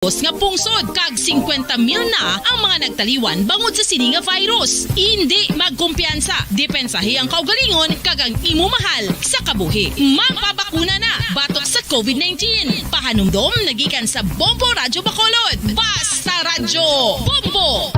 Nga pungsod kag 50 mil na ang mga nagtaliwan bangod sa sini nga virus. Hindi magkumpiyansa. Depensahe ang kaugalingon kag ang imo mahal sa kabuhi. Magpabakuna na batok sa COVID-19. Pahanumdom nagikan sa Bombo Radyo Bacolod. Basta Radyo Bombo!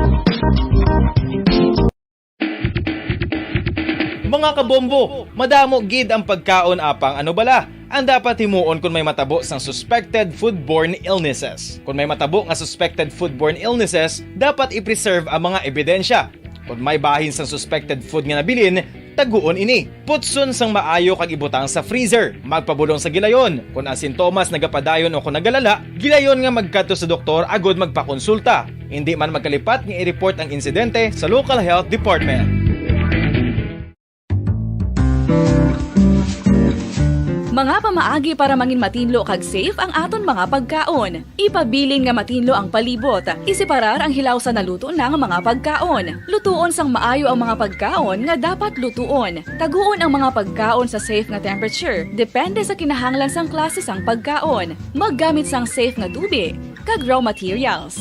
Mga kabombo, madamo gid ang pagkaon apang ano bala. Ang dapat himuon kung may matabo sang suspected foodborne illnesses. Kung may matabo nga suspected foodborne illnesses, dapat i-preserve ang mga ebidensya. Kung may bahin sang suspected food nga nabilin, taguon ini. Putson sang maayo kag ibutang sa freezer. Magpabulong sa gilayon. Kung ang sintomas nagapadayon o kung nagalala, gilayon nga magkadto sa doktor agod magpakonsulta. Hindi man magkalipat nga i-report ang insidente sa local health department. Mga pamaagi para mangin matinlo kag safe ang aton mga pagkaon. Ipabilin nga matinlo ang palibot. Isiparar ang hilaw sa naluto ng mga pagkaon. Lutuon sang maayo ang mga pagkaon nga dapat lutuon. Taguon ang mga pagkaon sa safe nga temperature. Depende sa kinahanglan sang klase sang pagkaon. Maggamit sang safe nga tubig kag raw materials.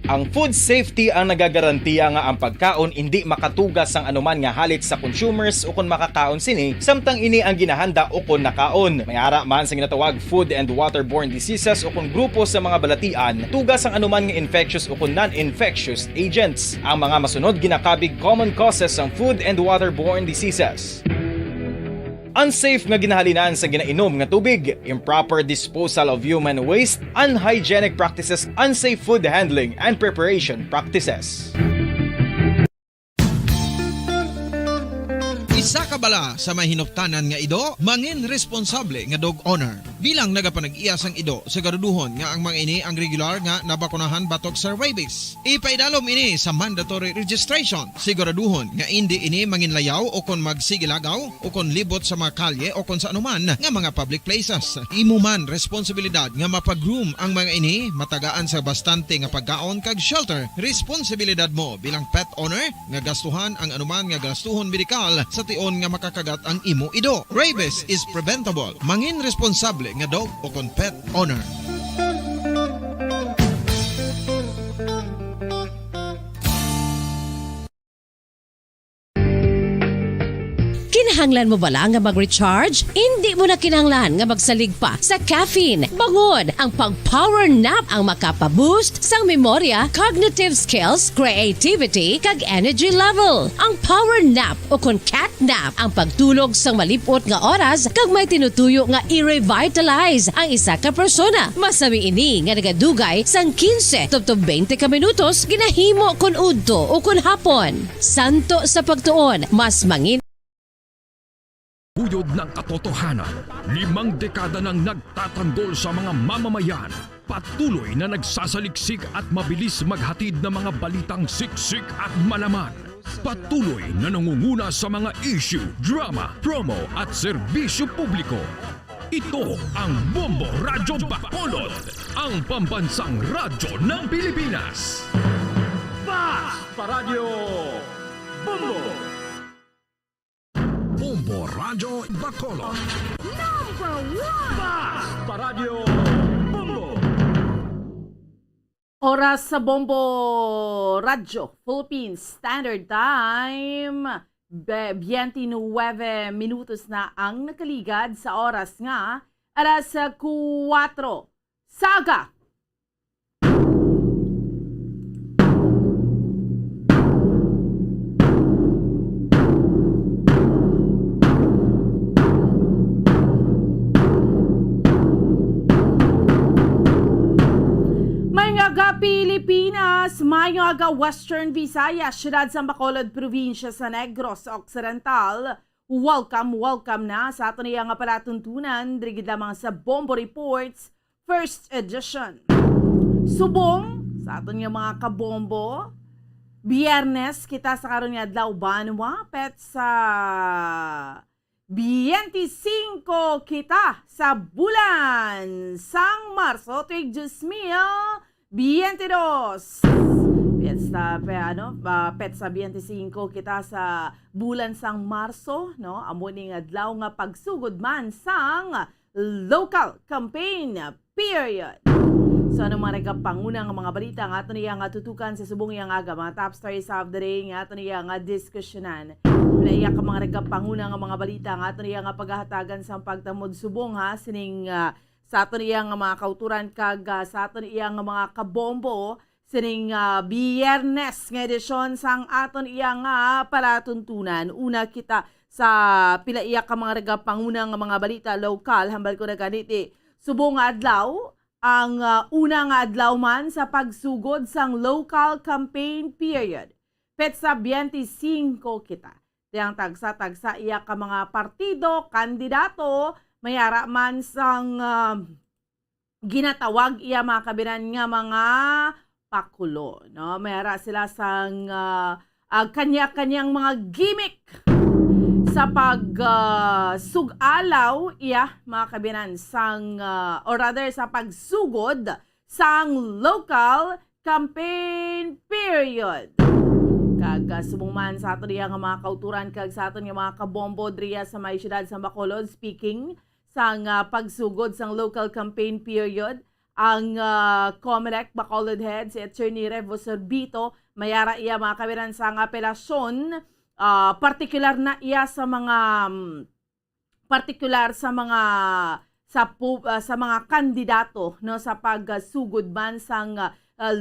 Ang food safety ang nagagarantiya nga ang pagkaon hindi makatugas sang anuman nga halit sa consumers o kung makakaon sini, samtang ini ang ginahanda o kung nakaon. May ara man sa ginatawag food and waterborne diseases o kung grupo sa mga balatian, tugas ang anuman nga infectious o kung non-infectious agents. Ang mga masunod ginakabig common causes ng food and waterborne diseases. Unsafe nga ginahalinan sa ginainom nga tubig, improper disposal of human waste, unhygienic practices, unsafe food handling and preparation practices. Isa ka bala sa may hinuptanan nga ido, mangin responsable nga dog owner. Bilang nagapanag-iyas ang ido, siguraduhon nga ang mga ini ang regular nga nabakunahan batok sa rabies. Ipaidalom ini sa mandatory registration. Siguraduhon nga hindi ini manginlayaw o kon magsigilagaw o kon libot sa mga kalye o kon sa anuman nga mga public places. Imo man responsibilidad nga mapag-groom ang mga ini, matagaan sa bastante nga pagkaon kag shelter. Responsibilidad mo bilang pet owner nga gastuhan ang anuman nga gastuhon medikal sa tion nga makakagat ang imo ido. Rabies is preventable. Mangin responsable nga dog o kon pet owner. Kinahanglan mo bala nga mag-recharge? Hindi mo na kinahanglan nga magsalig pa sa caffeine. Bangod ang pag-power nap ang makapaboost sang memorya, cognitive skills, creativity, kag energy level. Ang power nap o kon cat nap ang pagtulog sang malipot nga oras kag may tinutuyo nga i-revitalize ang isa ka persona. Masami ini nga nagadugay sang 15 to 20 ka minutos ginahimo kon udto o kon hapon. Santo sa pagtuon, mas mangin Buyod ng katotohanan, 5 dekada nang nagtatanggol sa mga mamamayan, patuloy na nagsasaliksik at mabilis maghatid ng mga balitang siksik at malaman. Patuloy na nangunguna sa mga issue, drama, promo at serbisyo publiko. Ito ang Bombo Radyo Bacolod, ang pambansang radyo ng Pilipinas. Basta Radio Bombo! Bombo Radyo Bacolod. Number 1! Basta Radio Bombo! Oras sa Bombo Radyo Philippines Standard Time. 29 minutos na ang nakaligad sa oras nga. Alas 4. Saga! Pilipinas, mayo aga Western Visayas, siyudad sa Bacolod, probinsya sa Negros Occidental. Welcome na sa ato niya nga palatuntunan, drigid lamang sa Bombo Reports, first edition. Subong, sa ato niya mga kabombo, Biyernes, kita sa karon nga adlaw banwa, pet sa 25 kita sa bulan sang Marso, tuig 2022. Petsa 25 kita sa bulan sang Marso, no? Amo ning adlaw nga pagsugod man sang local campaign period. So ano mga nagkapangunang mga balita nga ato niya nga tutukan sa subong iyang aga, mga top stories of the day nga ato niya nga diskusyonan. Naiyak ka mga nagkapangunang mga balita nga ato niya nga paghahatagan sa pagtamod subong ha sining sa ato niya nga mga kauturan kag sa ato niya nga mga kabombo sining Biyernes nga edisyon sang aton iya nga palatuntunan. Una kita sa pilaiyak ka mga nagkapangunang mga balita lokal hambal ko na ganiti subong nga adlaw ang una nga adlaw man sa pagsugod sang local campaign period. Petsa 25 kita. Diyang tagsa-tagsa iya ka mga partido, kandidato, mayara man sang ginatawag iya mga kabinan nga mga pakulo. No? Mayara sila sang kanya-kanyang mga gimmick sa sugalaw iya mga kabinan sang or rather sa pagsugod sang local campaign period. Kag sumungman sa ato diya nga mga kauturan kag sa aton nga mga kabombo driya sa may syudad sa Bacolod speaking sang pagsugod sang local campaign period ang COMELEC Bacolod Head si Attorney Revo Sorbito mayara iya mga kabinan sang apelasyon. Particular na iya sa mga sa mga kandidato no sa pagsugod man sang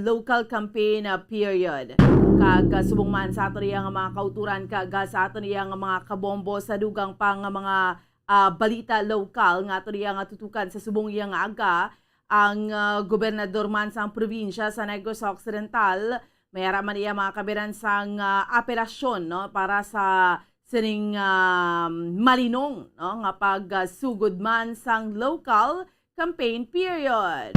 local campaign period. Kag subong man sa ato nga mga kauturan kag sa ato nga mga kabombo sa dugang pang mga balita lokal nga ato nga tutukan sa subong iyang aga ang gobernador man sang probinsya sa Negros Occidental. Mayara man iya mga kabiran sang apelasyon no para sa sining malinong no nga pagsugod man sang local campaign period.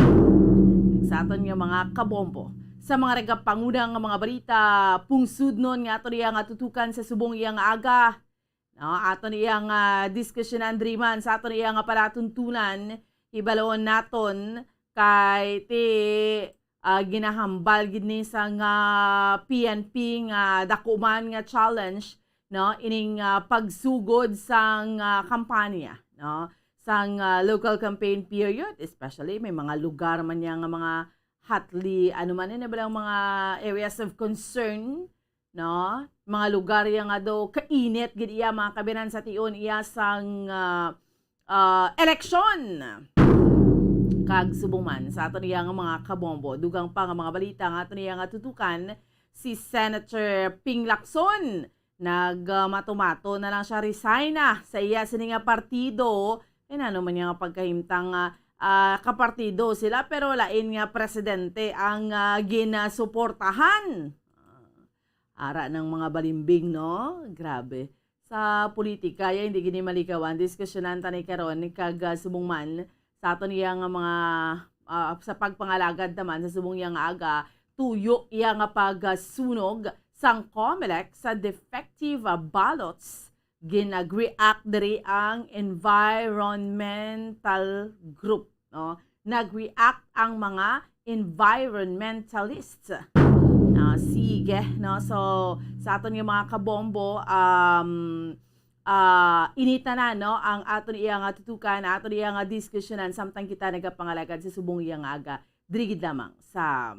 Sa aton nga mga kabombo sa mga nagkapangunang mga balita pungsudnon nga ato nga tutukan sa subong iyang aga no aton iyang diskusyonan driman sa aton iyang palatuntunan ibalawon naton kay ti ginahambal gid ni sa nga PNP nga dakuman nga challenge no ining pagsugod sang kampanya no sang local campaign period especially may mga lugar man yang mga hotly ano man na balang mga areas of concern no mga lugar yang do kainit gid iya mga kabinan sa tion iya sang election. Kag subuman sa ato niya nga mga kabombo dugang pa nga mga balita nga ato niya nga tutukan si Senator Ping Lacson nagmatumato na lang siya resign na sa iya sini nga partido ano man nga pagkahimtang kapartido sila pero lain nga presidente ang ginasuportahan. Ara ng mga balimbing no grabe sa politika ya hindi gini malikawan diskusyonan tanay karon kag subungman sa ato niya nga mga sa pagpangalagad naman sa subong yang aga tuyo iya nga pagsunog sang COMELEC sa defective ballots ginag-react diri ang environmental group no nag-react ang mga environmentalists sige no so sa aton nga mga kabombo inita na no ang aton iya nga tutukan aton iya nga diskusyonan samtang kita nagapangalagad sa subong iya nga aga drigid lamang sa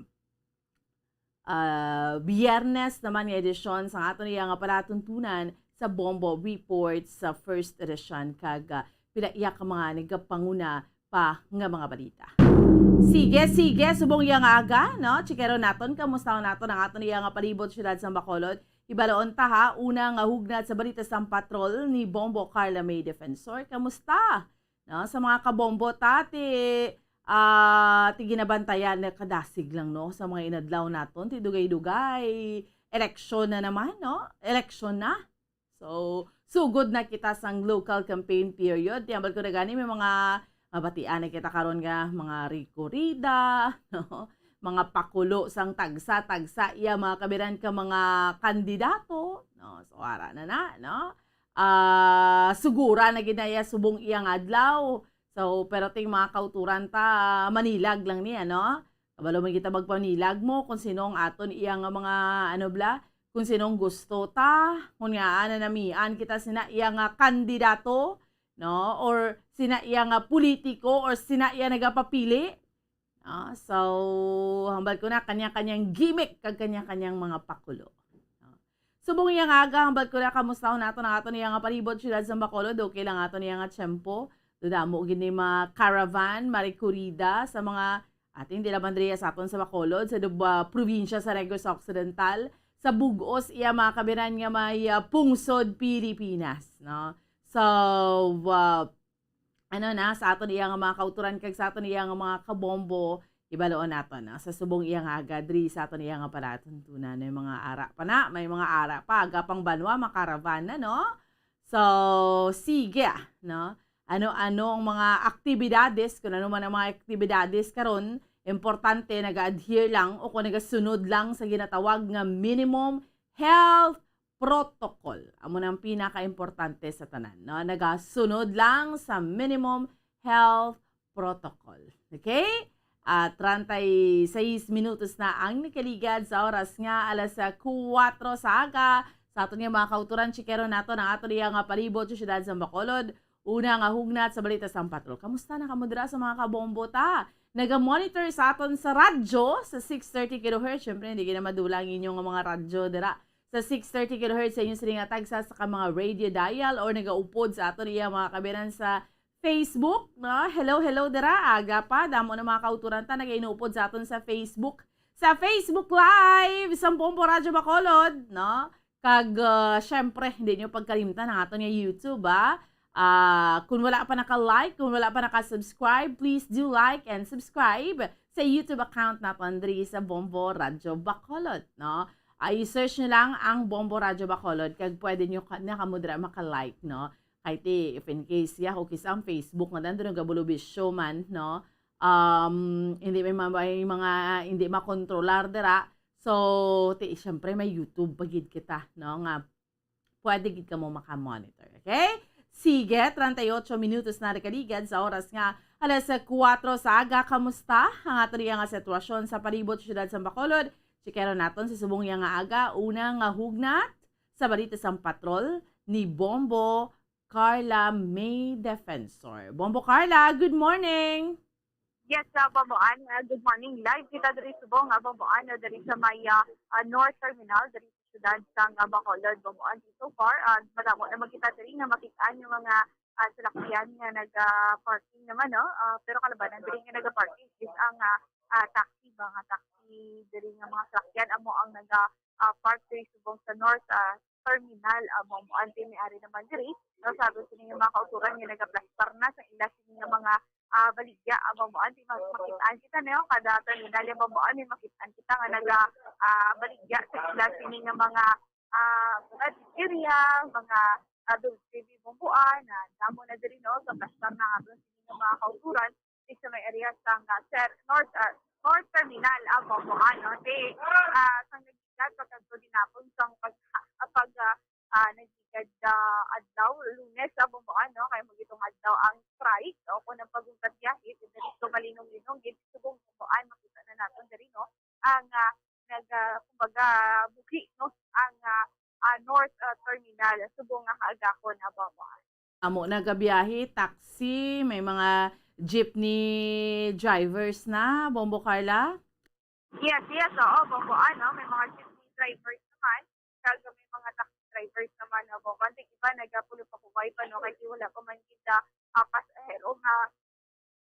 Biyernes naman nga edisyon sa aton iya nga palatuntunan sa Bombo Report sa first edition kag pilaiya ka mga nagapanguna pa nga mga balita. Sige, subong iya nga aga no chikero naton kamusta naton ang aton iya nga palibot syudad sa Bacolod. Ibalaon ta ha, una nga hugnat sa balita sang patrol ni Bombo Carla May Defensor. Kamusta? No, sa mga kabombo tati, ginabantayan na kadasig lang no sa mga inadlaw naton, ti dugay-dugay. Eleksyon na naman, no? Eleksyon na. So, sugod na kita sang local campaign period. Tiyambal ko na gani may mga mabatian na kita karon nga mga rikorida, no? Mga pakulo sang tagsa iya mga kabiran ka mga kandidato no so ara na no sugura na ginaya subong iyang adlaw so pero ting mga kauturan ta manilag lang niya no Abalo man kita magpanilag mo kung sinong aton iyang mga kung sinong gusto ta, kung nga namian kita sina iyang kandidato, no? Or sina iyang politiko or sina iyang nagapapili. So, hambal ko na kanya-kanyang gimmick kag kanya-kanyang mga pakulo. Subong iyang aga, hambal ko na kamusta nato na ato niyang palibot siyudad sa Bacolod, okay lang ato niyang tiyempo. Dudamo gini mga caravan, marikurida sa mga ating dilabandriya sa aton sa Bacolod, sa probinsya sa Negros Occidental, sa Bugos, iya mga kabiran nga may pungsod Pilipinas, no? So, sa aton iyang mga kauturan kag sa aton iyang mga kabombo, ibaloon nato na sa subong iyang agadri sa aton iyang palatuntunan may mga ara pa na, may mga ara pa agapang banwa makaravan na, no? So, sige, no? Ano-ano ang mga aktibidades, kung ano man ang mga aktibidades karon, importante nag-adhere lang o kung nagasunod lang sa ginatawag nga minimum health protocol. Amo nang pinaka-importante sa tanan, no? Nagasunod lang sa minimum health protocol. Okay? 36 minutos na ang nakaligad sa oras nga alas 4 sa aga. Sa aton nga mga kauturan, chikero nato ng ato niya nga palibot sa siyudad sa Bacolod. Una nga hugnat sa balita sa patrol. Kamusta na kamudra sa mga kabombo ta? Naga-monitor sa aton sa radyo sa 630 kHz. Siyempre, hindi na madulang inyong mga radyo dira. Sa 630 kHz sa inyong siningatag sa mga radio dial or nagaupod sa aton iya mga kabiran sa Facebook. No? Hello dira. Aga pa. Damo na mga kauturan ta nag-inuupod sa aton sa Facebook. Sa Facebook Live, sa Bombo Radyo Bacolod. No? Kag, syempre, hindi nyo pagkalimtan ang aton yung YouTube, kung wala pa naka-like, kung wala pa naka-subscribe, please do like and subscribe sa YouTube account natin diri sa Bombo Radyo Bacolod, no? I-search nyo lang ang Bombo Radyo Bacolod kag pwede nyo nakamudra maka-like, no? Kahit if in case o kisa ang Facebook nga nandun ang gabulubis show man, no? Hindi may mga hindi makontrolar dira. So, syempre may YouTube pagid kita, no? Nga pwede gid ka mo maka-monitor, okay? Sige, 38 minutos na rekaligad sa oras nga alas 4 sa aga. Kamusta ang ato nga sitwasyon sa palibot siyudad sa Bacolod? Chikero naton sa subong nga aga. Una nga hugnat sa balita sa patrol ni Bombo Carla May Defensor. Bombo Carla, good morning! Yes, Bomboan. Good morning. Live kita dari subong Bomboan dari sa may North Terminal dari sa siyudad sa Bacolod, Bomboan. So far, madamo na magkita diri nga makitaan yung mga salakyan nga nag-parking naman, no? Pero kalabanan diri nga nag-parking is ang taxi, mga taxi diri nga mga salakyan amo ang nag-park diri subong sa North Terminal, Bomboan. May-ari naman diri. No, sabi sa nga mga kauturan nga nag-plastar na sa ila nga mga baligya Bomboan, makitaan kita na yung kada terminal yung Bomboan, may makitaan kita nga baligya sa sila sining nga mga area, mga TV Bomboan, damo na diri, no, sa plastar na doon sining nga mga kauturan sa may area sa North Terminal Bomboan, no, sa nagigad pagkagto dinapon sa nagigad adlaw Lunes Bomboan, no, kaya magitong adlaw ang strike o kung ang pagungkat yahit dito malinong-linong dito subong Bomboan makita na natin diri, no, ang kumbaga buki, no, ang North Terminal subong nga kaagakon Bomboan. Amo nagabiyahe, taxi, may mga jeepney drivers na, Bombo Carla? Yes, oo, Bomboan, no, may mga jeepney drivers naman, kag may mga taxi drivers naman Bomboan. Iba nagapulo pa kuway pa, no, kasi wala pa man kita pasahero nga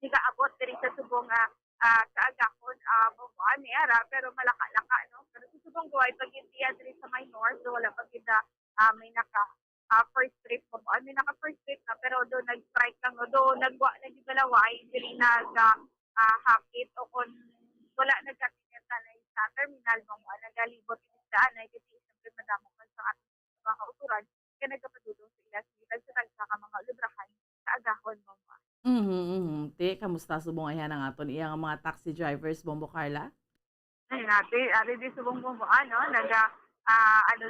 nikaabot diri sa subong kaagakon Bomboan ni ara, pero malaka-laka, no, pero sa subong kuway pag hindi diri sa may north, so wala pa kita may naka first trip Bomboan, may naka first trip na, pero do nag-strike lang, no, do nagwa na gibalaway diri hakit o kung wala nagkatineta na sa terminal Bomboan, nagalibot isdaan na kasi siyempre madamo man sa ating mga kauturan kaya nagkapadudong sa ila sa tagsaka mga librahan sa agahon Bomboan. Te, kamusta subong ayan ang aton iyang mga taxi drivers, Bombo Carla? Ay natin, di subong Bomboan, no,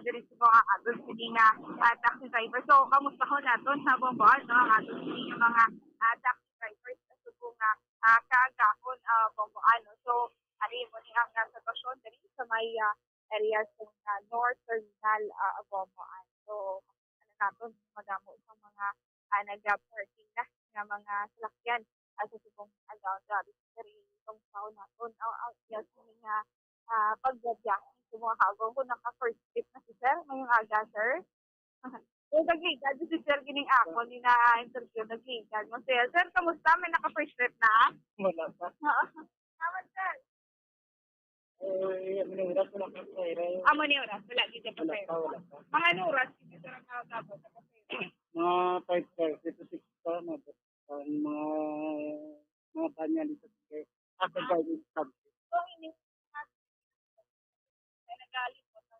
diri subong ang aton sini nga taxi driver. So, kamusta ho naton sa Bomboan, no, ang aton sini nga mga taxi drivers sa subong kaagahon Bomboan, no. So, ari may areas ng North Terminal Abomboan. So, naton madamo sa mga nag-parking na nga mga salakyan sa subong grabe itong taon naton yes nga pagbiyahe sa mga hagong ko naka-first trip na si sir ngayong aga sir. Yung nag-higad si sir gining ako ni na interview nag-higad mo sir kamusta may naka-first trip na? Wala pa. Tama sir. Anong oras wala pa sir? Amo ni oras wala gid pa sir. Wala pa. Mga anong oras gid sir ang nakatapos sa sir? Mga 5:30 to 6 pa na ang mga tanya dito sa ako guiding subject. So ini nagalit mo sa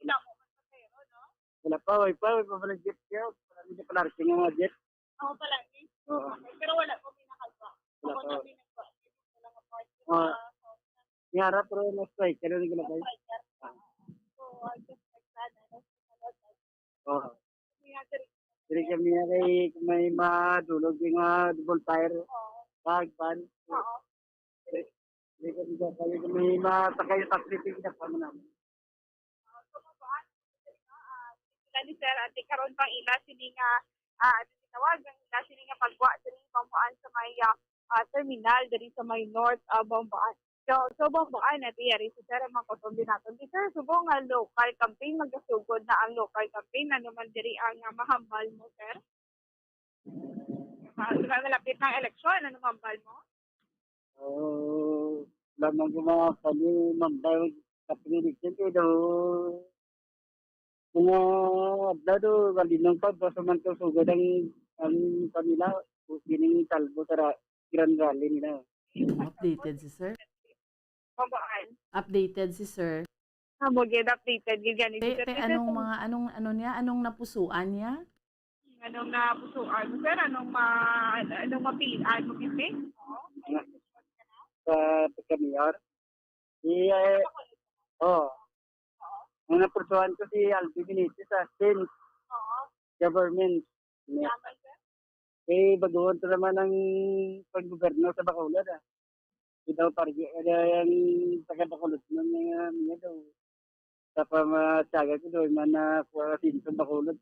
ila mo man sa sir no? Wala pa, way pa pala jet kayo. Hindi pa larking ang mga jet. Ako pala ni. Oo. Pero wala ko pinakalpa. Wala Ako pa. na pinagpa. Wala nga part. Ngara pero na strike kaya nila gilabay. So I just like that. Oo. Diri kami kay may madulog yung double tire. Bag pan. Oo. Diri kami kay may matakay sa taxi na pa namin. Sila ni sir ati karon pang ila sini nga tawag ang ila sini nga pagwa diri Bamboan sa may terminal diri sa may North Bamboan. So Bamboan na tiyari si sir ang makoton din naton. Di sir subong nga local campaign magasugod na ang local campaign na naman diri ang mahambal mo sir. Malapit ng eleksyon ano mahambal mo? Lamang yung mga kami mambay sa pinilitin do mga adlado galinang pa sa man to sugod ang kanila kining talbo tara Grand Rally nila. Updated si sir. Bamboan. Updated si sir. Mo get updated gid gani Anong napusuan niya? Anong napusuan mo sir? Anong mapilian mo kasi? Sa pagkamiyar. Ang napusuan ko si Albi Benitez sa Senate government. Baguhan to naman ang paggoberno sa Bacolod. Ito pargi yung taga-Bacolod niya daw. Sa pamatsaga ko doon man na kuwasin sa Bacolod.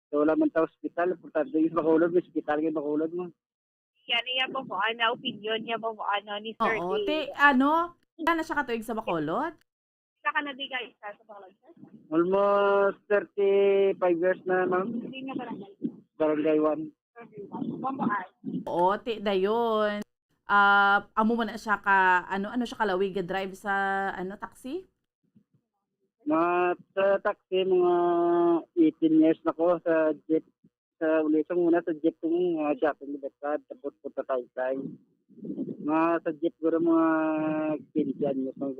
So wala man ta hospital. Importante yung Bacolod, hospital yung Bacolod mo. Yan niya po opinion niya po ni Sir Oo. D. Na siya katuig sa Bacolod? Saka nabigay sa Bacolod sir? Almost 35 years na ma'am. Hindi niya barangay. Barangay 1. Bamboan. Oo, dayon. Amo mo na siya ano siya kalawig drive sa taxi? Sa taxi, mga 18 years na ko sa jet. Sa ulisang muna sa jet kong shopping libertad, tapos punta tayo. Sa jet ko mga 15 years na ko.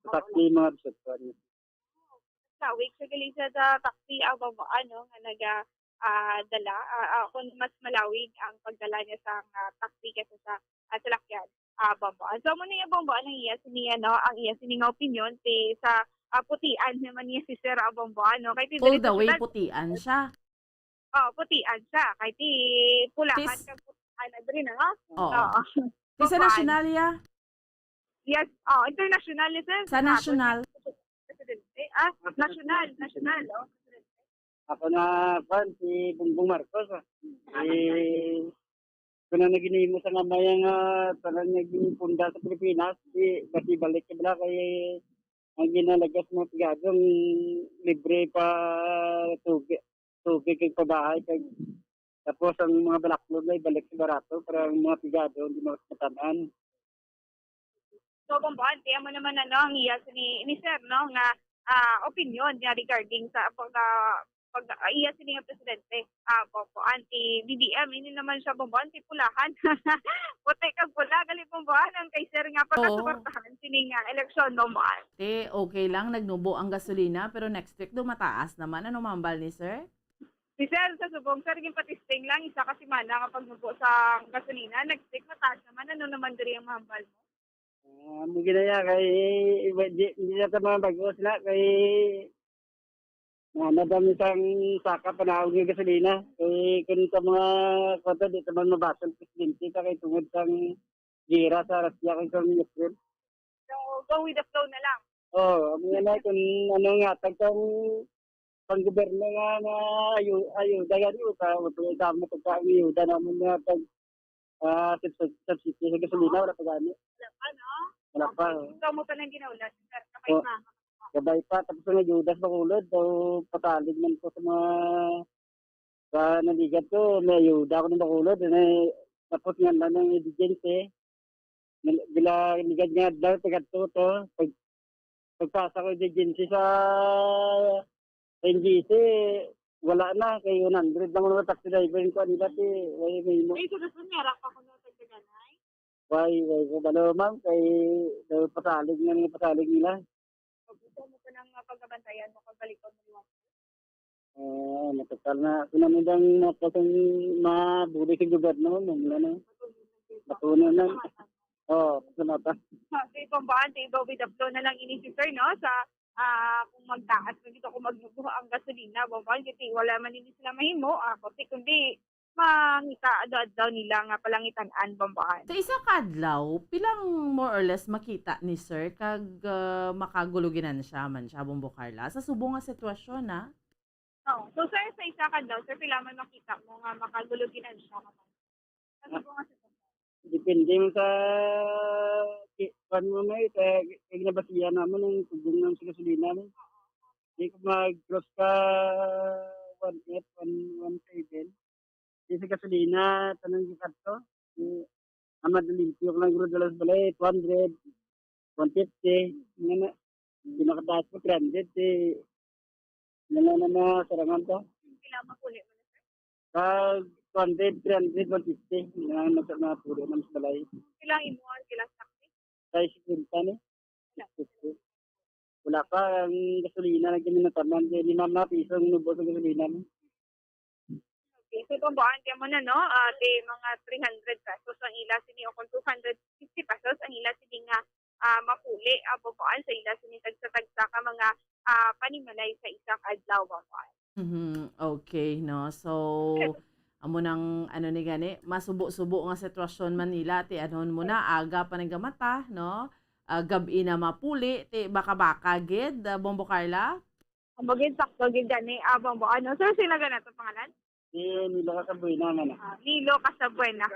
Sa taxi, mga bisot ko. Lawig sa galisa sa taxi Bamboan nga dala kung mas malawig ang pagdala niya sa taxi kaysa sa salakyan Bamboan. So mo niya Bamboan ang iya siniya ang iya sining opinion sa putian naman niya si Sir Bamboan kay All the way putian siya. Putian siya kay pulahan kag putian diri na nga. Oo. Sa nasyonalya? Yes, international sir. Sa national. National. Ako na si Bongbong Marcos. Kung na naginimo sa ngamayang parang naging punda sa Pilipinas, kasi balik ka bala kay ang ginalagas mga tigadong libre pa tubig kay pabahay. Tapos ang mga balaklog ay balik sa barato para ang mga tigado hindi matanan. So, Bamboan, tiyan mo naman ang iya ni Sir, nga opinion niya regarding sa iya sini nga presidente Bamboan BBM ini naman siya Bamboan pulahan puti kag pula gali Bamboan ang kay sir nga pagkasuportahan sini nga eleksyon Bamboan. Okay lang nagnubo ang gasolina pero next week mataas naman mambal ni sir? Si sir sa subong sir ging patisting lang isa ka semana nga pagnubo sa gasolina next week mataas naman naman diri ang mahambal mo. Ang ginaya kay hindi na mga bago sila kay nadami sang saka panahon ng gasolina. Kay kung sa mga kota dito man mabasal presidente kay tungod sang gira sa Russia kay kung Ukraine. So go with the flow na lang. Mga na kung ano nga, tagtang pang-gobyerno nga na ayuda yan yun. Ito dami pagka-ayuda naman nga pag subsidi sa gasolina, wala pa gani. Wala pa, no? Wala pa. Ikaw mo pa nang ginaulat, sir. Kapay Oh. na. Gabay pa, tapos nga Judas Bacolod, so patalig man ko sa mga naligat ko, may ayuda ako ng Bacolod, tapos nga lang ng emergency, bila ligad nga daw, tagat to, pagpasa ko emergency sa NGC, wala na, kay 100 lang mga taxi driver ko, nila may mo. Ay, sunod mo niya, pa ko na tagdaganay. Why, balo ma'am, kay patalig nga ng patalig nila. Pag gusto mo pa ng pagkabantayan mo, pagbalik ko mo yung Natakal na, sinamidang napasang mabuli sa gobyerno, matunan na. Sunata. Kasi kung baan, go with the flow na lang ini si sir, no? Sa kung magtaas mo dito, kung magbubuha ang gasolina, bambaan, kasi wala man hindi sila mahimo, kundi mangita daw nila nga palangitan-an, bambaan. Sa isa kadlaw, pilang more or less makita ni sir kag makaguluginan siya man siya Bombo Carla sa subong nga sitwasyon na. Oh, so sir, sa isa ka daw, sir, pila man makita mo nga makaguluginan siya naman. Kasi kung nga Depende mo sa mo may nabasiya naman ng tubong ng gasolina mo. Hindi ko mag-cross ka 1.8, 1.7. Hindi sa gasolina, tanong yung kato. Amadaling ko lang guro dalas balay, 200, 150. Hindi nakataas ko, 300. Na sarangan to. pila makuli mo na, sir? Pag 200, 300, 150. Na puro naman sa balay. Pila imuan, pila taxi? Tayo si Quinta ni. Wala pa ang gasolina na giminataman. 5 na piso ang nubo sa gasolina mo. Okay, so kung baan mo na, no? Di mga 300 pesos ang ila sini o kung 250 pesos ang ila sini nga mapuli. Bubaan sa ila sini tagsa-tagsa ka mga panimalay sa isang adlaw, bubaan. Okay, no. So amo nang ano ni gani, masubo-subo nga sitwasyon Manila ti anon mo na aga pa naggamata, no? Gabi na mapuli ti baka-baka gid Bombo Carla. Bagay sakto gid gani bubaan. No? Sir, sila ganito pangalan? Nila ka sa buhay naman. Nilo Casabuena.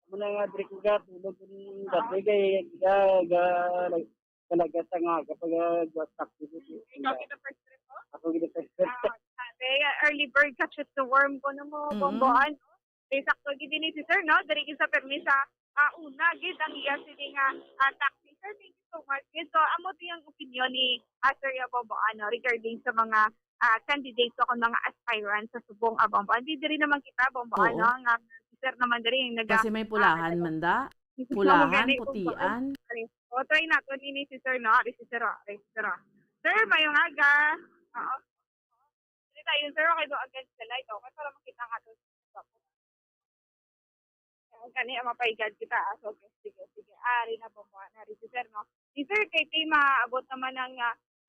Muna nga, Drik ka, tulog yung dati kay talaga sa nga kapag gas-tax dito. Ikaw kita first trip mo? Ako gina first. Early bird catches the worm ko na mo, bomboan. Sakto gid ni si sir, no? Dari sa permisa, una gid ang iya sini nga taxi. Sir, thank you so much. So, amo to yung opinion ni Sir Bomboan, no? Regarding sa mga candidates o mga aspirants sa subong bomboan. Di rin naman kita, bomboan, Oo. no? Nga, si sir naman dari yung Kasi may pulahan man da. Pulahan, putian. O, try nato ni si sir, no? Si sir, Sir, mayong aga. Oo. Hindi tayo, sir, okay do against the light, okay? Para makita nga doon. Kani mapaigad kita. So, okay, sige. Ari na po mo. Nari si sir, no? Si sir, kay Tay, maabot naman ang,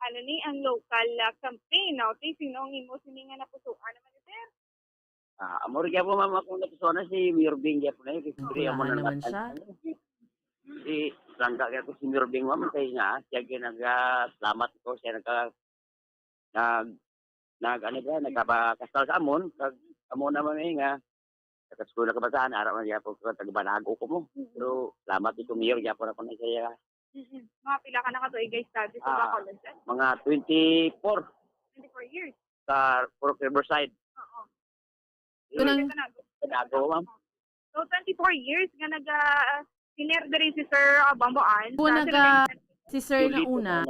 ang local campaign, no? Tay, sinong imo sininga na pusuan naman ni sir? Amor kaya po mama kung natusona si Mirbing kaya po na yun. Pulahan naman siya. Si Sangka kaya po si Mirbing mama kaya nga. Siya salamat ko. Siya nagkabakastal sa amon. Amon naman nga. Sa school na kabataan, araw na niya po tagbanago ko mo. Pero salamat ito Mayor, niya po na ko na siya. Mga pila ka na katuig guys, study sa Bacolod, sir? Mga 24 24 years. sa Riverside. Oo. Kunang- Nagawa ma'am. So, 24 years nga sinerderi si Sir Bomboan. Si Sir na una,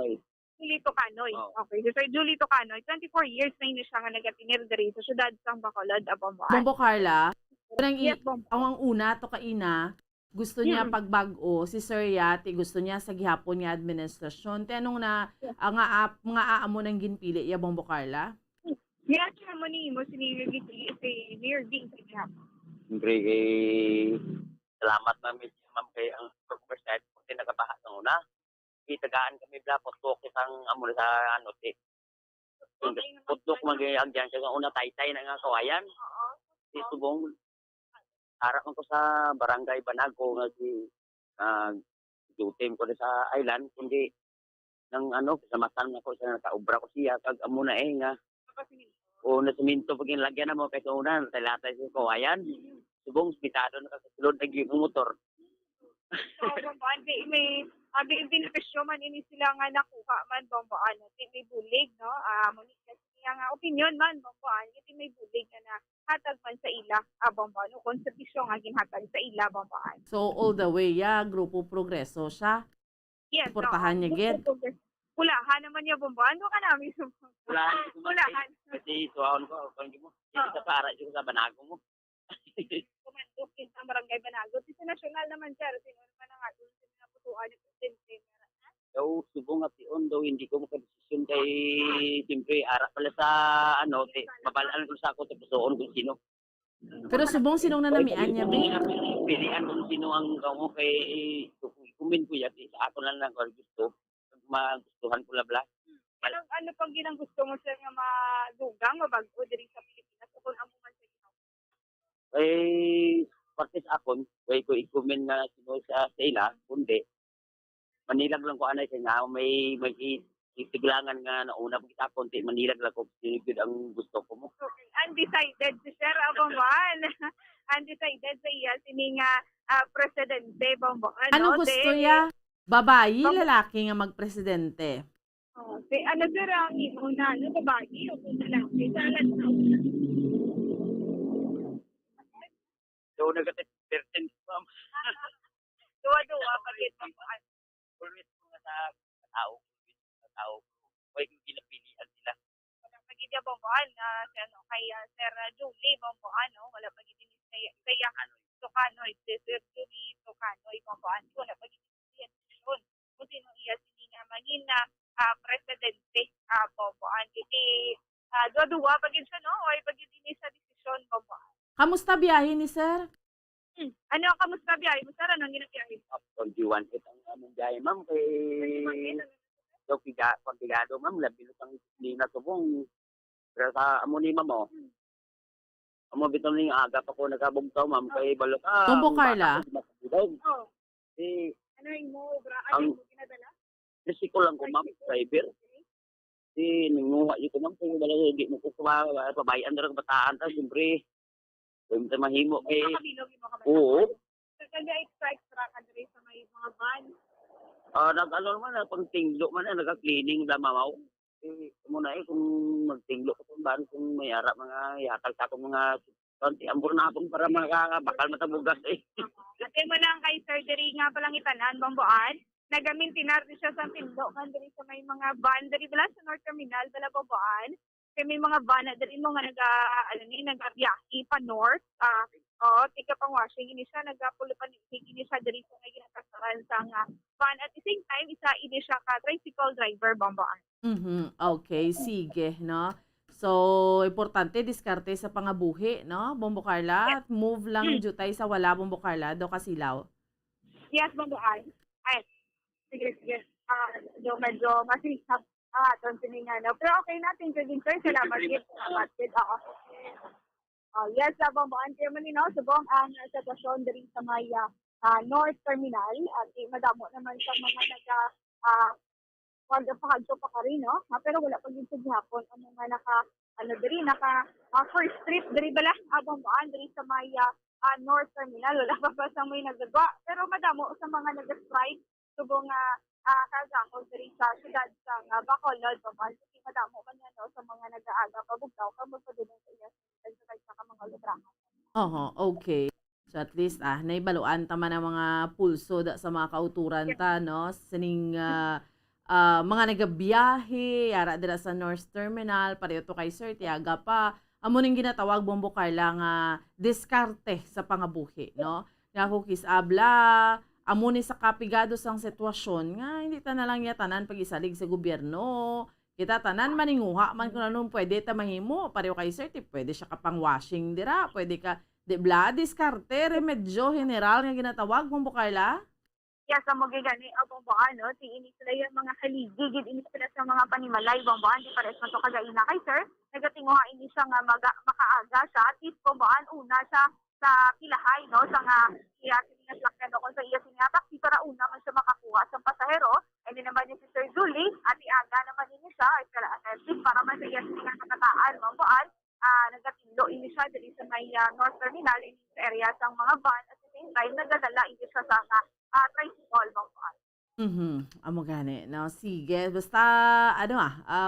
Julito Canoy. Oh. Okay, si Sir Julito Canoy. 24 years na yun siya nga nagatinerderi sa syudad sang Bacolod, Bomboan. Bombo Carla, Yes, Bombo. ang una to kaina, gusto niya pagbago si Sir Yati, gusto niya sa gihapon nga administrasyon. Tanong na mga aamo ng ginpili ya Bombo Carla. Yes, mo ni mo si Mayor Ding sa gihapon. Siyempre, salamat namin ma'am kay ang Riverside kasi nagabaha ng una. Itagaan kami blapot ko kisang amo sa putlok magyayag dyan kasi una taytay na nga kawayan. Si Subong harap ko sa barangay Banago nga si Jutim ko sa island kundi ng ano, kasamatan ako sa nakaubra ko siya, kag amo na nga. O na siminto pag lagyan na mo kay una, talatay sa kawayan. Subong spitado na kasulod na yung motor. So, bambaan, may benepisyo man ini sila nga nakuha man, bambaan. May bulig, no? Muna kasi nga opinion man, bambaan. Kasi may bulig na hatag man sa ila, bambaan. O konservisyon nga ginhatag sa ila, bambaan. So all the way, Grupo Progreso siya. Yes, Suportahan niya, Ged. Pulahan naman niya, bambaan. Doon ka namin. Pulahan. Kasi suahon ko, kung mo, hindi ka para dito sa banago mo. Kumandok din sa Barangay Banagot. Sa nasyonal naman siya. Sino naman ang ato sa naputuan ni Presidente. Daw, subong at iyon daw, hindi ko makadesisyon kay, siyempre, ara pala sa, ano, mabalaan ko sa ako, tapos doon kung sino. Pero subong sinong nanamian niya, Be? Pilihan kung sino ang kamo kay, kumin ko yan, sa ako lang lang kung gusto, magustuhan ko labla. Ano pang ginang gusto mo siya nga madugang, mabago diri sa Pilipinas o kung amo man sa ginoo? Parte sa akon, way ko ikumin na sino sa ila, kundi, manilag lang ko anay siya nga, may itiglangan nga nauna ko kita konti, manilag lang ko, sinigid ang gusto ko mo. Okay. Undecided si Sir Abamban. Undecided sa iya, sini nga presidente, Bambaan. Ano gusto niya? Babayi, lalaki nga magpresidente. Si ano sir ang una, ano babae o kung lalaki? Salat na una. So, nag-13 ma'am. Duwa-duwa, pagit Bambaan. Always ko nga sa tao. Way ko ginapilian sila. Wala pagit niya Bambaan, si ano, kay Sir Julie Bambaan, no? Wala pagit ni Saya Tukanoy, si Sir Julie Tukanoy Bambaan. Wala pagit ni Siyon. Kung sino iya sini nga mangin na presidente Bambaan. Kasi duwa-duwa pagit siya, no? Way pagit ni sa desisyon Bambaan. Kamusta biyahe ni Sir? Ano, kamusta biyahe mo, sir? Anong ginabiyahe? Pag diwan it ang among jay ma'am kay so pagigado ma'am labi ang lina subong. Pero sa amo ni ma'am mo. Amo bitaw ning aga pa ko nagabugtaw ma'am kay balot Tumbo Carla. Oh. Si Ano yung mo, ano yung ginadala? risiko lang ko ma'am driver. Si ninguha ito ma'am kay dala di mo ko pabayan ra bataan ta siyempre. Kung ta mahimo kay Makabilog yung mga oo. So, kaya extra ka diri sa may mga van. Nag-ano man, pang tinglo man, nag-cleaning na mamaw. Muna kung magtinglo ko kung baan kung may ara mga yatag sa akong mga konti ambur na akong para bakal matabugas Kasi mo lang kay surgery nga palang itanan, Bambuan. Nagamintinar din siya sa Pindo, diri sa may mga van, diri bala sa North Terminal, bala Bambuan. Kaya may mga van na diri mo nga nag-biyahe pa north. Tika pang washing, ini siya nagpulo pa ini siya diri sa nga ginakasaran sa nga van. At the same time, ini siya ka tricycle driver, Bambuan. Okay, sige, no? So, importante, diskarte sa pangabuhi, no? Bombo Carla, at move lang jutay sa wala, Bombo Carla, do kasilaw. Yes, Bambuan. Ay, sige. Medyo masisap. Doon siningan. Pero okay natin, Judin Sir. Salamat din. Oo. Yes, Bambuan. Kaya maninaw, subong ang sitwasyon din sa may North Terminal. At madamo naman sa mga pagpahagso pa ka rin, no? Pero wala pa din sa gihapon. Ang mga first trip, diri bala, Bambuan, diri sa may North Terminal. Wala pa sa may nagagawa. Pero madamo sa mga nag-strike. Subong kagako diri sa siyudad sa Bacolod, Bambuan. Kasi madamo man yan, no? Sa mga nag-aaga pabugtaw, kamagpadulong sa iya sa mga lubrahan. Okay. So at least naibaluan tama ng mga pulso sa mga kauturan ta, no? Sining mga nagabiyahe, yara dira sa North Terminal, pareho to kay Sir Tiaga pa. Amo ning ginatawag, Bombo Carla, nga diskarte sa pangabuhi, no? Nga hukis abla, amo ni sa kapigado sang sitwasyon nga hindi ta na lang tanan pag isalig sa gobyerno. Kita tanan maninguha man kung anong pwede ta mahimo. Pareho kay Sir, pwede siya kapang washing dira, pwede ka diskarte, remedyo general nga ginatawag, Bombo Carla. Yes, ang magigani, Bambuan, no? Ini sila yung mga haligigid, ini sila sa mga panimalay, Bambuan, di pares man to kagaina kay Sir. Nagatinguha ini siya nga makaaga siya, at least, Bambuan, una siya sa pilahay, no? Sa nga iya siningaslakyan o kung sa iya sinatak, di para una man siya makakuha sa pasahero, And then naman yung si Sir Julie, at iaga naman din siya, at least para masaya sa mga katataan, mambuan, nagatilo ini siya dali sa may North Terminal, in this area sa mga van, at the same time, nagadala ini siya sa tricycle, mambuan. Amo gani. No, sige. Basta,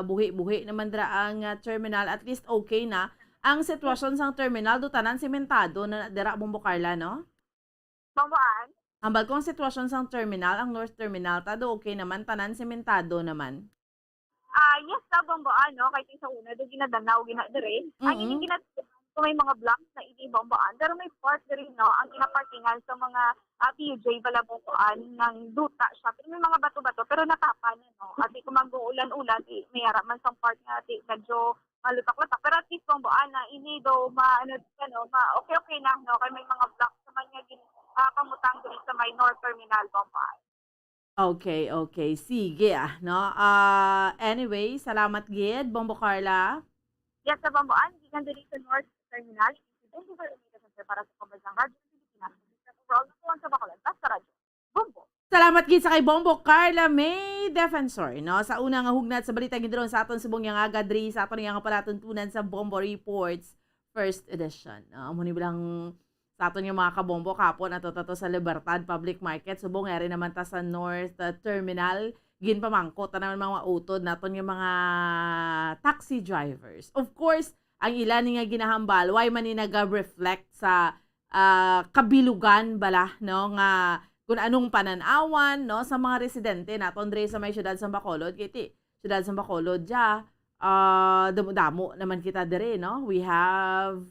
buhi-buhi naman dira ang terminal. At least okay na. Ang sitwasyon sa terminal, do tanan sementado na dira Bombo Carla, no? Mambuan, Hambal ko ang sitwasyon sa terminal, ang North Terminal, tado okay naman, tanan sementado naman. yes, sa Bamboan, no? Kahit yung sa una, doon ginadanaw, ginadire. Ang hindi ginadanaw, may mga blocks na hindi Bamboan. Pero may part na rin, no? Ang kinaparkingan sa mga PUJ, Bamboan, ng duta siya. Pero may mga bato-bato, pero natapan, no? At kung mag-uulan-ulan, may man sa part nga, medyo malutak-lutak. Pero at least Bamboan, na ini daw, okay na, no? Kaya may mga blocks naman nga pamutang doon sa may North Terminal, Bamboan. Okay. Sige, no? Anyway, salamat gid, Bombo Carla. Yes, sa Bamboan, gikan diri sa North Terminal, Presidente Veronica Center para sa Pambansang Radyo ng Pilipinas. Overall, natuwan sa Bacolod, basta radyo. Bumbo! Salamat gid sa kay Bombo Carla May Defensor, no? Sa unang hugnat sa balita gidron sa aton subong yang agadri sa aton yang palatuntunan sa Bombo Reports First Edition. Amo ni bilang sa aton yung mga kabombo kapon ato sa Libertad Public Market subong eri naman ta sa North Terminal ginpamangkot na naman mga utod naton yung mga taxi drivers. Of course, ang ilan nga ginahambal why man ni nag-reflect sa kabilugan bala, no, nga kung anong pananawan, no, sa mga residente naton dre sa may syudad sa Bacolod. Kiti syudad sa Bacolod damo naman kita dire, no. We have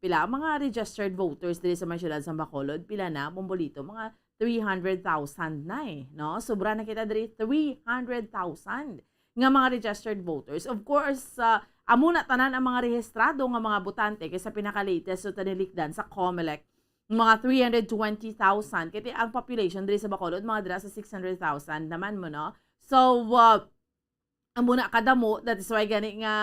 pila mga registered voters diri sa may syudad sa Bacolod, pila na Bombolito, mga 300,000 na no? Sobra na kita diri 300,000 nga mga registered voters. Of course, amo na tanan ang mga rehistrado nga mga botante kaysa pinaka-latest so tanilikdan sa COMELEC, mga 320,000. Kaya ang population diri sa Bacolod, mga dira sa 600,000 naman mo, no? So, amo na kadamo, that is why gani nga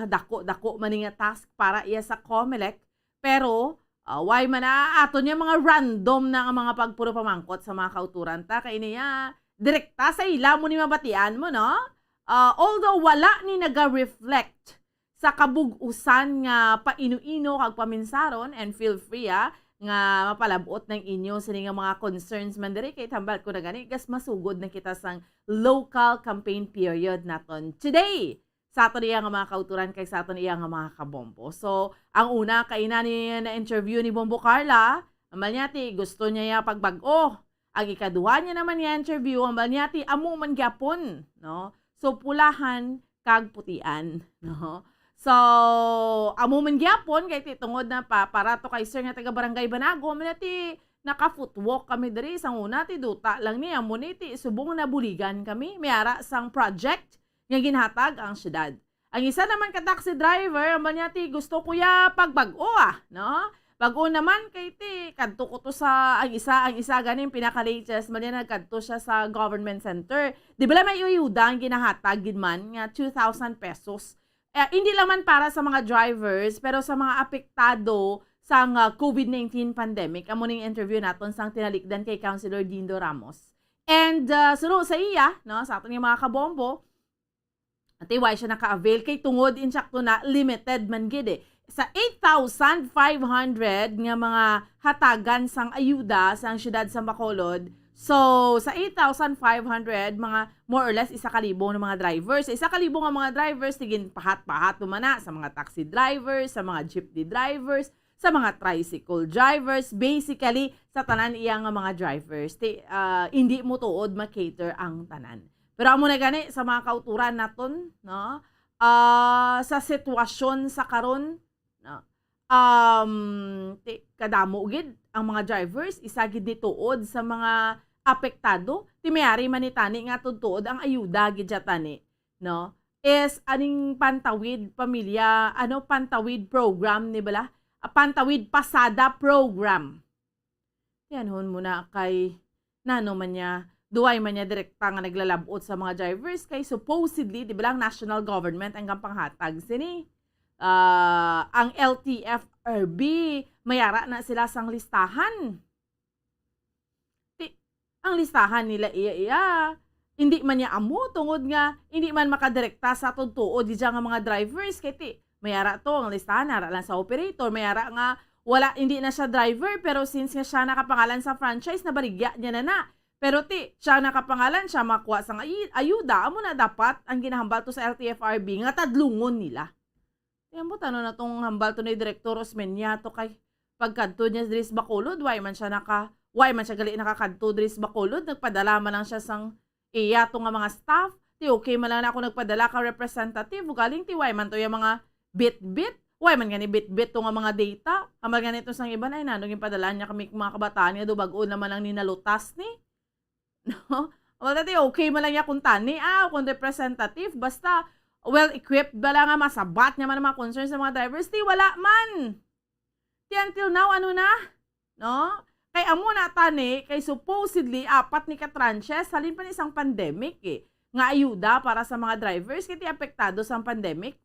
dako man nga task para iya sa COMELEC, pero why man aton yung mga random na nga mga pagpuro pamangkot sa mga kauturan ta kay niya direkta sa ila mo ni mabatian mo, no? Although wala ni naga-reflect sa kabug-usan nga painu-ino kag paminsaron, and feel free nga mapalabot ng inyo sa nga mga concerns man diri kay tambal ko na gani gas masugod na kita sang local campaign period naton today sa aton iya nga mga kauturan kay sa aton iya nga mga kabombo. So, ang una kay na interview ni Bombo Carla, ambal niya ti gusto niya ya pagbag-o. Ang ikaduha niya naman ya interview, ambal niya ti amo man gyapon, no? So, pulahan kag putian, no? So, amo man gyapon kay ti tungod na para to kay sir nga taga Barangay Banago, man ti naka-footwalk kami diri sang una ti duta lang ni amo ni ti subong na buligan kami, mayara sang project nga ginhatag ang syudad. Ang isa naman ka taxi driver, ang niya ti gusto kuya pagbag-o no? Bag-o naman kay ti kadto ko to sa ang isa ganing pinaka-latest man niya nagkadto siya sa government center. Di ba may uyuda ang ginahatag gid man nga 2,000 pesos. Hindi lang man para sa mga drivers pero sa mga apektado sa COVID-19 pandemic. Amo ning interview naton sang tinalikdan kay Councilor Dindo Ramos. And sunod sa iya, no, sa aton mga kabombo, ati why siya naka-avail kay tungod insakto na limited man gid sa 8,500 nga mga hatagan sang ayuda sang syudad sa Bacolod. So sa 8,500 mga more or less 1,000 ng mga drivers. Sa 1,000 nga mga drivers tigin pahat-pahat tumana sa mga taxi drivers, sa mga jeepney drivers, sa mga tricycle drivers, basically sa tanan iya nga mga drivers. Hindi mo tuod ma-cater ang tanan. Pero amo na gani sa mga kauturan naton, no? Sa sitwasyon sa karon, no? Kadamo gid ang mga drivers isa gid dituod sa mga apektado. Ti mayari man ni tani nga tuod ang ayuda gid tani, no? Is aning pantawid pamilya, pantawid program ni bala? Pantawid pasada program. Yan hon muna kay nano man niya duway man niya direkta nga naglalabot sa mga drivers kay supposedly, di ba lang, national government ang panghatag sini. Ang LTFRB, mayara na sila sang listahan. ang listahan nila iya. Hindi man niya amo tungod nga hindi man makadirekta sa tutuo di nga mga drivers kiti mayara to ang listahan nara lang sa operator, mayara nga wala hindi na siya driver pero since nga siya nakapangalan sa franchise na barigya niya na. Pero siya nakapangalan siya makuha sang ayuda amo na dapat ang ginahambal to sa LTFRB nga tadlungon nila. Yan mo tanong na tong hambal to ni Direktor Osmeña to kay pagkadto niya diri sa Bacolod why man siya gali nakakadto diri sa Bacolod nagpadala man lang siya sang iya to nga mga staff ti okay man lang ako nagpadala ka representative galing ti why man to yung mga bit why man gani bit to nga mga data amal ganito sang iba na nanong yung padala niya kami mga kabataan niya do bag-o naman lang ninalutas ni no well dati okay man lang niya kung tani kung representative basta well equipped bala nga masabat niya man ang mga concerns sa mga drivers ti wala man ti until now ano na no kay amo na tani kay supposedly 4 ni katranches halin pa ni isang pandemic nga ayuda para sa mga drivers kay ti apektado sa pandemic.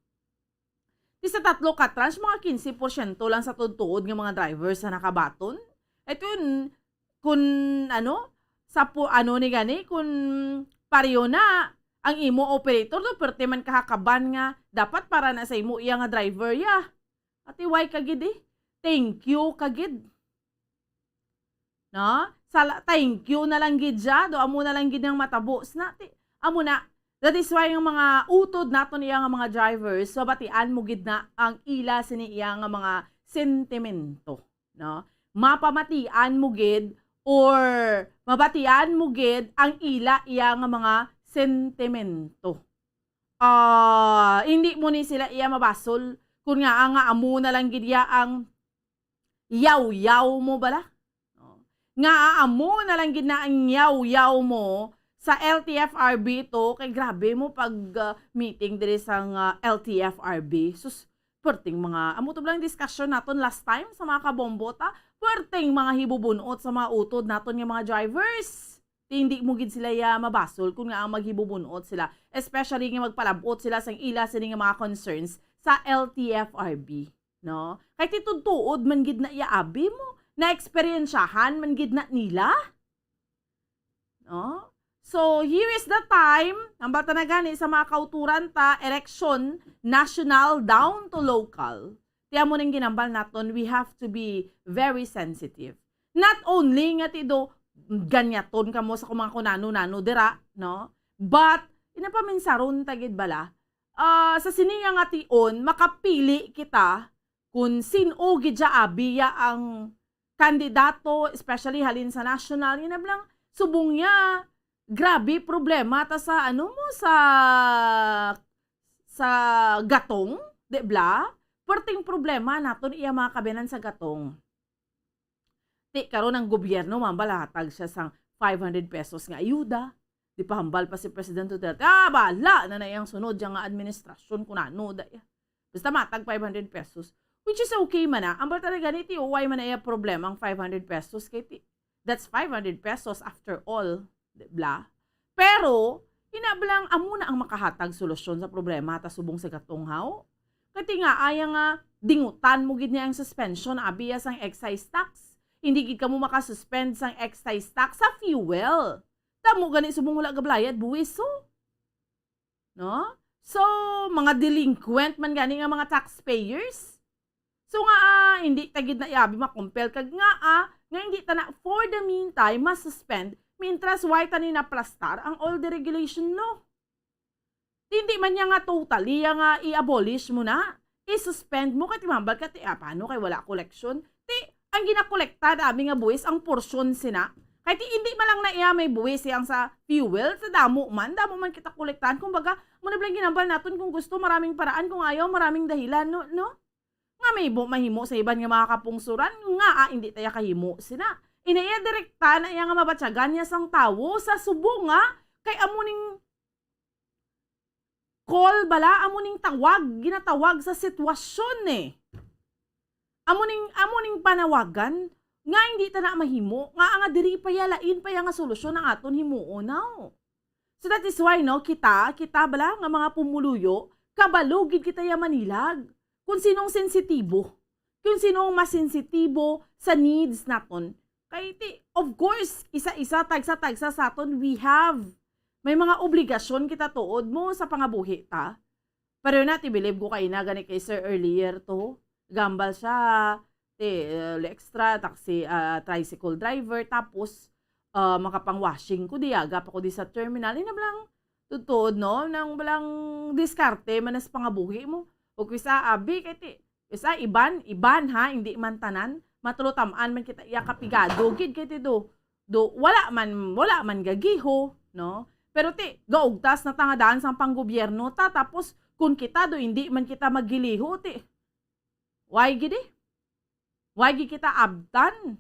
Ti sa 3 katranche mga 15% lang sa tutuod ng mga drivers na nakabaton. Ito yun kung ni gani kung pariyo na ang imo operator do perte man kahakaban nga dapat para na sa imo iya nga driver ya. Ati why kagid thank you kagid. No? Thank you na lang gid siya. Do amo na lang gid ng matabos na. Amo na. That is why yung mga utod nato niya nga mga drivers, so batian mo gid na ang ila sini iya nga mga sentimento. No? Mapamatian mo gid or mabatian mo gid ang ila iya nga mga sentimento. Hindi mo ni sila iya mabasol kung nga amo na lang gid ya ang yaw-yaw mo bala. Nga amo na lang gid na ang yaw-yaw mo sa LTFRB to kay grabe mo pag meeting diri sa LTFRB. Sus, perting mga amo to lang discussion naton last time sa mga kabombota, perting mga hibubunot sa mga utod naton nga mga drivers. Hindi mo gid sila ya mabasol kung nga ang maghibubunot sila, especially nga magpalabot sila sa ila sini nga mga concerns sa LTFRB, no? Kay tituod man gid na iaabi mo na eksperyensyahan man gid na nila. No? So, here is the time, ang bata na gani sa mga kauturan election, national down to local. Tiyan mo nang ginambal naton, we have to be very sensitive. Not only nga tido, ganyaton ka mo sa mga kunano-nano dira, no? But, inapaminsaron tagid bala, sa sininga nga tion, makapili kita kung sino gidya abiya ang kandidato, especially halin sa national, yun na blang subong niya, grabe problema ta sa sa gatong, di bla? Perting problema naton iya mga kabenan sa gatong. Ti karon ang gobyerno mambalatag siya sang 500 pesos nga ayuda. Di pa hambal pa si Presidente Duterte. Bala na na iyang sunod yang administrasyon kunano da. Basta matag 500 pesos. Which is okay man na. Ang bata na ganiti, why man na iya problema ang 500 pesos kay ti. That's 500 pesos after all. Bla. Pero, inablang amo na ang makahatag solusyon sa problema ta subong sa gatonghaw. Kati nga, aya nga, dingutan mo gid niya ang suspension abiya sang excise tax. Hindi gid ka mo makasuspend sang excise tax sa fuel. Tamo gani subong wala gablayad buwis so. No? So, mga delinquent man gani nga mga taxpayers. So nga, hindi tagid na iabi makumpel kag nga hindi ta na for the meantime masuspend mintras why tani na plastar ang all the regulation law. Hindi man niya nga totally nga i-abolish mo na. I-suspend mo kati mambal kati paano kay wala collection. Ang ginakolekta dami nga buwis ang porsyon sina. Kaya hindi man lang na iya may buwis yang sa fuel sa damo man kita kolektahan. Kumbaga, muna blang ginambal natin kung gusto maraming paraan, kung ayaw maraming dahilan, no? Nga may mahimo sa iban nga mga kapungsuran, nga hindi tayo kahimo sina. Inaya direkta na iya nga mabatsagan niya sang tawo sa subo nga kay amuning call bala, amuning tawag, ginatawag sa sitwasyon Amuning panawagan nga hindi ta na mahimo, nga diri pa yalain pa nga solusyon ang aton himuo now. So that is why kita bala nga mga pumuluyo, kabalugid kita ya manilag. Kung sinong sensitibo, kung sinong mas sensitibo sa needs naton, Kay of course, isa-isa, tagsa-tagsa sa aton, may mga obligasyon kita tuod mo sa pangabuhi ta. Pero na, believe ko kayo na, gani kay sir earlier to, gambal siya, extra, taxi, tricycle driver, tapos, makapang-washing ko, diaga pa ko di sa terminal, inablang, tutuod, no, nang balang diskarte, manas pangabuhi mo. O kisa, abi, kay isa, iban ha, hindi man tanan, matulutamaan man kita yakapigado gid kay do wala man gagiho, no, pero gaugtas na tangadaan sa panggobyerno ta, tapos kung kita do hindi man kita magiliho why gid kita abtan,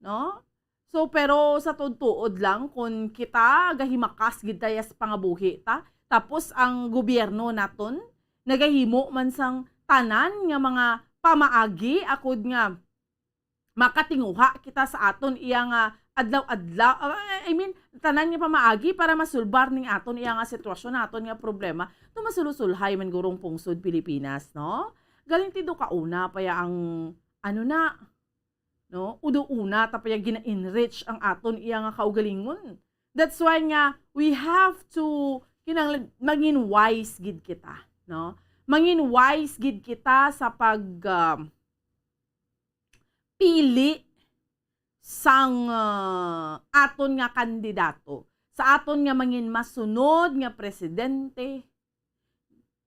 no. So pero sa tuod lang kung kita gahimakas gid tayo sa pangabuhi ta, tapos ang gobyerno naton nagahimo man sang tanan nga mga pamaagi akod nga makatinguha kita sa aton iya nga adlaw-adlaw, tanan nga pamaagi para masulbar ning aton iya nga sitwasyon naton nga problema no masulusulhay man gurong pungsod Pilipinas, no. Galing tido kauna paya ang no, udo-una tapaya gina-enrich ang aton iya nga kaugalingon. That's why nga we have to maging wise gid kita, no. Mangin wise gid kita sa pag pili sang aton nga kandidato, sa aton nga mangin masunod nga presidente.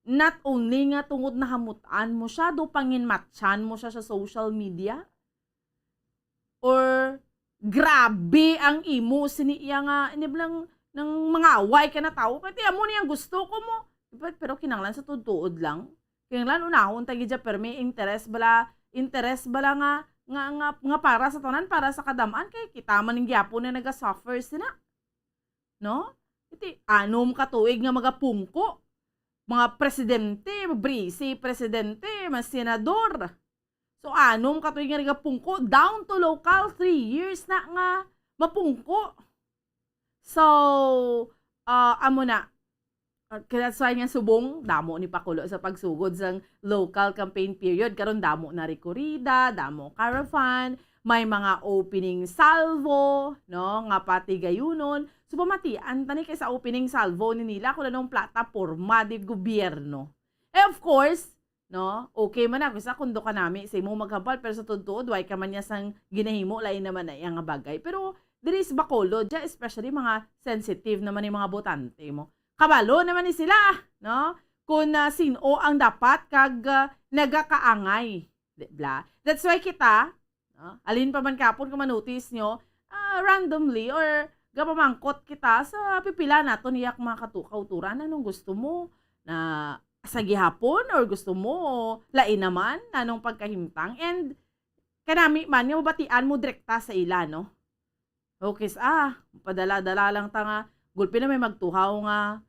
Not only nga tungod na hamutan mo siya, do pangin matchan mo siya sa social media, or grabe ang imo siniya nga iniblang ng mga away ka na tao, kaya mo niyang gusto ko mo. Pero kinanglan sa tutuod lang. Kinanglan unahon tagi dya pero may interest bala nga para sa tanan, para sa kadamaan kay kita man ning gyapon na naga-suffer sina. No? Iti anom ka tuig nga magapungko. Mga presidente, brisi presidente, mas senador. So anom ka tuig nga nagapungko down to local 3 years na nga mapungko. So amo na kaya sa nga subong, damo ni Pakulo sa pagsugod sa local campaign period. Karon damo na Ricorida, damo caravan, may mga opening salvo, no, nga pati gayunon. So pamatian tani kay sa opening salvo ni nila kung anong plataporma di gobyerno. Of course, no, okay man ako sa kundo ka nami sa imo maghambal, pero sa tuod way ka man niya sang ginahimo lain naman na nga bagay. Pero diri sa Bacolod, especially mga sensitive naman yung mga botante mo. Kabalo naman ni sila, no? Kung sino ang dapat kag nagakaangay, bla. That's why kita, no? Alin pa man kapon kung manotice nyo, randomly or gapamangkot kita sa pipila nato niyak mga kauturan, anong gusto mo na sa gihapon or gusto mo lain naman anong pagkahimtang, and kanami man yung batian mo direkta sa ila, no? Okay, padala-dala lang tanga gulpi na may magtuhaw nga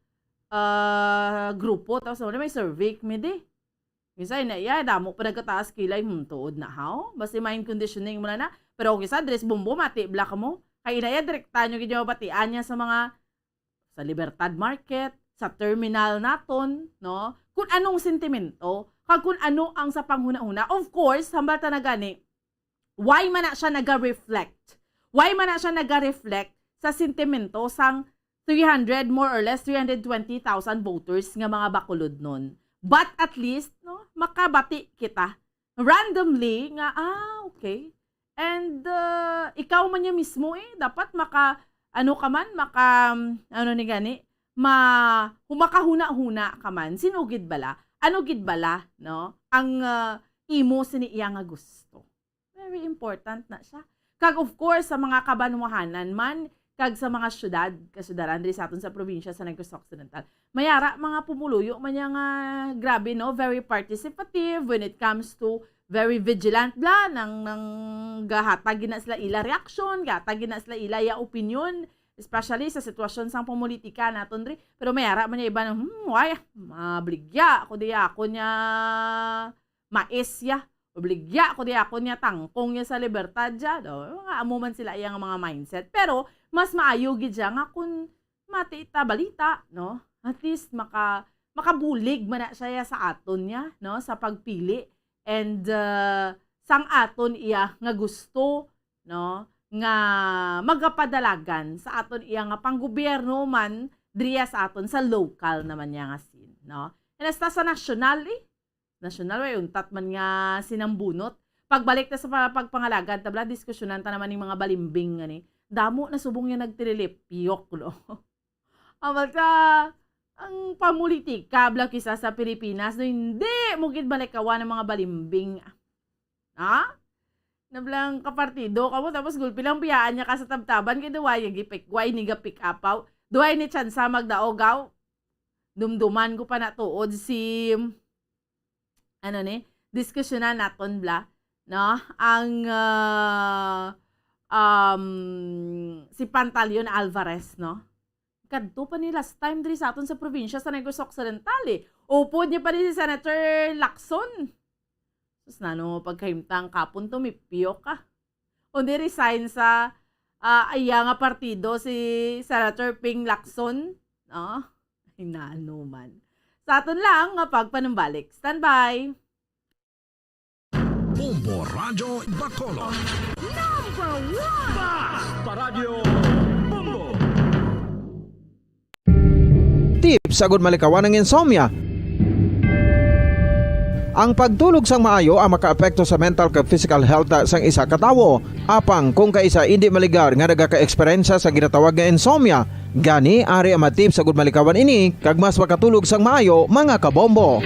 grupo, tapos may survey midi. Kisa na damo pa nagkataas kilay tuod na how. Basta mind conditioning mo na. Pero kisa dress bumbo mati black mo. Kay inaya direkta nyo gidyo batian niya sa mga sa Libertad Market, sa terminal naton, no? Kung anong sentimento, kag kung ano ang sa panghuna-una. Of course, hambal ta na gani, why man na siya naga-reflect? Why man na siya naga-reflect sa sentimento sang 300, more or less 320,000 voters nga mga Bacolod nun. But at least, no, makabati kita randomly nga okay. And ikaw man niya mismo dapat humakahuna-huna ka man. Sino gid bala? Ano gid bala, no? Ang imo siniya nga gusto. Very important na siya. Kag of course sa mga kabanwahanan man, kag sa mga kasudaran diri sa aton sa probinsya sa Negros Occidental. Mayara mga pumuluyo man nga grabe, no, very participative when it comes to very vigilant bla nang gahatag na sila ila reaction, gahatag na sila ila ya opinion, especially sa sitwasyon sang politika naton diri. Pero mayara man iba nang mabligya ko diya ako niya maesya. Obligya ko diya ako niya tangkong niya sa libertad dya. Mga amo man sila iyang mga mindset. Pero mas maayo gid siya nga kung matita balita, no? At least makabulig man na siya sa aton niya, no, sa pagpili, and sang aton iya nga gusto, no, nga magapadalagan sa aton iya nga panggobyerno man driya sa aton sa local naman niya nga sin, no. Inasta sa nasyonal nasyonal yung tatman nga sinambunot. Pagbalik na sa pagpangalagan, tabla diskusyonan ta naman ng mga balimbing nga ni. Damo na subong niya nagtirilip, piyok, no. Amal ka, ang pamulitika, bla kisa sa Pilipinas, no, hindi, mugid balikawa ng mga balimbing. Ha? Nablang kapartido ka mo, tapos gulpi lang piyaan niya ka sa tabtaban, kaya duway ni pick upaw, duway ni Chansa magdaogaw, dumduman ko pa na tuod si, diskusyonan naton bla, no, ang, si Pantaleon Alvarez, no, kadto pa ni last time diri sa aton sa probinsya sa Negros Occidental, upod niya pa rin si Senator Lacson. Tapos pagkahimtang kapon tumipiyok ka. O di resign sa aya nga partido si Senator Ping Lacson. No? Ay man. Sa aton lang nga pagpanumbalik. Standby! Bombo Radio Bacolod. Number 1! Basta Radio Bombo! Tips sagud malikawan ng insomnia. Ang pagtulog sang maayo ang makaapekto sa mental kag physical health sang isa ka tawo. Apang kung kaisa hindi maligar nga nagaka-eksperyensya sa ginatawag nga insomnia, gani ari ang matip sagud malikawan ini kag mas makatulog sang maayo mga kabombo.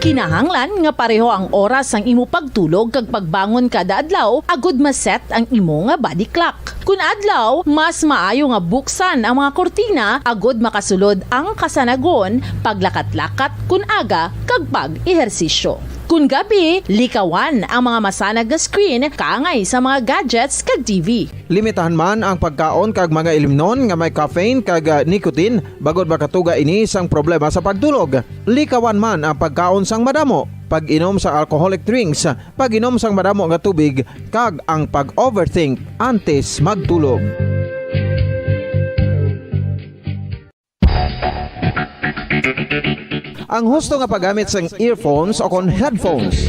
Kinahanglan nga pareho ang oras ang imo pagtulog kag pagbangon kada adlaw agud maset ang imo nga body clock. Kun adlaw, mas maayo nga buksan ang mga kortina agud makasulod ang kasanagon, paglakat-lakat kun aga kag pag-ehersisyo. Kun gabi, likawan ang mga masanag nga screen kaangay sa mga gadgets kag TV. Limitahan man ang pagkaon kag mga ilimnon nga may caffeine kag nicotine bagod makatuga ini sang problema sa pagtulog. Likawan man ang pagkaon sang madamo, pag-inom sa alcoholic drinks, pag-inom sang madamo nga tubig kag ang pag-overthink antes magtulog. Ang husto nga paggamit sang earphones o kon headphones.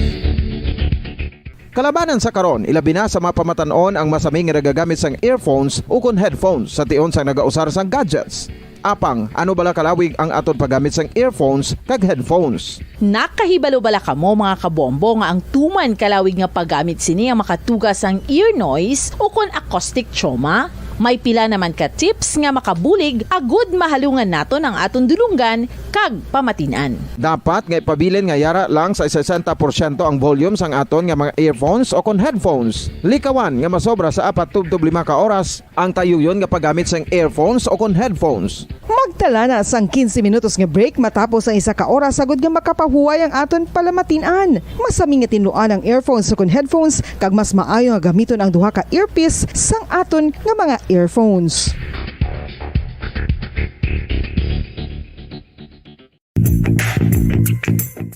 Kalabanan sa karon, ilabi na sa mapamatanon ang masami nga nagagamit sang earphones o kon headphones sa tion sang nagausar sang gadgets. Apang, ano bala kalawig ang aton paggamit sang earphones kag headphones? Nakahibalo bala kamo mga kabombo nga ang tuman kalawig nga paggamit sini ang makatugas ang ear noise o kon acoustic trauma? May pila naman ka tips nga makabulig agud mahalungan naton ang aton dulunggan kag pamatinan. Dapat nga ipabilin nga yara lang sa 60% ang volume sang aton nga mga earphones o kon headphones. Likawan nga masobra sa 4-5 ka oras ang tayuyon nga paggamit sang earphones o kon headphones. Magtala na sang 15 minutos nga break matapos ang 1 ka oras sagud nga makapahuway ang aton palamatinan. Masami nga tinluan ang earphones o kon headphones kag mas maayo nga gamiton ang duha ka earpiece sang aton nga mga earphones.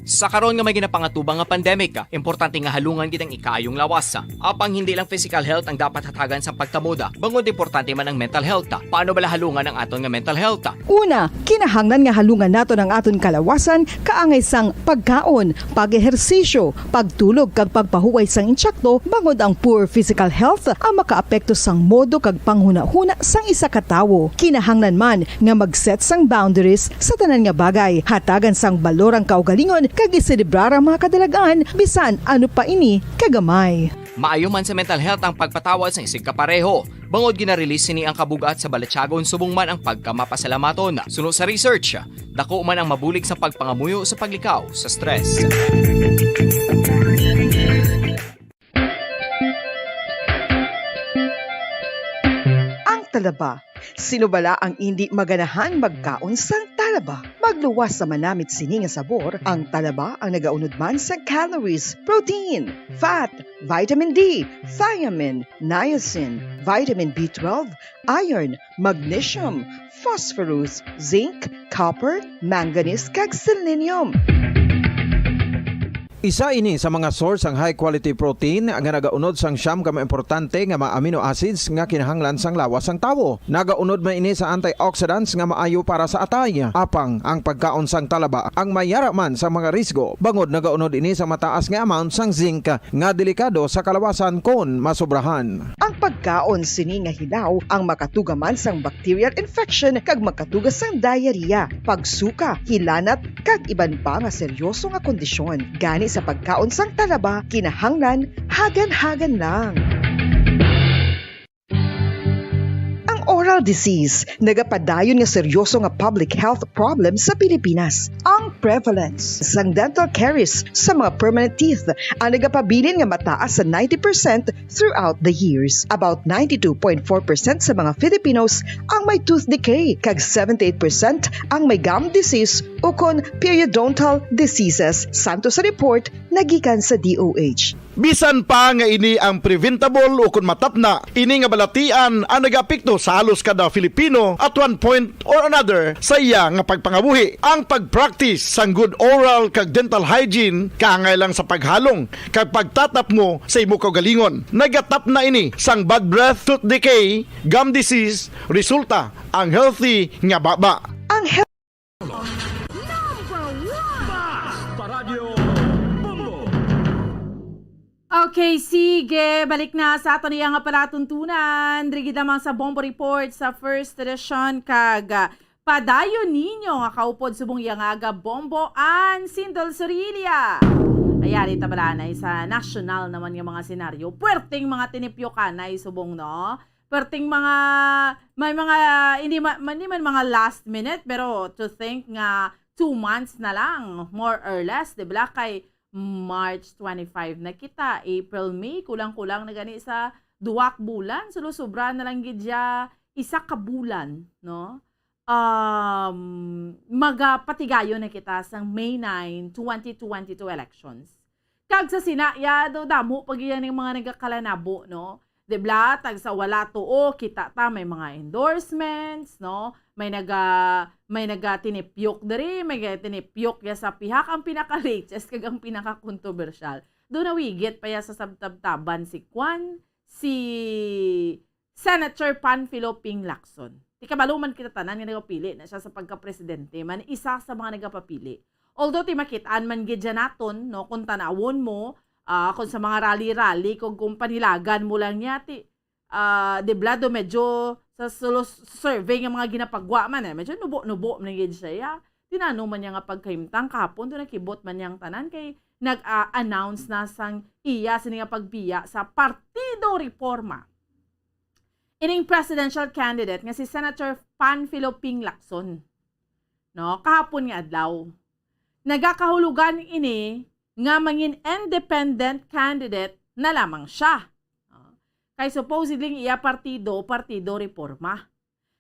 Sa karon nga may ginapangatubang nga pandemic, importante nga halungan kitang ikaayong lawas. Apang hindi lang physical health ang dapat hatagan sa pagtamuda, bangod importante man ang mental health. Paano bala halungan ang aton nga mental health? Una, kinahanglan nga halungan naton ang aton kalawasan kaangay sang pagkaon, pag-ehersisyo, pagtulog kag pagpahuway sang insyakto bangod ang poor physical health ang makaapekto sang modo kag panghuna-huna sang isa ka tawo. Kinahanglan man nga mag-set sang boundaries sa tanan nga bagay, hatagan sang balorang kaugalingon kag iselebrar ang mga kadalagaan bisan ano pa ini kagamay. Maayo man sa mental health ang pagpatawad sa isig kapareho. Bangod gina-release ni ang kabugat sa Balatsyagon subong man ang pagkamapasalamaton. Sunod sa research, dako man ang mabulig sa pagpangamuyo sa paglikaw sa stress. Ang talaba. Sino bala ang hindi maganahan magkaon sang talaba? Magluwas sa manamit sini nga sabor, ang talaba ang nagaunod man sa calories, protein, fat, vitamin D, thiamine, niacin, vitamin B12, iron, magnesium, phosphorus, zinc, copper, manganese kag selenium. Isa ini sa mga source ang high quality protein nga nagaunod sang siyam ka mga importante nga mga amino acids nga kinahanglan sang lawas sang tawo. Nagaunod man ini sa antioxidants nga maayo para sa atay. Apang ang pagkaon sang talaba ang mayara man sa mga risgo. Bangod nagaunod ini sa mataas nga amount sang zinc nga delikado sa kalawasan kon masobrahan. Ang pagkaon sini nga hilaw ang makatugaman sang bacterial infection kag makatugas sang diarrhea, pagsuka, hilanat kag iban pa nga seryoso nga kondisyon. Gani sa pagkaon sang talaba kinahanglan hagan-hagan lang. Oral disease, nagapadayon nga seryoso nga public health problem sa Pilipinas. Ang prevalence sang dental caries sa mga permanent teeth ang nagapabilin nga mataas sa 90% throughout the years. About 92.4% sa mga Filipinos ang may tooth decay, kag 78% ang may gum disease o kon periodontal diseases. Santo sa report nagikan sa DOH. Bisan pa nga ini ang preventable o kung matapna, ini nga balatian ang nagapikto sa halos kada Filipino at one point or another sa iya nga pagpangabuhi. Ang pag-practice sang good oral kag dental hygiene kaangay lang sa paghalong kag pagtatap mo sa imo kaugalingon. Nagatap na ini sang bad breath, tooth decay, gum disease, resulta ang healthy nga baba. Ang Okay, sige. Balik na sa ato niya nga palatuntunan. Drigid naman sa Bombo Report sa first edition kag padayon ninyo nga kaupod subong yang aga Bombo an Sindol Sorilia. Ayari tabalanay sa national naman nga mga senaryo. Puwerteng mga tinipyo kanay subong no. Puwerteng mga may mga hindi man mga last minute pero to think nga 2 months na lang more or less, 'di ba? Kay March 25 na kita, April, May, kulang-kulang na gani sa 2 bulan. Sobra na lang gidya 1 ka bulan, no? Magapatigayo na kita sa May 9, 2022 elections. Kag sa sinaya, damo pag yan yung mga nagkakalanabo, no? Dibla, tag sa wala tuo, kita ta, may mga endorsements, no? May tinipyok diri, may tinipyok ya sa pihak ang pinaka-latest kag ang pinaka-controversial. Doon nawigit pa ya sa sabtab-taban si Senator Panfilo Ping Lacson. Di kabaluman kita tanan nga nagapili na siya sa pagka-presidente, man isa sa mga nagapapili. Although ti makitaan man gid naton, no, kung tanawon mo, kung sa mga rally-rally, kung panilagan mo lang niya, deblado medyo sa survey ng mga ginapagwa man, medyo nubo-nubo na gid siya. Tinanong man niya nga pagkaimtang kahapon, doon nakibot man niyang tanan kay nag-announce na sang iya sa nga pagbiya sa Partido Reforma. Ining presidential candidate nga si Senator Panfilo Ping Lacson. No, kahapon nga adlaw. Nagakahulugan ini nga mangin independent candidate na lamang siya. Kay supposedly iya Partido Reforma.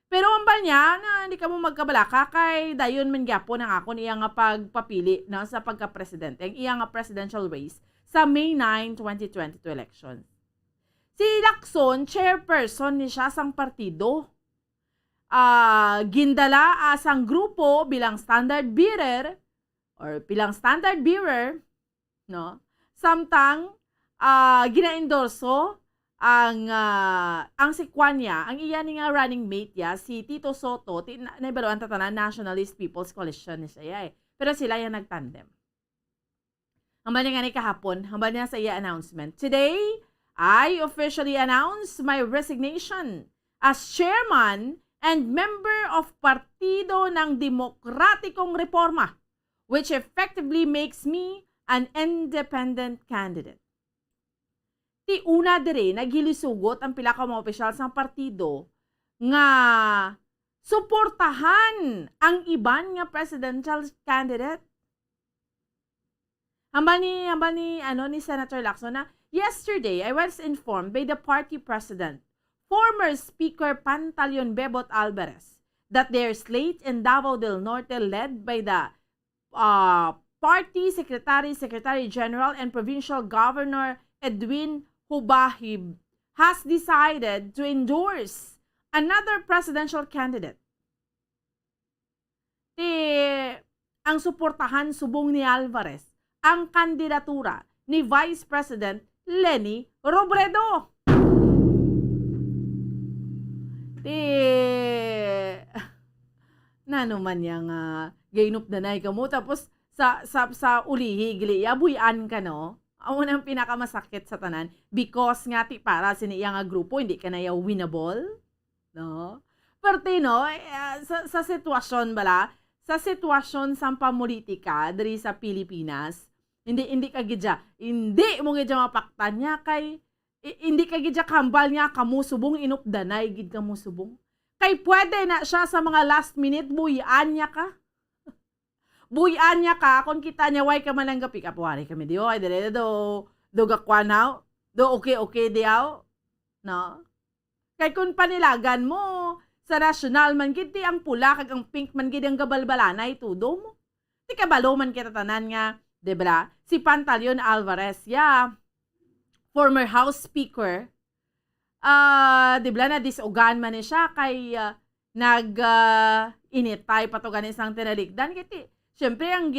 Pero ang niya na hindi ka mo magkabalaka kay dayon man gyapon ang ako niya nga pagpapili na sa pagka-presidente, ang iya nga presidential race sa May 9, 2022 election. Si Lacson, chairperson ni siya sang partido. Gindala asang grupo bilang standard bearer, no? Samtang gina-endorso ang sikwan niya, ang iya ni nga running mate ya, si Tito Soto, naibaluan tatanan Nationalist People's Coalition ni siya Pero sila yung nagtandem. Hambal niya nga ni kahapon, hambal niya sa iya announcement. Today, I officially announce my resignation as chairman and member of Partido ng Demokratikong Reforma, which effectively makes me an independent candidate. Ti una dire naghilisugot ang pila ka mga opisyal sa partido nga suportahan ang iban nga presidential candidate. Hambal ni Senator Lacson na yesterday I was informed by the party president, former Speaker Pantaleon Bebot Alvarez, that their slate in Davao del Norte led by the party Secretary General and Provincial Governor Edwin Hubahib has decided to endorse another presidential candidate. Ang suportahan subong ni Alvarez ang kandidatura ni Vice President Leni Robredo. Nano man yang gainup na nay kamo tapos sa ulihi gili buyan ka no. Amo nang pinakamasakit sa tanan because nga ti para siniya nga grupo hindi ka na winnable, no? Parte no sa sitwasyon bala, sa sitwasyon sa pamolitika diri sa Pilipinas, hindi ka gidya, hindi mo gidya mapaktan niya kay hindi ka gidya kambal niya kamo subong inupdanay gid kamo subong. Kay pwede na siya sa mga last minute buyan niya ka. Buyan niya ka kung kita niya way ka man ang gapi kapwari kami diyo ay dire do gakwanaw do okay diaw no. Kay kung panilagan mo sa national man gid ang pula kag ang pink man gid ang gabalbalanay tudo mo. Di ka balo man kita tanan nga, debra? Si Pantaleon Alvarez former House Speaker. Dibla na disugan man ni siya kay initay patugan isang tinalikdan kiti. Syempre ang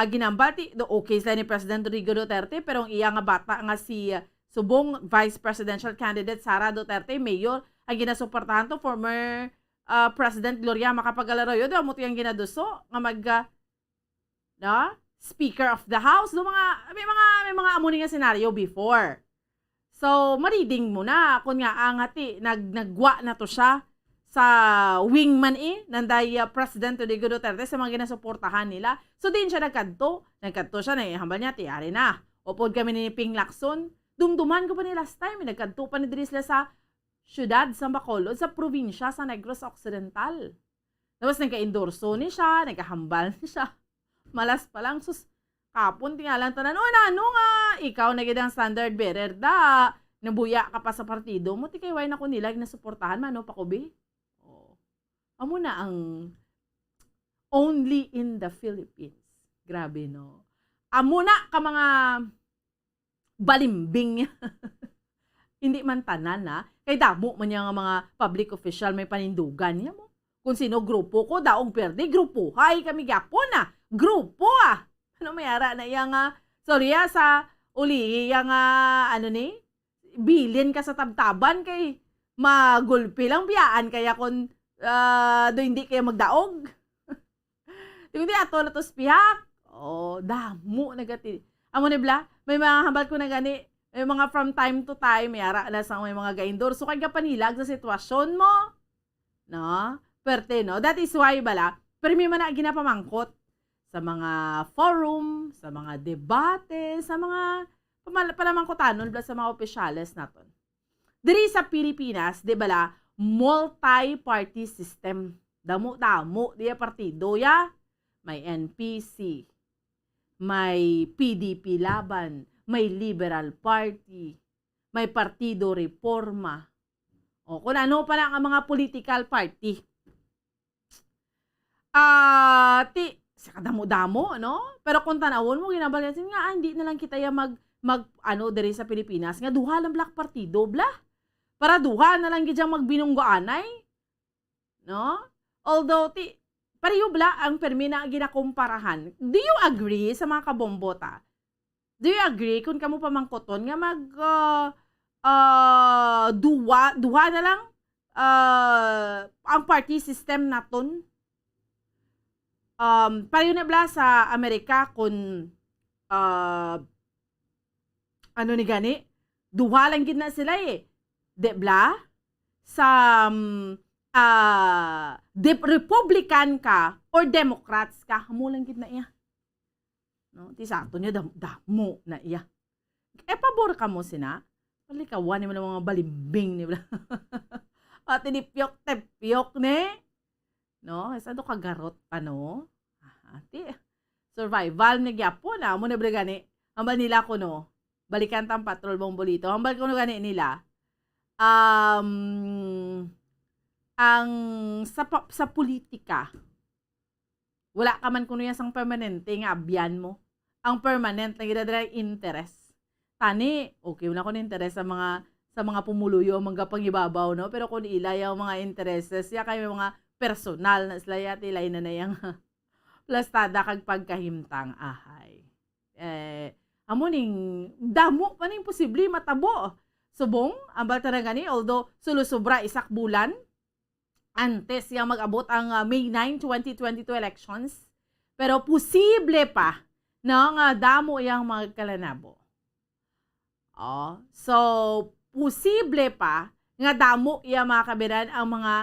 ginambati do okay sa ni President Rodrigo Duterte pero ang iya nga bata nga si subong Vice Presidential Candidate Sara Duterte Mayor ang ginasuportahan to former President Gloria Macapagal-Arroyo do mo tiyang ginaduso nga Speaker of the House do may mga amo nga senaryo before. So, mariding mo na kung nga angati nagwa na to siya sa wingman nanday President Rodrigo Duterte sa mga ginasuportahan nila. So, din siya nagkadto siya na ihambal niya, tiyari na. Upod kami ni Ping Lacson, dumduman ko pa ni last time, nagkadto pa ni diri sila sa syudad sa Bacolod, sa probinsya sa Negros Occidental. Tapos nagka-endorso ni siya, nagkahambal ni siya. Malas pa lang, sus, kapon tingalan tanan, ano nga, ikaw nagidang standard bearer da, nabuya ka pa sa partido mo, tikay na ko nila, nasuportahan man, no, pakubi. Oh. Amo na ang only in the Philippines. Grabe, no? Amo na ka mga balimbing. Hindi man tanan, na. Kay damo man yung mga public official may panindugan niya mo. Kung sino grupo ko, daong perde, grupo. Hay, kami gapon na. Grupo, Ano mayara na yung sorry sa uli, yung bilin ka sa tabtaban kay magulpi lang biyaan kaya kung do hindi kayo magdaog. Hindi ato na to spiyak. Oh, damo nagati. Amo ni bla, may mga hambal ko na gani, may mga from time to time, mayara na sa may mga gaindor. So kay kapanilag sa sitwasyon mo. No? Perte, no? That is why bala, pero may man na ginapamangkot sa mga forum, sa mga debate, sa mga palamangkotanon sa mga opisyales naton. Diri sa Pilipinas, di bala, multi-party system. Damo-damo, diya partido ya. May NPC, may PDP Laban, may Liberal Party, may Partido Reforma. O kung ano pa lang ang mga political party. Sa kadamo-damo, no? Pero kung tanawon mo, ginabalyasin nga, hindi na lang kita diri sa Pilipinas, nga duha lang black partido, para duha na lang gidyang magbinunggoanay, no? Although, pareho ang permi na ginakumparahan. Do you agree sa mga kabombota? Do you agree kung kamo pamangkoton nga duha na lang ang party system naton? Pareho na sa Amerika kung ni gani, duha lang gid na sila de sa Republican ka or Democrats ka, hamo lang gid na iya. No, ti sa ato niya damo na iya. Pabor ka mo sina. Palikawan ni mga balimbing ni bla. At tinipyok-tepyok ni. No, isa do kagarot pa no. Ati survival ni gyapon na mo na gani. Ambal nila ko no. Balikan tang patrol bombolito. Ambal ko no gani nila. Ang sa politika wala ka man kuno yang sang permanente nga abyan mo. Ang permanent na gidadra interest. Tani, okay wala ko na interest sa mga pumuluyo, mga pangibabaw, no? Pero kung ilay ang mga interests, ya kayo mga personal na sila yat ilay na yung plastada kag pagkahimtang ahay. Amuning damo paning posible matabo. Subong, ambal talaga ni, although sulusubra isak bulan, antes yang mag-abot ang May 9, 2022 elections, pero posible pa na nga damo yang magkalanabo. So, posible pa nga damo yang makabiran ang mga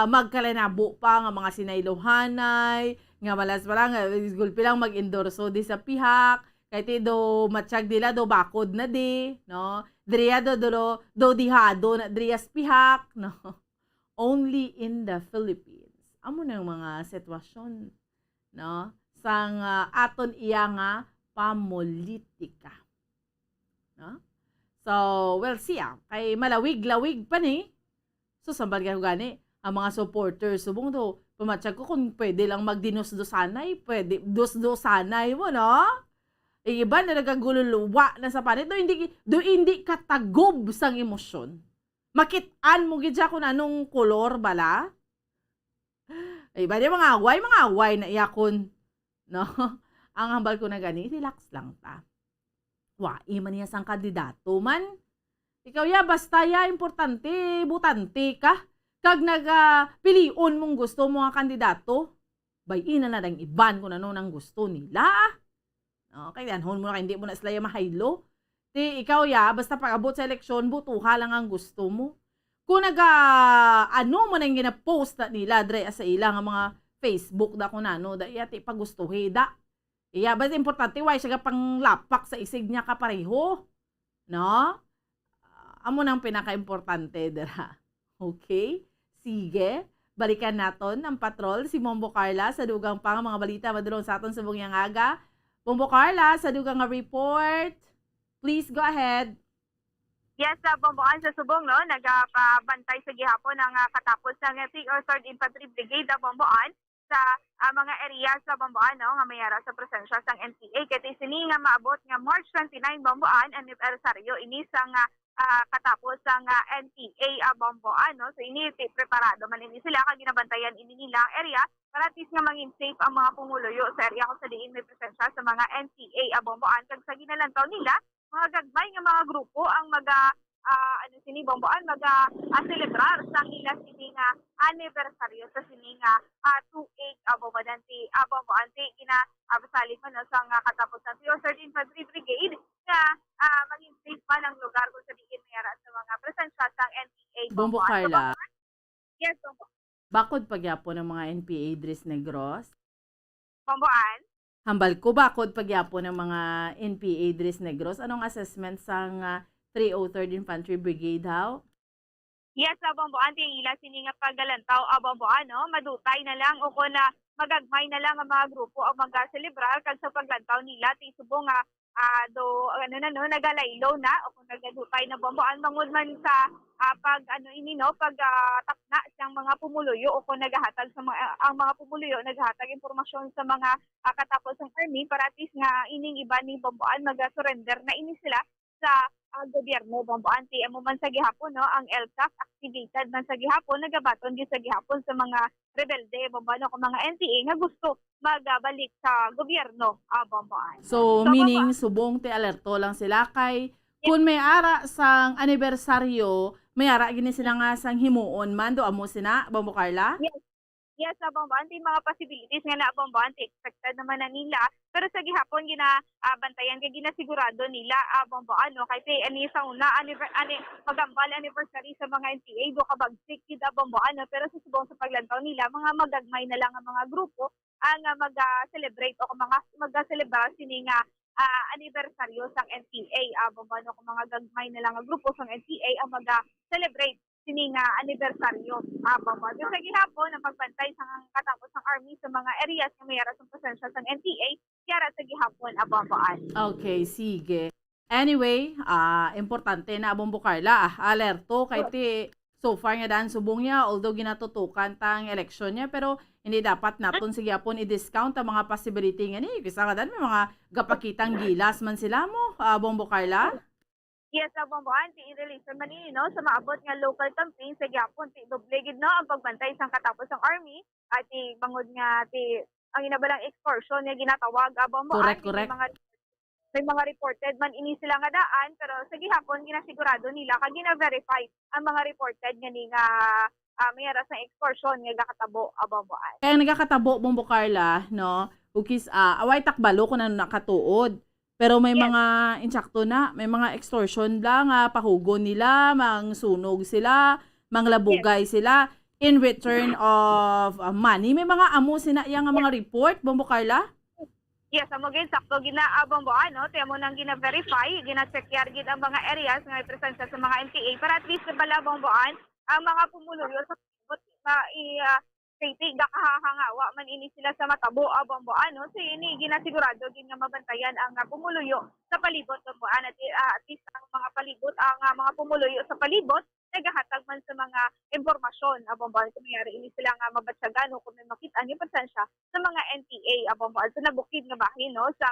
magkalanabo pa nga mga sinaylohanay, nga malas pa lang, gulpi lang mag-endorso di sa pihak, kahit do matsyag dila do bakod na di, no? Driya do dihado na driyas pihak, no? Only in the Philippines. Amo nang mga sitwasyon, no? Sang aton iya nga pamolitika. No? So, well, siya, kay malawig-lawig pa ni. So, sambal ka gani, ang mga supporters, subong do, pamatsyag ko kung pwede lang magdinos-dosanay, pwede, dos-dosanay mo, no? Iba na nagagululuwa na sa panit, do hindi katagob sang emosyon. Makitaan mo gidya kung anong kolor bala. Iba di mga away na iyakon, no? Ang hambal ko na gani, relax lang ta. Iman niya sang kandidato man. Ikaw ya, basta ya, importante, butante ka. Kag nagpilion mong gusto mo nga kandidato, bayin na lang iban kung ano nang gusto nila. Okay, anhon mo na hindi mo na sila mahaylo. Ikaw ya, basta pag-abot sa eleksyon, butuha lang ang gusto mo. Kung ano mo nang gina-post na nila, dre sa ilang mga Facebook da kung ano, da iya ti pagustuhe da. Iya, basta importante, why siya pang lapak sa isig niya kapareho. No? Amo nang pinaka-importante, dira. Okay? Sige. Balikan naton ang patrol, si Mombo Carla, sa dugang pang mga balita, madulong sa aton sa buong aga. Mombo Carla, sa dugang nga report. Please go ahead. Yes, Bomboan sa Subong, no? Nagpabantay sa gihapon ng katapos ng 3rd Infantry Brigade, Bomboan, sa mga area sa Bomboan, no? Nga mayara sa presensya sa NPA. Kaya sini nga maabot nga March 29, Bomboan, anibersaryo, ini sa katapos ng NPA Bomboan, no? So ini preparado man ini sila kag ginabantayan ini nila ang area para at least nga maging safe ang mga pumuluyo sa area kung sa diin may presensya sa mga NPA Bomboan. Kag sa ginalantaw nila mga gagmay nga mga grupo ang Bomboan celebrar sa nila sini nga anibersaryo sa sini nga 28 Bomboan basalig man sa nga katapos ng 3rd Infantry Brigade nga maging safe man ang lugar kung sa diin mayara sa mga presensya sa NPA Bombo Carla. Yes, Bombo. Bakod pagyapon ng mga NPA Dres Negros? Bomboan? Hambal ko bakod pagyapon ng mga NPA Dres Negros. Anong assessment sa 303rd Infantry Brigade how? Yes, Bomboan, ting ila sini nga pagalantaw Bomboan, no? Madutay na lang o kung magagmay na lang ang mga grupo ang mag-celebrar kag sa paglantaw nila ti subong nga nagalaylo na o kung nagadutay na Bomboan mangod man sa tapna siyang mga pumuluyo o kung nagahatag sa ang mga pumuluyo naghatag impormasyon sa mga katapos ng army para at least nga ining iba ni Bomboan mag-surrender na ini sila sa gobyerno Bomboan. Ti amo man sa gihapon, no, ang LCAC activated man sa gihapon, nagabaton din sa gihapon sa mga rebelde Bomboan o mga NPA nga gusto magbalik sa gobyerno Bomboan. So meaning subong ti alerto lang sila kay kung may ara sang anibersaryo, may ara gini sila nga sang himuon man do amo sina Bombo Carla? Yes, Bomboan, ti mga possibilities nga na Bomboan, ti expected naman na nila. Pero sa gihapon bantayan kay ginasigurado nila Bomboan, no, kay ani sa una magambal anniversary sa mga NPA do kabagsik kid Bomboan, no, pero sa subong sa paglantaw nila mga magagmay na lang ang mga grupo ang mag-celebrate o mag-celebrar sini nga anibersaryo sang NPA Bomboan, no, kung mga gagmay na lang ang grupo sang NPA ang mag-celebrate sini nga anibersaryo Bomboan. So, sa gihapon ang pagbantay sa katapos ng army sa mga areas nga mayara sa presensya sang NPA kaya sa gihapon Bomboan. Okay, sige. Anyway, importante na Bombo Carla, alerto kay ti so far nga daan subong niya although ginatutukan tang eleksyon niya pero hindi dapat naton sige hapon i-discount ang mga possibility nga ni kasi nga dan may mga gapakitang gilas man sila mo Bombo Carla. Yes, Bomboan, ti i-release man ini, no, sa maabot nga local campaign sa gihapon ti doblegid, no, ang pagbantay sang katapos ng army at ti bangod nga ti ang inabalang excursion nga ginatawag Bomboan. Correct. may mga reported man ini sila nga daan, pero sa gihapon ginasigurado nila kag gina-verify ang mga reported nga ni nga mayara sa extortion nga gakatabo abamboan. Kaya nagkakatabo, Bombo Carla, no? Ukis, away takbalo kung ano nakatuod. Pero may mga insakto na, may mga extortion lang, pahugon nila, mangsunog sila, manglabugay sila in return of money. May mga amo sinayang nga mga report, Bombo Carla? Yes, amo gid sakto ginaabamboan, no? Tiyan mo nang gina-verify, gina-check gid ang mga areas nga may presensya sa mga NPA para at least balabamboan ang mga pumuluyo sa safety gakahangawa man ini sila sa matabo abamboan, no? So ini ginasigurado gid nga mabantayan ang pumuluyo sa palibot abamboan at least ang mga palibot ang mga pumuluyo sa palibot nagahatag man sa mga impormasyon abamboan kung mayari ini sila nga mabatsagan o kung may makita ni presensya sa mga NPA abamboan sa nabukid nga bahin, no, sa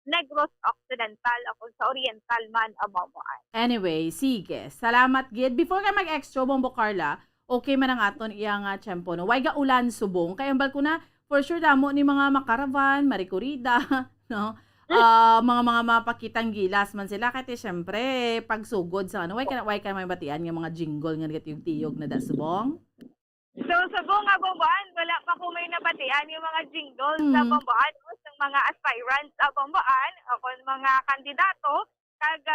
Negros Occidental o sa Oriental man abamboan. Anyway, sige. Salamat gid. Before ka mag-extra, Bombo Carla, okay man ang aton iyang tiyempo, no? Way ga ulan subong. Kaya ambal ko na, for sure, damo ni mga makaravan, marikurida, no? Mga mapakitang gilas man sila. Kaya syempre, pagsugod sa ano, way ka may batian ng mga jingle nga tiyog na da subong. So sa buong abamboan, wala pa ko may nabatian yung mga jingles sa abamboan, no? Sa mga aspirants abamboan, o kung mga kandidato, kag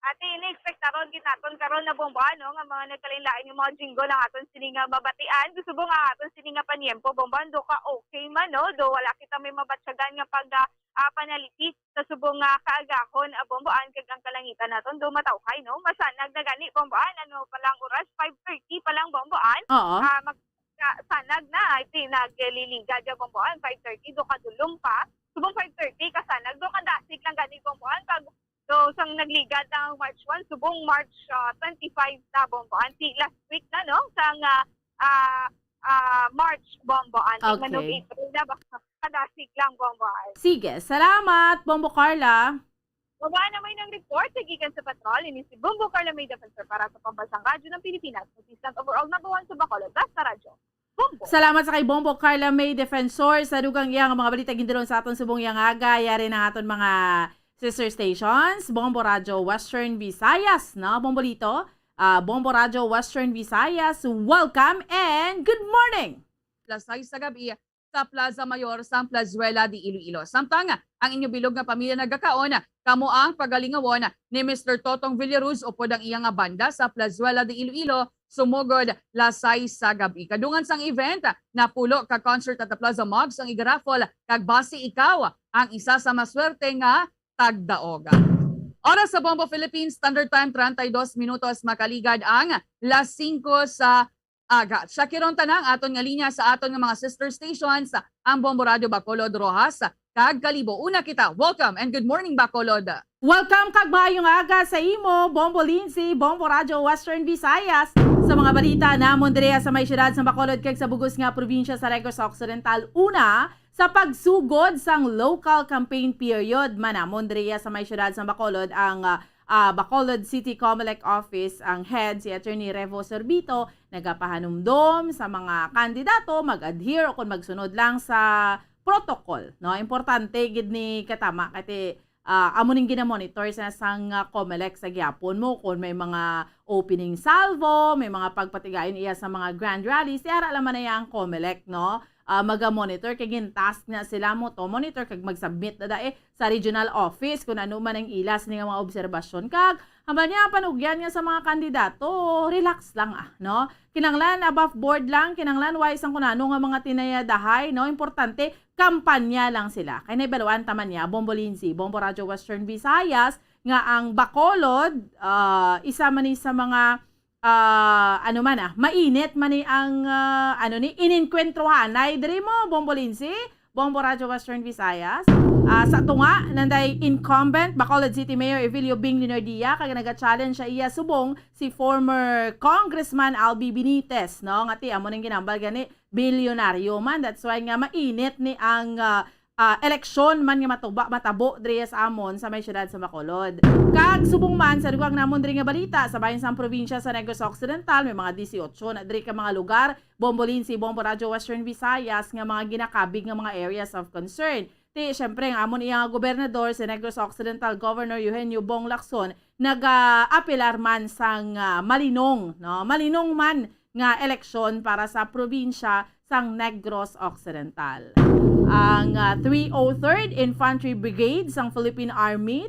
ate ini-expect karon ginaton karon na bomboan, no? Nga mga nagkalain-lain yung mga jingle ang aton sini nga babatian. Gusto mo nga aton sini nga paniempo bomboan do ka okay man, no? Do wala kita may mabatsagan nga pag panaliti sa subong nga kaagahon bomboan kag ang kalangitan naton do matawhay, no? Masanag na gani bomboan, ano pa lang oras 5:30 pa lang bomboan. Oo. Sanag na iti nagliliga ja bomboan 5:30 do kadulong pa. Subong 5:30 kasanag do kadasig lang gani bomboan kag so, sang nagligad ng March 1, subong March 25 na bomboan. Last week na, no? Sang March bomboan. Okay. Manog April na, kadasig lang bomboan. Sige, salamat, Bombo Carla. Babaan na may ng report sa gikan sa patrol. Ini si Bombo Carla may defensor para sa pambansang radyo ng Pilipinas. Assistant overall number 1 sa Bacolod. Basta radyo. Bombo. Salamat sa kay Bombo Carla May Defensor sa dugang iyang mga balita gindiron sa aton subong iyang aga. Yari na aton mga sister stations, Bombo Radio Western Visayas, no? Bombolito, Bombo Radio Western Visayas, welcome and good morning! Lasay sa gabi sa Plaza Mayor San Plazuela de Iloilo. Samtang ang inyo bilog nga pamilya nagakaon, kamo ang pagalingawon ni Mr. Totong Villaruz upod ang iyang banda sa Plazuela de Iloilo, sumugod lasay sa gabi. Kadungan sang event, napulo ka concert at the Plaza Mobs ang igarafol, kag base ikaw ang isa sa maswerte nga tagdaoga. Oras sa Bombo Philippines Standard Time 32 minutos makaligad ang las 5 sa aga. Shakiron tanang aton nga linya sa aton nga mga sister stations ang Bombo Radio Bacolod Rojas kag Kalibo. Una kita, welcome and good morning Bacolod. Welcome kag maayong aga sa imo, Bombo Lindsay, Bombo Radio Western Visayas. Sa mga balita namon direha sa may syudad sa Bacolod kag sa bugos nga probinsya sa Negros Occidental. Una, sa pagsugod sang local campaign period, manamon direha sa may syudad sa Bacolod ang Bacolod City Comelec Office, ang head si Attorney Revo Sorbito, nagapahanumdom sa mga kandidato mag-adhere o kung magsunod lang sa protocol, no? Importante gid ni katama kati amo ning gina-monitor sa sang Comelec sa gyapon mo kung may mga opening salvo, may mga pagpatigayon iya sa mga grand rallies, ara laman na yang Comelec, no? Maga-monitor kay gin-task na sila mo to monitor kag mag-submit na sa regional office kung ano man ang ilas ni nga mga obserbasyon kag hambal niya panugyan niya sa mga kandidato, relax lang no? Kinanglan above board lang, kinanglan wise ang kunano nga mga tinayadahay, no? Importante kampanya lang sila. Kay naibaluan taman niya Bombo Lindsay, Bombo Radio Western Visayas nga ang Bacolod isa man ni sa mga mainit man ni ang ininkwentruhan ay diri mo Bombo Lindsay, Bombo Radio Western Visayas. Sa tunga nanday incumbent Bacolod City Mayor Evilio Bing Linordia kag naga-challenge siya iya subong si former Congressman Albi Benitez, no? Ngati amo ning ginambal gani bilyonaryo man, that's why nga mainit ni ang eleksyon man nga matabo diri sa amon sa may syudad sa Bacolod. Kag subong man sa dugang namon diri nga balita sa bayan sang probinsya sa Negros Occidental may mga 18 na diri ka mga lugar Bombo Lindsay, Bombo Radio Western Visayas nga mga ginakabig nga mga areas of concern. syempre ang amon iya nga gobernador sa Negros Occidental Governor Eugenio Bong Lacson nag-apelar man sang malinong, no? Malinong man nga eleksyon para sa probinsya sang Negros Occidental. Ang 303rd Infantry Brigade sang Philippine Army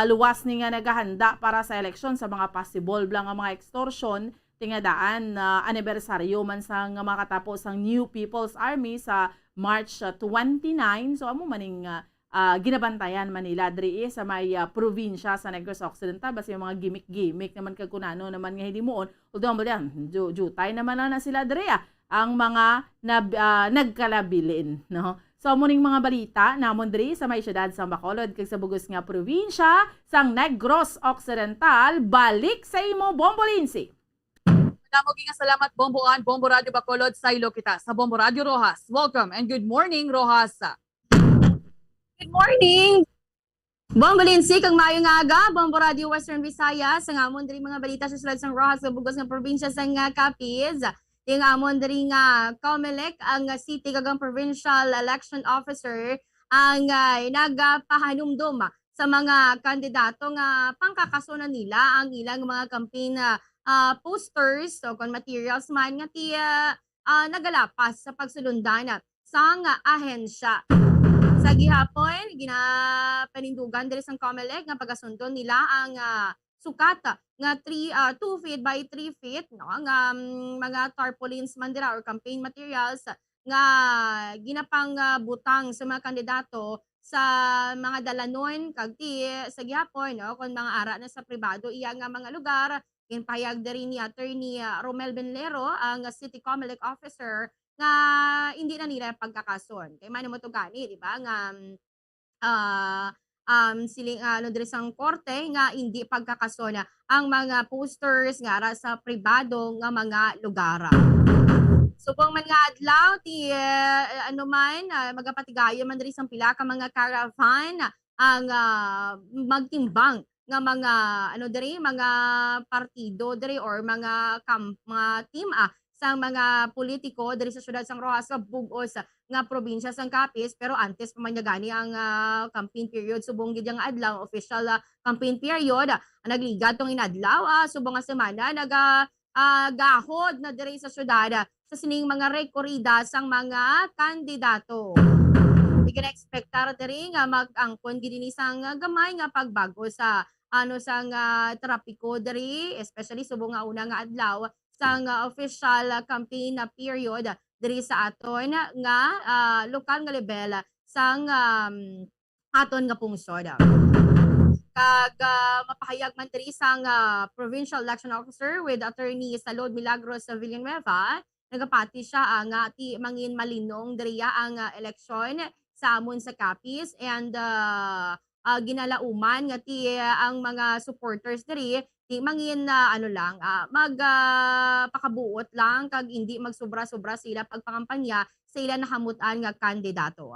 luwas ni nga naghahanda para sa eleksyon sa mga possible blang nga mga extortion tingadaan anibersaryo man sa nga makatapos ang New People's Army sa March 29. So amo maning ginabantayan Manila diri sa may probinsya sa Negros Occidental basta yung mga gimmick naman kagkunano naman nga hindi moon. Although mo diyan jutay naman na sila diri ang mga nagkalabilin, no? So muning mga balita namon diri sa may syudad sa Bacolod kag sa bugos nga probinsya sang Negros Occidental, balik sa imo Bombolinsi. Madamo nga salamat Bomboan, Bombo Radio Bacolod sa ilo kita sa Bombo Radio Rojas. Welcome and good morning Rojas. Good morning. Bombo Lindsay, kang maayong aga, Bombo Radio Western Visayas, ang amon diri mga balita sa sulod sang Rojas sa bugos nga probinsya sang Capiz. Ting amon diri nga COMELEC ang city kagang provincial election officer ang nagapahanumdum sa mga kandidato nga pangkakasunan nila ang ilang mga campaign posters o kon materials man nga nagalapas sa pagsulundan sang ahensya. Sa gihapon ginapanindugan diri sang COMELEC nga pagasunod nila ang sukat nga 2 feet by 3 feet, no, nga mga tarpaulins man dira or campaign materials nga ginapang butang sa mga kandidato sa mga dalanon kag sa gihapon, no, kon mga ara na sa pribado iya nga mga lugar. Ginpahayag diri ni Attorney Romel Benlero ang City COMELEC officer nga hindi na nila pagkakason. Kay man mo to gani, di ba, nga siling diri sang korte nga hindi pagkakasona ang mga posters nga ara sa pribado nga mga lugar. Subong man nga adlaw magapatigayon man diri sang pila ka mga caravan ang magtimbang nga mga mga partido diri or mga team sa mga politiko diri sa syudad sang Rojas sa bugos nga probinsya sang Capiz, pero antes pa man niya gani ang campaign period subong gid nga adlaw official campaign period nagligad tong inadlaw subong nga semana gahod na diri sa syudad sa sining mga rekorida sang mga kandidato. Gina-expectar diri nga mag-angkon gid ni sang gamay nga pagbago sa sang trapiko diri, especially subong nga una nga adlaw sang official campaign period diri sa aton nga lokal nga level sang aton nga pungsod. Kag mapahayag man diri sang provincial election officer with Attorney Salud Milagros Villanueva, nagapati siya nga mangin malinong diri ang eleksyon sa amon sa Capiz and ginalauman nga ang mga supporters diri mangin pakabuot lang kag hindi magsobra-sobra sila pagpakampanya sa ila nahamutan nga kandidato.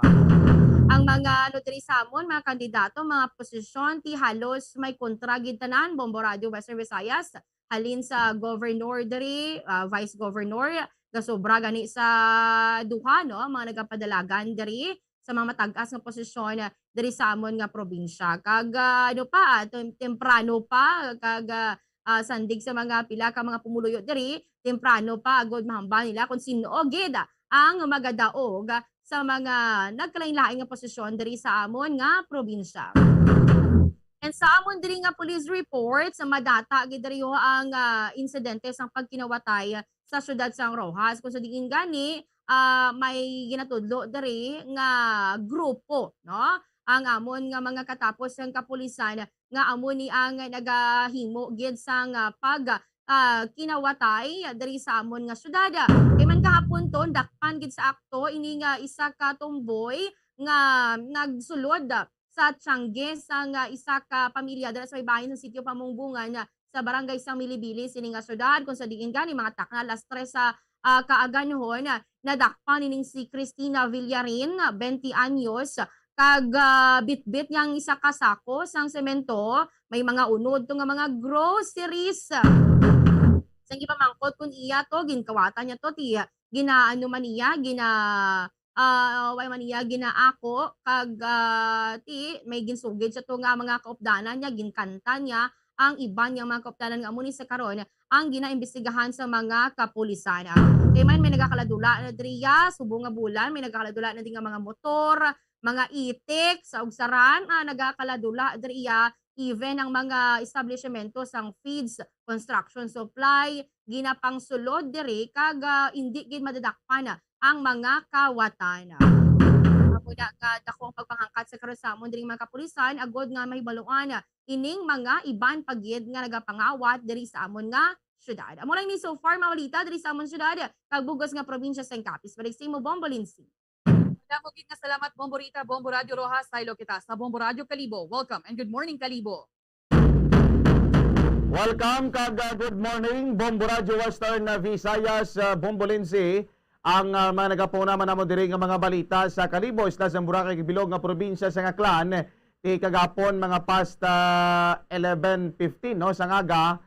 Ang mga diri samon mga kandidato, mga posisyon halos may kontra gid tanan Bombo Radio Western Visayas halin sa governor diri, vice governor gasobra gani sa duha, no, mga nagapadalagan diri sa mga matag-as nga posisyon diri sa amon nga probinsya. Kag temprano pa kag sandig sa mga pila ka mga pumuluyo diri, temprano pa agod mahamba nila kung sino gid ang magadaog sa mga nagkalain-lain nga posisyon diri sa amon nga probinsya. And sa amon diri nga police report sa madata gid diri ang insidente sang pagkinawatay sa syudad sang Rojas kung sa diin gani may ginatudlo diri nga grupo, no, ang amon nga mga katapos ng kapulisan nga amon ni ang nagahimo gid sang kinawatay diri sa amon nga syudad. Kay man kahapon ton dakpan gid sa akto ini nga isa ka tomboy nga nagsulod sa Tiangge sang isa ka pamilya dira sa bahin sa sitio Pamungbungan sa barangay sang Milibili sini nga syudad kung sa diin gani mga takna alas 3 sa kaaganhon nadakpan nining si Cristina Villarin 20 anyos kag bitbit niyang isa ka sako sang semento may mga unod to nga mga groceries sang gipamangkot kun iya to ginkawatan niya to ginaano man iya way man niya ginaako kag ti may ginsugid sa to nga mga kaupdanan niya, ginkanta niya ang iban nga mga kaupdanan nga muni sa karon ang ginaimbestigahan sa mga kapulisan. Kay man may nagakaladula na driya subong nga bulan, may nagakaladula na din nga mga motor, mga itik sa ugsaran, nagakaladula driya even ang mga establishmento sang feeds, construction supply, ginapang sulod diri kag hindi gid madadakpan ang mga kawatan. Muna nga dakong pagpangangkat sa karon sa amon diri mga kapulisan agod nga mahibaluan ining mga iban pagyed nga nagapangawat diri sa amon nga syudad. Amo lang ni so far mawalita diri sa amon syudad kag bugos nga probinsya sa Capiz. Balik sa imo Bombolinsi. Damo gid nga salamat Bombo Rita, Bombo Radio Rojas, saylo kita sa Bombo Radio Kalibo. Welcome and good morning Kalibo. Welcome kag good morning Bombo Radio Western Visayas, Bombolinsi. Ang mga nagapuna man namo diri nga mga balita sa Kalibo, isla sa Boracay bilog nga probinsya sa Aklan, ti kagapon mga past 11:15 no sa ngaga,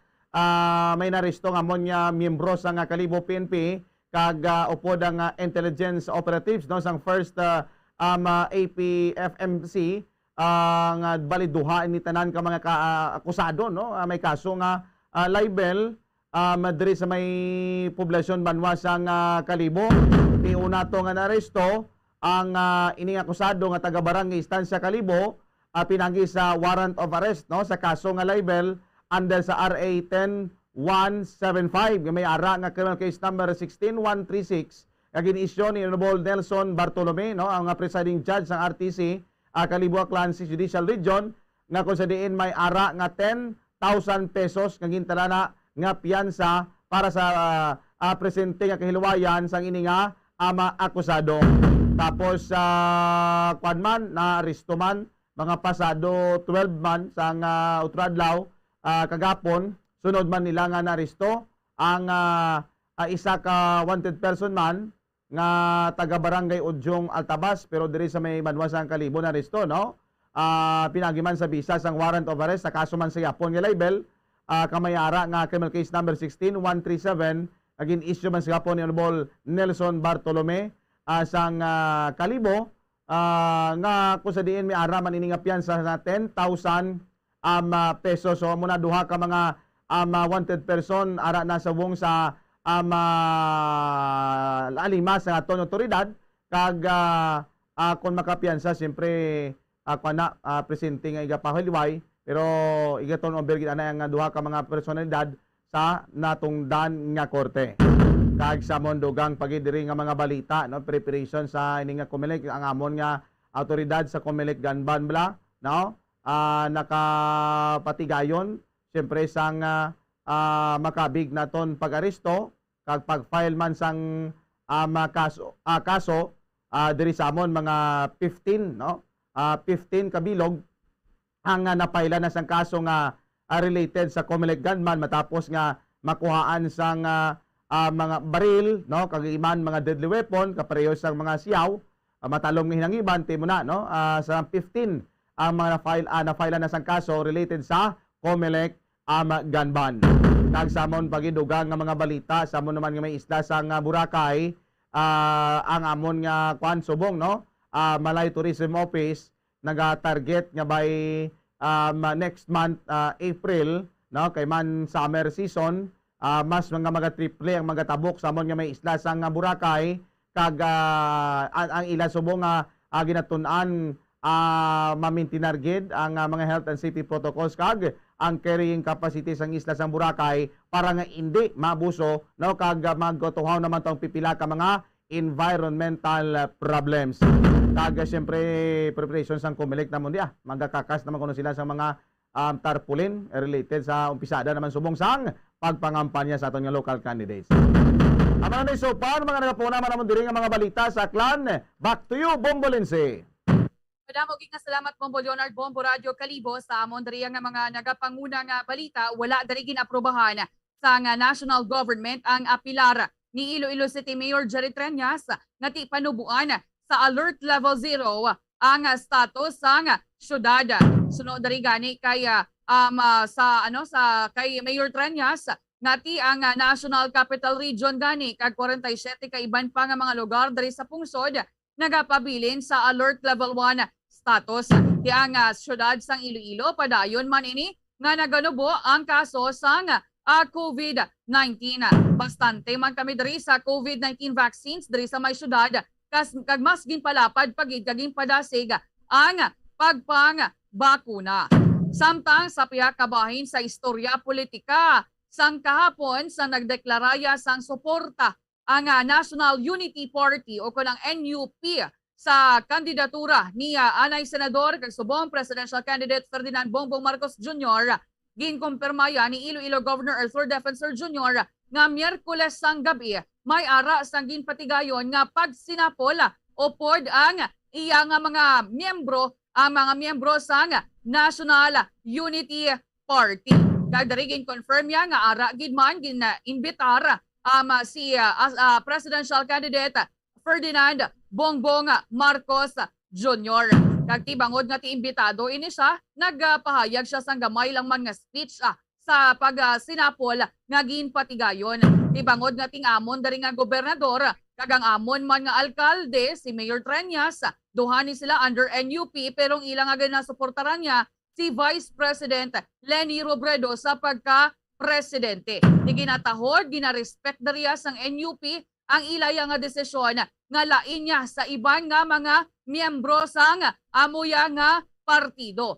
may naresto nga amon miyembro sa nga Kalibo PNP kag upod ang intelligence operatives no sang first APFMC nga bali duha ni tanan ka mga akusado no, may kaso nga libel madri sa may poblasyon banwa sang Kalibo. Ti una to nga naresto ang ining akusado nga taga Barangay Estancia Kalibo, pinanggi sa warrant of arrest no sa kaso nga libel under sa RA 10175 nga may ara nga criminal case number 16136 nga ginisyo ni Honorable Nelson Bartolome no ang presiding judge ng RTC Kalibo Aklan Judicial Region nga kung sa diin may ara nga 10,000 pesos nga gintalana nga piyansa para sa presente nga kahilwayan sang ini nga ama akusado. Tapos kwadman na aresto man mga pasado 12 man sang utradlaw kagapon sunod man nila nga naresto ang isa ka wanted person man nga taga Barangay Udyong Altabas pero diri sa may Banwasang Kalibo na aresto no. Pinagiman sa bisa sang warrant of arrest sa kaso man sa yapon nga libel kamayara nga criminal case number 16137 agin issue man sa yapon ni Honorable Nelson Bartolome sang Kalibo nga kung sa diin may ara man ini nga piyansa na 10,000 pesos. So muna duha ka mga wanted person ara na sa wong sa alima sa aton otoridad kag kung makapiyansa siyempre presente nga igapahiliway pero igaton over gid ana nga duha ka mga personalidad sa natungdan nga korte. Kag sa mondogang pagidiri nga mga balita no preparation sa ini nga Comelec ang amon nga autoridad sa Comelec Ganban bla no nakapatigayon siyempre sang makabig naton pag-aresto kag pag-file man sang kaso diri sa amon mga 15 no 15 kabilog ang napaila na sang kaso nga related sa Comelec gunman matapos nga makuhaan sang mga baril no kag iman mga deadly weapon kapareho sang mga siyaw matalong hinangiban timo na no sa 15 ang mga na-file na sang kaso related sa Comelec gunman. Kag samon pagidugang nga mga balita samon naman nga may isla sang Boracay ang amon nga kwan subong no Malay Tourism Office naga-target nga by next month April no kay man summer season mas mga triple ang mga tabok sa amon nga may isla sang Boracay kag ang ila subong nga ginatun-an mamintinargid ang mga health and safety protocols kag ang carrying capacity sang isla sang Boracay para nga hindi mabuso no kag magtuhaw naman tong pipila ka mga environmental problems. Kag siyempre preparation sang Comelec namon dia magakakas naman kuno sila sa mga tarpaulin related sa umpisada naman subong sang pagpangampanya sa aton nga local candidates. Ama na so paano mga nagapuna man namon diri nga mga balita sa Aklan. Back to you Bombolinsi. Madamo gid nga salamat Bombo Leonard, Bombo Radio Kalibo sa amon diri nga mga nagapanguna nga balita wala diri ginaprubahan sa nga national government ang apilar ni Iloilo City Mayor Jerry Treñas nga ti panubuan sa alert level 0 ang status sang syudad. Sunod diri gani kay kay Mayor Treñas ngati ang National Capital Region gani kag 47 ka iban pa nga mga lugar diri sa pungsod nagapabilin sa Alert Level 1 status. Di ang syudad sang Iloilo padayon man ini nga naganubo ang kaso sang COVID-19. Bastante man kami diri sa COVID-19 vaccines diri sa may syudad kag mas ginpalapad pagid kaging padasig ang pagpang-bakuna. Samtang sa piya kabahin sa istorya politika, sang kahapon sa nagdeklaraya sang suporta ang National Unity Party o kunang NUP sa kandidatura ni Anay Senador kag subong Presidential Candidate Ferdinand Bongbong Marcos Jr. Ginkumpirmaya ni Iloilo Governor Arthur Defensor Jr. nga Miyerkules sang gabi may ara sang ginpatigayon nga pagsinapol o pod ang iya nga mga miyembro sang National Unity Party. Kag diri gin-confirm ya nga ara gid man gin-imbitar si Presidential Candidate Ferdinand Bongbong Marcos Jr. Kag tibangod nga ti-imbitado ini siya, nagpahayag siya sang gamay lang man nga speech sa pag-sinapol nga ginpatigayon. Tibangod nga ting-amon dari nga gobernador, kag ang amon man nga alkalde, si Mayor Treñas, duha ni sila under NUP, pero ilang nga nasuportaran niya si Vice President Leni Robredo sa pagka-presidente. Di ginatahod, ginarespect dariya sang NUP ang ilaya nga desisyon nga lain niya sa iban nga mga miyembro sang amuya nga partido.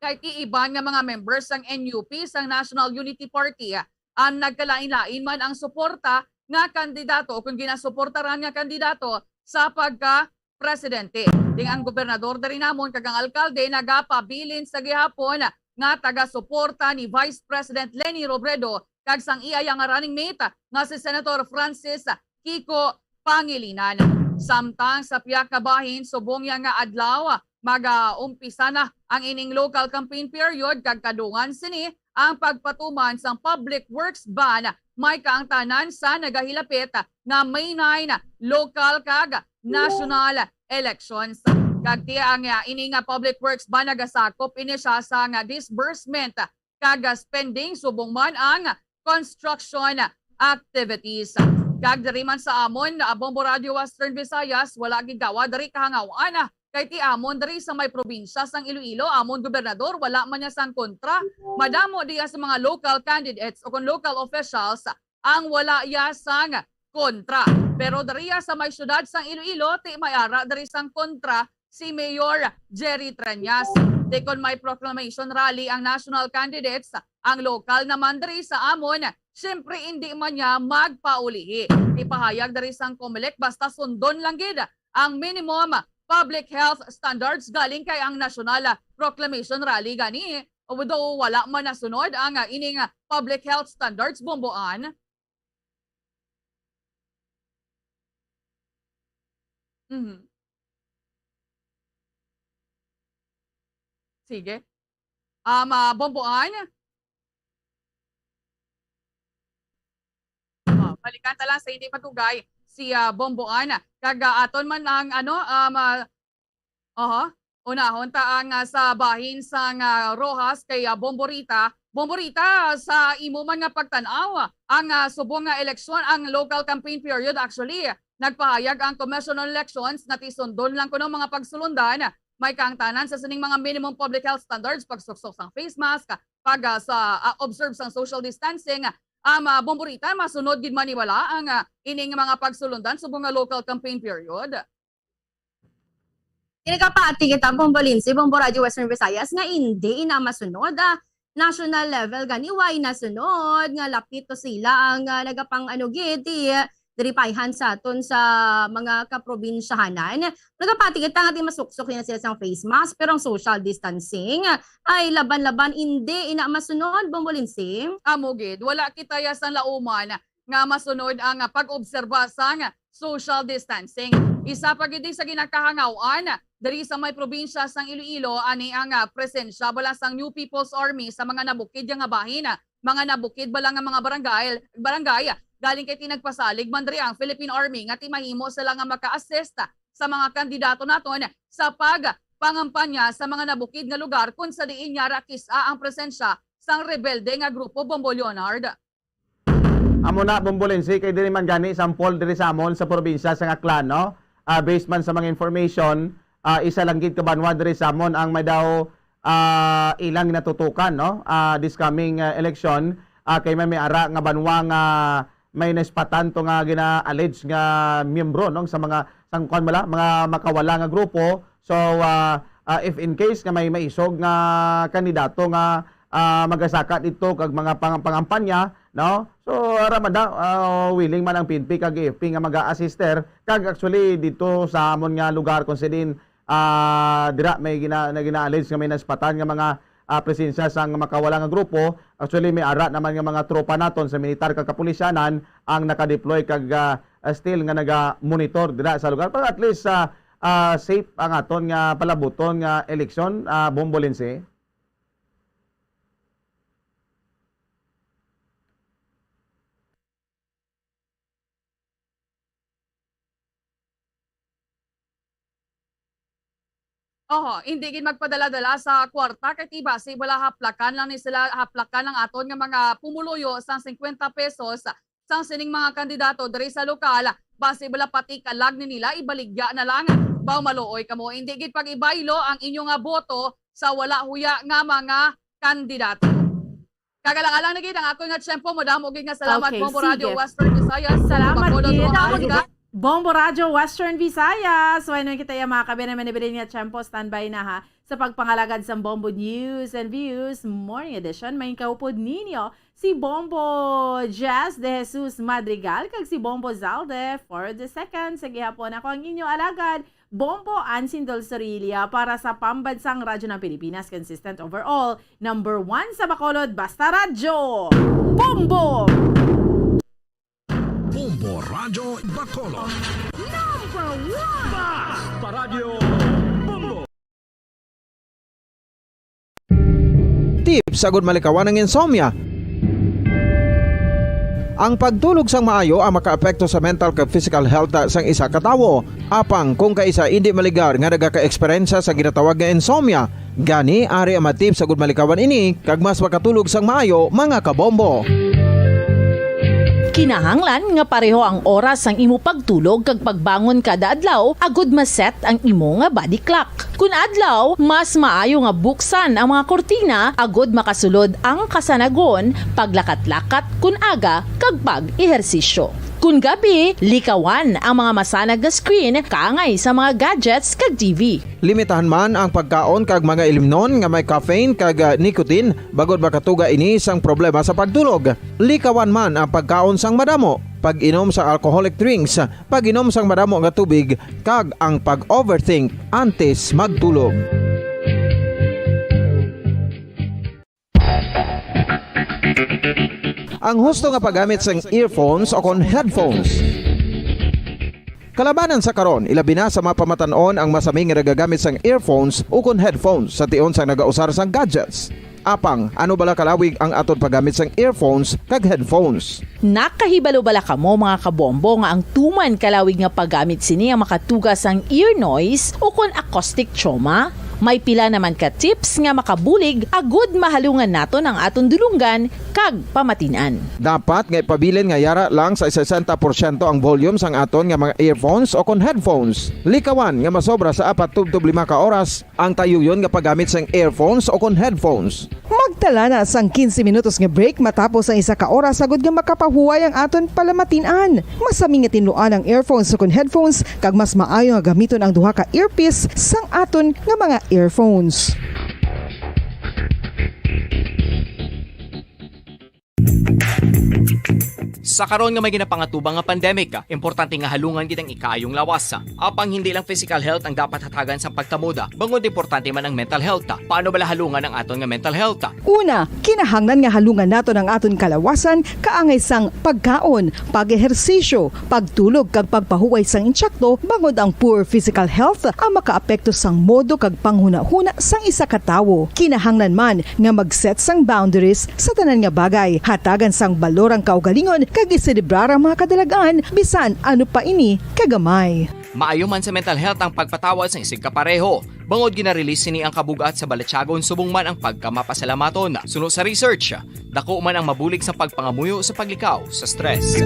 Kahit iban nga mga members sang NUP sang National Unity Party ang nagkalain-lain man ang suporta nga kandidato kung ginasuportaran nga kandidato sa pagka-presidente. Ding ang gobernador diri namon kag ang alkalde nagapabilin sa gihapon nga taga-suporta ni Vice President Leni Robredo kag sang iya nga running mate nga si Senator Francis Kiko Pangilinan. Samtang sa piya kabahin subong ya nga adlaw mag-umpisa na ang ining local campaign period kag kadungan sini ang pagpatuman sang public works ban may kaangtanan sa nagahilapit nga May 9 local kag national elections. Kag ti ang ining public works ban nagasakop ini siya sa nga disbursement kag spending subong man ang construction activities. Kag diri man sa amon Bombo Radio Western Visayas wala gigawa diri kahangawan kay ti amon diri sa may probinsya sang Iloilo amon gobernador wala man niya sang kontra. Madamo diya sa mga local candidates o kon local officials ang wala ya sang kontra. Pero diri sa may syudad sang Iloilo ti mayara diri sang kontra si Mayor Jerry Treñas. Di kon may proclamation rally ang national candidates, ang local naman diri sa amon, siyempre hindi man niya magpaulihi. Ipahayag diri sang COMELEC basta sundon lang gid ang minimum public health standards galing kay ang national proclamation rally gani. Although wala man nasunod ang ining public health standards bomboan. Sige. Bomboan. Balikan ta lang sa hindi patugay si Bomboan. Kag aton man ang unahon ta ang sa bahin sang Rojas kay Bomborita. Bomborita sa imo man nga pagtan-aw ang subong nga eleksyon ang local campaign period actually nagpahayag ang Commission on Elections na tisundon lang kuno mga pagsulundan. May kaangtanan sa sining mga minimum public health standards, pagsuksok sang face mask, pag sa observe sang social distancing. Bomborita, masunod gid maniwala ang ining mga pagsulundan subong nga local campaign period. Kinakapati kita Bombolinsi, Bombo Radio Western Visayas nga hindi na masunod national level gani why nasunod nga lapit to sila ang nagapang giti diripayhan sa aton sa mga kaprobinsyahanan. Nagapati kita nga masuksok na sila sang face mask pero ang social distancing ay laban-laban hindi ina masunod Bombolinsi. Amugid, wala kita ya sa lauman nga masunod ang pag-obserba sang social distancing. Isa pa gid sa ginakahangawan diri sa may probinsya sang Iloilo ani ang presensya bala sang New People's Army sa mga nabukid nga bahin, mga nabukid bala nga mga barangay galing kay tinagpasalig man diri ang Philippine Army nga timahimo sila nga maka-assist sa mga kandidato naton sa pagpangampanya sa mga nabukid nga lugar kung sa diin niya rakisa ang presensya sang rebelde nga grupo Bombo Leonard. Amo na Bombolense kay diri man gani sampol diri sa amon sa probinsya sa Aklan no. based man sa mga information, isa lang gid kabanwa diri sa amon ang may daw ilang natutukan, no? This coming election, kay may ara nga banwa nga may naspatan to nga gina-allege nga miyembro, no, sa mga sangkon mga makawala nga grupo. So if in case nga may maisog nga kandidato nga magasaka dito kag mga pangampanya, no? So ramada willing man ang PNP kag AFP nga maga-assister kag actually dito sa amon nga lugar kung din dira may gina-allege nga may naspatan nga mga presensya sa makawala nga grupo. Actually may ara naman nga mga tropa naton sa militar kag kapulisyanan ang naka-deploy kag still nga naga-monitor dira sa lugar para at least safe ang aton nga palabuton nga eleksyon, Bombolense. Hindi gid magpadala-dala sa kwarta kay tiba si wala haplakan lang ni sila haplakan ng aton nga mga pumuluyo sang 50 pesos sang sining mga kandidato diri sa lokal. Base bala pati kalag ni nila ibaligya na lang. Baw maluoy kamo, hindi gid pag-ibaylo ang inyo nga boto sa wala huya nga mga kandidato. Kagalang-alang na gid ang ako nga tiyempo mo damo gid nga salamat Okay, mo Radio sige. Western Visayas. Salamat gid. Bombo Radio Western Visayas. So, ano kita yung mga kabina manibilin nga tiyempo, standby na ha, sa pagpangalagad sa Bombo News and Views Morning Edition. May kaupod ninyo si Bombo Jazz de Jesus Madrigal kag si Bombo Zalde for the second. Sa gihapon ako ang inyo alagad, Bombo Ansin Dolsorilia para sa Pambansang Radyo ng Pilipinas, consistent overall. Number 1 sa Bacolod, Basta Radyo. Bombo! Bombo Radyo Bacolod. Number 1! Basta Radyo Bombo. Tips sagud malikawan ng insomnia. Ang pagtulog sang maayo ang makaapekto sa mental kag physical health sang isa ka tawo. Apang kung kaisa hindi maligar nga nagaka-eksperyensya sa ginatawag nga insomnia, gani ari ang matip sagud malikawan ini kag mas makatulog sang maayo mga kabombo. Kinahanglan nga pareho ang oras ang imo pagtulog kag pagbangon kada adlaw agud maset ang imo nga body clock. Kun adlaw, mas maayo nga buksan ang mga kortina agud makasulod ang kasanagon, paglakat-lakat kun aga kag pag-ehersisyo. Kun gabi, likawan ang mga masanag nga screen kaangay sa mga gadgets kag TV. Limitahan man ang pagkaon kag mga ilimnon nga may caffeine kag nicotine bagod makatuga ini sang problema sa pagtulog. Likawan man ang pagkaon sang madamo, pag-inom sa alcoholic drinks, pag-inom sang madamo nga tubig kag ang pag-overthink antes magtulog. Ang husto nga paggamit sang earphones o kon headphones. Kalabanan sa karon, ilabi na sa mga pamatanon ang masaming nga nagagamit sang earphones o kon headphones sa tion sang nagausar sang gadgets. Apang, ano bala kalawig ang aton paggamit sang earphones kag headphones? Nakahibalo bala kamo mga kabombo nga ang tuman kalawig nga paggamit sini ang makatugas ang ear noise o kon acoustic trauma? May pila naman ka tips nga makabulig agud mahalungan naton ang aton dulunggan kag pamatinan. Dapat nga ipabilin nga yara lang sa 60% ang volume sang aton nga mga earphones o kon headphones. Likawan nga masobra sa 4 tub 5 ka oras ang tayuyon nga paggamit sang earphones o kon headphones. Magtala na sang 15 minutos nga break matapos ang 1 ka oras sagud nga makapahuway ang aton palamatinan. Masami nga tinluan ang earphones o kon headphones kag mas maayo nga gamiton ang duha ka earpiece sang aton nga mga earphones. Sa karon nga may ginapangatubang nga pandemic, importante nga halungan gid ang ikayong lawas. Apang hindi lang physical health ang dapat hatagan sa pagtamuda, bangod importante man ang mental health. Paano bala halungan ang aton nga mental health? Una, kinahanglan nga halungan naton ang aton kalawasan kaangay sang pagkaon, pag-ehersisyo, pagtulog kag pagpahuway sang insyakto bangod ang poor physical health ang makaapekto sang modo kag panghuna-huna sang isa ka tawo. Kinahanglan man nga mag-set sang boundaries sa tanan nga bagay, hatagan sang balorang kaugalingon kag iselebrar ang mga kadalagan bisan ano pa ini kagamay. Maayo man sa mental health ang pagpatawad sa isig kapareho. Bangod ginarelease ni ang kabugat sa Balatyagon subong man ang pagkamapasalamaton. Suno sa research, dako man ang mabulig sa pagpangamuyo sa paglikaw sa stress.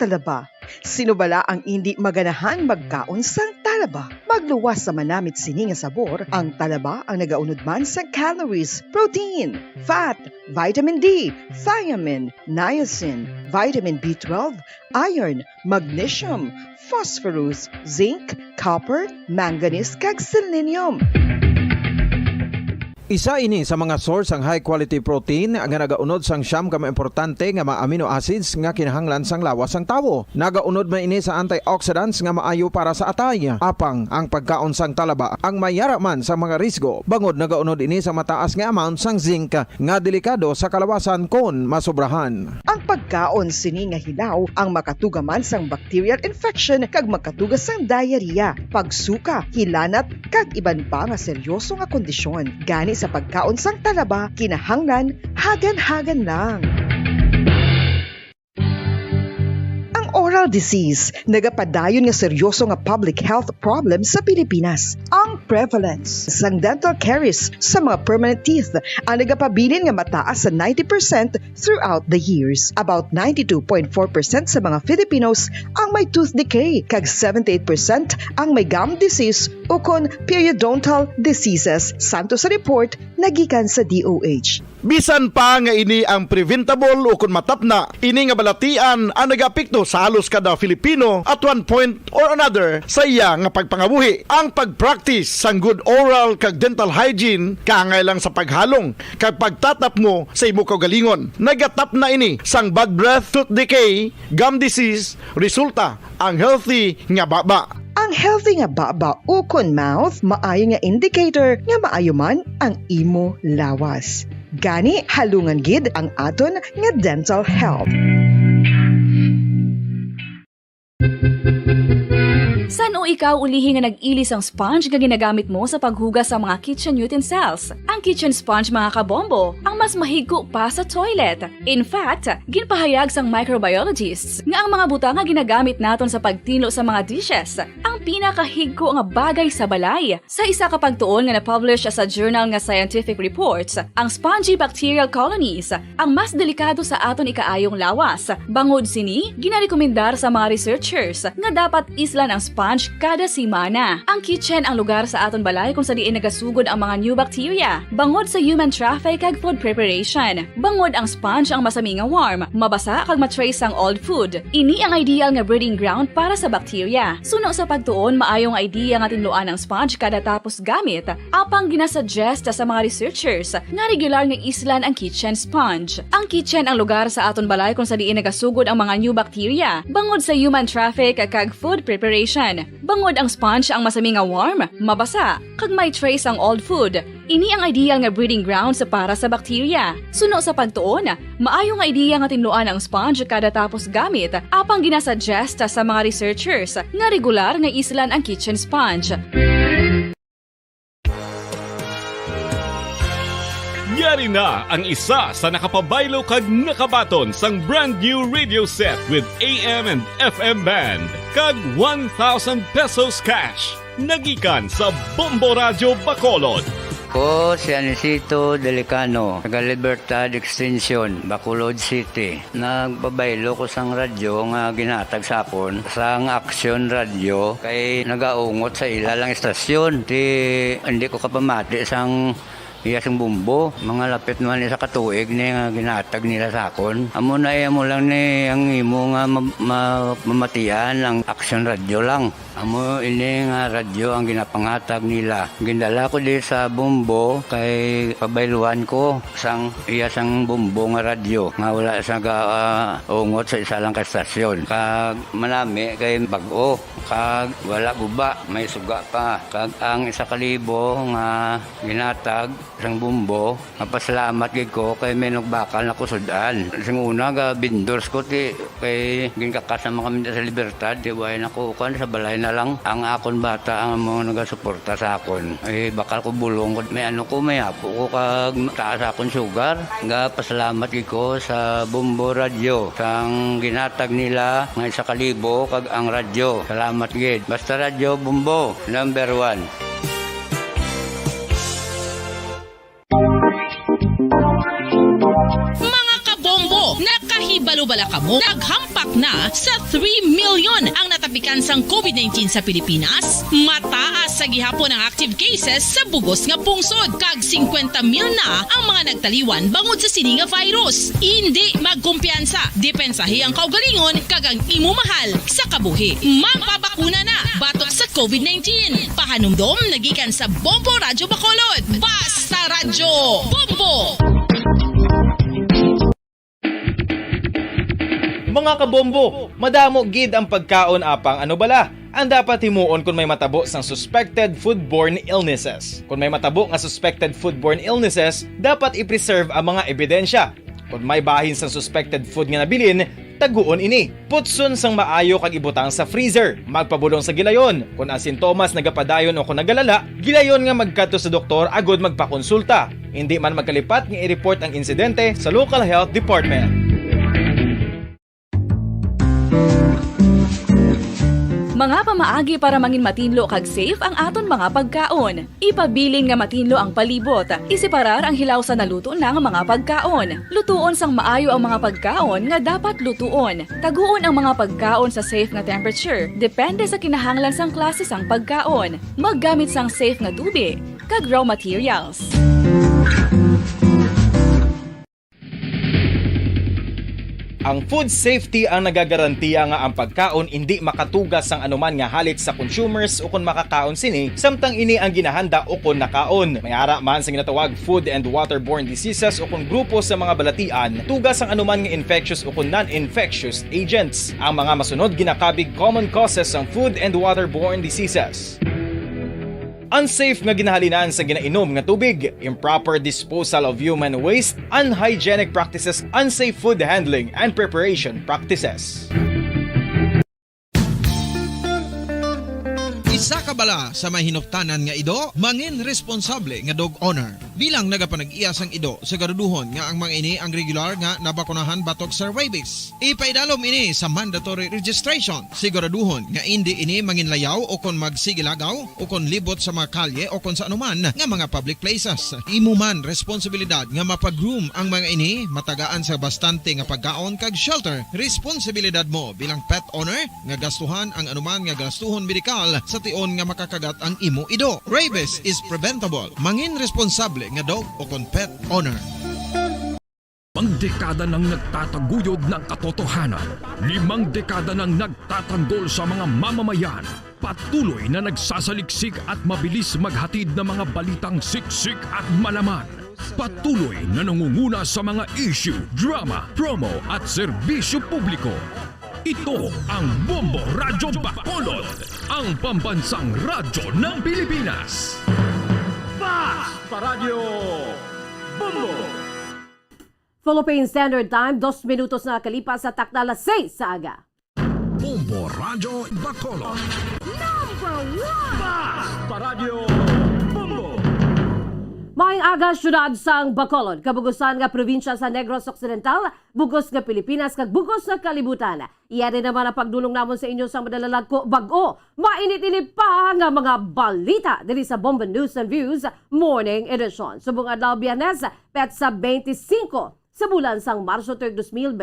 talaba. Sino bala ang hindi maganahan magkaon sang talaba? Magluwas sa manamit sini nga sabor, ang talaba ang nagaunod man sa calories, protein, fat, vitamin D, thiamine, niacin, vitamin B12, iron, magnesium, phosphorus, zinc, copper, manganese kag selenium. Isa ini sa mga source ang high quality protein nga nagaunod sang siyam ka importante nga mga amino acids nga kinahanglan sang lawas sang tawo. Nagaunod man ini sa antioxidants nga maayo para sa atay. Apang ang pagkaon sang talaba ang mayara man sa mga risgo. Bangod nagaunod ini sa mataas nga amount sang zinc nga delikado sa kalawasan kon masobrahan. Ang pagkaon sini nga hilaw ang makatugaman sang bacterial infection kag makatuga sang diarrhea, pagsuka, hilanat kag iban pa nga seryoso nga kondisyon. Gani sa pagkaon sang talaba, kinahanglan hagan-hagan lang. Oral disease, nagapadayon nga seryoso nga public health problem sa Pilipinas. Ang prevalence sang dental caries sa mga permanent teeth ang nagapabilin nga mataas sa 90% throughout the years. About 92.4% sa mga Filipinos ang may tooth decay, kag 78% ang may gum disease o kon periodontal diseases, santo sa report nagikan sa DOH. Bisan pa nga ini ang preventable o kung matapna, ini nga balatian ang nagapikto sa halos kada Filipino at one point or another sa iya nga pagpangabuhi. Ang pagpractice sang good oral kag dental hygiene kaangay lang sa paghalong kag pagtatap mo sa imo kaugalingon. Nagatap na ini sang bad breath, tooth decay, gum disease, resulta ang healthy nga baba. Ang healthy nga baba o kon mouth, maayo nga indicator nga maayo man ang imo lawas. Gani halungan gid ang aton nga dental health. San o ikaw ulihi nga nag-ilis ang sponge nga ginagamit mo sa paghugas sa mga kitchen utensils? Ang kitchen sponge, mga kabombo, ang mas mahigko pa sa toilet. In fact, ginpahayag sang microbiologists nga ang mga butang nga ginagamit naton sa pagtino sa mga dishes ang pinakahigko nga bagay sa balay. Sa isa ka pagtuon nga na-publish sa journal nga Scientific Reports, ang spongy bacterial colonies ang mas delikado sa aton ikaayong lawas. Bangod sini, ginarekomendar sa mga researchers nga dapat islan ang sponge kada simana. Ang kitchen ang lugar sa aton balay kung sa diin nagasugod ang mga new bacteria. Bangod sa human traffic kag food preparation. Bangod ang sponge ang masami nga warm, mabasa kag matrace ang old food. Ini ang ideal nga breeding ground para sa bacteria. Suno sa pagtuon, maayong idea nga tinluan ang sponge kada tapos gamit. Apang ginasuggest sa mga researchers nga regular nga islan ang kitchen sponge. Ang kitchen ang lugar sa aton balay kung sa diin nagasugod ang mga new bacteria. Bangod sa human traffic kag food preparation. Bangod ang sponge ang masami nga warm, mabasa, kag may trace ang old food. Ini ang ideal nga breeding ground sa para sa bacteria. Suno sa pagtuon, maayo nga idea nga tinluan ang sponge kada tapos gamit, apang ginasuggest sa mga researchers nga regular nga islan ang kitchen sponge. Yari na ang isa sa nakapabaylo kag nakabaton sang brand new radio set with AM and FM band kag 1,000 pesos cash. Nagikan sa Bombo Radio Bacolod. Ko si Anisito Delicano, taga Libertad Extension, Bacolod City. Nagbabaylo ko sang radyo nga ginatag sapon sang Action Radio kay nagaungot sa ilalang estasyon. Hindi ko kapamati sang iyasang bumbo, mga lapit naman sa katuig ni nga ginatag nila sa akon. Amo na mo lang ni ang imo nga mamatian ang Action Radio lang. Amo ini nga radyo ang ginapangatag nila. Gindala ko di sa bumbo kay pabayluan ko sang iyasang bumbo nga radyo nga wala sa ungot sa isa lang ka estasyon. Kag manami kay bag-o, kag wala guba, may suga pa. Kag ang 1,000 nga ginatag sang bumbo, mapasalamat gid ko kay may nagbakal na kusudan. Sing una ga vendors ko ti kay ginkakasama kami sa Libertad, di way nako kan sa balay na lang ang akon bata ang mga nagasuporta sa akon. Bakal ko bulong ko may may apo ko kag taas akon sugar. Nga pasalamat gid ko sa Bombo Radio sang ginatag nila nga 1,000 kag ang radyo. Salamat gid. Basta Radio Bombo number 1. Mga kabombo, nakahibalo Ano bala kamo? Naghampak na sa 3 million ang natapikan sang COVID-19 sa Pilipinas. Mataas sa gihapon ang active cases sa bugos nga pungsod. Kag 50 mil na ang mga nagtaliwan bangod sa sini nga virus. Hindi magkumpiyansa. Depensahi ang kaugalingon kagang imo mahal sa kabuhi. Magpabakuna na batok sa COVID-19. Pahanumdom nagikan sa Bombo Radyo Bacolod. Basta Radyo Bombo! Mga kabombo, madamo gid ang pagkaon apang ano bala ang dapat himuon kung may matabo sang suspected foodborne illnesses. Kung may matabo nga suspected foodborne illnesses, dapat i-preserve ang mga ebidensya. Kung may bahin sang suspected food nga nabilin, taguon ini. Putson sang maayo kag ibutang sa freezer. Magpabulong sa gilayon. Kung ang sintomas nagapadayon o kung nagalala, gilayon nga magkadto sa doktor agod magpakonsulta. Hindi man magkalipat nga i-report ang insidente sa local health department. Mga pamaagi para mangin matinlo kag safe ang aton mga pagkaon. Ipabilin nga matinlo ang palibot. Isiparar ang hilaw sa naluto na nga mga pagkaon. Lutuon sang maayo ang mga pagkaon nga dapat lutuon. Taguon ang mga pagkaon sa safe nga temperature. Depende sa kinahanglan sang klase sang pagkaon. Maggamit sang safe nga tubig kag raw materials. Ang food safety ang nagagarantiya nga ang pagkaon hindi makatugas sang anuman nga halit sa consumers o kung makakaon sini, samtang ini ang ginahanda o kung nakaon. May ara man sa ginatawag food and waterborne diseases o kung grupo sa mga balatian, tugas ang anuman nga infectious o kung non-infectious agents. Ang mga masunod ginakabig common causes ng food and waterborne diseases. Unsafe nga ginahalinan sa ginainom nga tubig, improper disposal of human waste, unhygienic practices, unsafe food handling and preparation practices. Isa ka bala sa may hinuptanan nga ido, mangin responsable nga dog owner. Bilang nagapanag-iyas ang ido, siguraduhon nga ang mga ini ang regular nga nabakunahan batok sa rabies. Ipaidalom ini sa mandatory registration. Siguraduhon nga hindi ini manginlayaw o kon magsigilagaw o kon libot sa mga kalye o kon sa anuman nga mga public places. Imo man responsibilidad nga mapag-groom ang mga ini, matagaan sa bastante nga pagkaon kag shelter. Responsibilidad mo bilang pet owner nga gastuhan ang anuman nga gastuhon medikal sa tion nga makakagat ang imo ido. Rabies is preventable. Mangin responsable nga dog o kon pet owner. Ang dekada nang nagtataguyod ng katotohanan, 5 dekada nang nagtatanggol sa mga mamamayan, patuloy na nagsasaliksik at mabilis maghatid ng mga balitang siksik at malaman. Patuloy na nangunguna sa mga issue, drama, promo at serbisyo publiko. Ito ang Bombo Radyo Bacolod, ang pambansang radyo ng Pilipinas. Basta Radyo Bombo! Philippine Standard Time, 2 minutos na kalipas sa takda alas 6 sa aga. Bombo Radyo Bacolod. Number 1! Basta Radyo Bombo! Maayong aga, syudad sang Bacolod, kabugusan nga probinsya sa Negros Occidental, bugos nga Pilipinas, kag bugos nga kalibutan. Iyan naman ang pagdulong namon sa inyo sa madalalag ko bago. Mainit-init pa nga mga balita diri sa Bombo News and Views Morning Edition. Subong adlaw Biyernes, petsa 25 sa bulan sang Marso 2022.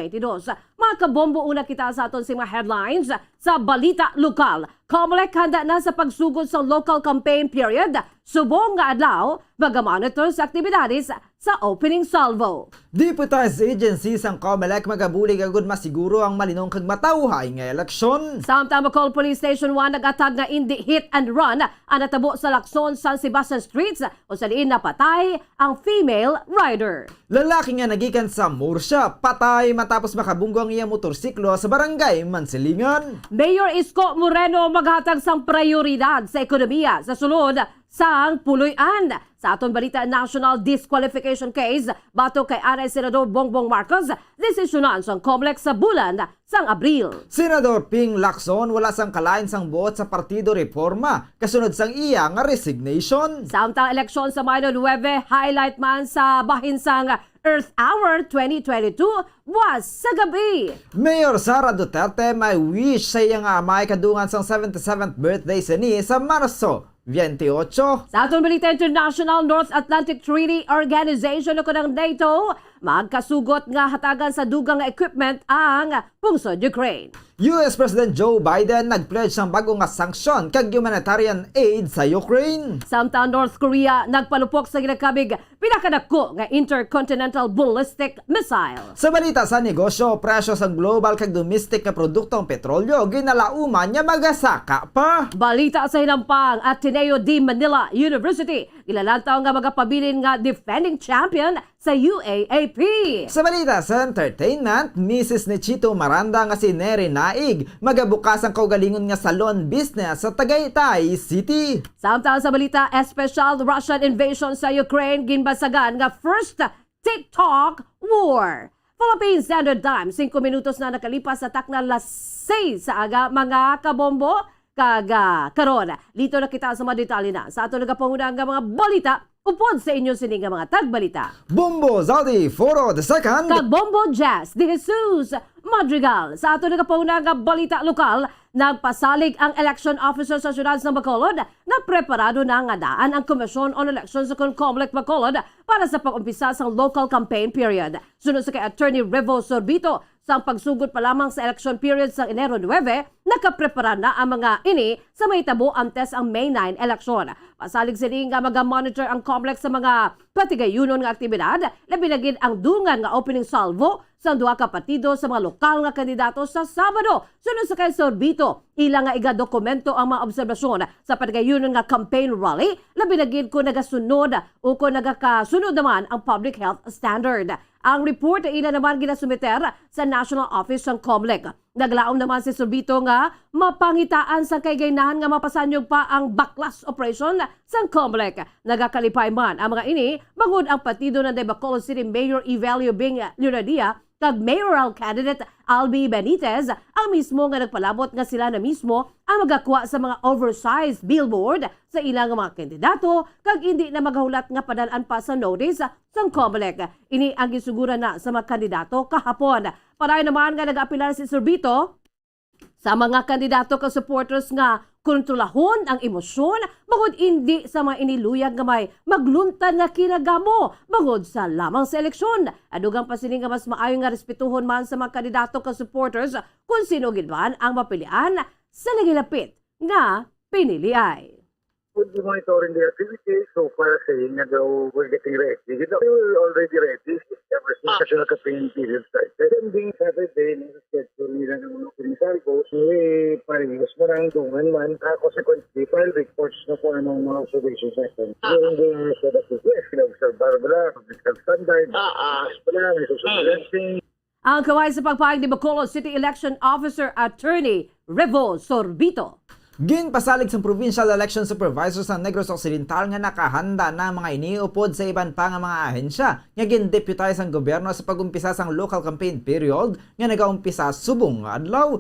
Mga kabombo, una kita sa aton si mga headlines sa balita lokal. Comelec handa na sa pagsugod sa local campaign period. Subong nga adlaw, mag-monitor sa aktibidades sa opening salvo. Deputized agency sang Comelec magabulig agud masiguro ang malinong kag matawhay nga eleksyon. Samtang Bacolod Police Station 1 nagatag nga hindi hit and run ang natabo sa Lacson, San Sebastian Streets o sa diin napatay ang female rider. Lalaki nga nagikan sa Murcia, patay matapos makabunggo ang iyang motorsiklo sa barangay Mansilingan. Mayor Isko Moreno maghatag sang prioridad sa ekonomiya sa sulod sang Puloy-an. Sa aton balita, national disqualification case bato kay Anay Senador Bongbong Marcos, desisyonan sang Comelec sa bulan sang Abril. Senador Ping Lacson wala sang kalain sang buot sa Partido Reforma kasunod sang iya nga resignation. Samtang eleksyon sa Mayo 9, highlight man sa bahin sang Earth Hour 2022 was sa gabi. Mayor Sara Duterte may wish sa iyang amay kadungan sang 77th birthday sa Marso 28. Sa aton balita international, North Atlantic Treaty Organization o kanang NATO, magkasugot nga hatagan sa dugang nga equipment ang pungsod Ukraine. US President Joe Biden nagpledge ng bagong nga sanksyon kag humanitarian aid sa Ukraine. Samtang North Korea nagpalupok sa ginakabig pinakadako nga intercontinental ballistic missile. Sa balita sa negosyo, presyo sa global kag domestic nga produktong petrolyo ginalauman nga magasaka pa. Balita sa hinampang Ateneo de Manila University, gilalantaw nga magapabilin nga defending champion sa UAAP. Sa balita sa entertainment, Mrs. Nichito Maranda nga si Neri Naig magabukas ang kaugalingon nga salon business sa Tagaytay City. Samtang sa balita, special Russian invasion sa Ukraine ginbasagan nga first TikTok war. Philippine Standard Time, 5 minutos na nakalipas sa takna las 6 sa aga mga kabombo karon. Dito na kita sa mga detalye na sa ato nagapangunang nga mga balita upod sa inyo sining nga mga tagbalita. Bombo Zaldi Foro the second. Kag Bombo Jazz de Jesus Madrigal. Sa ato nagapangunang nga balita lokal, nagpasalig ang election officer sa siyudad ng Bacolod na preparado na nga daan ang Commission on Elections sa Concomelec Bacolod para sa pag-umpisa sa local campaign period. Sunod sa kay Attorney Revo Sorbito, sa pagsugod pa lamang sa election period sa Enero 9, nakaprepara na ang mga ini sa may tabo antes ang May 9 eleksyon. Pasalig sila nga mag-monitor ang complex sa mga patigayunon nga aktibidad, labi na gid ang dungan nga opening salvo sa duha ka partido sa mga lokal nga kandidato sa Sabado. Sunod sa kay Sorbito, ilang nga iga-dokumento ang mga obserbasyon sa patigayunon nga campaign rally, labi na gid kung nagasunod o kung nagakasunod naman ang public health standard. Ang report ay ila naman ginasumiter sa National Office ng COMELEC. Naglaom naman si Sorbito nga mapangitaan sa kaygaynahan nga mapasanyog pa ang backlash operation sa COMELEC. Nagakalipay man ang mga ini bangod ang partido ng Bacolod City Mayor Evelio Bing Leonadia kag mayoral candidate Albi Benitez ang mismo nga nagpalabot nga sila na mismo ang magakuha sa mga oversized billboard sa ilang mga kandidato kag hindi na magahulat nga padalan pa sa notice sa COMELEC. Ini ang gisugura na sa mga kandidato kahapon. Paray naman nga nag-apilar si Sorbito sa mga kandidato ka supporters nga kontrolahon ang emosyon bangod hindi sa mga iniluyag nga may magluntan nga kinagamo bangod sa lamang sa eleksyon. Adugang pasining nga mas maayo nga respetuhon man sa mga kandidato ka supporters kung sino gid man ang mapilian sa nagilapit nga piniliay. We'll be monitoring the activities so far saying that we're getting ready. We were already ready ever since national campaign period started. And being Saturday, nasa-schedule nila ng komisal ko, parehas mo ng dungan man. Consequently, file reports na po ang mga observation sessions. During the set of request, observe barbara, public standard, may susunod. Ang kaway sa pagpahig ni Bacolod City Election Officer Attorney Revo Sorbito. Ginpasalig sa Provincial Election Supervisor sa Negros Occidental nga nakahanda na mga iniupod sa iban pa nga mga ahensya nga gin-deputize ang gobyerno sa pag-umpisa sang local campaign period nga nagaumpisa subong adlaw.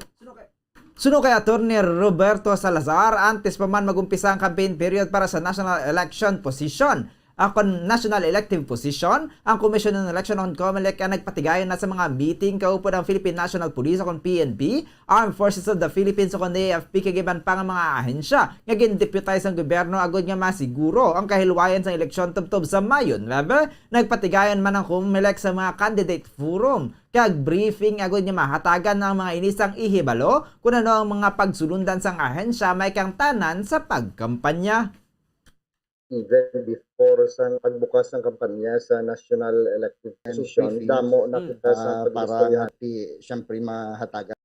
Suno kay Attorney Roberto Salazar, antes pa man mag-umpisa ang campaign period para sa national election position. Ang national elective position, ang Commission on Election on COMELEC ang nagpatigayon na sa mga meeting kaupod ang Philippine National Police o PNP, Armed Forces of the Philippines o AFP kagiban pa nga mga ahensya nga gin-deputize ang gobyerno agad nga masiguro ang kahilwayan sa eleksyon tubtob sa Mayo 9. Nagpatigayon man ang COMELEC sa mga candidate forum kag briefing agad nga mahatagan ng mga inisang ihibalo kung ano ang mga pagsulundan sang ahensya may kang tanan sa pagkampanya. Even before sa pagbukas ng kampanya sa National Elective Position, damo na kita sa para siyempre mahatagan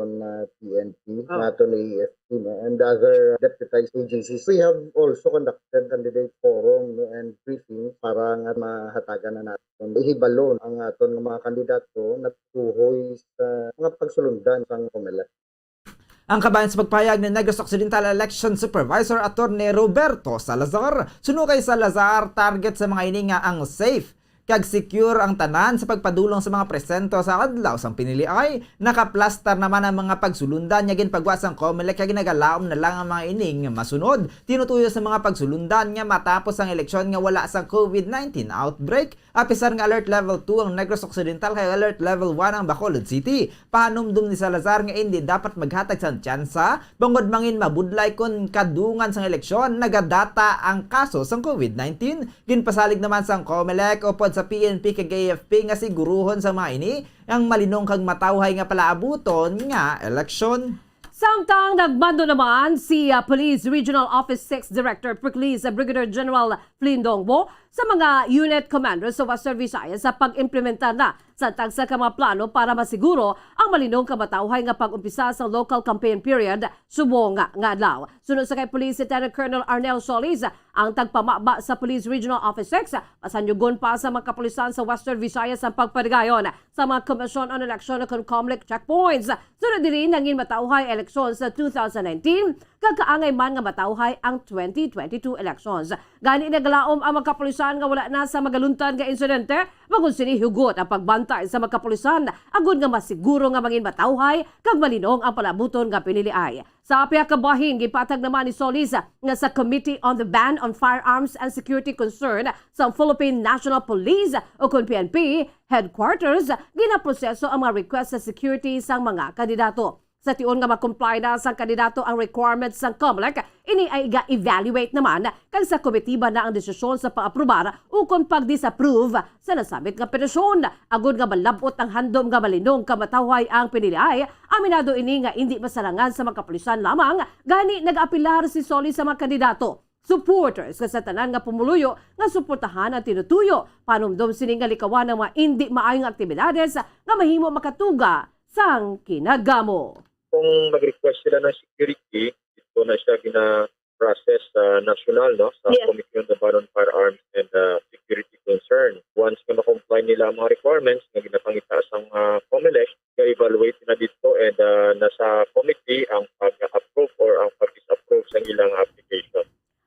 na PNP, nato na AFP, and other deputized agencies. We have also conducted candidate forum and briefing para nga mahatagan na natin. Ihibalo ang aton ng mga kandidato na tuhoy sa mga pagsulundan sa COMELEC. Ang kabayan sa pagpayag ni Negros Occidental Election Supervisor Attorney Roberto Salazar. Suno kay Salazar, target sa mga ini nga ang safe kag secure ang tanan sa pagpadulong sa mga presento sa adlaw sang piniliay. Nakaplastar naman ang mga pagsulundan nya ginpagwas ang COMELEC kag ginagalaom na lang ang mga ining masunod. Tinutuyo sa mga pagsulundan nga matapos ang eleksyon nga wala sa COVID-19 outbreak. Apisar nga alert level 2 ang Negros Occidental kay alert level 1 ang Bacolod City. Pahanumdum ni Salazar nga hindi dapat maghatag sa tsansa bangod mangin mabudlay kon kadungan sang eleksyon nagadata ang kaso sang COVID-19. Ginpasalig naman sang COMELEC upod sa PNP kag AFP nga siguruhon sa mga ini ang malinong kag matawhay nga palaabuton nga eleksyon. Samtang nagmando naman si Police Regional Office 6 Director Pericles Brigadier General Flynn Dongbo sa mga unit commanders sa Western Visayas sa pag-implementa na sa tagsa ka mga plano para masiguro ang malinong kamatawhay nga pag-umpisa sa local campaign period subong nga adlaw. Sunod sa kay Police Lieutenant Colonel Arnel Solis, ang tagpamaba sa Police Regional Office 6 pasanyugon pa sa mga kapulisan sa Western Visayas ang pagparigayon sa mga Commission on Election and Conflict checkpoints. Sunod din nangin matawhay eleksyon sa 2019 kakaangay man nga matawhay ang 2022 elections. Gani naglaom ang mga kapulisan nga wala na sa magaluntan nga insidente bagon sini hugot ang pagbantay sa mga kapulisan agud nga masiguro nga mangin matawhay kag malinong ang palabuton nga piniliay. Sa apya kabahin gipatag naman ni Solis nga sa Committee on the Ban on Firearms and Security Concern sa Philippine National Police o kung PNP headquarters ginaproseso ang mga request sa security sang mga kandidato. Sa tiyon nga makomply na sa kandidato ang requirements ng COMELEC, ini ay ga-evaluate naman kag sa komitiba na ang desisyon sa pang-aprobar o kung pag-disapprove sa nasabit nga petisyon. Agud nga malabot ang handom nga malinong kamatawhay ang piniliay, aminado ini nga hindi masarangan sa mga kapulisan lamang, gani nag-apilar si Solis sa mga kandidato. Supporters sa tanan nga pumuluyo nga suportahan ang tinutuyo panumdom sini nga likawan ng mga hindi maayong aktibidades nga mahimo makatuga sang kinagamo. Kung mag-request sila ng security, ito na siya gina-process sa national, no? Sa Committee on the Ban on Firearms and Security Concern. Once na ma-comply nila ang mga requirements na ginapangita sa COMELEC, ga-evaluate na dito and nasa committee ang pag-approve or ang pag-disapprove sa ilang application.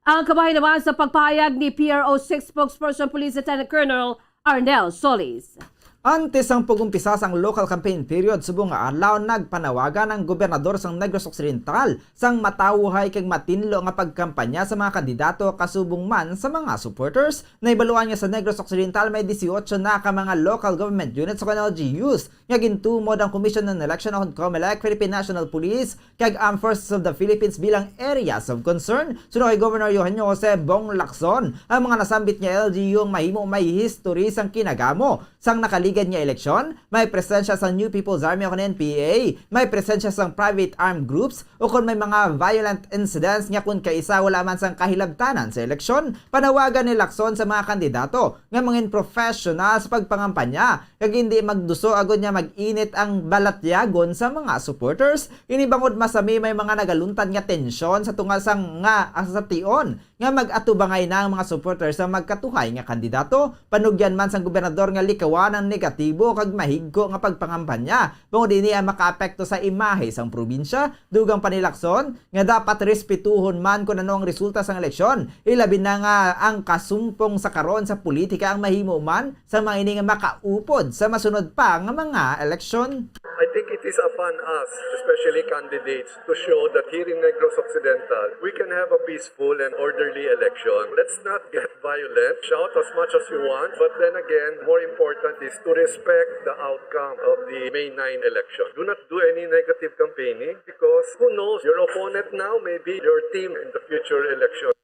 Ang kabahin naman sa pagpahayag ni PRO 6 spokesperson Police Lieutenant Colonel Arnel Solis. Antes ang pag-umpisa sang local campaign period subong nga adlaw nagpanawagan ang gobernador sang Negros Occidental sang matawhay kag matinlo nga pagkampanya sa mga kandidato kasubong man sa mga supporters. Naibaluan niya sa Negros Occidental may 18 na ka mga local government units o LGUs nga gintumod ang Commission on Election on COMELEC, Philippine National Police kag Armed Forces of the Philippines bilang areas of concern. Sunod kay Governor Eugenio Jose Bong Lacson, ang mga nasambit niya LGU ang mahimo may history sang kinagamo sang nakaligad niya eleksyon, may presensya sa New People's Army o NPA, may presensya sa private armed groups o kung may mga violent incidents nga kung kaisa wala man sang kahilabtanan sa eleksyon. Panawagan ni Lacson sa mga kandidato nga mangin professional sa pagpangampanya kag hindi magduso agad niya mag-init ang balatyagon sa mga supporters. Inibangod masami may mga nagaluntan nga tensyon sa tungal sang nga asation nga mag-atubangay na ang mga supporters sa magkatuhay nga kandidato. Panugyan man sang gobernador nga likawan ang negatibo kag mahigko nga pagpangampanya bangod dinhi ang makaapekto sa imahe sang probinsya. Dugang panilakson nga dapat respetuhon man kung ano ang resulta sang eleksyon, ilabi na nga ang kasumpong sa karon sa politika ang mahimo man sa mga ini nga makaupod sa masunod pa nga mga eleksyon. I think it is upon us, especially candidates, to show that here in Negros Occidental, we can have a peaceful and orderly election. Let's not get violent, shout as much as you want, but then again, more important is to respect the outcome of the May 9 election. Do not do any negative campaigning because who knows, your opponent now may be your team in the future election.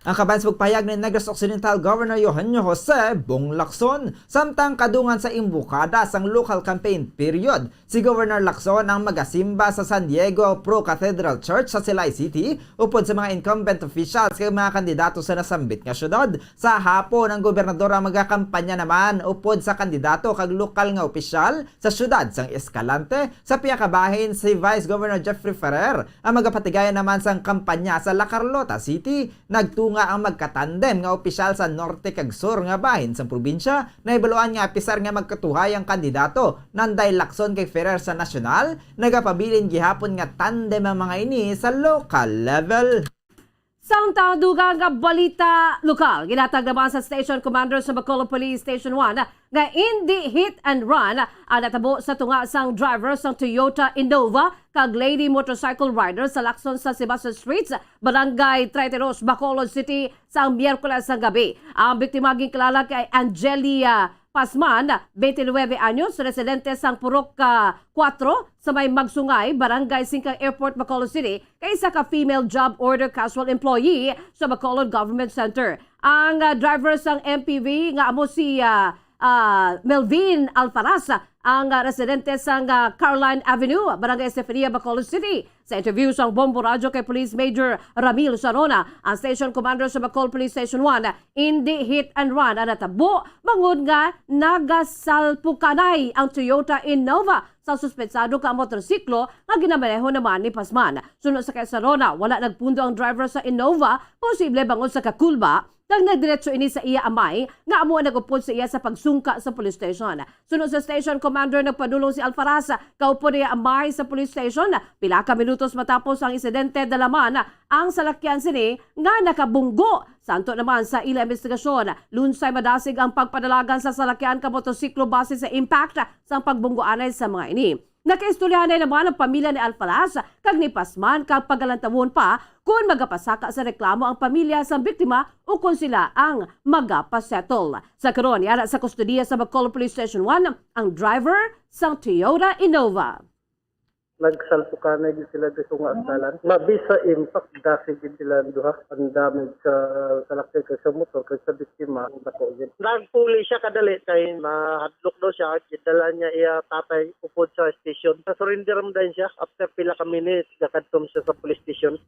Ang kaban sa pagpahayag ni Negros Occidental Governor Eugenio Jose Bong Lacson, samtang kadungan sa imbukada sang local campaign period, si Governor Lacson ang magasimba sa San Diego Pro Cathedral Church sa Silay City upod sa mga incumbent officials kay mga kandidato sa nasambit nga syudad. Sa hapon ang gobernador ang magakampanya naman upod sa kandidato kag lokal nga opisyal sa syudad sang Escalante. Sa piyakabahin si Vice Governor Jeffrey Ferrer ang magapatigayan naman sang kampanya sa La Carlota City. Nagtunga ang magkatandem nga opisyal sa norte kag sur nga bahin sa probinsya. Naibaluan nga pisar nga magkatuhay ang kandidato Nanday Lacson kay Ferrer sa nasyonal. Nagapabilin gihapon nga tandem ang mga ini sa local level. Samtang dugang nga balita lokal, ginatag naman sa Station Commander sa Bacolod Police Station 1 nga hindi hit and run ang natabo sa tunga sang driver sang Toyota Innova kag lady motorcycle rider sa Lacson sa Sebastian Streets, Barangay 32, Bacolod City sa Miyerkules sa gabi. Ang biktima gingkilala kay Angelia Pasman, 29 anyos, residente sang Purok 4 sa may Magsungay, Barangay 5 Airport, Bacolod City, kaysa ka female job order casual employee sa Bacolod Government Center. Ang driver sang MPV nga amo si Melvin Alfaraz, ang residente sa Caroline Avenue, Barangay Estefania, Bacolod City. Sa interview sa Bombo Radio kay Police Major Ramil Sarona, ang Station Commander sa Bacolod Police Station 1, hindi hit and run ang natabo, bangod nga nagasalpukanay ang Toyota Innova sa suspensado ka motorsiklo nga ginamaneho naman ni Pasman. Sunod sa kay Sarona, wala nagpundo ang driver sa Innova, posible bangod sa kakulba, nang nagdiretso ini sa iya amay, nga amo nagupod sa iya sa pagsungka sa police station. Sunod sa station commander, nagpadulong si Alfaraz, kaupo niya amay sa police station. Pila ka minutos matapos ang insidente, dalaman ang salakyan sini nga nakabunggo. Santo naman sa ila investigasyon, lunsay madasig ang pagpadalagan sa salakyan ka motosiklo base sa impact sa pagbunggoanay sa mga ini. Nakaistoryahan naman ang pamilya ni Alfaraz kag ni Pasman kag pagalantawan pa kung magapasaka sa reklamo ang pamilya sa biktima o kung sila ang magapasettle. Sa karon, yara sa kustudiya sa Bacolod Police Station 1 ang driver sa Toyota Innova. Nagsalpukanay din sila dito nga asalan. Mabisa impact dasi din sila duha. Ang damage sa salakay kay sa motor kay sa biktima. Nagpuli siya kadali kay mahadlok daw siya. Kidala niya iya tatay upod sa station. Surrender mo din siya after pila ka minutes. Nakadtom siya sa police station.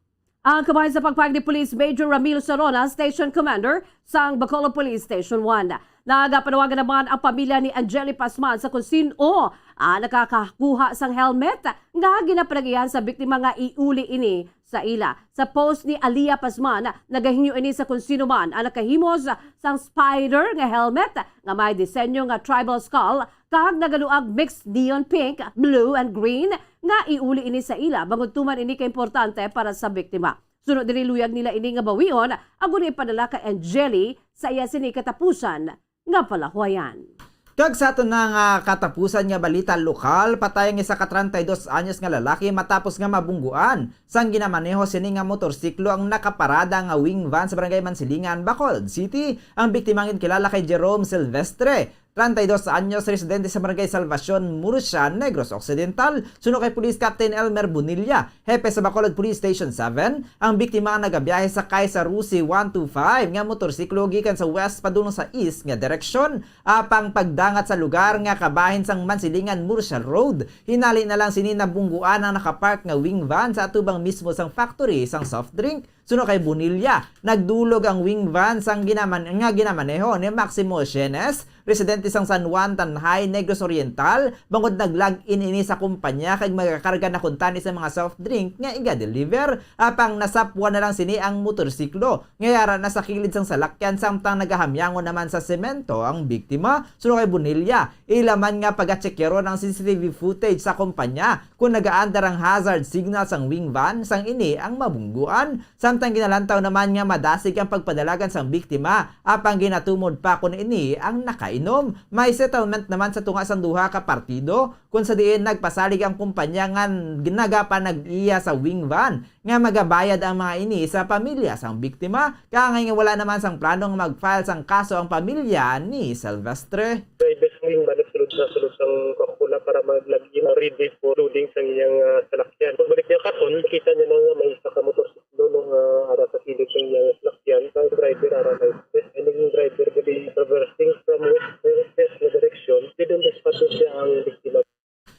Ang kabahin sa pagpag ni Police Major Ramil Sarona, Station Commander sa Bacolod Police Station 1. Nagapanawagan naman ang pamilya ni Angeli Pasman sa kung sino nakakakuha sang helmet nga ginapanagihan sa biktima nga iuli ini sa ila. Sa post ni Alia Pasman, nagahingyo ini sa kung sino man ang nakahimos sang spider nga helmet nga may disenyo nga tribal skull kag nagaluag mixed neon pink, blue and green nga iuli ini sa ila bangod tuman ini ka importante para sa biktima. Sunod diri luyag nila ini nga bawion agon ipadala kay Angeli sa iya sini katapusan nga palahuayan. Kag sa ato nga katapusan nga balita lokal, patay ang isa ka 32 anyos nga lalaki matapos nga mabungguan sang ginamaneho sini nga motorsiklo ang nakaparada nga wing van sa Barangay Mansilingan, Bacolod City. Ang biktima ngin kilala kay Jerome Silvestre, 32 anyos, residente sa Barangay Salvacion, Murcia, Negros Occidental. Sunod kay Police Captain Elmer Bonilla, hepe sa Bacolod Police Station 7. Ang biktima nga nagabiyahe sa Kaysa Rusi 125 nga motorsiklo gikan sa west padulong sa east nga direksyon. Apang pagdangat sa lugar nga kabahin sang Mansilingan, Murcia Road, hinali na lang sini nabungguan ang nakapark nga wing van sa atubang mismo sang factory sang soft drink. Sunod kay Bonilla, nagdulog ang wing van sang ginamaneho ni Maximo Shenes, residente sang San Juan, Tanhay, Negros Oriental, bangod nag-log-in ini sa kumpanya kag magakarga na kuntani sa mga soft drink nga iga-deliver. Apang nasapwa na lang sini ang motorsiklo. Ngayara na sa kilid sang salakyan samtang nagahamyangon naman sa semento ang biktima. Sunod kay Bonilla, ilaman nga pag-checkero ng CCTV footage sa kumpanya kung nagaandar ang hazard signal sang wing van sang ini ang mabungguan. Samtang ginalantaw naman nga madasig ang pagpadalagan sang biktima, apang ginatumod pa kung ini ang nakainom. May settlement naman sa tunga sang duha ka partido kung sa diin nagpasalig ang kumpanya nga ginagapa nag-iya sa wing van nga magabayad ang mga ini sa pamilya sang biktima. Kaya nga wala naman sang planong mag-file sang kaso ang pamilya ni Silvestre. Wing van sulod sang kakula para maglagin ready for loading sang iyang salakyan. Pagbalik niya katon, kita niya na may isa ka motorsiklo nung ara sa kilid ng iyang salakyan. Ang driver ara na stress. And yung driver gali traversing from west na direction. Didn't spot siya ang biktima.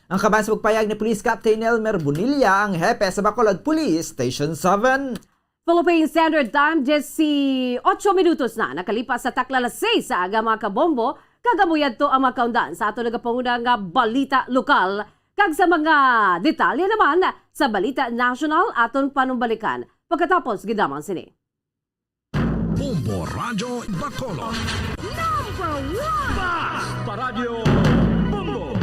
Ang kaban sa pagpayag ni Police Captain Elmer Bonilla, ang hepe sa Bacolod Police Station 7. Philippine Standard Time, 18 minutos na nakalipas sa takla alas 6 sa aga mga kabombo. Kagamuyad to ang makaundan sa ato nagapangunang nga balita lokal. Kag sa mga detalye naman sa balita national aton panumbalikan. Pagkatapos, gidamang sini. Bombo Radio Bacolod. Number 1! Basta Radio Bombo!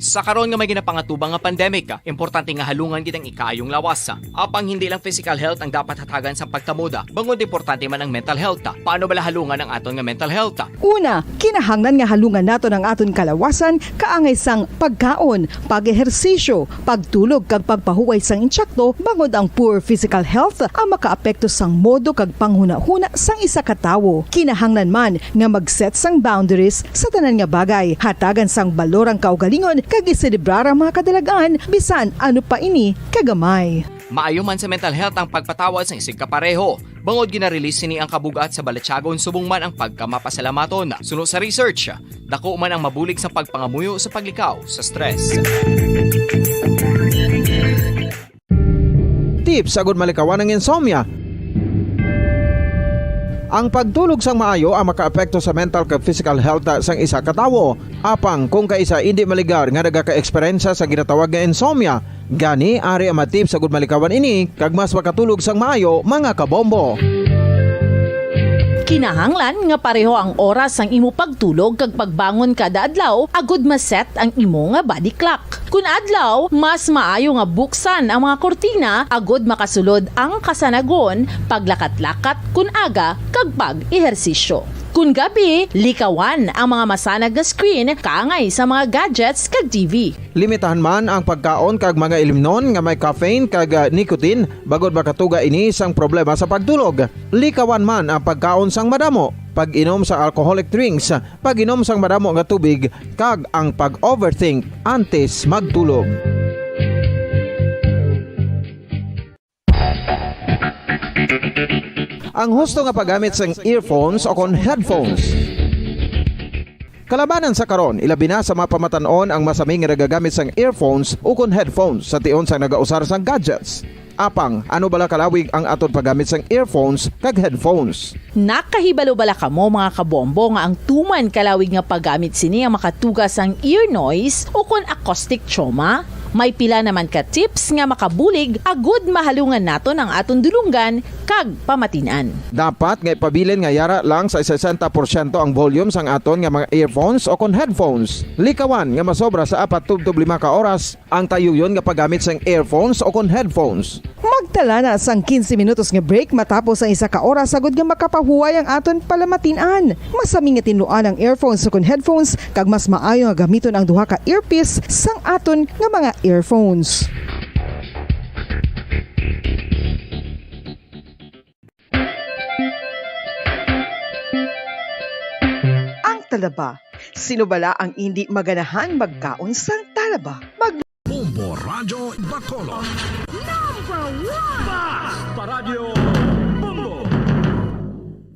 Sa karon nga may ginapangatubang nga pandemic, importante nga halungan gitang ikayong lawas. Apang hindi lang physical health ang dapat hatagan sa pagtamuda, bangod importante man ang mental health. Paano bala halungan ang aton nga mental health? Una, kinahanglan nga halungan nato ng aton kalawasan kaangay sang pagkaon, pag-ehersisyo, pagtulog kag pagpahuway sang insyakto bangod ang poor physical health ang makaapekto sang modo kag panghuna-huna sang isa ka tawo. Kinahanglan man nga mag-set sang boundaries sa tanan nga bagay, hatagan sang balorang kaugalingon kag iselebrar ang mga kadalagan bisan ano pa ini kagamay. Maayo man sa mental health ang pagpatawad sa isig kapareho. Bangod ginarelease ni ang kabugat sa Balachagon subong man ang pagkamapasalamaton. Suno sa research, dako man ang mabulig sa pagpangamuyo sa paglikaw sa stress. Tips agud malikawan ng insomnia. Ang pagtulog sang maayo ang makaapekto sa mental kag physical health sang isa ka tawo. Apang kung kaisa hindi maligar nga nagaka-eksperyensya sa ginatawag nga insomnia, gani ari ang matip sa gud malikawan ini kag mas makatulog sang maayo mga kabombo. Kinahanglan nga pareho ang oras ang imo pagtulog kag pagbangon kada adlaw agud maset ang imo nga body clock. Kun adlaw, mas maayo nga buksan ang mga kortina agud makasulod ang kasanagon, paglakat-lakat kun aga kag pag-ehersisyo. Kun gabi, likawan ang mga masanag nga screen kaangay sa mga gadgets kag TV. Limitahan man ang pagkaon kag mga ilimnon nga may caffeine kag nicotine bagod makatuga ini sang problema sa pagtulog. Likawan man ang pagkaon sang madamo, pag-inom sa alcoholic drinks, pag-inom sang madamo nga tubig kag ang pag-overthink antes magtulog. Ang husto nga paggamit sang earphones o kon headphones. Kalabanan sa karon, ilabi na sa mga pamatanon ang masami nga nagagamit sang earphones o kon headphones sa tion sang nagausar sang gadgets. Apang, ano bala kalawig ang aton paggamit sang earphones kag headphones? Nakahibalo bala kamo mga kabombo nga ang tuman kalawig nga paggamit sini ang makatugas ang ear noise o kon acoustic trauma? May pila naman ka tips nga makabulig agud mahalungan naton ang aton dulunggan kag pamatinan. Dapat nga ipabilin nga yara lang sa 60% ang volume sang aton nga mga earphones o kon headphones. Likawan nga masobra sa 4-5 ka oras ang tayuyon nga paggamit sang earphones o kon headphones. Magtala na sang 15 minutos nga break matapos ang 1 ka oras sagud nga makapahuway ang aton palamatinan. Masami nga tinluan ang earphones o kon headphones kag mas maayo nga gamiton ang duha ka earpiece sang aton nga mga earphones. Ang talaba. Sino bala ang hindi maganahan magkaon sang talaba? Bombo Radyo Bacolod. #1 Basta Radio Bombo.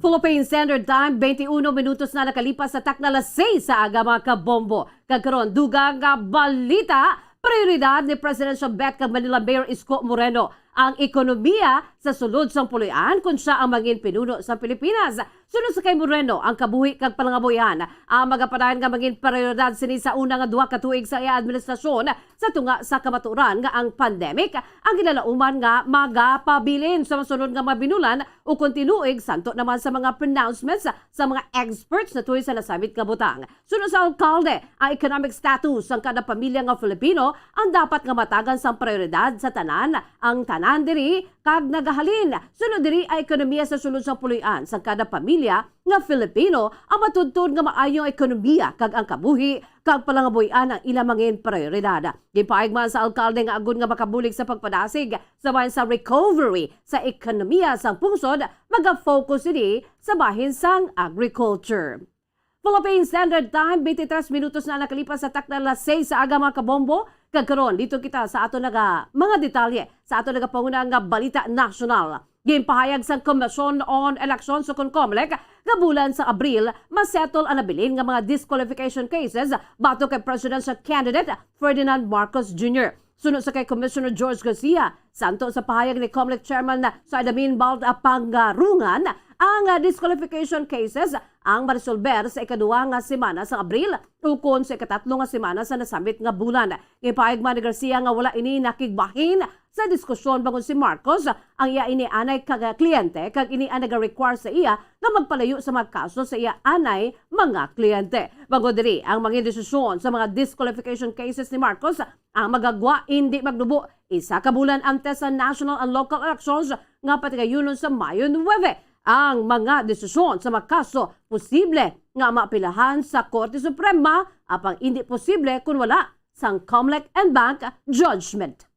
Philippine Standard Time, 21 minutos na nakalipas sa takna alas 6 sa aga mga kabombo. Kagkaroon, dugang nga balita, prioridad ni Presidential Bet kag Manila Mayor Isko Moreno ang ekonomiya sa sulod sang puloy-an kung siya ang maging pinuno sa Pilipinas. Sunod sa kay Moreno, ang kabuhi kag palangabuyan ang magapadayon nga maging prioridad sini sa una nga 2 ka tuig sa iya administrasyon sa tunga sa kamaturan nga ang pandemic ang ginalauman nga magapabilin sa masunod nga mabinulan o kontinuig santo naman sa mga pronouncements sa mga experts na tuwi sa nasabit nga butang. Sunod sa alkalde, ang economic status ng kada pamilya nga Filipino ang dapat nga matagan sa prioridad sa tanan, ang tanan diri kag nagahalin. Sunod diri ang ekonomiya sa sulod sa puloy-an sa kada pamilya nga Filipino ang matudtod nga maayong ekonomiya kag ang kabuhi kag palangabuyan ang ilang mangin prioridad. Gipaig man sa alkalde nga agud nga makabulig sa pagpadasig sa bahin sa recovery sa ekonomiya sang pungsod, maga-focus ini sa bahin sang agriculture. Philippine Standard Time, 23 minutos na nakalipas sa takna alas 6 sa aga mga kabombo. Kagkaroon, dito kita sa ato naga mga detalye sa ato naga pangunang nga balita national. Gimpahayag sa Commission on Elections o COMELEC nga bulan sa Abril, masettle ang nabilin nga mga disqualification cases bato kay presidential candidate Ferdinand Marcos Jr. Sunod sa kay Commissioner George Garcia, santo sa pahayag ni COMELEC Chairman Saidamin Balda Pangarungan, ang disqualification cases ang marisolber sa ikaduwa nga semana sa Abril ukon sa ikatatlo nga semana sa nasambit nga bulan. Ipaig man ni Garcia nga wala ini nakigbahin sa diskusyon bangon si Marcos ang iya ini anay kag kliyente kag ini ang nag-require sa iya nga magpalayo sa mga kaso sa iya anay mga kliyente. Bago diri ang mga desisyon sa mga disqualification cases ni Marcos ang magagwa hindi magdubo isa ka bulan antes sa national and local elections nga patigayunon sa Mayo 9. Ang mga desisyon sa mga kaso posible nga maapilahan sa Korte Suprema apang hindi posible kung wala sang COMELEC and Bank judgment.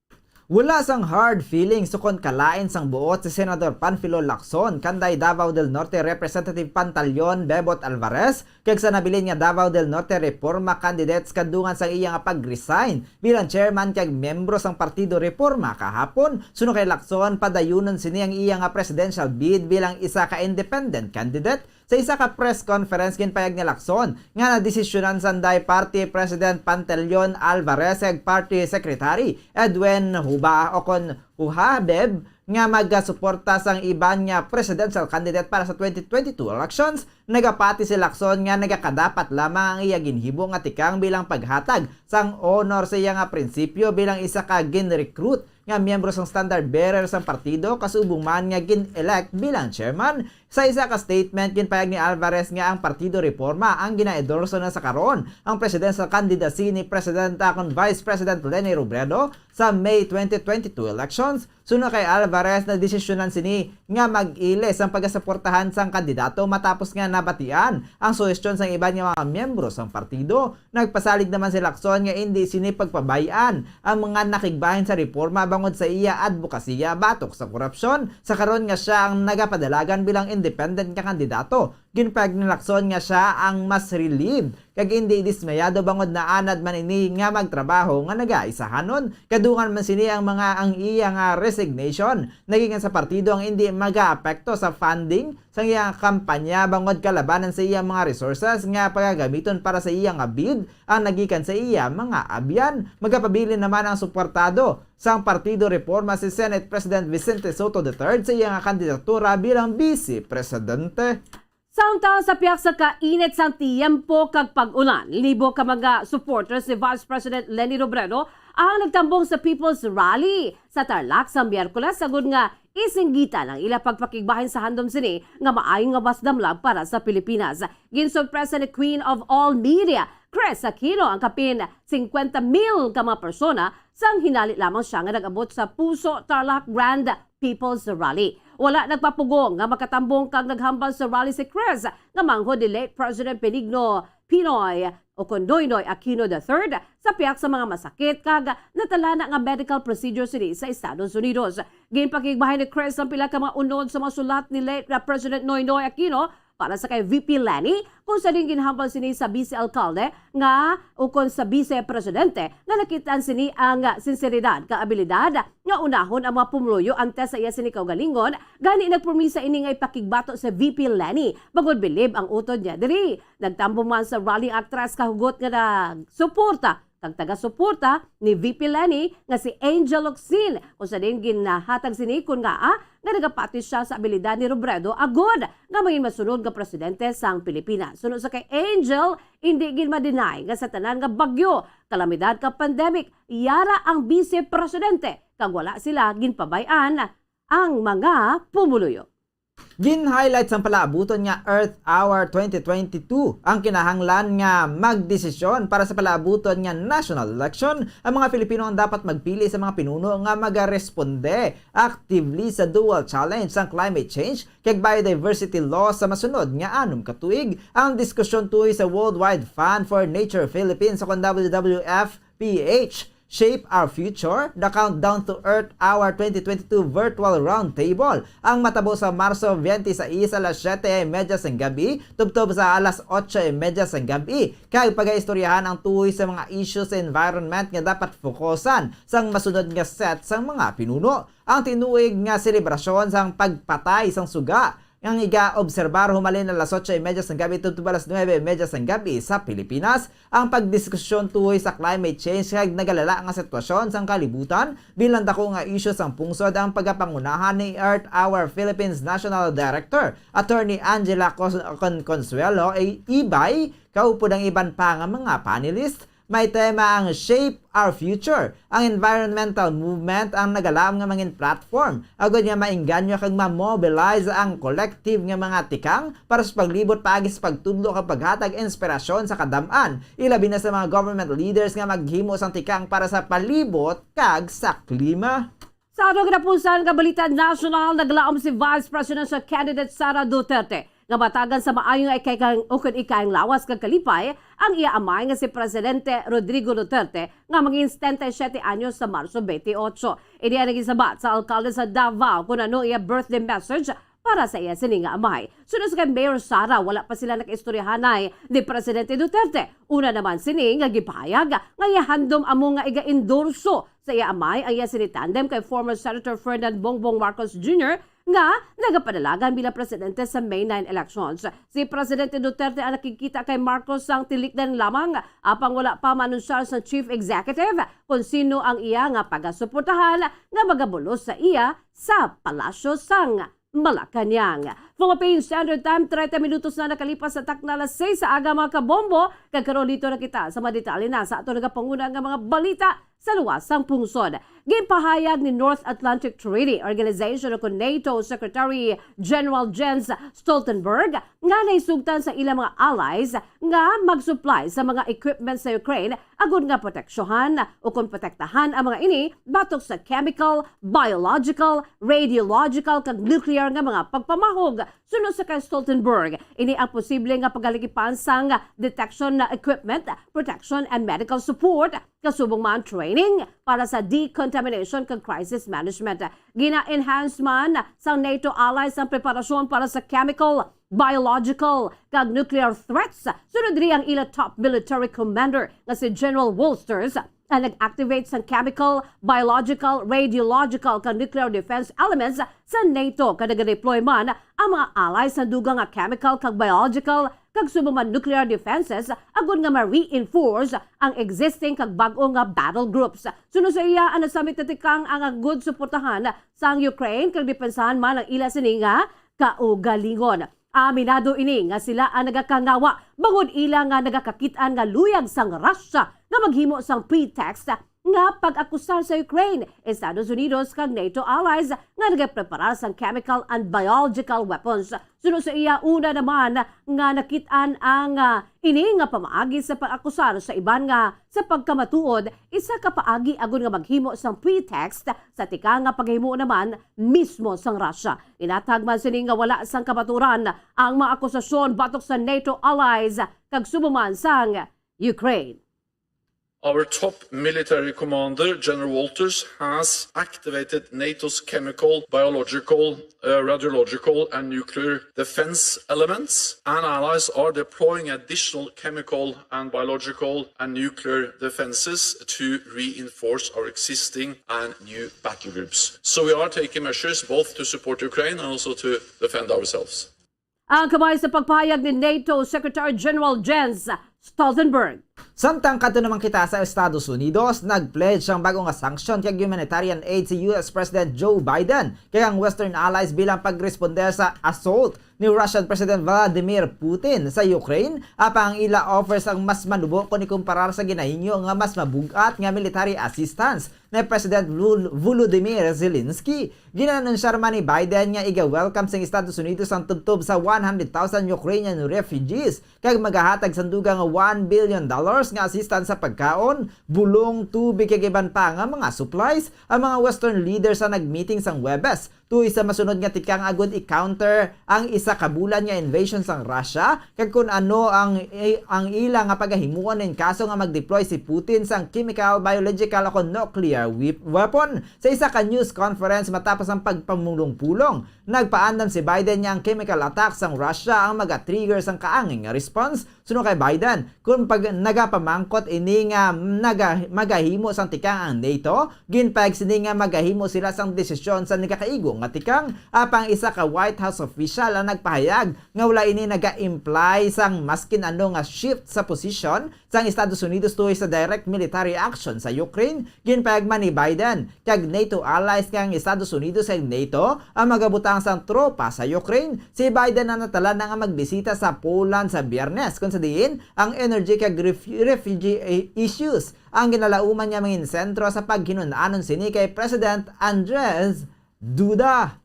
Wala sang hard feelings sukon kalain sang buot si Senador Panfilo Lacson kanday Davao del Norte Representative Pantaleon Bebot Alvarez kag sa nabilin nga Davao del Norte Reforma candidates kadungan sang iya nga pag-resign bilang chairman kag membro sang Partido Reforma kahapon. Suno kay Lacson padayunon sini ang iya nga presidential bid bilang isa ka independent candidate. Sa isa ka press conference ginpayag ni Lacson nga nadesisyonan sanday Party President Pantaleon Alvarez ag Party Secretary Edwin Huba o kon Huhabeb nga magasuporta sang iba nga presidential candidate para sa 2022 elections. Nagapati si Lacson nga nagakadapat lamang ang iya ginhibo nga tikang bilang paghatag sang honor sa iya nga prinsipyo bilang isa ka gin-recruit nga miyembro sang standard bearer sang partido kasubong man nga gin-elect bilang chairman. Sa isa ka statement ginpayag ni Alvarez nga ang Partido Reforma ang gina-endorso na sa karon ang presidential candidacy ni President akon Vice President Leni Robredo sa May 2022 elections. Suno kay Alvarez na desisyonan sini nga mag-iles ang pagasuportahan sang kandidato matapos nga nabatian ang suhestyon sang iba nga mga miyembro sang partido. Nagpasalig naman si Lacson nga hindi sini pagpabayaan ang mga nakigbahin sa reforma bangod sa iya advokasya batok sa korupsyon. Sa karon nga siya ang nagapadalagan bilang independent nga kandidato. Ginpayag ni Lacson nga siya ang mas relieved kag hindi dismayado bangod na anad man ini nga magtrabaho nga nagaisahanon. Kadungan man sini ang mga ang iya nga resignation naging sa partido ang hindi magaapekto sa funding sa iyang kampanya bangod kalabanan sa iyang mga resources nga pagagamiton para sa iyang bid ang nagikan sa iya mga abyan. Magapabilin naman ang suportado sang Partido Reforma si Senate President Vicente Soto III sa iyang kandidatura bilang Vice Presidente. Samtang sa piyak sa kainit sang tiyempo kag pag-ulan, libo ka mga supporters ni Vice President Leni Robredo ang nagtambong sa People's Rally sa Tarlac sa Miyerkules sagud nga isinggitan ang ila pagpakigbahin sa handom sini nga maayong nga basdamlag para sa Pilipinas. Ginsurpresa ni Queen of All Media, Chris Aquino, ang kapin 50,000 ka mga persona sang hinali lamang siya nga nag-abot sa Puso Tarlac Grand People's Rally. Wala nagpapugong nga makatambong kag naghambal sa rally si Chris nga manghod ni late President Benigno Pinoy o Condoynoy Aquino III sa piyak sa mga masakit kag natalana nga medical procedure sini sa Estados Unidos. Ginpakigbahin ni Chris ang pila ka mga unod sa mga sulat ni late President Noynoy Aquino para sa kay VP Leni kung sa din ginhambal sini sa Vice Alcalde nga ukon sa Vice Presidente nga nakitaan sini ang sinseridad ka abilidad nga unahon ang mga pumuluyo antes sa iya sini kaugalingon. Gani nagpromisa ini nga ipakigbato sa VP Leni bagod bilib ang utod niya diri. Nagtambo man sa rally actress kahugot nga nagsuporta kag taga-suporta ni VP Leni nga si Angel Locsin kung sa din ginahatag sini kun nga nga nagapati siya sa abilidad ni Robredo agod nga maging masunod nga presidente sang Pilipinas. Sunod sa kay Angel, hindi gin ma-deny nga sa tanan nga bagyo, kalamidad ka pandemic, yara ang vice presidente kag wala sila ginpabayan ang mga pumuluyo. Gin-highlight sang palaabuton nga Earth Hour 2022 ang kinahanglan nga magdesisyon para sa palaabuton nga national election. Ang mga Pilipino ang dapat magpili sa mga pinuno nga magaresponde actively sa dual challenge sang climate change kag biodiversity law sa masunod nga 6 ka tuig. Ang diskusyon tuoy sa Worldwide Fund for Nature Philippines sa WWF-PH Shape Our Future, the Countdown to Earth Hour 2022 Virtual Roundtable ang matabo sa Marso 26 alas 7:30 sang gabi, tubtob sa alas 8:30 sang gabi. Kay pagaistoryahan ang tuhoy sa mga issues sa environment nga dapat fokusan sang masunod nga set sang mga pinuno. Ang tinuig nga selebrasyon sang pagpatay sang suga ang iga-obserbar humalin alas 8:30 sang gabi tubtob alas 9:30 sang gabi sa Pilipinas. Ang pagdiskusyon tuhoy sa climate change kag nagalala nga sitwasyon sang kalibutan bilang dako nga isyu sang pungsod ang pagapangunahan ni Earth Hour Philippines National Director Attorney Angela Consuelo Ibay kaupod ang iban pa nga mga panelists. May tema ang Shape Our Future. Ang environmental movement ang nagalam nga mangin platform. Agad nga mainganyo kag ma-mobilize ang collective nga mga tikang para sa paglibot paagis pagtudlo kag paghatag inspirasyon sa kadam-an. Ilabi na sa mga government leaders nga maghimo sang tikang para sa palibot kag sa klima. Sa atong ginapusan ka balita national, naglaom si Vice Presidential Candidate Sara Duterte nga matagan sa maayong ukod ikayang lawas kag kalipay ang iya amay nga si Presidente Rodrigo Duterte nga maging 77 anyos sa Marso 28. Ini ang nagisabat sa alkalde sa Davao kung ano iya birthday message para sa iya sini nga amay. Sunod sa kay Mayor Sara, wala pa sila nakaistoryahanay ni Presidente Duterte. Una naman sini nga gipahayag nga iya handom amo nga iga-endorso sa iya amay ang iya sini tandem kay former Senator Ferdinand Bongbong Marcos Jr. nga nagapadalagan bilang presidente sa May 9 elections. Si Presidente Duterte ang nakikita kay Marcos sang tilikdan lamang apang wala pa manunsar sa Chief Executive kung sino ang iya nga pagasuportahan nga magabulos sa iya sa Palasyo sang Malacanang. Philippine Standard Time, 30 minutos na nakalipas sa takna alas 6 sa aga mga kabombo. Kagkaroon dito na kita sa madetali na sa ato nagapanguna ng mga balita sa luwasang pungsod. Gipahayag ni North Atlantic Treaty Organization o NATO Secretary General Jens Stoltenberg nga naisugtan sa ilang mga allies nga mag-supply sa mga equipment sa Ukraine agud nga proteksyohan o kung protektahan ang mga ini batok sa chemical, biological, radiological kag nuclear nga mga pagpamahog. Sunod sa kay Stoltenberg, ini ang posible nga pagalikipan sang detection na equipment, protection and medical support kasubong man training para sa decontamination kag crisis management. Gina-enhance man sa NATO allies ang preparasyon para sa chemical, biological kag nuclear threats. Sunod rin ang ila top military commander nga si General Wolsters ang nag-activate sa chemical, biological, radiological kag nuclear defense elements sa NATO kada deploy man ang mga allies sa dugang nga chemical kag biological kag subuman nuclear defenses agud nga ma-reinforce ang existing kag bag-o nga battle groups. Sunod sa iya ang nasamit natikang ang agud suportahan sa Ukraine kag depensahan man ang ila sini nga kaugalingon. Aminado ini nga sila ang nagakangawa bangod ila nga nagakakitaan nga luyag sang Russia nga maghimo sang pretext nga pag-akusar sa Ukraine, Estados Unidos kag NATO allies nga nagapreparar sang chemical and biological weapons. Sunod sa iya una naman nga nakitaan ang ini nga pamaagi sa pag-akusar sa iban nga sa pagkamatuod isa ka paagi agud nga maghimo sang pretext sa tika nga paghimo naman mismo sang Russia. Inatag man sini nga wala sang kabaturan ang mga akusasyon batok sa NATO allies kag subuman sang Ukraine. Our top military commander, General Walters, has activated NATO's chemical, biological, radiological and nuclear defense elements, and allies are deploying additional chemical and biological and nuclear defenses to reinforce our existing and new battle groups. So we are taking measures both to support Ukraine and also to defend ourselves. Ang kamay sa pagpahayag ni NATO Secretary General Jens Stoltenberg. Samtang kadto naman kita sa Estados Unidos, nag-pledge ang bagong sanction kay humanitarian aid si US President Joe Biden kay ang Western allies bilang pagresponde sa assault ni Russian President Vladimir Putin sa Ukraine. Apa ang ila offers ang mas manubo kung ikumparar sa ginahinyo nga mas mabugat nga military assistance ni President Volodymyr Zelensky. Ginanunsar man ni Biden nga iga-welcome sa Estados Unidos ang tubtob sa 100,000 Ukrainian refugees kag magahatag sa dugang $1 billion nga assistance sa pagkaon, bulong, tubig kag iban pa nga mga supplies. Ang mga Western leaders sa nagmeeting sang Webes tuoy sa masunod nga tikang agud i-counter ang isa ka bulan nga invasion sang Russia kag kun ano ang ila nga pagahimuon nin kaso nga mag-deploy si Putin sang chemical, biological o nuclear weapon. Sa isa ka news conference matapos ang pagpamulong-pulong, nagpaandam si Biden nga ang chemical attack sang Russia ang maga-trigger sang kaanging nga response. Suno kay Biden, kung pag nagapamangkot ini nga magahimo sang tikang ang NATO, ginpag sini nga magahimo sila sang desisyon sa nagakaigo nga tikang. Apang isa ka White House official ang nagpahayag nga wala ini naga-imply sang maskin ano nga shift sa posisyon sang Estados Unidos tuoy sa direct military action sa Ukraine. Ginpag man ni Biden kag NATO allies kang Estados Unidos ug NATO ang magabutang sang tropa sa Ukraine. Si Biden na natala na nga magbisita sa Poland sa Biyernes kung sa diin ang energy kag refugee issues ang ginalauman niya mga sentro sa paghinunanon sini kay President Andrzej Duda.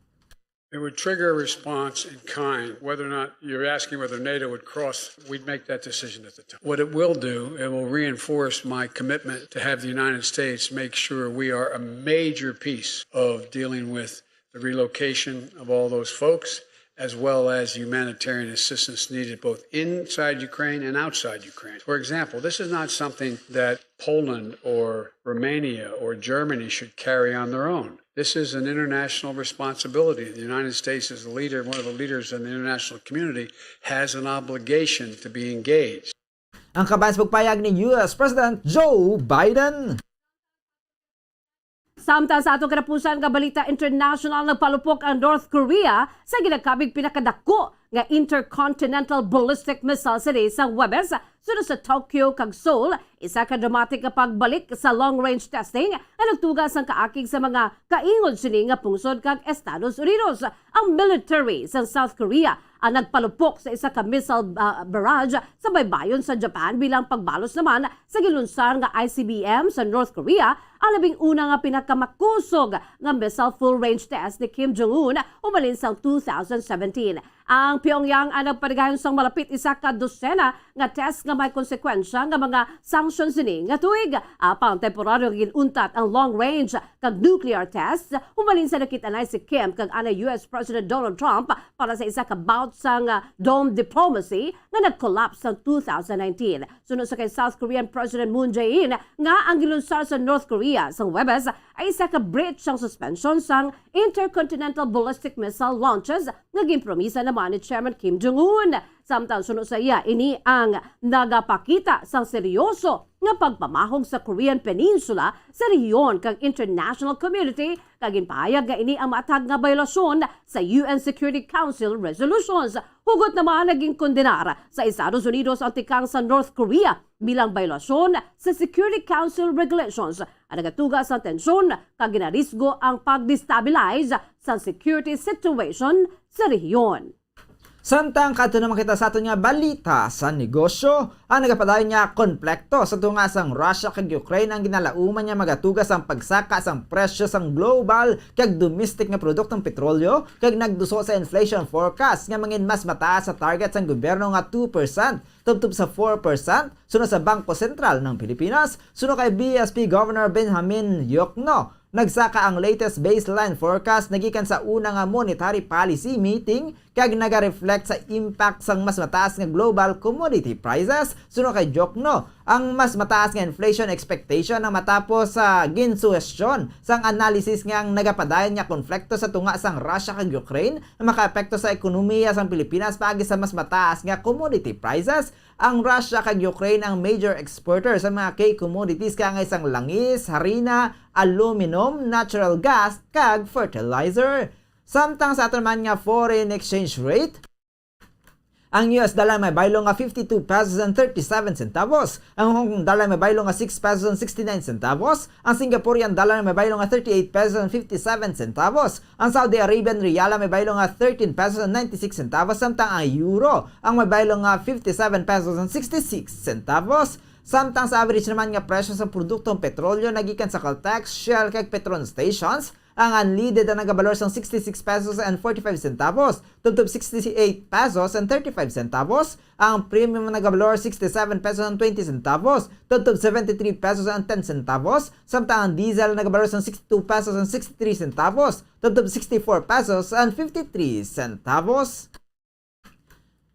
It would trigger a response in kind. Whether or not you're asking whether NATO would cross, we'd make that decision at the time. What it will do, it will reinforce my commitment to have the United States make sure we are a major piece of dealing with the relocation of all those folks as well as humanitarian assistance needed both inside Ukraine and outside Ukraine. For example, this is not something that Poland or Romania or Germany should carry on their own. This is an international responsibility. The United States is the leader, one of the leaders in the international community, has an obligation to be engaged. Ang kabayan sa pagpayag ni US President Joe Biden. Samtang sa atong kinapusan nga balita international, nagpalupok ang North Korea sa ginakabig pinakadako nga intercontinental ballistic missile sa Webes sunod sa Tokyo kag Seoul. Isa ka dramatic nga pagbalik sa long-range testing nga nagtugas ang kaakig sa mga kaingod sini nga pungsod kag Estados Unidos. Ang military sa South Korea ang nagpalupok sa isa ka missile barrage sa baybayon sa Japan bilang pagbalos naman sa gilunsar nga ICBM sa North Korea, ang labing una nga pinakamakusog nga missile full-range test ni Kim Jong-un umalin sa 2017. Ang Pyongyang ang nagparigayon sang malapit isa ka dosena nga test nga may konsekwensya nga mga sanctions ini nga tuig. Apang temporaryo ginuntat ang long-range kag nuclear test umalin sa nakitanay si Kim kag ana US President Donald Trump para sa isa ka bout sang dome diplomacy nga nag-collapse sa 2019. Sunod sa kay South Korean President Moon Jae-in nga ang gilunsar sa North Korea sa Webes ay isa ka breach sang suspension sang intercontinental ballistic missile launches nga ginpromisa naman ni Chairman Kim Jong-un. Samtang sunod sa iya, ini ang nagapakita sang seryoso nga pagpamahog sa Korean Peninsula sa rehiyon kag international community kag ginpahayag nga ini ang matag nga biolasyon sa UN Security Council resolutions. Hugot naman naging kondenar sa Estados Unidos ang tikang sa North Korea bilang biolasyon sa Security Council regulations. Ang nagatugas sa tensyon kag ginarisgo ang pag-destabilize sa security situation sa rehiyon. Samtang kadto naman kita sa aton nga balita sa negosyo, ang nagapadayon niya konflikto sa tungasang Russia kag Ukraine ang ginalauman niya magatugas ang pagsaka sang presyo sang global kag domestic nga produktong petrolyo kag nagduso sa inflation forecast nga mangin mas mataas sa target sang gobyerno nga 2%, tubtub sa 4% sunod sa Bangko Sentral ng Pilipinas, sunod kay BSP Governor Benjamin Yokno. Nagsaka ang latest baseline forecast nagikan sa una nga monetary policy meeting kag naga-reflect sa impact sang mas mataas nga global commodity prices. Sunod kay Jokno, ang mas mataas nga inflation expectation na matapos sa ginsuhestyon sang analysis nga ang nagapadayon nga konflikto sa tunga sang Russia kag Ukraine na makaapekto sa ekonomiya sang Pilipinas paagi sa mas mataas nga commodity prices. Ang Russia kag Ukraine ang major exporter sa mga key commodities kaya nga isang langis, harina, aluminum, natural gas, kag fertilizer. Samtang sa aton man nga foreign exchange rate, ang US dollar may baylo nga 52 pesos and 37 centavos. Ang Hong Kong dollar may baylo nga 6 pesos and 69 centavos. Ang Singaporean dollar may baylo nga 38 pesos and 57 centavos. Ang Saudi Arabian riyal may baylo nga 13 pesos and 96 centavos. Samtang ang euro ang may baylo nga 57 pesos and 66 centavos. Samtang sa average naman nga presyo sa produktong petrolyo nagikan sa Caltex, Shell kag Petron stations, ang unleaded ang nagabalor sang 66 pesos and 45 centavos, tubtob 68 pesos and 35 centavos, ang premium ang nagabalor 67 pesos and 20 centavos, tubtob 73 pesos and 10 centavos, samtang ang diesel nagabalor sang 62 pesos and 63 centavos, tubtob 64 pesos and 53 centavos.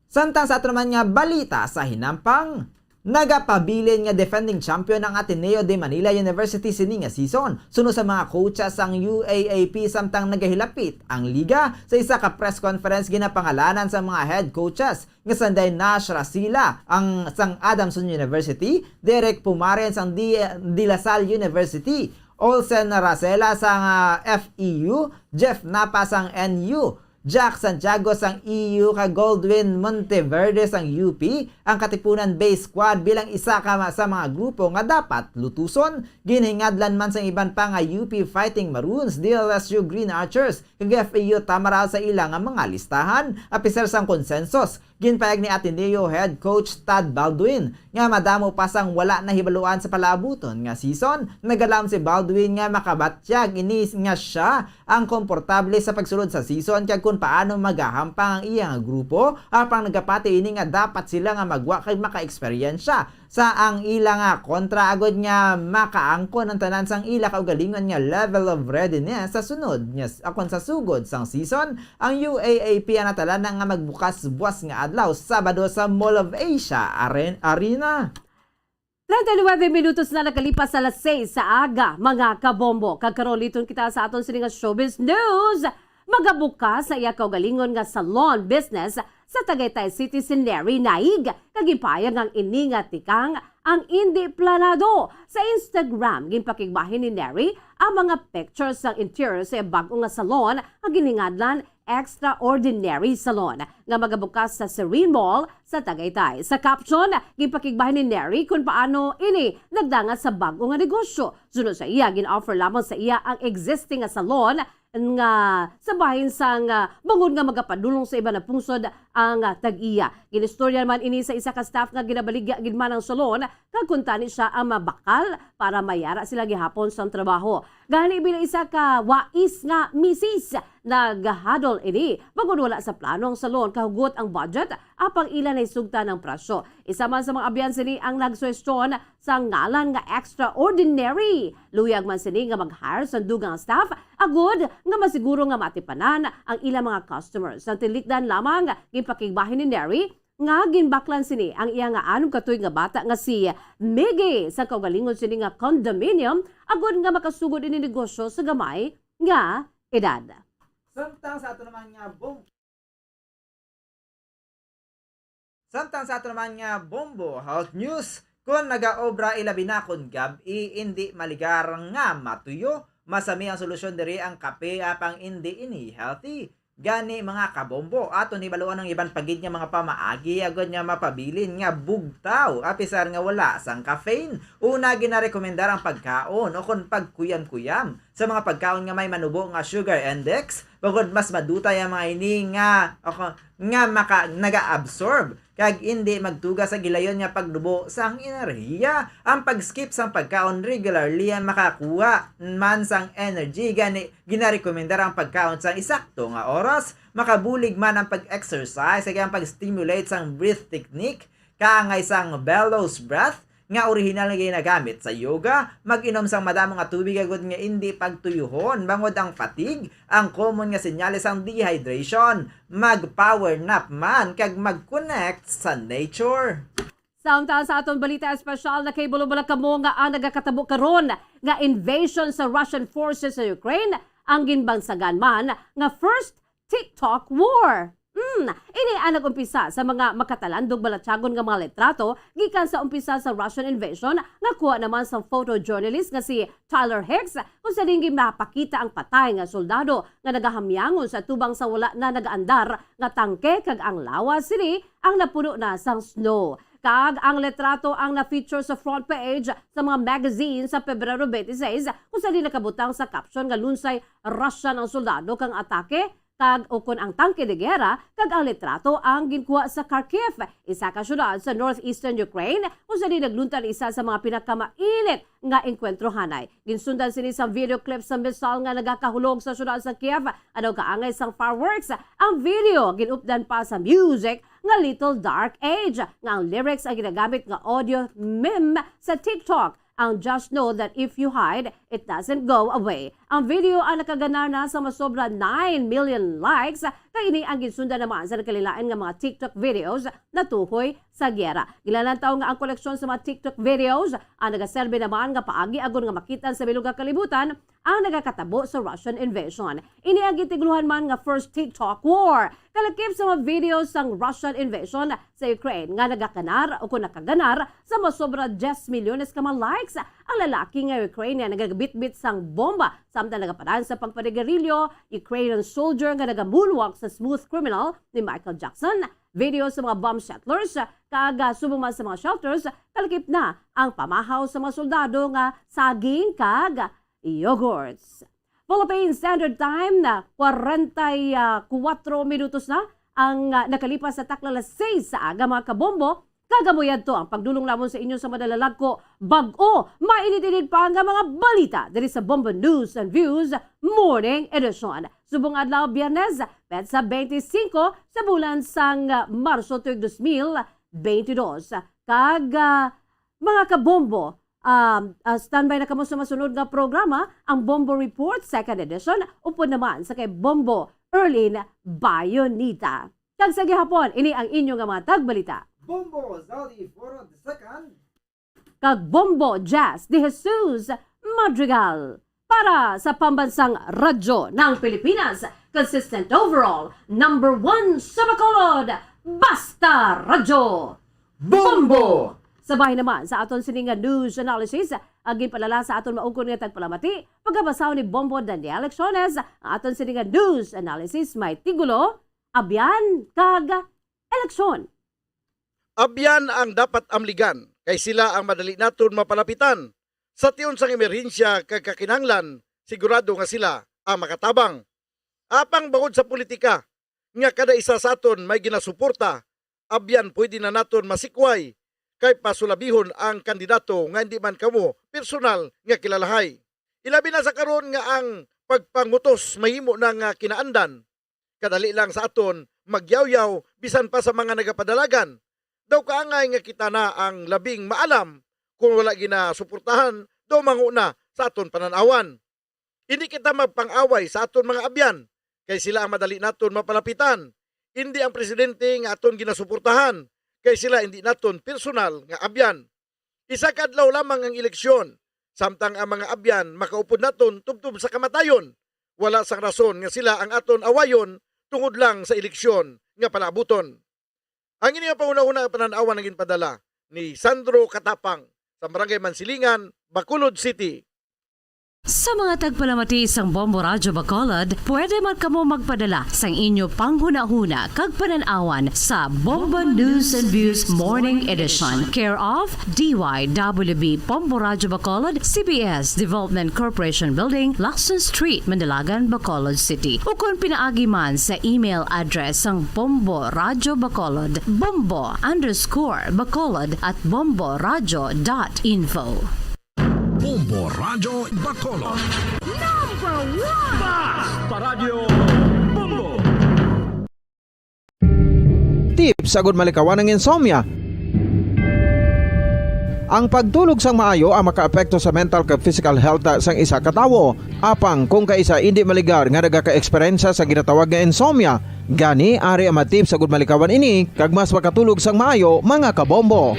Samtang sa ato naman nga balita sa hinampang, nagapabilin nga defending champion ng Ateneo de Manila University sini nga season sunod sa mga coaches ang UAAP samtang nagahilapit ang liga. Sa isa ka press conference ginapangalanan sa mga head coaches nga sanday Nash Rasila ang sang Adamson University, Derek Pumares ang De La Salle University, Olsen Rasela sang FEU, Jeff Napa sang NU, Jack Santiago sang EU kag Goldwyn Monteverde sang UP ang katipunan base squad bilang isa ka sa mga grupo nga dapat lutuson. Ginhingadlan man sang iban pa nga UP Fighting Maroons, DLSU Green Archers kag FAU Tamaraw sa ilang mga listahan. Apisar sang konsensus, ginpayag ni Ateneo head coach Tad Baldwin nga madamo pa sang wala na hibaluan sa palaabuton nga season. Nagalam si Baldwin nga makabatyag ini nga siya ang komportable sa pagsulod sa season kag kung paano magahampang ang iyang grupo apang nagapati ini nga dapat sila nga magwa kay maka-eksperyensya sa ang ila nga kontra agod nga makaangkon ang tanan sang ila kaugalingon nga level of readiness sa sunod nya akon sa sugod sang season. Ang UAAP anatala na nga magbukas buwas nga adlaw Sabado sa Mall of Asia Arena. 39 minutos na nakalipas sa alas 6 sa aga, mga kabombo. Kagkaroliton kita sa aton sininga showbiz news. Magabuka sa iya kaugalingon nga salon business sa Tagaytay City si Neri Naig. Kagipayag ang iningat tikang ang hindi planado. Sa Instagram, ginpakigbahin ni Neri ang mga pictures ng interior sa bagong nga salon ang giningadlan Extraordinary Salon nga magabukas sa Serene Mall sa Tagaytay. Sa caption, gipakigbahin ni Neri kung paano ini nagdangat sa bagong nga negosyo. Sunod sa iya, gin-offer lamang sa iya ang existing nga salon nga sa bahin sang bangod nga magapadulong sa iba na pungsod ang tag-iya. Ginistorya man ini sa isa ka staff nga ginabaligya gid man ang salon kag kuntani siya ang mabakal para mayara sila gihapon sa trabaho. Gani bilang isa ka wais nga misis naghadol ini bangod wala sa plano ang salon kahugot ang budget apang ilan ay sugta ng presyo. Isa man sa mga abyan sini ang nagsuwestyon sa ngalan nga Extraordinary. Luyag man sini nga mag-hire sa dugang staff agud nga masiguro nga matipanan ang ilang mga customers. Sa tilikdan lamang gipakigbahin ni Neri nga ginbaklan sini ang iya nga anong katuig nga bata nga si Miggy sa kaugalingon sini nga condominium agud nga makasugod ini negosyo sa gamay nga edad. Samtang sa ato naman nga bombo health news kung nagaobra ilabi na kon gabi hindi maligar nga matuyo masami ang solusyon diri ang kape apang hindi ini healthy. Gani mga kabombo ato ni baluan ng iban pagid nga mga pamaagi agad nga mapabilin nga bugtaw apisar nga wala sang caffeine. Una ginarekomendar ang pagkaon o kon pagkuyam-kuyam sa mga pagkaon nga may manubo nga sugar index bukod mas madutay ang mga ini nga naga-absorb kag hindi magtuga sa gilayon nga pagdubo sang enerhiya. Ang pag-skip sang pagkaon regularly ang makakuha man sang energy. Gani ginarekomendar ang pagkaon sang isakto nga oras. Makabulig man ang pag-exercise kag ang pag-stimulate sang breath technique kaangay sang bellows breath nga original nga ginagamit sa yoga. Mag-inom sang madamo nga tubig agud nga hindi pagtuyuhon bangod ang fatigue, ang common nga senyales ang dehydration. Mag-power nap man kag mag-connect sa nature. Samtang sa aton balita espesyal na kay bulong kamo nga ang nagakatabo karon nga invasion sa Russian forces sa Ukraine ang ginbangsagan man nga first TikTok war. Ini ang nag-umpisa sa mga makatalandog balatsagon nga mga litrato gikan sa umpisa sa Russian invasion nga kuha naman sa photojournalist nga si Tyler Hicks kung sa dinggim napakita ang patay nga soldado nga nagahamyangon sa tubang sa wala na nagaandar nga tangke kag ang lawas sini ang napuno na sang snow. Kag ang litrato ang na-feature sa front page sa mga magazine sa Pebrero 26 kung sa di nakabutang sa caption nga lunsay Russian ang soldado kang atake kag ukon ang tangke de gera kag ang litrato ang ginkuha sa Kharkiv, isa ka syudad sa northeastern Ukraine kung saan nagluntan isa sa mga pinakamainit nga enkwentro hanay. Ginsundan sini sa video clip sa missile nga nagakahulog sa syudad sa Kiev ano kaangay sang fireworks. Ang video ginupdan pa sa music nga Little Dark Age nga ang lyrics ang ginagamit nga audio meme sa TikTok. Ang Just Know That If You Hide, It Doesn't Go Away. Ang video ang nakaganar na sa masobra 9 million likes. Kaini ang ginsundan naman sa nakalilain nga mga TikTok videos na tuhoy sa gyera. Gilalantaw nga ang koleksyon sa mga TikTok videos ang nagaserbe naman nga paagi agon nga makitan sa bilog nga kalibutan ang nagakatabo sa Russian invasion. Ini ang gitigluhan man nga first TikTok war. Kalakip sa mga videos sang Russian invasion sa Ukraine nga nagakanar o kung nakaganar sa masobra 10 milyones ka mga likes. Ang lalaki nga Ukrainian nagagabit-bit sang bomba samtang nagapadaan sa pagpanigarilyo, Ukrainian soldier nga nagamoonwalk sa Smooth Criminal ni Michael Jackson. Video sa mga bomb settlers kaga sumuma sa mga shelters, kalakip na ang pamahaw sa mga soldado nga saging kag yogurts. Philippine Standard Time na 44 minutos na ang nakalipas sa taklalas 6 sa aga mga kabombo. Kagamoyan to ang pagdulong lamon sa inyo sa madalalag ko bag-o mainit-init pa nga mga balita diri sa Bombo News and Views Morning Edition. Subong adlaw Biyernes, petsa 25 sa bulan sang Marso tuig 2022. Kag mga kabombo, standby na kamo sa masunod nga programa, ang Bombo Report 2nd Edition, upod naman sa kay Bombo Erlin Bayonita. Kag sa gihapon, ini ang inyo nga mga tagbalita. Bombo Zali for the second. Kag Bombo Jazz de Jesus Madrigal. Para sa pambansang radyo ng Pilipinas, consistent overall, number 1 sa Bacolod, Basta Radyo Bombo! Sabay naman sa aton sininga news analysis, aging palala sa aton maungkon nga tagpalamati, pagkabasaw ni Bombo Daniel Lecciones, ang aton sininga news analysis may tigulo, abyan kag eleksyon. Abyan ang dapat amligan, kay sila ang madali naton mapalapitan. Sa tiyon sang emerhensya kag kakinahanglan, sigurado nga sila ang makatabang. Apang bangod sa politika, nga kada isa sa aton may ginasuporta, abyan pwede na naton masikway, kay pasulabihon ang kandidato nga hindi man kamo personal nga kilalahay. Ilabi na sa karon nga ang pagpangutos mahimo na nga kinaandan. Kadali lang sa aton magyawyaw bisan pa sa mga nagapadalagan. Daw kaangay nga kita na ang labing maalam kung wala ginasuportahan, daw manguna sa aton pananawan. Hindi kita magpang-away sa aton mga abyan, kay sila ang madali naton mapalapitan. Hindi ang presidente nga aton ginasuportahan, kay sila hindi naton personal nga abyan. Isa kadlaw lamang ang eleksyon, samtang ang mga abyan makaupod naton tubtub sa kamatayon. Wala sang rason nga sila ang aton awayon tungod lang sa eleksyon nga palabuton. Ang inyong pauna-una pananawan naging padala ni Sandro Katapang sa Barangay Mansilingan, Bacolod City. Sa mga tagpalamati sang Bombo Radyo Bacolod, pwede man kamo magpadala sang inyo panghuna-huna kag pananawan sa Bombo News and Views Morning Edition. Care of DYWB Bombo Radyo Bacolod, CBS Development Corporation Building, Lacson Street, Mandalagan, Bacolod City. O kung pinaagi man sa email address sang Bombo Radyo Bacolod, bombo_bacolod@bomboradyo.info. Bombo Radyo Bacolod. Number 1! Basta Radio Bombo! Tips sagod malikawan ng insomnia. Ang pagtulog sang maayo ang makaapekto sa mental kag physical health sang isa ka tawo. Apang kung kaisa hindi maligar nga nagaka-eksperyensya sa ginatawag nga insomnia, gani ari ang matip sagod malikawan ini kag mas makatulog sang maayo mga kabombo.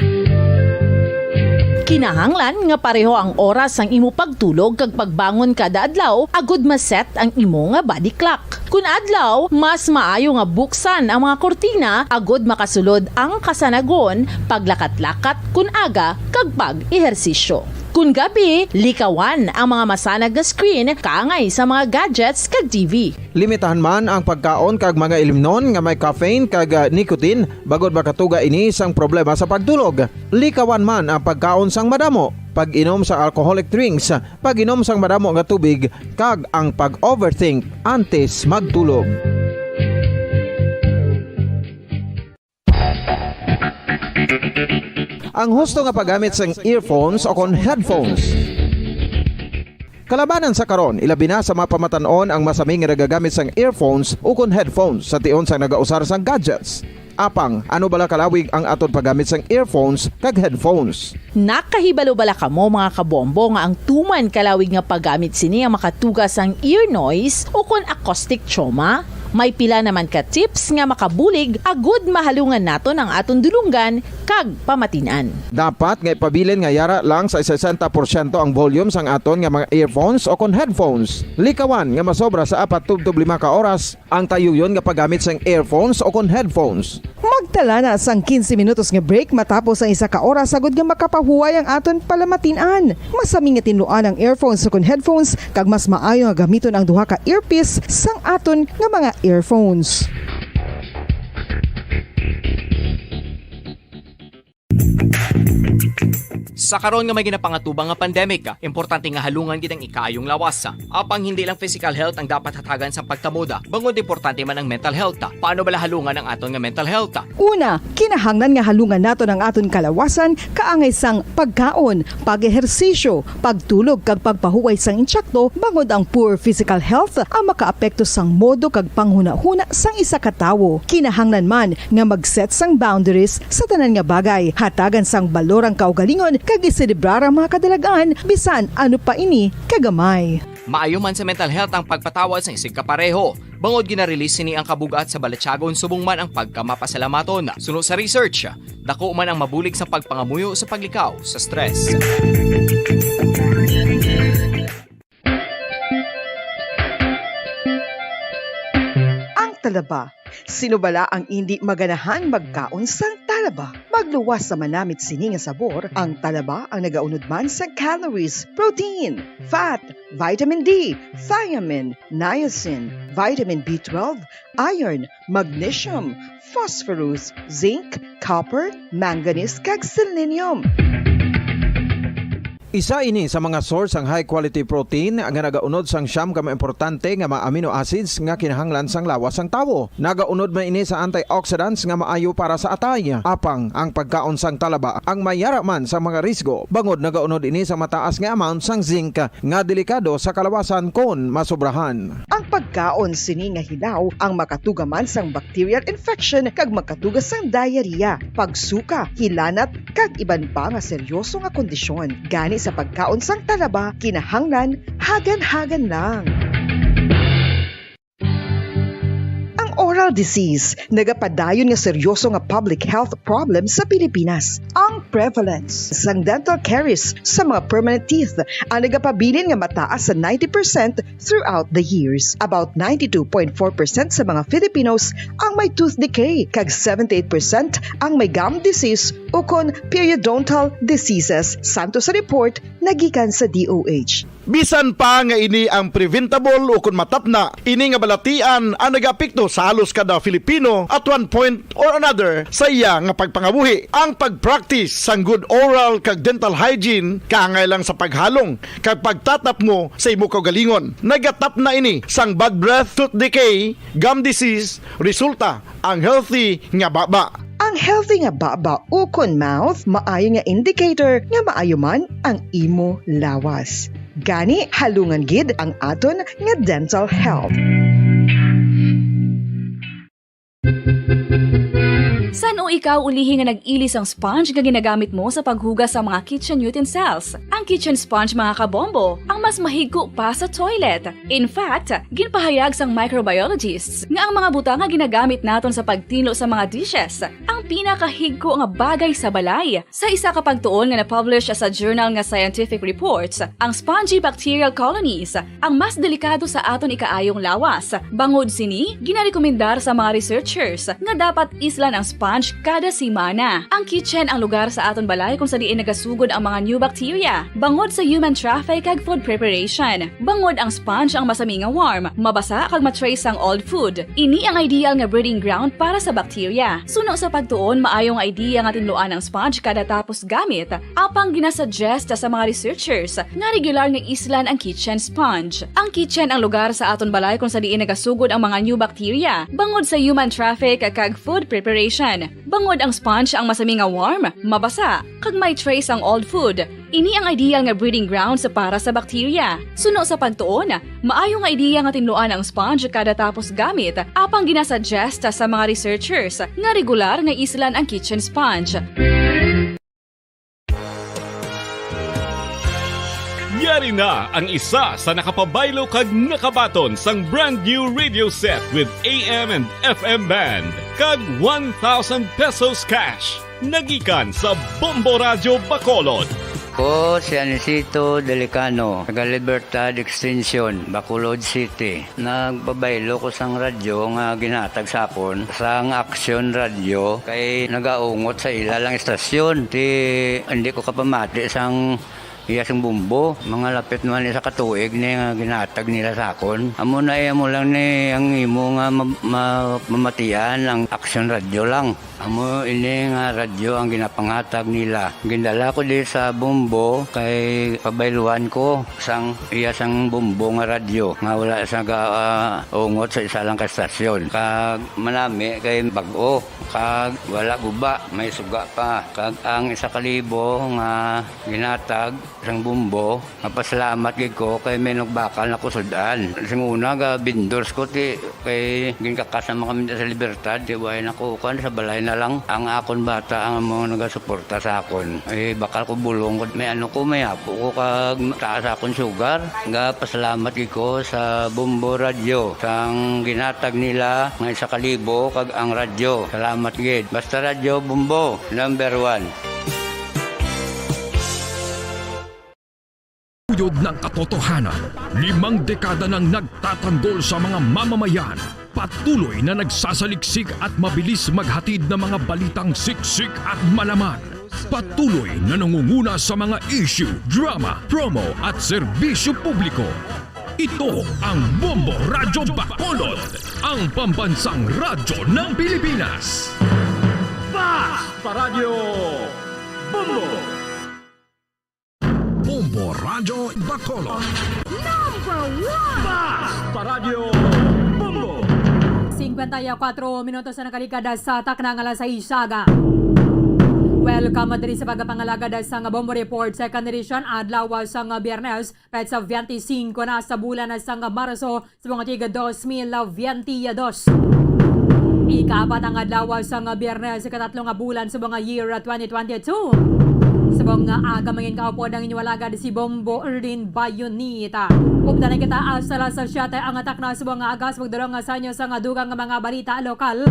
Kinahanglan nga pareho ang oras ang imo pagtulog kag pagbangon kada adlaw agud maset ang imo nga body clock. Kun adlaw, mas maayo nga buksan ang mga kortina agud makasulod ang kasanagon, paglakat-lakat kun aga kag pag-ehersisyo. Kun gabi, likawan ang mga masanag nga screen kaangay sa mga gadgets kag TV. Limitahan man ang pagkaon kag mga ilimnon nga may caffeine kag nicotine bagod makatuga ini sang problema sa pagtulog. Likawan man ang pagkaon sang madamo, pag-inom sa alcoholic drinks, pag-inom sang madamo nga tubig kag ang pag-overthink antes magtulog. Ang husto nga paggamit sang earphones o kon headphones. Kalabanan sa karon, ilabi na sa mapamatanon ang masaming nga nagagamit sang earphones o kon headphones sa tion sang nagausar sang gadgets. Apang, ano bala kalawig ang aton paggamit sang earphones kag headphones? Nakahibalo bala kamo mga kabombo nga ang tuman kalawig nga paggamit sini ang makatugas ang ear noise o kon acoustic trauma? May pila naman ka tips nga makabulig agud mahalungan naton ang aton dulunggan kag pamatinan. Dapat nga ipabilin nga yara lang sa 60% ang volume sang aton nga mga earphones o kon headphones. Likawan nga masobra sa 4-5 ka oras ang tayuyon nga paggamit sang earphones o kon headphones. Magtala na sang 15 minutos nga break matapos ang 1 ka oras sagud nga makapahuway ang aton palamatinan. Masami nga tinluan ang earphones o kon headphones kag mas maayo nga gamiton ang duha ka earpiece sang aton nga mga earphones. Sa karon nga may ginapangatubang nga pandemic, importante nga halungan gid ang ikaayong lawas. Apang hindi lang physical health ang dapat hatagan sa pagtamuda, bangod importante man ang mental health. Paano bala halungan ang aton nga mental health? Una, kinahanglan nga halungan nato ng aton kalawasan kaangay sang pagkaon, pag-ehersisyo, pagtulog kag pagpahuway sang insyakto bangod ang poor physical health ang makaapekto sang modo kag panghuna-huna sang isa ka tawo. Kinahanglan man nga mag-set sang boundaries sa tanan nga bagay, hatagan sang balorang kaugalingon kag iselebrar ang mga kadalagaan bisan ano pa ini kagamay. Maayo man sa mental health ang pagpatawad sa isig kapareho. Bangod gina-release ni ang kabugat sa Balachagon subong man ang pagkamapasalamaton. Suno sa research, dako man ang mabulig sa pagpangamuyo sa paglikaw sa stress. Ang talaba. Sino bala ang hindi maganahan magkaon sang talaba? Magluwas sa manamit sini nga sabor, ang talaba ang nagaunod man sa calories, protein, fat, vitamin D, thiamine, niacin, vitamin B12, iron, magnesium, phosphorus, zinc, copper, manganese kag selenium. Isa ini sa mga source ang high quality protein nga nagaunod sang siyam ka importante nga mga amino acids nga kinahanglan sang lawas sang tawo. Nagaunod man ini sa antioxidants nga maayo para sa atay. Apang ang pagkaon sang talaba ang mayara man sa mga risgo. Bangod nagaunod ini sa mataas nga amount sang zinc nga delikado sa kalawasan kon masobrahan. Ang pagkaon sini nga hilaw ang makatuga man sang bacterial infection kag makatuga sang diarrhea, pagsuka, hilanat kag iban pa nga seryoso nga kondisyon. Gani sa pagkaon sang talaba, kinahanglan hagan-hagan lang. Oral disease, nagapadayon nga seryoso nga public health problem sa Pilipinas. Ang prevalence sang dental caries sa mga permanent teeth ang nagapabilin nga mataas sa 90% throughout the years. About 92.4% sa mga Filipinos ang may tooth decay, kag 78% ang may gum disease o kon periodontal diseases, santo sa report nagikan sa DOH. Bisan pa nga ini ang preventable o kung matapna, ini nga balatian ang nagapikto sa halos kada Filipino at one point or another sa iya nga pagpangabuhi. Ang pag-practice sang good oral kag dental hygiene kaangay lang sa paghalong kag pagtatap mo sa imo kaugalingon. Nagatap na ini sang bad breath, tooth decay, gum disease, resulta ang healthy nga baba. Ang healthy nga baba o kon mouth, maayo nga indicator nga maayo man ang imo lawas. Gani halungan gid ang aton nga dental health. San o ikaw ulihi nga nag-ilis ang sponge nga ginagamit mo sa paghugas sa mga kitchen utensils? Ang kitchen sponge mga kabombo, ang mas mahigko pa sa toilet. In fact, ginpahayag sang microbiologists nga ang mga butang nga ginagamit naton sa pagtilo sa mga dishes ang pinakahigko nga bagay sa balay. Sa isa ka pagtuon nga na-publish sa journal nga Scientific Reports, ang spongy bacterial colonies ang mas delikado sa aton ikaayong lawas. Bangod sini, ginarekomendar sa mga researchers nga dapat islan ang sponge kada simana. Ang kitchen ang lugar sa aton balay kung sa diin nagasugod ang mga new bacteria. Bangod sa human traffic kag food preparation. Bangod ang sponge ang masami nga warm, mabasa kag matrace ang old food. Ini ang ideal nga breeding ground para sa bacteria. Suno sa pagtuon, maayong idea nga tinluan ang sponge kada tapos gamit. Apang ginasuggest sa mga researchers nga regular nga islan ang kitchen sponge. Ang kitchen ang lugar sa aton balay kung sa diin nagasugod ang mga new bacteria. Bangod sa human traffic kag food preparation. Bangod ang sponge ang masami nga warm, mabasa, kag may trace ang old food. Ini ang ideal nga breeding ground sa para sa bacteria. Suno sa pagtuon, maayo nga idea nga tinluan ang sponge kada tapos gamit, apang ginasuggest sa mga researchers nga regular nga islan ang kitchen sponge. Yari na ang isa sa nakapabaylo kag nakabaton sang brand new radio set with AM and FM band kag 1,000 pesos cash. Nagikan sa Bombo Radio Bacolod. Ko si Anisito Delicano, taga Libertad Extension, Bacolod City. Nagbabaylo ko sang radyo nga ginatag sapon sang Action Radio kay nagaungot sa ilalang estasyon. Hindi ko kapamati sang iyas ang bumbo. Mga lapit naman sa katuig ni nga ginatag nila sa akon. Amo na mo lang ni ang imo nga mamatian ang action radyo lang. Amo ini nga radyo ang ginapangatag nila. Gindala ko di sa bumbo kay pabayluan ko sang iyas ang bumbo nga radyo nga wala sa ungot sa isa lang ka stasyon. Kag manami kay bag-o kag wala guba may suga pa. Kag ang 1,000 nga ginatag sang bumbo mapasalamat gid ko kay may nagbakal na kusudan. Sing una ga bindors ko ti kay ginkakasama kami sa Libertad di way nako kan sa balay na lang ang akon bata ang mga nagasuporta sa akon. Bakal ko bulong ko may may apo ko kag taas akon sugar. Ga pasalamat gid ko sa Bumbo Radio sang ginatag nila nga 1,000 kag ang radyo. Salamat gid. Basta Radio Bumbo number 1. Uyod ng katotohanan, 5 dekada nang nagtatanggol sa mga mamamayan. Patuloy na nagsasaliksik at mabilis maghatid ng mga balitang siksik at malaman. Patuloy na nangunguna sa mga issue, drama, promo at serbisyo publiko. Ito ang Bombo Radyo Bacolod, ang pambansang radyo ng Pilipinas. Basta Radio Bombo! Bombo Radyo Bacolod. Number 1! Basta Radio Bombo! 54 minutos na nakalikada sa taknang alas 6 saga. Welcome diri sa pagpapangalagad sa Bombo Report Second Edition adlaw sa Biyernes petsa 25 na sa bulan sa Marso sa mga tiga 2022. Ikapat ang adlaw sa Biyernes sa katatlong bulan sa mga year 2022. Sa mga aga mangin kaupod ang inyong alagad si Bombo Erlin Bayonita. Updanan kita asala sa siyate ang atak na sa mga agas magdurong sa inyo sa dugang mga balita lokal.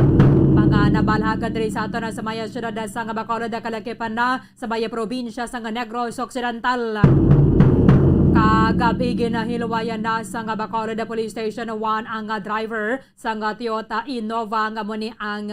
Mga nabalhagan diri sa ato na sa maya syudad sa Bacolod kalakipan na sa Baya Probinsya sa Negros Occidental. Kagabi ginahilwayan na sa Bacolod Police Station 1 ang driver sa Toyota Innova nga mo ni ang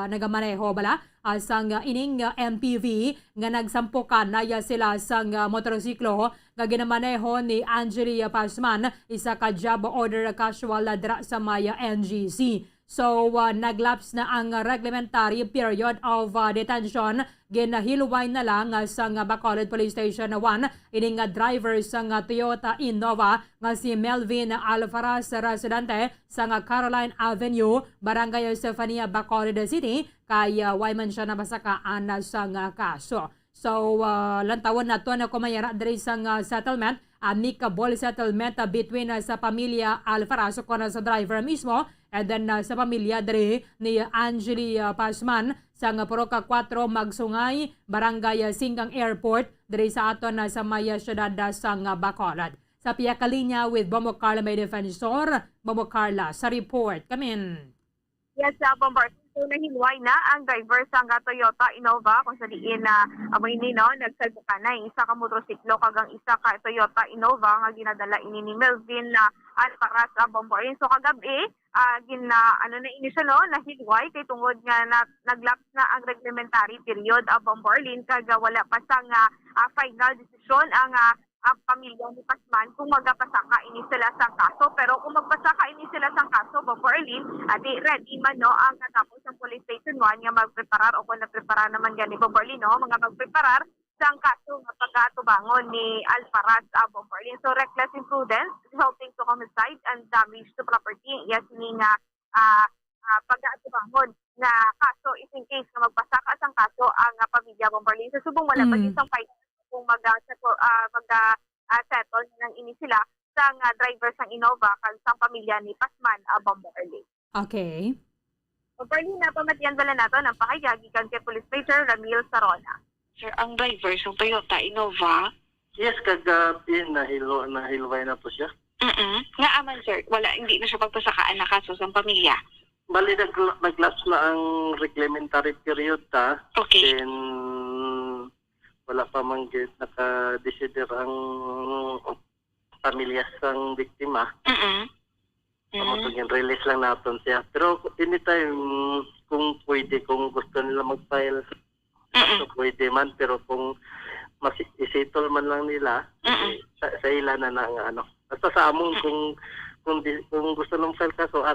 nagamaneho bala sang ining MPV nga nagsampukan naya sila sang motorsiklo nga ginamaneho ni Angelia Pasman isa ka job order casual dra sa Maya NGC. So, naglapse na ang reglementary period of detention. Ginahilway na lang sa Bacolod Police Station 1. Ining driver sa Toyota Innova nga si Melvin Alfaraz, residente sa Caroline Avenue, Barangay Estefania, Bacolod City. Kaya wayman siya nabasakaan sa kaso. So, lantawan na to na kumayara diri sa settlement. Amicable settlement between sa pamilya Alfaraz o sa driver mismo and then sa pamilya diri ni Angelia Pasman sa Poroca 4 Magsungay, Barangay Singgang Airport diri sa aton sa Maya syudad sa Bacolod. Sa piyaka linya with Bombo Carla may defensor, Bombo Carla sa report. Kamin. Yes, Bombo. So, nahilway na ang driver sa Toyota Innova kung sa diin na amoy ni nagsalbukan na isa ka motorsiklo kagang isa ka Toyota Innova nga ginadala ini ni Melvin Alfaraz sa Bomborin. So kagabi ini siya nahilway kay tungod nga naglapse na ang reglementary period Bomborin kaga wala pa sang final decision ang pamilya ni Pasman kung magpasaka ini sila sa kaso. Pero kung magpasaka ini sila sa kaso, Bomborin, ready man ang katapos ng Police Station 1 nga magpreparar o kung nagpreparar naman yan ni Bomborin, mga magpreparar sa kaso nga pagkatubangon ni Alfaraz Bomborin. So reckless imprudence resulting to homicide and damage to property. Yes, ini nga pagkatubangon na kaso is in case na magpasaka sa kaso ang pamilya Bomborin. So subong wala pa isang fight kung mag-settle ng ini sila sa driver sang Innova kag sang pamilya ni Pasman Bomborin. Okay. Bomborin na pamatiyan bala nato ng pakayagi kan kay Police Major Ramil Sarona. Sir, ang driver sa Toyota Innova? Yes, kagabi nahilway na po siya. Nga aman sir, hindi na siya pagpasakaan na kaso sa pamilya. Bali, nag-lapse na ang reglementary period ta. Okay. Then, wala pa man naka-decider ang pamilya sang biktima. Release lang natin siya. Pero anytime, kung pwede, kung gusto nila mag-file, so pwede man. Pero kung mas isettle man lang nila sa ila na ng basta sa among kung gusto ng file kaso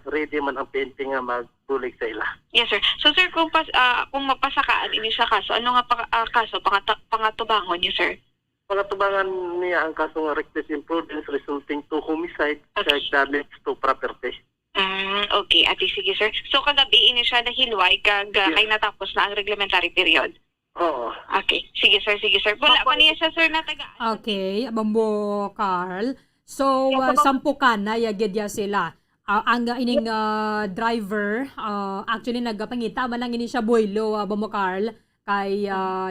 ready man ang PNP nga magbulig sa ila. Yes, sir. So, sir, kung mapasakaan ini sa kaso, ano nga kaso? Pangatubangon niyo, sir? Pangatubangan niya ang kaso nga reckless imprudence resulting to homicide sa damage to property. Okay, ati sige, sir. So, kagabi ini siya nahilway kay natapos na ang reglementary period? Oo. Okay. Sige, sir. Wala pa niya siya, sir, na tagaan. Okay, Bombo Carl. So, sampukan na yagidya sila. Ang ining driver, actually nagpangita man lang ini siya boylo, Bombo Carl, kay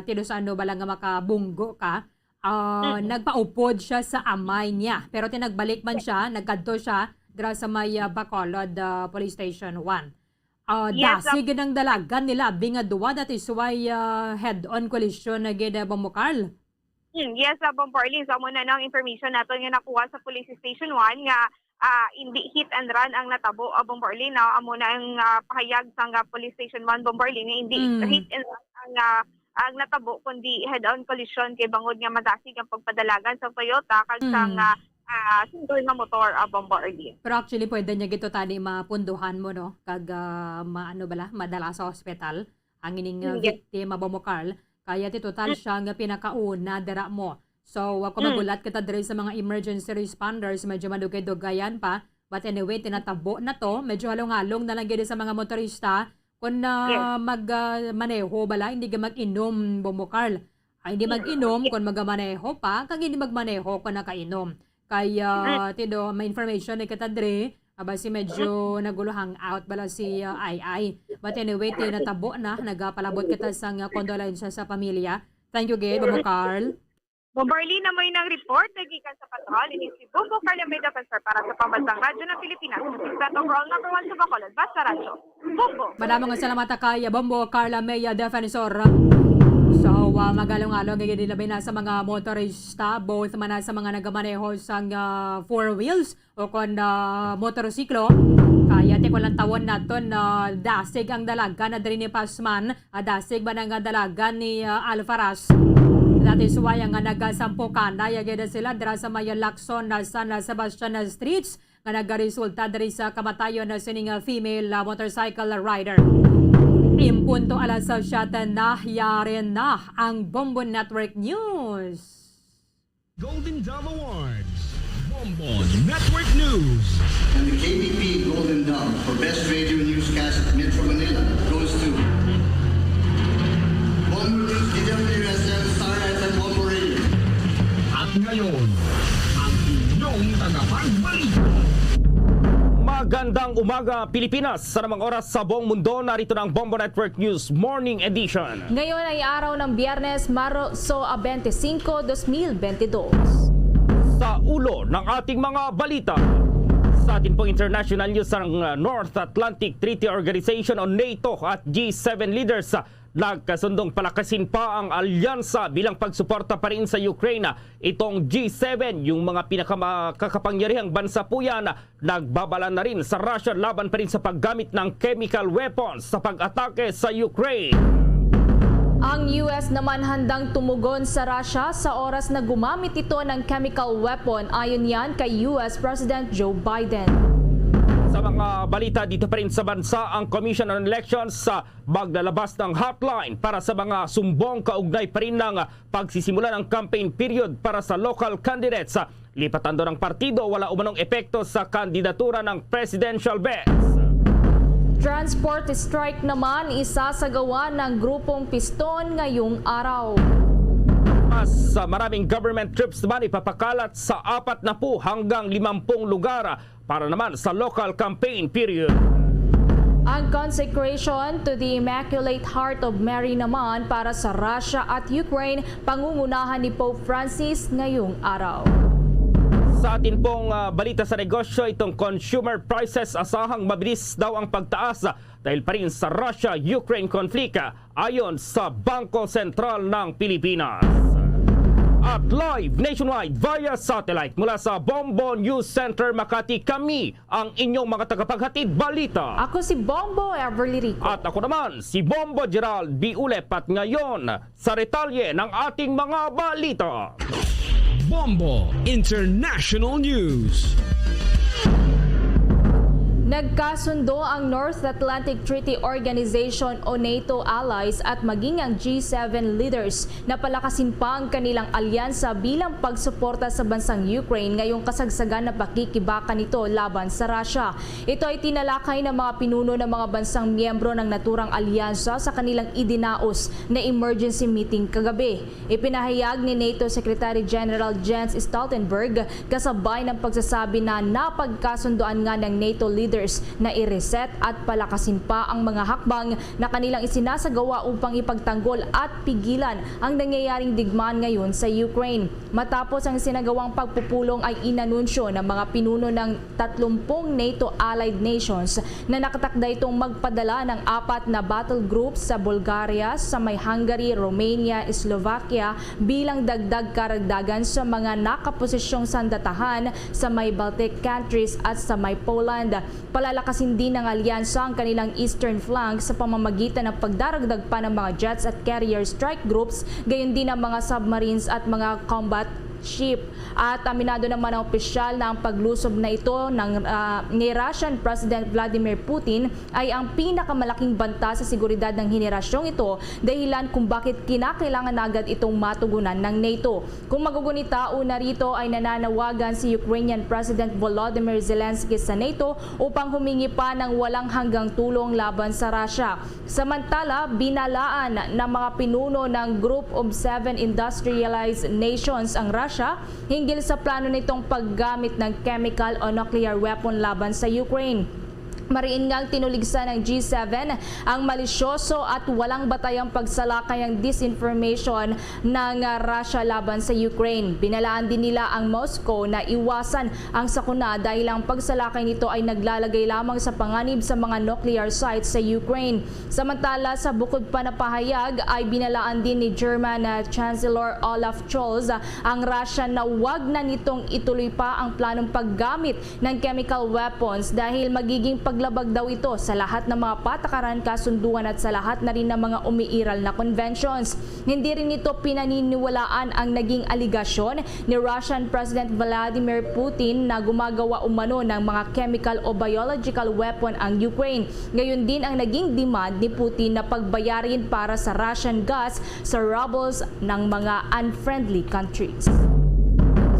tinusano ba lang nga makabunggo ka. Nagpaupod siya sa amay niya. Pero tinagbalik man siya, nagkadto siya dira sa may Bacolod Police Station 1. Dasig ng dalagan nila bingaduwa that is why head-on collision na gid Bombo Carl. Yes, Bombarlin. So, muna ng information nato nga nakuha sa Police Station 1 nga hindi hit and run ang natabo Bombarlin. Amo na ang pahayag sa Police Station 1 Bombarlin nga hindi hit and run ang natabo kundi head-on collision kay bangod nga madasig ang pagpadalagan sa Toyota kag sang sundol nga motor Bombarlin. Pero actually pwede niya gito tani mapunduhan mo no kag madala sa hospital ang ining victim Bombo Carl. Kaya total siya nga pinakauna dara mo. So, kung magulat kita diri sa mga emergency responders, medyo madugay-dugayan pa. But anyway, tinatabo na to. Medyo halong-halong na lang gini sa mga motorista. Kung magmaneho bala, hindi ka mag-inom, Bombo Carl. Hindi mag-inom kung magmaneho pa, kag hindi magmaneho kung nakainom. Kaya, may information ni kita diri. Basi medyo naguluhang out bala si Ai. But anyway, tinatabo na. Nagpalabot kita sa condolence sa pamilya. Thank you, Gabe, Bombo Carl. Bombarlin na may nang report nagikan sa patrol ini si Bombo Carl may defensor para sa pambansang radyo ng Pilipinas. Secret overall number 1 sa Bacolod, Basta Radyo. Bombo. Maraming salamat kay Bombo Carl may defensor. So, magalong-along nagigilabay na sa mga motorista, both man sa mga nagamaneho sa 4 wheels o kung motorsiklo. Kaya ko lang tawon naton na dasig ang dalaga na dali ni Pasman, dasig ba nga dalaga ni Alfaraz. That is why ang nagasampukan na yagida sila dira sa may Lacson na San Sebastian Streets nga nagaresulta diri sa kamatayon na sining female motorcycle rider. Impunto alas sa syatan na yarin na ang Bombo Network News. Golden Dove Awards. Bombo Network News. And the KBP Golden Dove for Best Radio Newscast at Metro Manila goes to Bombo News, DWSM, Star FM, Bombo Radio. At ngayon, ang inyong tagapagbalita. Magandang umaga Pilipinas, sa namang oras sa buong mundo, narito ng Bombo Network News Morning Edition. Ngayon ay araw ng Biyernes, Marso 25, 2022. Sa ulo ng ating mga balita, sa atin pong international news ng North Atlantic Treaty Organization o NATO at G7 leaders nagkasundong palakasin pa ang alyansa bilang pagsuporta pa rin sa Ukraine. Itong G7, yung mga pinakakapangyarihang bansa po yan, nagbabala na rin sa Russia laban pa rin sa paggamit ng chemical weapons sa pag-atake sa Ukraine. Ang US naman handang tumugon sa Russia sa oras na gumamit ito ng chemical weapon, ayon yan kay US President Joe Biden. Sa mga balita dito pa rin sa bansa, ang Commission on Elections sa maglalabas ng hotline para sa mga sumbong kaugnay pa rin ng pagsisimula ng campaign period para sa local candidates. Lipatan doon ng partido, wala umanong epekto sa kandidatura ng presidential bets. Transport strike naman isasagawa ng grupong Piston ngayong araw. Mas maraming government troops naman ipapakalat sa 40 hanggang 50 lugar para naman sa local campaign period. Ang consecration to the Immaculate Heart of Mary naman para sa Russia at Ukraine, pangungunahan ni Pope Francis ngayong araw. Sa atin pong balita sa negosyo, itong consumer prices asahang mabilis daw ang pagtaas dahil pa rin sa Russia-Ukraine conflict ayon sa Bangko Sentral ng Pilipinas. at live nationwide via satellite mula sa Bombo News Center Makati. Kami ang inyong mga tagapaghatid balita. Ako si Bombo Everly Rico. At ako naman si Bombo Gerald B. Ulep, at ngayon sa retalye ng ating mga balita. Bombo International News. Nagkasundo ang North Atlantic Treaty Organization o NATO allies at maging ang G7 leaders na palakasin pa ang kanilang alyansa bilang pagsuporta sa bansang Ukraine ngayong kasagsagan na pakikibaka nito laban sa Russia. Ito ay tinalakay ng mga pinuno ng mga bansang miyembro ng naturang alyansa sa kanilang idinaos na emergency meeting kagabi. Ipinahayag ni NATO Secretary General Jens Stoltenberg kasabay ng pagsasabi na napagkasundoan nga ng NATO leaders na i-reset at palakasin pa ang mga hakbang na kanilang isinasagawa upang ipagtanggol at pigilan ang nangyayaring digmaan ngayon sa Ukraine. Matapos ang sinagawang pagpupulong ay inanunsyo ng mga pinuno ng 30 NATO allied nations na nakatakda itong magpadala ng 4 na battle groups sa Bulgaria, sa may Hungary, Romania, Slovakia bilang dagdag karagdagan sa mga nakaposisyong sandatahan sa may Baltic countries at sa may Poland. Palalakasin din ng alyansa ang kanilang eastern flank sa pamamagitan ng pagdaragdag pa ng mga jets at carrier strike groups, gayon din ang mga submarines at mga combat ship. At aminado naman ang opisyal na ang paglusob na ito ni Russian President Vladimir Putin ay ang pinakamalaking banta sa seguridad ng henerasyong ito, dahilan kung bakit kinakailangan agad itong matugunan ng NATO. Kung magugunita, una rito ay nananawagan si Ukrainian President Volodymyr Zelensky sa NATO upang humingi pa ng walang hanggang tulong laban sa Russia. Samantala, binalaan ng mga pinuno ng Group of 7 Industrialized Nations ang Russia hinggil sa plano nitong paggamit ng chemical o nuclear weapon laban sa Ukraine. Mariin ngang tinuligsa ng G7 ang malisyoso at walang batayang pagsalakay ng disinformation ng Russia laban sa Ukraine. Binalaan din nila ang Moscow na iwasan ang sakuna dahil ang pagsalakay nito ay naglalagay lamang sa panganib sa mga nuclear sites sa Ukraine. Samantala, sa bukod pa na pahayag ay binalaan din ni German Chancellor Olaf Scholz ang Russia na wag na nitong ituloy pa ang planong paggamit ng chemical weapons dahil magiging paglabag daw ito sa lahat ng mga patakaran, kasunduan at sa lahat na rin ng mga umiiral na conventions. Hindi rin ito pinaniniwalaan ang naging aligasyon ni Russian President Vladimir Putin na gumagawa umano ng mga chemical o biological weapon ang Ukraine. Gayon din ang naging demand ni Putin na pagbayarin para sa Russian gas sa rubles ng mga unfriendly countries.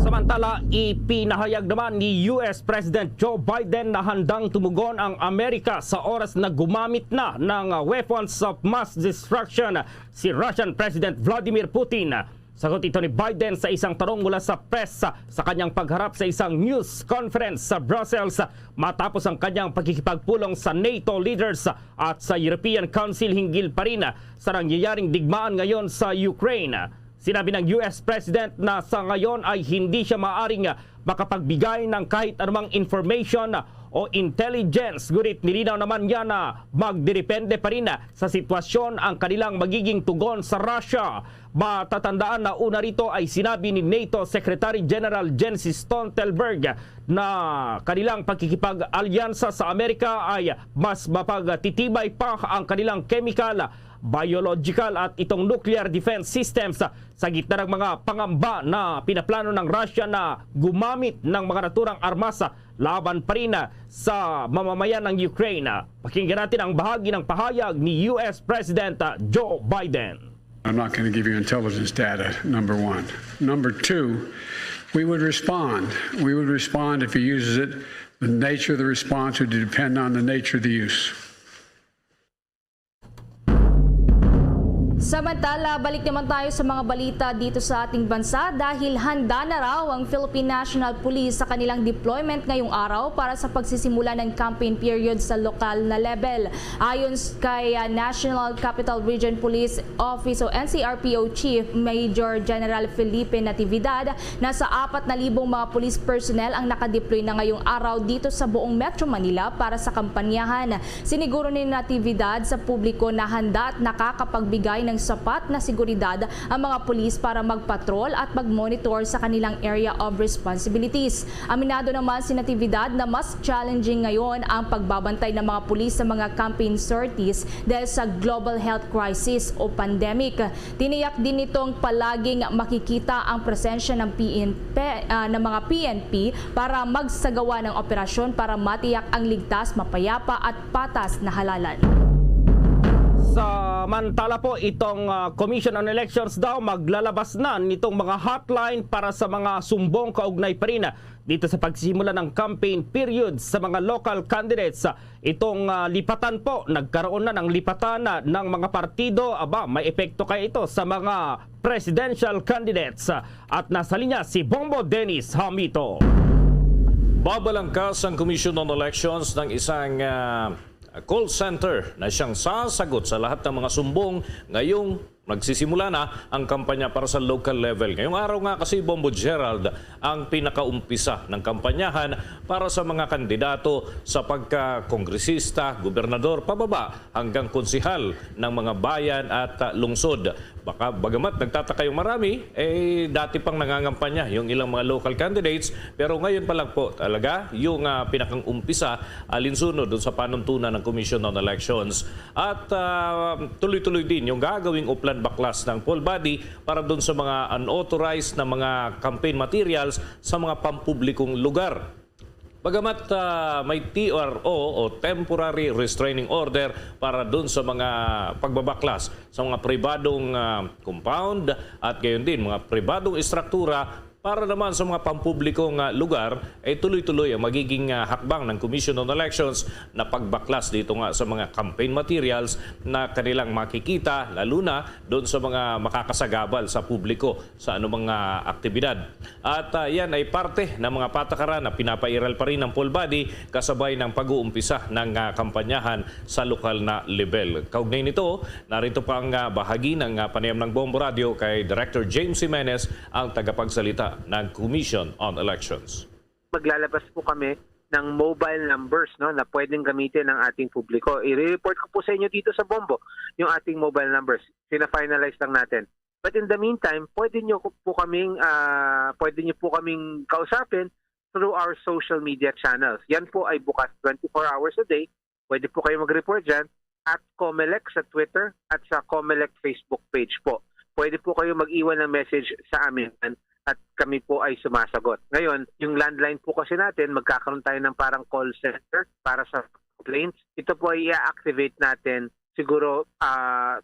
Samantala, ipinahayag naman ni US President Joe Biden na handang tumugon ang Amerika sa oras na gumamit na ng weapons of mass destruction si Russian President Vladimir Putin. Sagot ito ni Biden sa isang tanong mula sa press sa kanyang pagharap sa isang news conference sa Brussels matapos ang kanyang pagkikipagpulong sa NATO leaders at sa European Council hinggil pa rin sa nangyayaring digmaan ngayon sa Ukraine. Sinabi ng US President na sa ngayon ay hindi siya maaaring makapagbigay ng kahit anumang information o intelligence. Ngunit nilinaw naman niya na magdidepende pa rin sa sitwasyon ang kanilang magiging tugon sa Russia. Matatandaan na una rito ay sinabi ni NATO Secretary General Jens Stoltenberg na kanilang pagkikipag-alyansa sa Amerika ay mas mapagtitibay pa ang kanilang chemical, biological at itong nuclear defense systems sa gitna ng mga pangamba na pinaplano ng Russia na gumamit ng mga naturang armas laban pa rin sa mamamayan ng Ukraine. Pakinggan natin ang bahagi ng pahayag ni US President Joe Biden. I'm not going to give you intelligence data, number one. Number two, we would respond. We would respond if he uses it. The nature of the response would depend on the nature of the use. Samantala, balik naman tayo sa mga balita dito sa ating bansa dahil handa na raw ang Philippine National Police sa kanilang deployment ngayong araw para sa pagsisimula ng campaign period sa lokal na level. Ayon kay National Capital Region Police Office o NCRPO Chief Major General Felipe Natividad, nasa 4,000 mga police personnel ang nakadeploy na ngayong araw dito sa buong Metro Manila para sa kampanyahan. Siniguro ni Natividad sa publiko na handa at nakakapagbigay ng sapat na seguridad ang mga pulis para magpatrol at magmonitor sa kanilang area of responsibilities. Aminado naman si Natividad na mas challenging ngayon ang pagbabantay ng mga pulis sa mga campaign sorties dahil sa global health crisis o pandemic. Tiniyak din itong palaging makikita ang presensya ng mga PNP para magsagawa ng operasyon para matiyak ang ligtas, mapayapa at patas na halalan. Samantala po, itong Commission on Elections daw maglalabas na nitong mga hotline para sa mga sumbong kaugnay pa rin dito sa pagsisimula ng campaign period sa mga local candidates. Itong lipatan po, nagkaroon na ng lipatan ng mga partido. Aba, may epekto kaya ito sa mga presidential candidates. At nasa linya si Bombo Dennis Hamito. Babalangkas ang Commission on Elections ng isang call center na siyang sasagot sa lahat ng mga sumbong ngayong magsisimula na ang kampanya para sa local level. Ngayong araw nga kasi, Bombo Gerald, ang pinakaumpisa ng kampanyahan para sa mga kandidato sa pagka-kongresista, gobernador, pababa hanggang konsihal ng mga bayan at lungsod. Bagamat nagtataka yung marami, dati pang nangangampanya yung ilang mga local candidates, pero ngayon pa lang po talaga yung pinakang umpisa alinsunod doon sa panuntunan ng Commission on Elections. At tuloy-tuloy din yung gagawing uplan baklas ng poll body para doon sa mga unauthorized na mga campaign materials sa mga pampublikong lugar. Bagamat may TRO o Temporary Restraining Order para doon sa mga pagbabaklas sa mga pribadong compound at gayon din mga pribadong istruktura, para naman sa mga pampublikong lugar, ay tuloy-tuloy ang magiging hakbang ng Commission on Elections na pagbaklas dito nga sa mga campaign materials na kanilang makikita, lalo na doon sa mga makakasagabal sa publiko sa anumang aktibidad. At yan ay parte ng mga patakaran na pinapairal pa rin ng poll body kasabay ng pag-uumpisa ng kampanyahan sa lokal na level. Kaugnay nito, narito pa ang bahagi ng panayam ng Bombo Radio kay Director James Jimenez, ang tagapagsalita ng Commission on Elections. Maglalabas po kami ng mobile numbers na pwedeng gamitin ng ating publiko. I-report ko po sa inyo dito sa Bombo yung ating mobile numbers. Sina-finalize lang natin. But in the meantime, pwede niyo po kaming kausapin through our social media channels. Yan po ay bukas 24 hours a day. Pwede po kayo mag-report dyan at Comelec sa Twitter at sa Comelec Facebook page po. Pwede po kayo mag-iwan ng message sa amin at kami po ay sumasagot. Ngayon, yung landline po kasi natin, magkakaroon tayo ng parang call center para sa complaints. Ito po ay i-activate natin siguro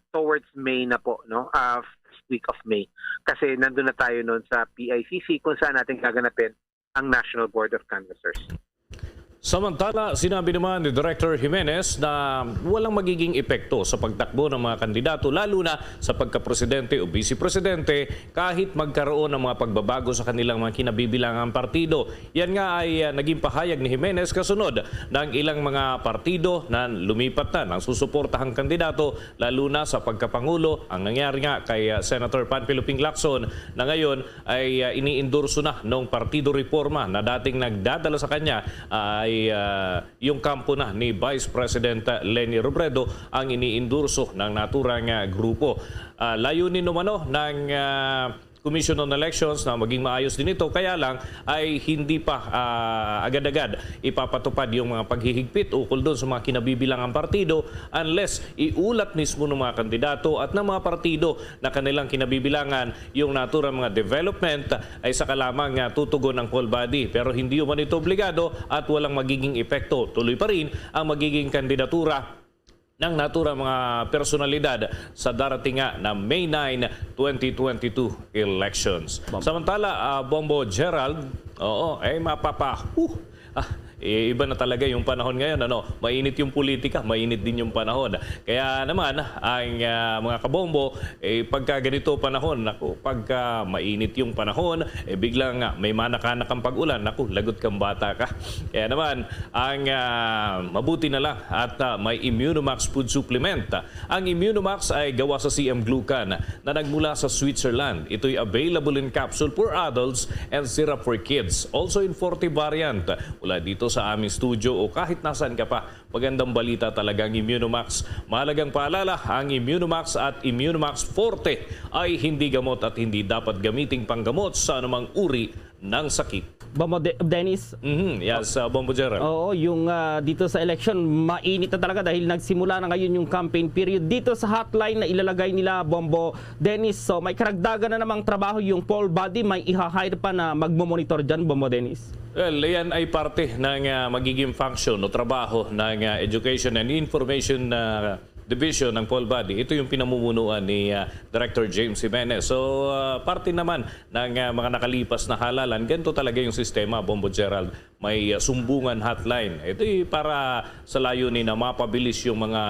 towards May na po, no? First week of May. Kasi nandun na tayo noon sa PICC kung saan natin gaganapin ang National Board of Canvassers. Samantala, sinabi naman ni Director Jimenez na walang magiging epekto sa pagtakbo ng mga kandidato, lalo na sa pagka-presidente o vice-presidente, kahit magkaroon ng mga pagbabago sa kanilang mga kinabibilangang partido. Yan nga ay naging pahayag ni Jimenez kasunod ng ilang mga partido na lumipat na ng susuportahang kandidato, lalo na sa pagkapangulo. Ang nangyari nga kay Senator Panfilo Ping Lacson na ngayon ay iniendorso na ng Partido Reforma na dating nagdadala sa kanya ay yung kampo na ni Vice President Leni Robredo ang iniendorso ng naturang grupo. Layunin numano ng Commission on Elections na maging maayos din ito, kaya lang ay hindi pa agad-agad ipapatupad yung mga paghihigpit ukol doon sa mga kinabibilangang partido unless iulat mismo ng mga kandidato at ng mga partido na kanilang kinabibilangan yung naturang mga development ay saka lamang tutugon ng poll body. Pero hindi man ito obligado at walang magiging epekto. Tuloy pa rin ang magiging kandidatura ng naturang mga personalidad sa darating na May 9, 2022 elections. Samantala, Bombo Gerald, iba na talaga yung panahon ngayon. Mainit yung politika, mainit din yung panahon. Kaya naman, ang mga kabombo, pagka ganito panahon, pagka mainit yung panahon, biglang may manakanakang pag-ulan, lagot kang bata ka. Kaya naman, ang mabuti na lang at may Immunomax food supplement. Ang Immunomax ay gawa sa CM Glucan na nagmula sa Switzerland. Ito'y available in capsule for adults and syrup for kids. Also in 40 variant. Mula dito dito sa aming studio o kahit nasaan ka pa. Magandang balita talaga ang Immunomax. Mahalagang paalala, ang Immunomax at Immunomax Forte ay hindi gamot at hindi dapat gamiting panggamot sa anumang uri ng sakit. Bombo Dennis? Yes, Bombo Gerald. Oo, yung dito sa election, mainit na talaga dahil nagsimula na ngayon yung campaign period. Dito sa hotline na ilalagay nila, Bombo Dennis, so may karagdagan na namang trabaho yung poll body, may iha-hire pa na magmomonitor dyan, Bombo Dennis? Well, yan ay parte ng magiging function o trabaho ng Education and Information Division ng poll body. Ito yung pinamumunuan ni Director James Jimenez. So, parte naman ng mga nakalipas na halalan. Ganito talaga yung sistema, Bombo Gerald. May sumbungan hotline. Ito para sa layunin na mapabilis yung mga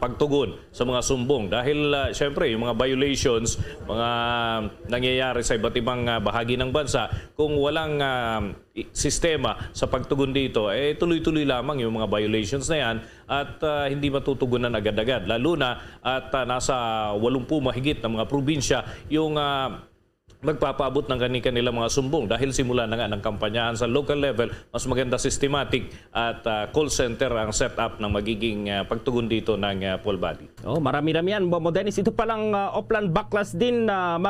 pagtugon sa mga sumbong. Dahil, syempre, yung mga violations, mga nangyayari sa iba't ibang bahagi ng bansa, kung walang sistema sa pagtugon dito, tuloy-tuloy lamang yung mga violations na yan at hindi matutugunan agad-agad. Lalo na at nasa 80 mahigit na mga probinsya yung magpapaabot ng kanilang mga sumbong dahil simula na nga ng kampanyahan sa local level, mas maganda systematic at call center ang setup ng magiging pagtugon dito ng poll body. Oh, marami-rami yan, Bombo Dennis. Ito palang Oplan Backlash din na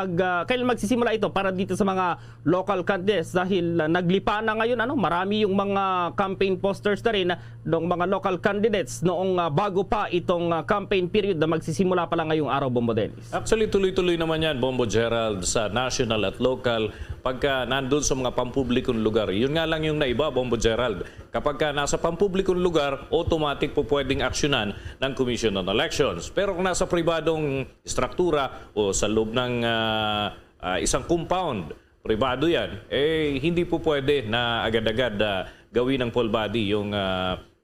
kailan magsisimula ito para dito sa mga local candidates dahil naglipa na ngayon, marami yung mga campaign posters na rin ng mga local candidates noong bago pa itong campaign period na magsisimula pa lang ngayong araw, Bombo Dennis. Actually, tuloy-tuloy naman yan, Bombo Gerald, sa national at local pagka nandun sa mga pampublikong lugar. Yun nga lang yung naiba, Bombo Gerald. Kapag nasa pampublikong lugar, automatic po pwedeng aksyonan ng Commission on Elections. Pero kung nasa pribadong struktura o sa loob ng isang compound, pribado yan, hindi po pwede na agad-agad gawin ng poll body yung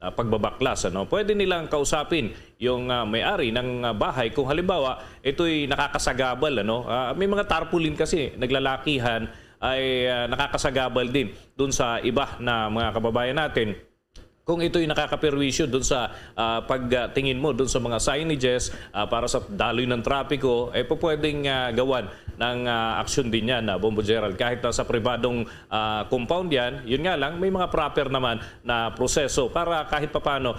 pagbabaklas. Pwede nilang kausapin yung may-ari ng bahay kung halimbawa ito'y nakakasagabal. May mga tarpaulin kasi naglalakihan ay nakakasagabal din dun sa iba na mga kababayan natin. Kung ito'y nakakaperwisyo dun sa pagtingin mo dun sa mga signages para sa daloy ng trapiko, pwedeng gawan ng aksyon din yan, Bombo Gerald. Kahit sa pribadong compound yan, yun nga lang, may mga proper naman na proseso para kahit papano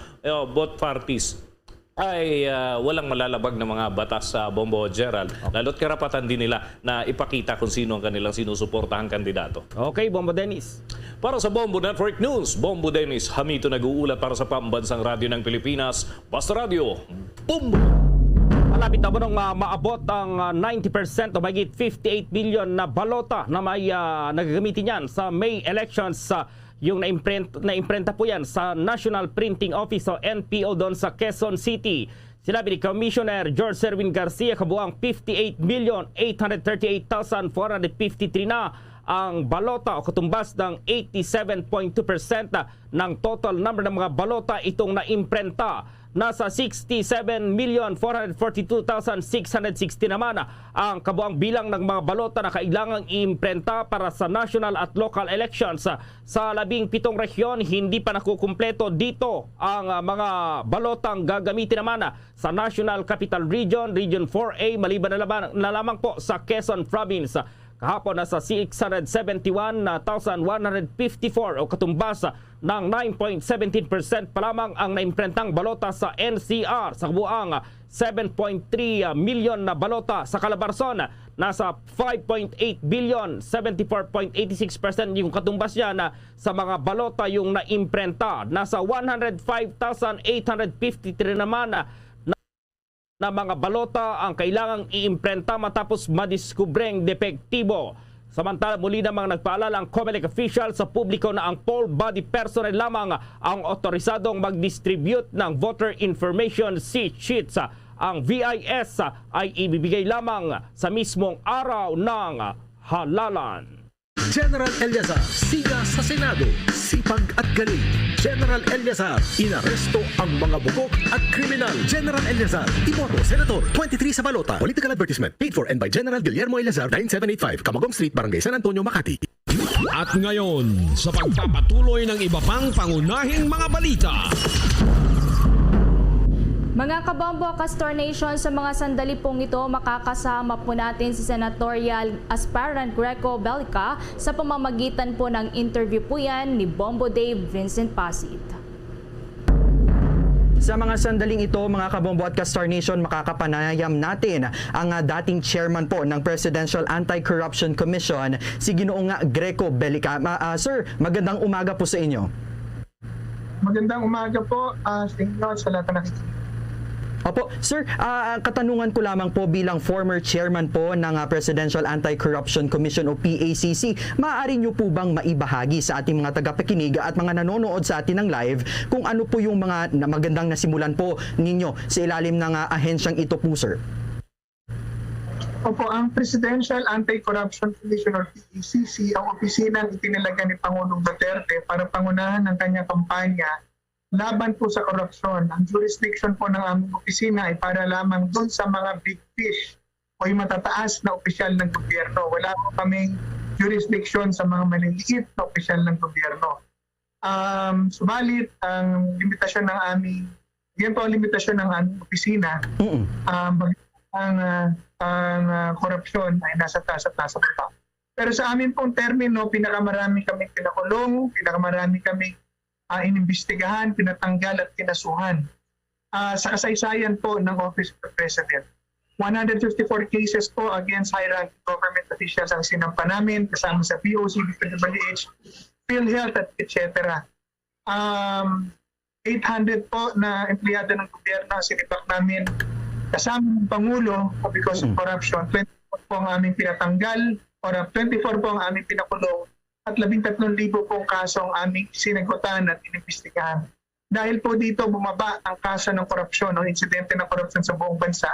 both parties ay walang malalabag na mga batas sa Bombo Gerald. Lalo't karapatan din nila na ipakita kung sino ang kanilang sinusuportahang kandidato. Okay, Bombo Dennis. Para sa Bombo Network News, Bombo Dennis Hamito nag-uulat para sa Pambansang Radyo ng Pilipinas, Basta Radio, Bombo! Malapit na ba nung maabot ang 90% o mahigit 58 billion na balota na may nagagamitin yan sa May elections yung na-imprenta po yan sa National Printing Office o NPO doon sa Quezon City. Sinabi ni Commissioner George Serwin Garcia, kabuang 58,838,453 na ang balota o katumbas ng 87.2% ng total number ng mga balota itong na-imprenta. Nasa 67,442,660 naman ang kabuang bilang ng mga balota na kailangang i-imprenta para sa national at local elections. Sa 17 rehiyon, hindi pa nakukumpleto dito ang mga balotang gagamitin naman sa National Capital Region, Region 4A, maliban na lamang po sa Quezon Province. Kahapon nasa 671,154 o katumbas ng 9.17% pa lamang ang naimprentang balota sa NCR. Sa kabuang 7.3 million na balota sa Calabarzon, nasa 5.8 billion, 74.86% yung katumbas niya na sa mga balota yung naimprenta. Nasa 105,853 naman na mga balota ang kailangang iimprenta matapos madiskubreng depektibo. Samantala, muli namang nagpaalala ang COMELEC official sa publiko na ang poll body personnel lamang ang otorisadong mag-distribute ng voter information sheets. Ang VIS ay ibibigay lamang sa mismong araw ng halalan. General Eliazar, siga sa Senado, sipag at galing. General Eliazar, inaresto ang mga bugok at kriminal. General Eliazar, iboto Senator, 23 sa balota. Political advertisement paid for and by General Guillermo Eliazar, 9785, Camagong Street, Barangay San Antonio, Makati. At ngayon, sa pagpapatuloy ng iba pang pangunahing mga balita. Mga kabombo, Castor Nation, sa mga sandali pong ito, makakasama po natin si Senatorial Aspirant Greco Bellica sa pamamagitan po ng interview po yan ni Bombo Dave Vincent Pasit. Sa mga sandaling ito, mga kabombo at Castor Nation, makakapanayam natin ang dating chairman po ng Presidential Anti-Corruption Commission, si Ginoong Greco Bellica. Sir, magandang umaga po sa inyo. Magandang umaga po sa inyo sa lahat ng nakikinig. Opo, sir, katanungan ko lamang po bilang former chairman po ng Presidential Anti-Corruption Commission o PACC, maaari niyo po bang maibahagi sa ating mga tagapakinig at mga nanonood sa atin ng live kung ano po yung mga magandang nasimulan po ninyo sa ilalim ng ahensyang ito po, sir? Opo, ang Presidential Anti-Corruption Commission or PACC, ang opisinang itinalaga ni Pangulong Duterte para pangunahan ang kanyang kampanya laban po sa korupsyon. Ang jurisdiction po ng aming opisina ay para lamang doon sa mga big fish o yung matataas na opisyal ng gobyerno. Wala po kaming jurisdiction sa mga maliliit na opisyal ng gobyerno. Subalit, ang limitasyon ng aming, yan po ang limitasyon ng aming opisina, ang korupsyon ay nasa taas at nasa baba. Pero sa amin pong termino, pinakamarami kaming pinakulong, pinakamarami kaming inimbestigahan, pinatanggal at kinasuhan. Sa kasaysayan po ng Office of the President, 154 cases po against high-ranking government officials ang sinampa namin, kasama sa POC, DPWH, PhilHealth at etc. 800 po na empleyado ng gobyerno ang sinipak namin kasama ng Pangulo because of corruption. 24 po ang aming pinatanggal, or 24 po ang aming pinakulong, at 13,000 pong kaso ang aming sinagutan at inimbestigahan. Dahil po dito bumaba ang kaso ng korupsyon o insidente ng korupsyon sa buong bansa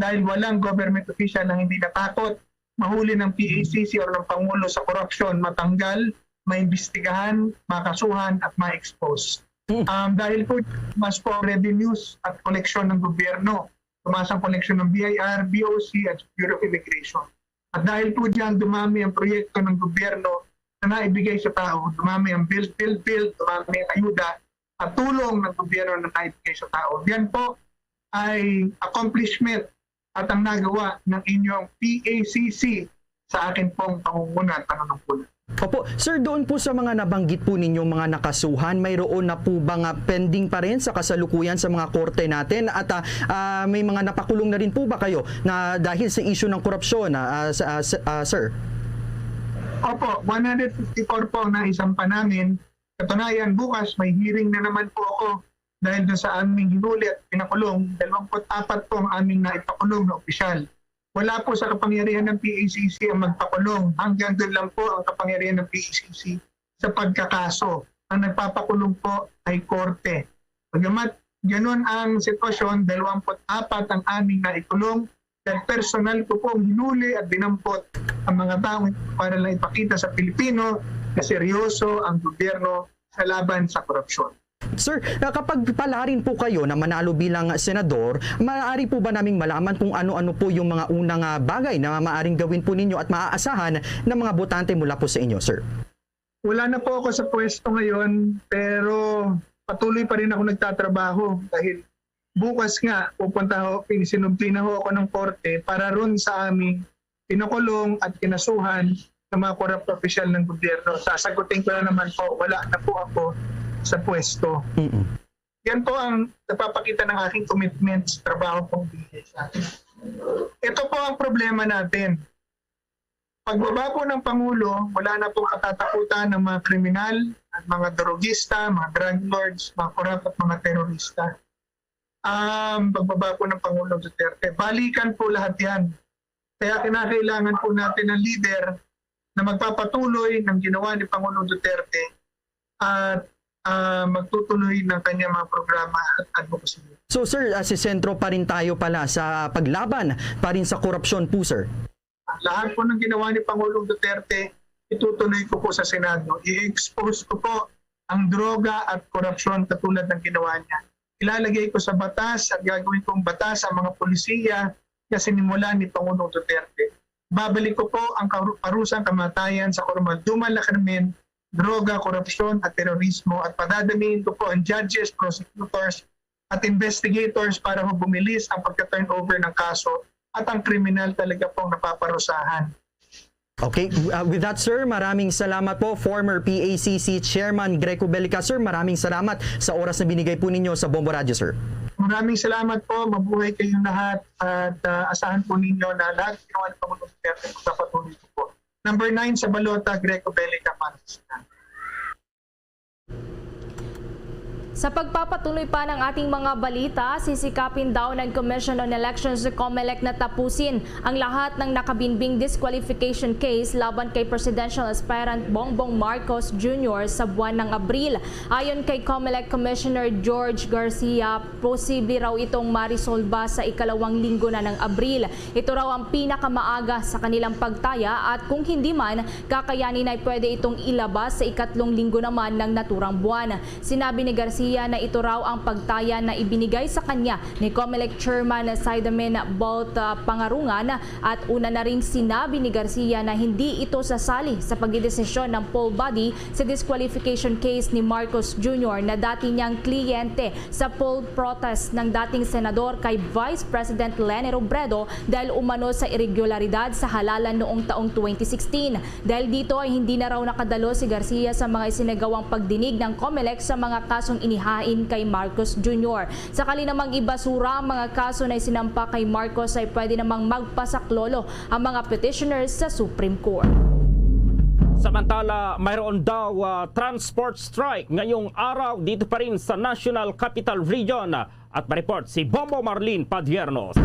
dahil walang government official na hindi natakot mahuli ng PACC o ng Pangulo sa korupsyon, matanggal, maimbestigahan, makasuhan at ma-expose. Dahil po mas po revenues at koleksyon ng gobyerno, tumaas ang koleksyon ng BIR, BOC at Bureau of Immigration. At dahil po diyan dumami ang proyekto ng gobyerno na naibigay sa tao, dumami ang build, dumami ang ayuda at tulong ng gobyerno na naibigay sa tao. Yan po ay accomplishment at ang nagawa ng inyong PACC sa akin pong pangunguna at panunungkulan. Opo, sir, doon po sa mga nabanggit po ninyong mga nakasuhan, mayroon na po bang pending pa rin sa kasalukuyan sa mga korte natin at may mga napakulong na rin po ba kayo na dahil sa issue ng korupsyon, sir? Opo, 154 po na isampa namin. Katunayan, bukas may hearing na naman po ako dahil doon sa aming hinuli at pinakulong. 24 po ang aming naipakulong na opisyal. Wala po sa kapangyarihan ng PACC ang magpakulong. Hanggang doon lang po ang kapangyarihan ng PACC sa pagkakaso. Ang nagpapakulong po ay korte. Pagamat ganun ang sitwasyon, 24 ang aming naikulong. Dahil personal ko pong hinuli at binampot ang mga taong para lang ipakita sa Pilipino na seryoso ang gobyerno sa laban sa korupsyon. Sir, kapag palarin po kayo na manalo bilang senador, maaari po ba naming malaman kung ano-ano po yung mga unang bagay na maaaring gawin po ninyo at maaasahan ng mga botante mula po sa inyo, sir? Wala na po ako sa pwesto ngayon, pero patuloy pa rin ako nagtatrabaho dahil bukas nga, sinumplina ho ako ng korte para ron sa aming pinakulong at kinasuhan ng mga corrupt official ng gobyerno. Sasagutin ko na naman po, wala na po ako sa pwesto. Yan po ang napapakita ng aking commitment sa trabaho kong bigay sa atin. Ito po ang problema natin. Pagbaba po ng Pangulo, wala na po katatakutan ng mga kriminal, at mga drogista, mga drug lords, mga corrupt at mga terorista. Pagbaba po ng Pangulong Duterte. Balikan po lahat yan. Kaya kinakailangan po natin ng leader na magpapatuloy ng ginawa ni Pangulong Duterte at magtutuloy ng kanyang mga programa at advocacy. So sir, si sentro pa rin tayo pala sa paglaban pa rin sa korupsyon po, sir? Lahat po ng ginawa ni Pangulong Duterte, itutuloy ko po sa Senado. I-expose ko po ang droga at korupsyon katulad ng ginawa niya. Ilalagay ko sa batas at gagawin kong batas ang mga polisiya na sinimulan ni Pangulong Duterte. Babalik ko po ang parusang kamatayan sa karumalduman na krimen, droga, korupsyon at terorismo at padadamihin ko po ang judges, prosecutors at investigators para ho bumilis ang pagka-turnover ng kaso at ang kriminal talaga pong napaparusahan. Okay, with that sir, maraming salamat po former PACC Chairman Greco Belica. Sir, maraming salamat sa oras na binigay po ninyo sa Bombo Radio, sir. Maraming salamat po, mabuhay kayong lahat at asahan po ninyo na lahat ginawa ng Pangulong Duterte magpapatuloy po. Number 9 sa balota, Greco Belica Pangasinan. Sa pagpapatuloy pa ng ating mga balita, sisikapin daw ng Commission on Elections sa COMELEC na tapusin ang lahat ng nakabinbing disqualification case laban kay Presidential Aspirant Bongbong Marcos Jr. sa buwan ng Abril. Ayon kay COMELEC Commissioner George Garcia, posible raw itong marisolba sa ikalawang linggo na ng Abril. Ito raw ang pinakamaaga sa kanilang pagtaya at kung hindi man, kakayanin ay pwede itong ilabas sa ikatlong linggo naman ng naturang buwan. Sinabi ni Garcia na ito raw ang pagtaya na ibinigay sa kanya ni COMELEC Chairman Sidamin Bolt Pangarungan at una na rin sinabi ni Garcia na hindi ito sasali sa pagdidesisyon ng poll body sa disqualification case ni Marcos Jr. na dati niyang kliyente sa poll protest ng dating senador kay Vice President Leni Robredo dahil umano sa irregularidad sa halalan noong taong 2016. Dahil dito ay hindi na raw nakadalo si Garcia sa mga isinagawang pagdinig ng COMELEC sa mga kasong inihain kay Marcos Jr. Sakali namang ibasura ang mga kaso na isinampa kay Marcos ay pwede namang magpasaklolo ang mga petitioners sa Supreme Court. Samantala, mayroon daw transport strike ngayong araw dito pa rin sa National Capital Region at ma-report si Bombo Marlene Padiernos.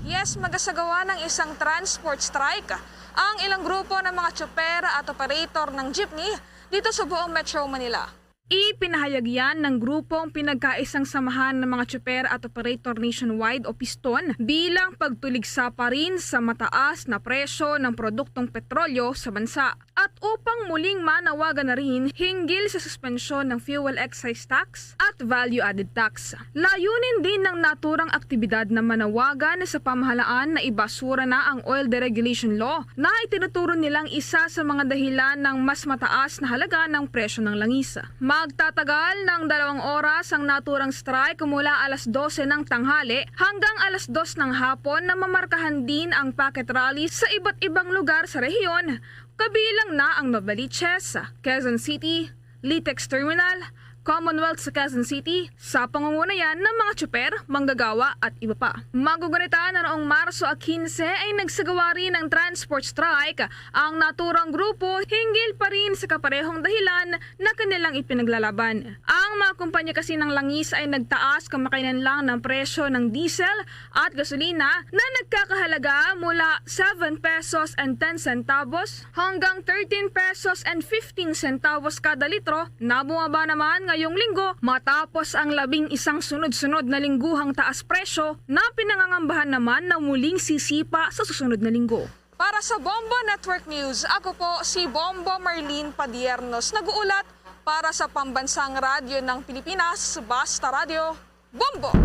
Yes, magasagawa ng isang transport strike ang ilang grupo ng mga tsoper at operator ng jeepney dito sa buong Metro Manila. Ipinahayag yan ng grupong pinagkaisang samahan ng mga tsoper at operator nationwide o PISTON bilang pagtuligsa pa rin sa mataas na presyo ng produktong petrolyo sa bansa at upang muling manawagan na rin hinggil sa suspensyon ng fuel excise tax at value-added tax. Layunin din ng naturang aktibidad na manawagan sa pamahalaan na ibasura na ang oil deregulation law na itinuturo nilang isa sa mga dahilan ng mas mataas na halaga ng presyo ng langis. Magtatagal ng 2 oras ang naturang strike mula alas 12 ng tanghali hanggang alas 2 ng hapon na mamarkahan din ang packet rally sa iba't ibang lugar sa rehiyon. Kabilang na ang Novaliches, Quezon City, Litex Terminal, Commonwealth sa Quezon City sa pangungunayan ng mga tsoper, manggagawa at iba pa. Magugunita na noong Marso 15 ay nagsagawa rin ng transport strike ang naturang grupo hinggil pa rin sa kaparehong dahilan na kanilang ipinaglalaban. Ang mga kumpanya kasi ng langis ay nagtaas kamakailan lang ng presyo ng diesel at gasolina na nagkakahalaga mula 7 pesos and 10 centavos hanggang 13 pesos and 15 centavos kada litro na bumaba naman ngayong linggo matapos ang 11 sunod-sunod na lingguhang taas presyo na pinangangambahan naman na muling sisipa sa susunod na linggo. Para sa Bombo Network News, ako po si Bombo Marlene Padiernos, nag-uulat para sa Pambansang Radyo ng Pilipinas, Basta Radio, Bombo!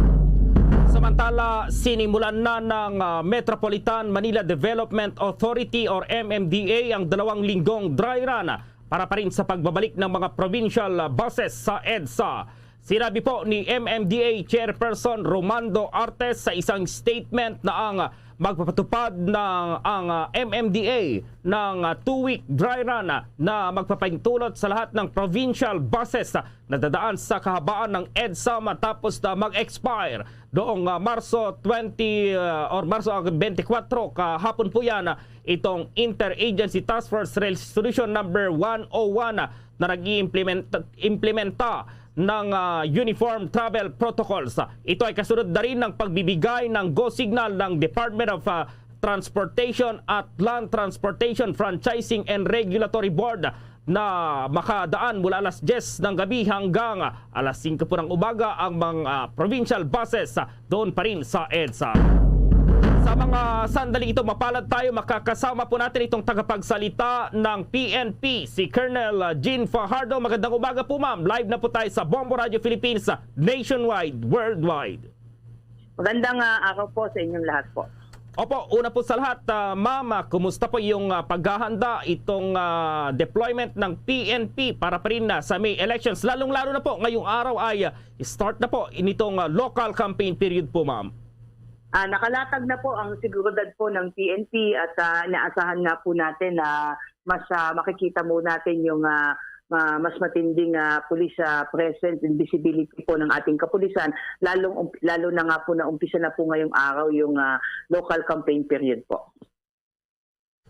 Samantala, sinimulan na ng Metropolitan Manila Development Authority or MMDA ang 2 linggong dry run para pa rin sa pagbabalik ng mga provincial buses sa EDSA. Sinabi po ni MMDA Chairperson Romando Artes sa isang statement na ang magpapatupad ng ang MMDA ng 2-week dry run na magpapahintulot sa lahat ng provincial buses na dadaan sa kahabaan ng EDSA matapos na mag-expire noong Marso 20 or Marso 24 kahapon po yan itong Interagency Task Force Resolution number 101 na nag-iimplementa ng Uniform Travel Protocols. Ito ay kasunod na rin ng pagbibigay ng go signal ng Department of Transportation at Land Transportation Franchising and Regulatory Board na makadaan mula alas 10 ng gabi hanggang alas 5 po ng umaga ang mga provincial buses doon pa rin sa EDSA. Sa mga sandaling ito, mapalad tayo, makakasama po natin itong tagapagsalita ng PNP, si Colonel Jean Fajardo. Magandang umaga po ma'am. Live na po tayo sa Bombo Radio Philippines, nationwide, worldwide. Magandang araw po sa inyong lahat po. Opo, una po sa lahat, Ma'am, kumusta po yung paghahanda itong deployment ng PNP para pa rin sa May elections? Lalong-lalo na po, ngayong araw ay start na po initong local campaign period po, Ma'am. Nakalatag na po ang seguridad po ng PNP at inaasahan nga po natin na mas makikita mo natin yung mas matinding police presence and visibility po ng ating kapulisan, lalo na nga po na umpisa na po ngayong araw yung local campaign period po.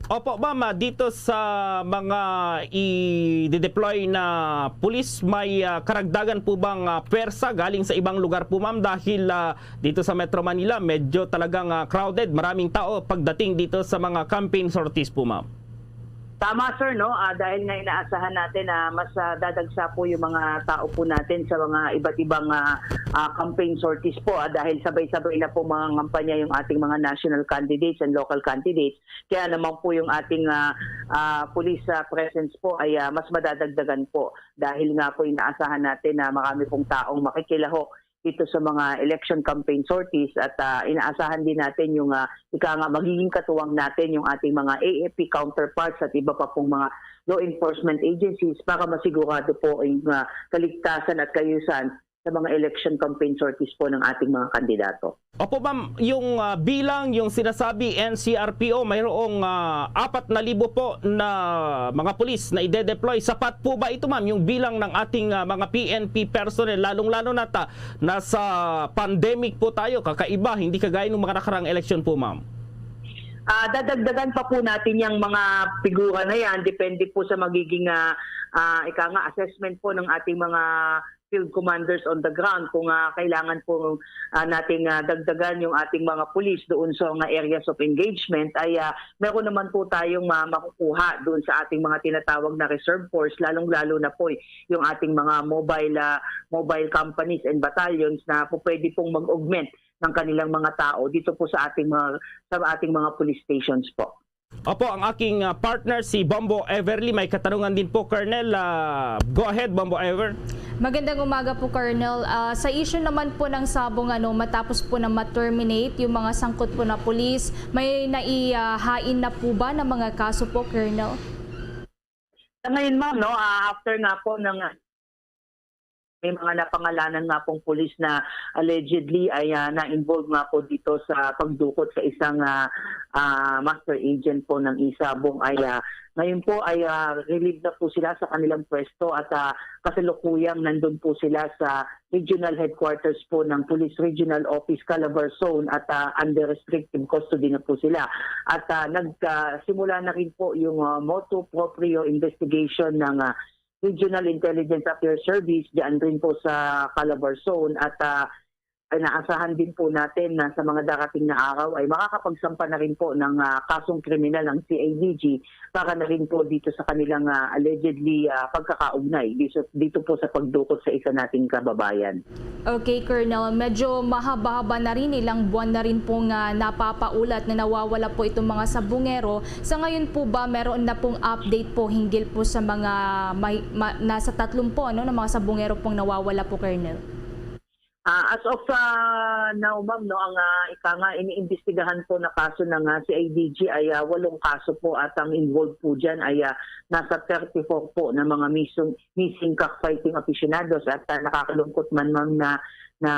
Opo, Ma'am, dito sa mga i-deploy na pulis, may karagdagan po bang pwersa galing sa ibang lugar po, Ma'am? Dahil dito sa Metro Manila, medyo talagang crowded, maraming tao pagdating dito sa mga campaign sorties po, Ma'am. Tama, sir, no? Dahil nga inaasahan natin na mas dadagsa po yung mga tao po natin sa mga iba't ibang campaign sorties po dahil sabay-sabay na po mga kampanya yung ating mga national candidates and local candidates. Kaya naman po yung ating police presence po ay mas madadagdagan po dahil nga po inaasahan natin na marami pong taong makikilahok dito sa mga election campaign sorties at inaasahan din natin yung magiging katuwang natin yung ating mga AFP counterparts at iba pa pong mga law enforcement agencies para masigurado po yung kaligtasan at kayusan sa mga election campaign sorties po ng ating mga kandidato. Opo, Ma'am, yung bilang yung sinasabi NCRPO, mayroong 4,000 po na mga pulis na ide-deploy. Sapat po ba ito, Ma'am, yung bilang ng ating mga PNP personnel, lalong-lalo na nasa pandemic po tayo, kakaiba, hindi kagaya ng mga nakarang eleksyon po, Ma'am? Dadagdagan pa po natin yung mga figura na yan, depende po sa magiging assessment po ng ating mga field commanders on the ground kung kailangan po nating dagdagan yung ating mga police doon sa mga areas of engagement ay meron naman po tayong makukuha doon sa ating mga tinatawag na reserve force, lalong-lalo na po yung ating mga mobile companies and battalions na po pwede pong mag-augment ng kanilang mga tao dito po sa ating mga police stations po. Opo, ang aking partner si Bombo Everly, may katanungan din po, Colonel. Go ahead, Bombo Ever. Magandang umaga po, Colonel. Sa issue naman po ng sabong matapos po na ma-terminate yung mga sangkot po na pulis, may naihain na po ba ng mga kaso po, Colonel? Ngayon, ma'am, no, after nga po ng may mga napangalanan nga pong pulis na allegedly ay na-involve nga po dito sa pagdukot sa isang master agent po ng Isabong ay ngayon po ay relieved na po sila sa kanilang pwesto at kasalukuyang nandun po sila sa regional headquarters po ng Police Regional Office Calabar Zone at under restrictive custody na po sila. At nagsimula na rin po yung motu proprio investigation ng Regional Intelligence Affairs Service diyan rin po sa Calabar Zone at inaasahan din po natin na sa mga darating na araw ay makakapagsampa na rin po ng kasong kriminal ng CIDG para na rin po dito sa kanilang allegedly pagkakaugnay dito po sa pagdukot sa isa nating kababayan. Okay, Colonel. Medyo mahaba-haba na rin, ilang buwan na rin pong napapaulat na nawawala po itong mga sabungero. Sa ngayon po ba meron na pong update po hinggil po sa mga nasa 30 po na mga sabungero pong nawawala po, Colonel? As of now, ma'am, no, ang iniimbestigahan po na kaso ng CIDG ay 8 kaso po at ang involved po dyan ay nasa 34 po na mga missing cockfighting aficionados at nakakalungkot man, ma'am, na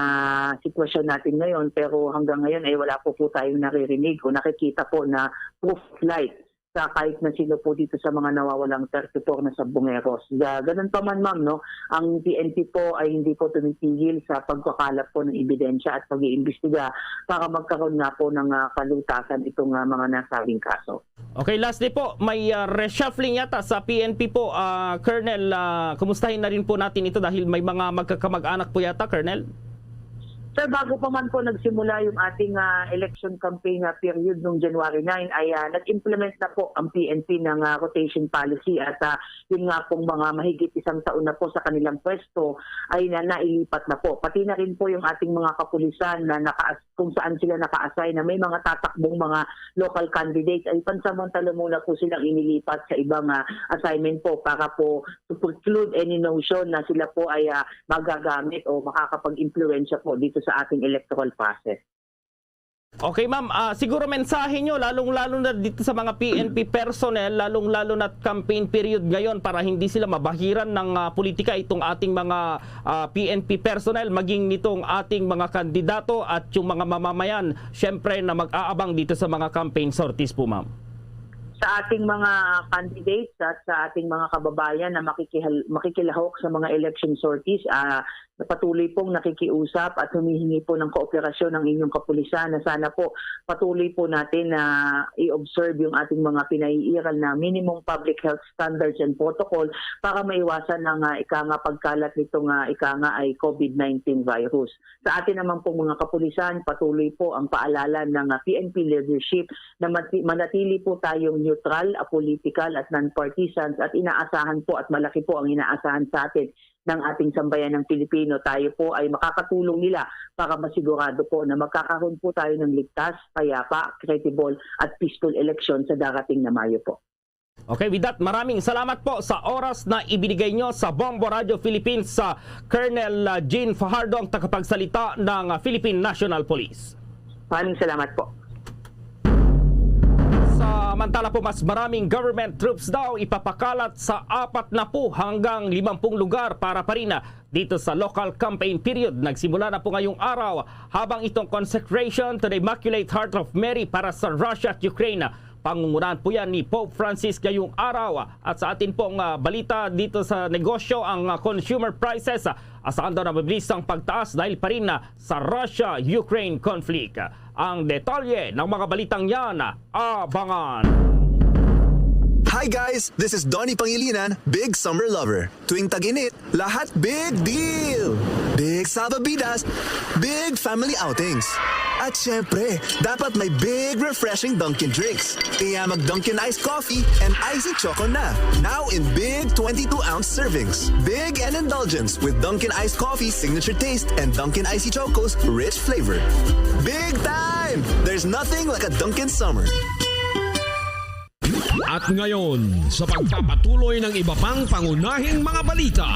sitwasyon natin ngayon pero hanggang ngayon ay wala po tayong naririnig o nakikita po na proof of light sa kahit na sino po dito sa mga nawawalang 34 na sabungeros. Ganun pa man, ma'am, no? Ang PNP po ay hindi po tumitigil sa pagkakalap po ng ebidensya at pag-iimbestiga para magkaroon nga po ng kalutasan itong mga nasabing kaso. Okay, lastly po, may reshuffling yata sa PNP po. Colonel, kumustahin na rin po natin ito dahil may mga magkakamag-anak po yata, Colonel? Sir, bago pa man po nagsimula yung ating election campaign period noong January 9 ay nag-implement na po ang PNP ng rotation policy at yun nga pong mga mahigit 1 taon na po sa kanilang pwesto ay nailipat na po. Pati na rin po yung ating mga kapulisan na kung saan sila naka-assign na may mga tatakbong mga local candidates ay pansamantala muna po silang inilipat sa ibang assignment po para po to preclude any notion na sila po ay magagamit o makakapag-impluensya po dito sa ating electoral process. Okay ma'am, siguro mensahe nyo lalong-lalo na dito sa mga PNP personnel, lalong-lalo na campaign period ngayon para hindi sila mabahiran ng politika itong ating mga PNP personnel, maging nitong ating mga kandidato at yung mga mamamayan, syempre na mag-aabang dito sa mga campaign sorties po ma'am. Sa ating mga candidates at sa ating mga kababayan na makikilahok sa mga election sorties, patuloy pong nakikiusap at humihingi po ng kooperasyon ng inyong kapulisan na sana po patuloy po natin na i-observe yung ating mga pinaiiral na minimum public health standards and protocol para maiwasan ng pagkalat nitong ay COVID-19 virus. Sa atin naman pong mga kapulisan, patuloy po ang paalala ng PNP leadership na manatili po tayong neutral, apolitical at non-partisans at inaasahan po at malaki po ang inaasahan sa atin ng ating sambayan ng Pilipino. Tayo po ay makakatulong nila para masigurado po na magkakaroon po tayo ng ligtas, payapa, credible at peaceful election sa darating na Mayo po. Okay, with that, maraming salamat po sa oras na ibinigay nyo sa Bombo Radio Philippines sa Colonel Jean Fajardo, ang tagapagsalita ng Philippine National Police. Maraming salamat po. Samantala po, mas maraming government troops daw ipapakalat sa 40 hanggang 50 lugar para pa rin dito sa local campaign period. Nagsimula na po ngayong araw habang itong consecration to the Immaculate Heart of Mary para sa Russia at Ukraine. Pangungunahan po yan ni Pope Francis ngayong araw. At sa atin pong balita dito sa negosyo, ang consumer prices asahan daw na mabilis ang pagtaas dahil pa rin sa Russia-Ukraine conflict. Ang detalye ng mga balitang yan, abangan! Hi guys! This is Donnie Pangilinan, Big Summer Lover. Tuwing tag-init, lahat big deal! Big Sababidas, big family outings. At syempre, dapat may big refreshing Dunkin' drinks. Kaya mag-Dunkin' Iced Coffee and Icy Choco na. Now in big 22-ounce servings. Big and indulgence with Dunkin' Iced Coffee's signature taste and Dunkin' Icy Choco's rich flavor. Big time! There's nothing like a Dunkin' Summer. At ngayon, sa pagpapatuloy ng iba pang pangunahing mga balita.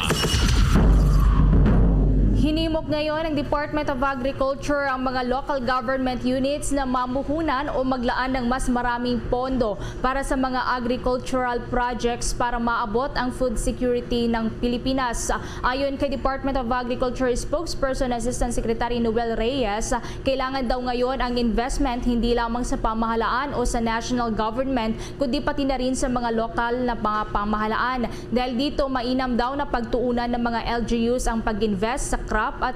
Hinimok ngayon ng Department of Agriculture ang mga local government units na mamuhunan o maglaan ng mas maraming pondo para sa mga agricultural projects para maabot ang food security ng Pilipinas. Ayon kay Department of Agriculture spokesperson Assistant Secretary Noel Reyes, kailangan daw ngayon ang investment hindi lamang sa pamahalaan o sa national government kundi pati na rin sa mga lokal na mga pamahalaan. Dahil dito mainam daw na pagtuunan ng mga LGUs ang pag-invest sa crop at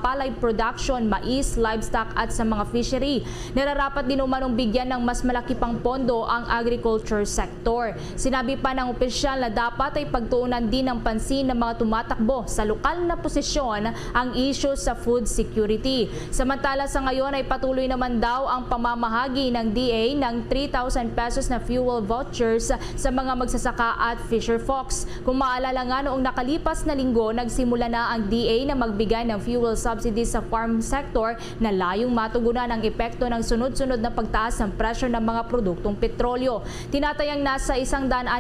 palay production, mais, livestock at sa mga fishery. Nararapat din umanong bigyan ng mas malaki pang pondo ang agriculture sector. Sinabi pa ng opisyal na dapat ay pagtuunan din ng pansin ng mga tumatakbo sa lokal na posisyon ang issue sa food security. Samantala sa ngayon ay patuloy naman daw ang pamamahagi ng DA ng 3,000 pesos na fuel vouchers sa mga magsasaka at fisher folks. Kung maalala nga noong nakalipas na linggo, nagsimula na ang DA na magbigay ng fuel subsidies sa farm sector na layong matugunan ang epekto ng sunod-sunod na pagtaas ng presyo ng mga produktong petrolyo. Tinatayang nasa 160,000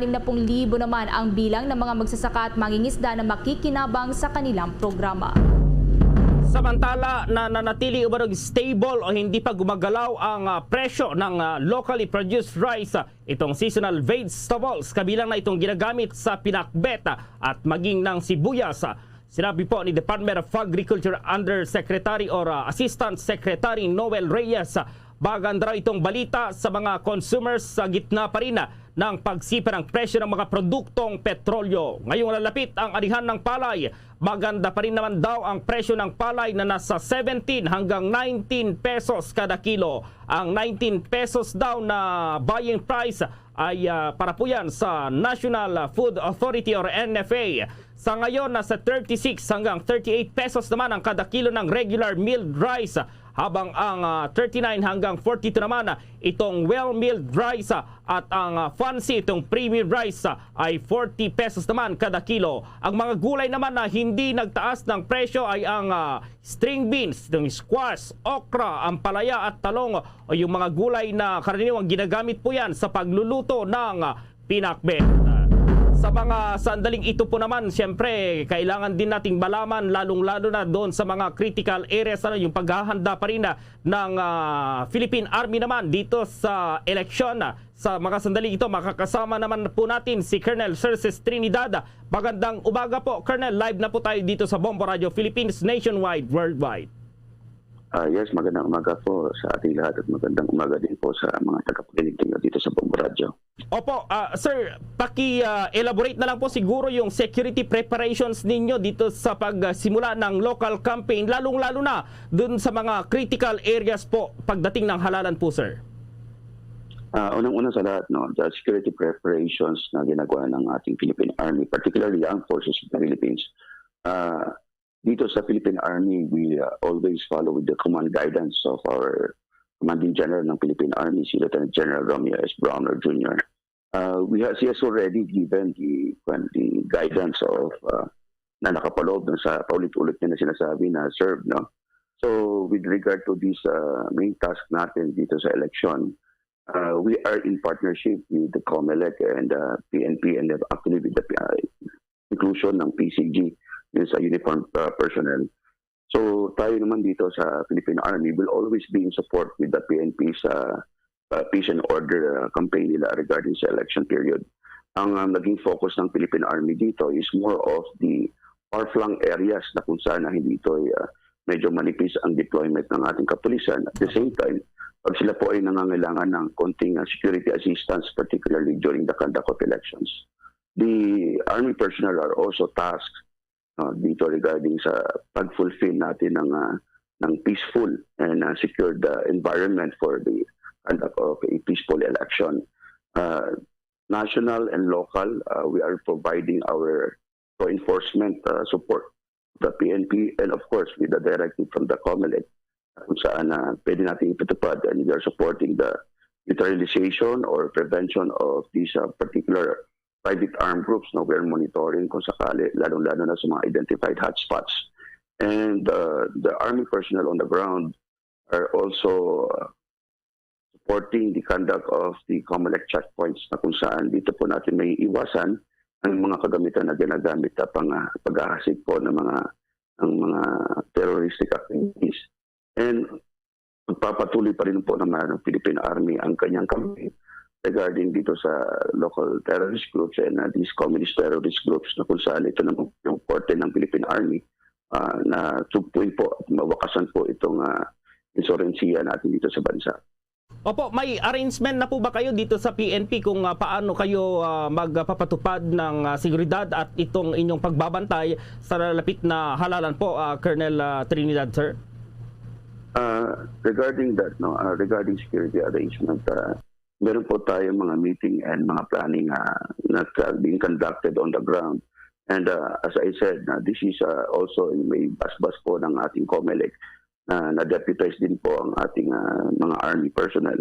naman ang bilang ng mga magsasaka at mangingisda na makikinabang sa kanilang programa. Samantala, nanatili umarog stable o hindi pa gumagalaw ang presyo ng locally produced rice, itong seasonal vegetables, kabilang na itong ginagamit sa pinakbet at maging ng sibuyas. Sinabi po ni Department of Agriculture Undersecretary or Assistant Secretary Noel Reyes, baganda raw itong balita sa mga consumers sa gitna pa rin ng pagsipa ng presyo ng mga produktong petrolyo. Ngayong lalapit ang anihan ng palay, maganda pa rin naman daw ang presyo ng palay na nasa 17 hanggang 19 pesos kada kilo. Ang 19 pesos daw na buying price ay para po yan sa National Food Authority or NFA. Sa ngayon, nasa 36 hanggang 38 pesos naman ang kada kilo ng regular milled rice, habang ang 39 hanggang 42 naman itong well-milled rice at ang fancy, itong premium rice ay 40 pesos naman kada kilo. Ang mga gulay naman na hindi nagtaas ng presyo ay ang string beans, itong squash, okra, ampalaya at talong o yung mga gulay na karaniwang ginagamit po yan sa pagluluto ng pinakbet. Sa mga sandaling ito po naman, siyempre, kailangan din nating malaman, lalong-lalo na doon sa mga critical areas, yung paghahanda pa rin ng Philippine Army naman dito sa eleksyon. Sa mga sandaling ito, makakasama naman po natin si Colonel Cerces Trinidad. Magandang umaga po, Colonel. Live na po tayo dito sa Bombo Radio Philippines, nationwide, worldwide. Yes, magandang umaga po sa ating lahat at magandang umaga din po sa mga tagapakinig dito sa Bombo Radio. Opo, sir, paki-elaborate na lang po siguro yung security preparations ninyo dito sa pagsimula ng local campaign, lalong-lalo na dun sa mga critical areas po pagdating ng halalan po, sir. Unang-una sa lahat, the security preparations na ginagawa ng ating Philippine Army, particularly Armed Forces of the Philippines, dito sa Philippine Army, we always follow with the command guidance of our Commanding General ng Philippine Army, si Lieutenant General Romeo S. Browner Jr. He has already given the guidance of na nakapaloob sa paulit-ulit niya na sinasabi na serve. No? So with regard to this main task natin dito sa election, we are in partnership with the COMELEC and PNP and actually with the inclusion ng PCG, yung sa uniformed personnel. So tayo naman dito sa Philippine Army will always be in support with the PNP sa peace and order campaign nila regarding sa election period. Ang naging focus ng Philippine Army dito is more of the far-flung areas na kung saan na hindi ito medyo manipis ang deployment ng ating kapulisan. At the same time, pag sila po ay nangangailangan ng konting security assistance, particularly during the conduct of elections, the Army personnel are also tasked dito regarding sa pag-fulfill natin ng peaceful and secured environment for the conduct of a peaceful election. National and local, we are providing our enforcement support, the PNP, and of course with the directive from the COMELEC kung saan pwede natin ipatupad, and we are supporting the neutralization or prevention of these particular private armed groups. No, we are monitoring kung sakali, lalong-lalo na sa mga identified hotspots. And the Army personnel on the ground are also supporting the conduct of the COMELEC checkpoints na kung saan dito po natin may iwasan ang mga kagamitan na ginagamit na paghahasik po ng mga terroristic activities. And magpapatuloy pa rin po naman ng Philippine Army ang kanyang campaign regarding dito sa local terrorist groups and these communist terrorist groups na kung saan ito naman yung porte ng Philippine Army na tugtuin po at mawakasan po itong insurensiya natin dito sa bansa. Opo, may arrangement na po ba kayo dito sa PNP kung paano kayo magpapatupad ng seguridad at itong inyong pagbabantay sa lalapit na halalan po, Colonel Trinidad, sir? Regarding that, regarding security arrangement, meron po tayo mga meeting and mga planning na being conducted on the ground. And as I said, this is also may basbas po ng ating COMELEC na deputize din po ang ating mga Army personnel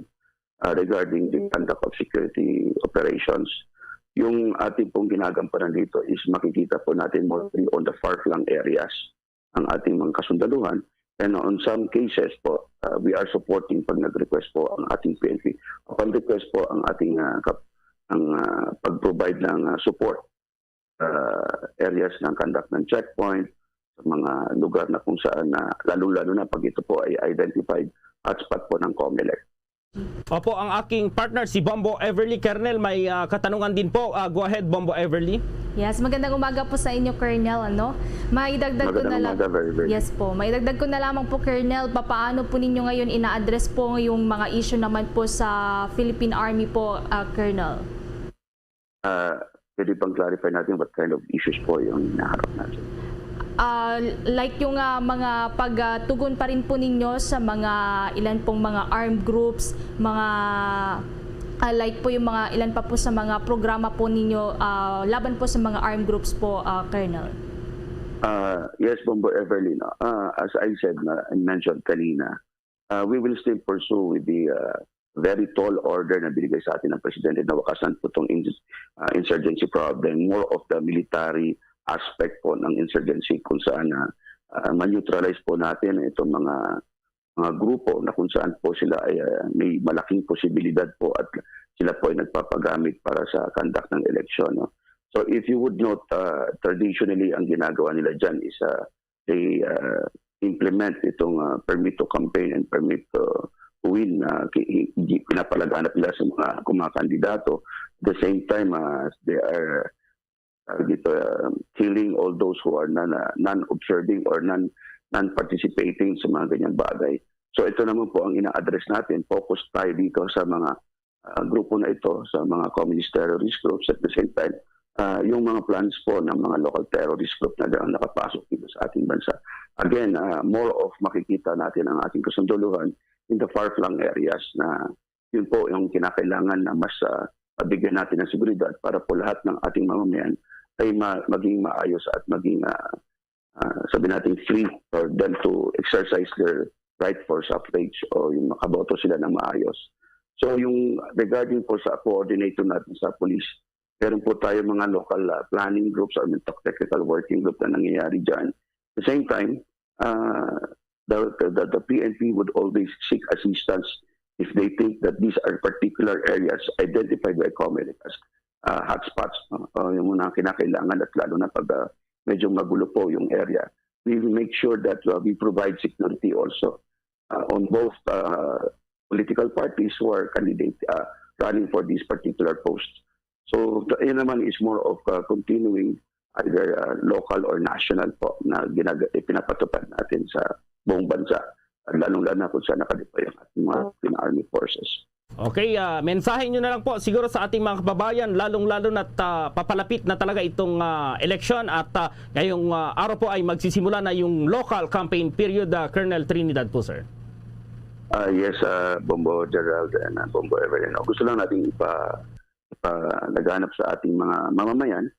regarding the conduct of security operations. Yung ating pong ginagampanan dito is makikita po natin mostly on the far-flung areas ang ating mga kasundaluhan. And on some cases po, we are supporting pag nag-request po ang ating PNP. Upon request po ang ating pag-provide ng support areas ng conduct ng checkpoint, sa mga lugar na kung saan lalo-lalo na pag ito po ay identified hotspot po ng COMELEC. Opo, ang aking partner si Bombo Everly. Colonel, may katanungan din po. Go ahead, Bombo Everly. Yes, magandang umaga po sa inyo, Colonel. Maidagdag ko na lang. Yes po, maidagdag ko na lamang po, Colonel, paano po ninyo ngayon ina-address po yung mga issue naman po sa Philippine Army po, Colonel? Pwede bang clarify natin what kind of issues po yung hinaharap natin? Like yung mga pagtugon pa rin po ninyo sa mga ilan pong mga armed groups, mga like po yung mga ilan pa po sa mga programa po ninyo laban po sa mga armed groups po, Colonel. Yes, Bombo Everly. As I said and mentioned kanina, we will still pursue with the very tall order na binigay sa atin ng Presidente na wakasan po itong insurgency problem, more of the military aspect po ng insurgency kung saan ma-neutralize po natin itong mga grupo na kung saan po sila ay may malaking posibilidad po at sila po ay nagpapagamit para sa conduct ng eleksyon. No? So if you would note, traditionally ang ginagawa nila dyan is they implement itong permit to campaign and permit to win. Pinapalaganap nila sa mga kandidato. At the same time, they are killing all those who are non-observing or non-participating sa mga ganyang bagay. So ito naman po ang ina-address natin. Focus tayo dito sa mga grupo na ito, sa mga communist terrorist groups. At the same time, yung mga plans po ng mga local terrorist group na nakapasok dito sa ating bansa. Again, more of makikita natin ang ating kasunduluhan in the far-flung areas na yun po yung kinakailangan na mas bigyan natin ng seguridad para po lahat ng ating mamamayan ay maging maayos at maging sabi natin free for them to exercise their right for suffrage o yung makaboto sila ng maayos. So yung regarding po sa coordinator natin sa police, meron po tayo mga local planning groups or technical working group na nangyayari dyan. At the same time, the PNP would always seek assistance if they think that these are particular areas identified by COMELEC as hotspots. Yung mga kinakailangan at lalo na pag medyo magulo po yung area. We will make sure that we provide security also on both political parties who are running for these particular posts. So yun naman is more of continuing either local or national po na pinapatupad natin sa buong bansa. Lalong-lalo na kung saan nakadeploy ang ating mga army forces. Okay, mensahe nyo na lang po siguro sa ating mga kababayan, lalong-lalo na papalapit na talaga itong election at ngayong araw po ay magsisimula na yung local campaign period, Colonel Trinidad po, sir. Yes, Bombo Gerald and Bombo Everino. Gusto lang natin laganap sa ating mga mamamayan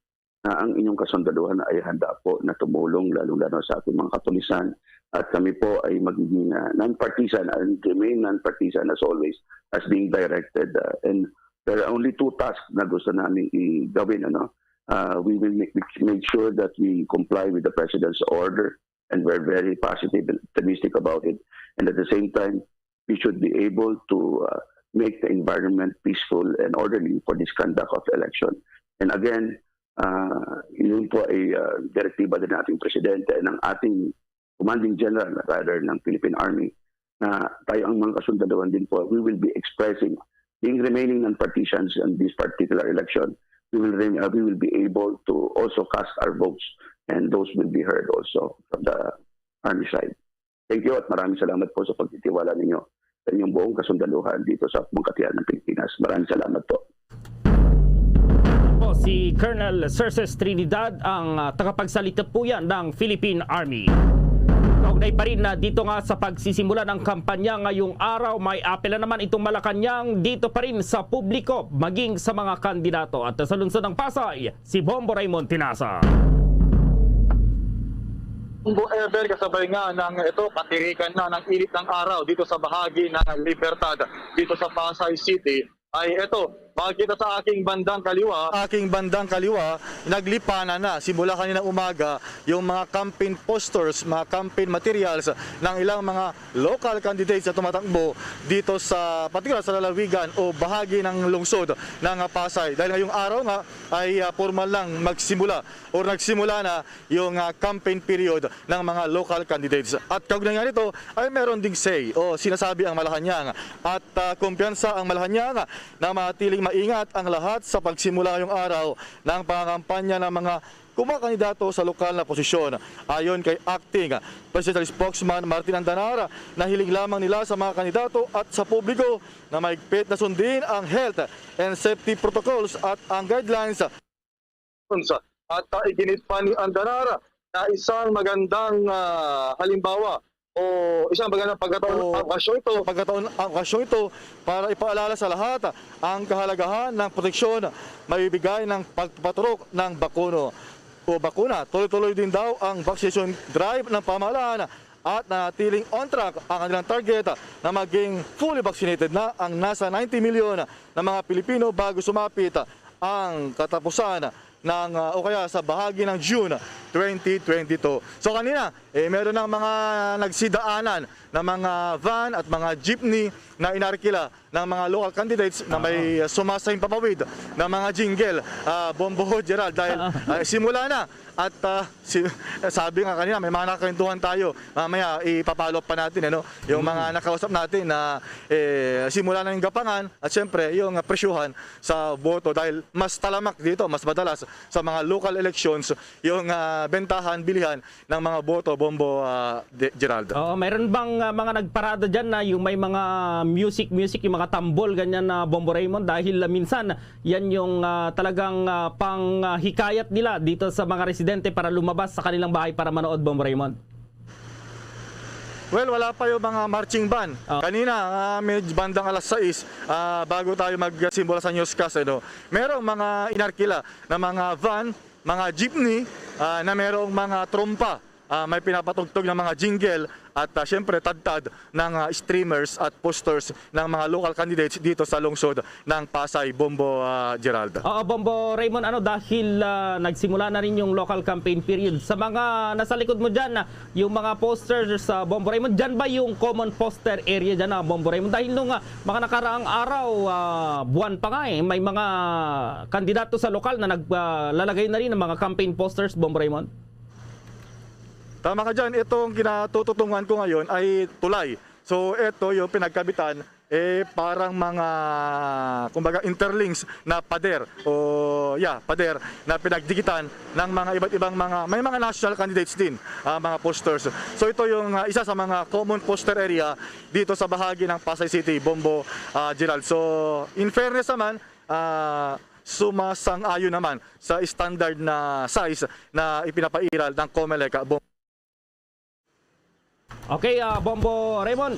na ang inyong kasundaluhan ay handa po na tumulong lalong-lalo sa ating mga kapulisan at kami po ay magiging non-partisan and remain non-partisan as always as being directed and there are only two tasks na gusto namin i-gawin. We will make sure that we comply with the President's order and we're very positive and optimistic about it, and at the same time we should be able to make the environment peaceful and orderly for this conduct of election. And again, yun po ay direktiba din ng ating Presidente ng ating Commanding General rather ng Philippine Army na tayo ang mga kasundaluhan din po. We will be expressing, being remaining non-partisans in this particular election, we will be able to also cast our votes and those will be heard also from the Army side. Thank you at maraming salamat po sa pagtitiwala ninyo sa inyong buong kasundaluhan dito sa Pangkatian ng Pilipinas. Maraming salamat po. Si Colonel Cerces Trinidad ang tagapagsalita po yan ng Philippine Army. Kaugnay pa rin na dito nga sa pagsisimula ng kampanya ngayong araw, may apela naman itong Malacanang dito pa rin sa publiko maging sa mga kandidato. At sa lungsod ng Pasay, si Bombo Raymond Tinasa. Bombo Ever, kasabay nga ng katirikan na ng init ng araw dito sa bahagi ng Libertad dito sa Pasay City ay makikita sa aking bandang kaliwa, naglipana na simula kanina umaga yung mga campaign posters, mga campaign materials ng ilang mga local candidates na tumatakbo dito sa particular sa lalawigan o bahagi ng lungsod ng Pasay. Dahil ngayong araw nga ay formal lang nagsimula na yung campaign period ng mga local candidates. At kaugnay nga nito ay meron ding say o sinasabi ang Malacanang at kumpiyansa ang Malacanang na matiling maingat ang lahat sa pagsimula ngayong araw ng pangangampanya ng mga kumakandidato sa lokal na posisyon. Ayon kay Acting Presidential Spokesman Martin Andanara, nahiling lamang nila sa mga kandidato at sa publiko na mahigpit na sundin ang health and safety protocols at ang guidelines. At iginit pa ni Andanara na isang magandang halimbawa o isang magandang pagkataon ito para ipaalala sa lahat ang kahalagahan ng proteksyon mabibigay ng pagpaturok ng bakuna. Tuloy-tuloy din daw ang vaccination drive ng pamahalaan at nanatiling on track ang kanilang target na maging fully vaccinated na ang nasa 90 milyon na mga Pilipino bago sumapit ang katapusan o kaya sa bahagi ng June 2022. So kanina, meron ng mga nagsidaanan na mga van at mga jeepney na inarkila ng mga local candidates na may sumasahing papawid na mga jingle, Bombo Gerald, dahil simula na at sabi nga kanina may mga nakakwentuhan tayo, mamaya ipapalop pa natin yung mga nakausap natin na simula na yung gapangan at syempre yung presyuhan sa boto dahil mas talamak dito, mas madalas sa mga local elections yung bentahan, bilihan ng mga boto, Bombo Gerald. Oo, mayroon bang mga nagparada dyan na yung may mga music, yung mga tambol, ganyan na Bombo Raymond? Dahil minsan, yan yung talagang panghikayat nila dito sa mga residente para lumabas sa kanilang bahay para manood, Bombo Raymond. Well, wala pa yung mga marching band. Kanina, medyo bandang alas 6, bago tayo magsimula sa newscast, merong mga inarkila na mga van, mga jeepney, na merong mga trompa. May pinapatugtog ng mga jingle at syempre tad-tad ng streamers at posters ng mga local candidates dito sa lungsod ng Pasay, Bombo Gerald. Oo, Bombo Raymond, dahil nagsimula na rin yung local campaign period. Sa mga nasa likod mo dyan, yung mga posters sa Bombo Raymond, dyan ba yung common poster area dyan, Bombo Raymond? Dahil nung mga nakaraang araw, buwan pa nga may mga kandidato sa lokal na naglalagay na rin ng mga campaign posters, Bombo Raymond. Tama ka dyan, itong kinatututungan ko ngayon ay tulay. So ito yung pinagkabitan, parang mga, kumbaga, interlinks na pader pader na pinagdikitan ng mga iba't ibang may mga national candidates din, mga posters. So ito yung isa sa mga common poster area dito sa bahagi ng Pasay City, Bombo Gerald. So in fairness naman, sumasang-ayon naman sa standard na size na ipinapairal ng COMELEC. Okay, Bombo Raymond.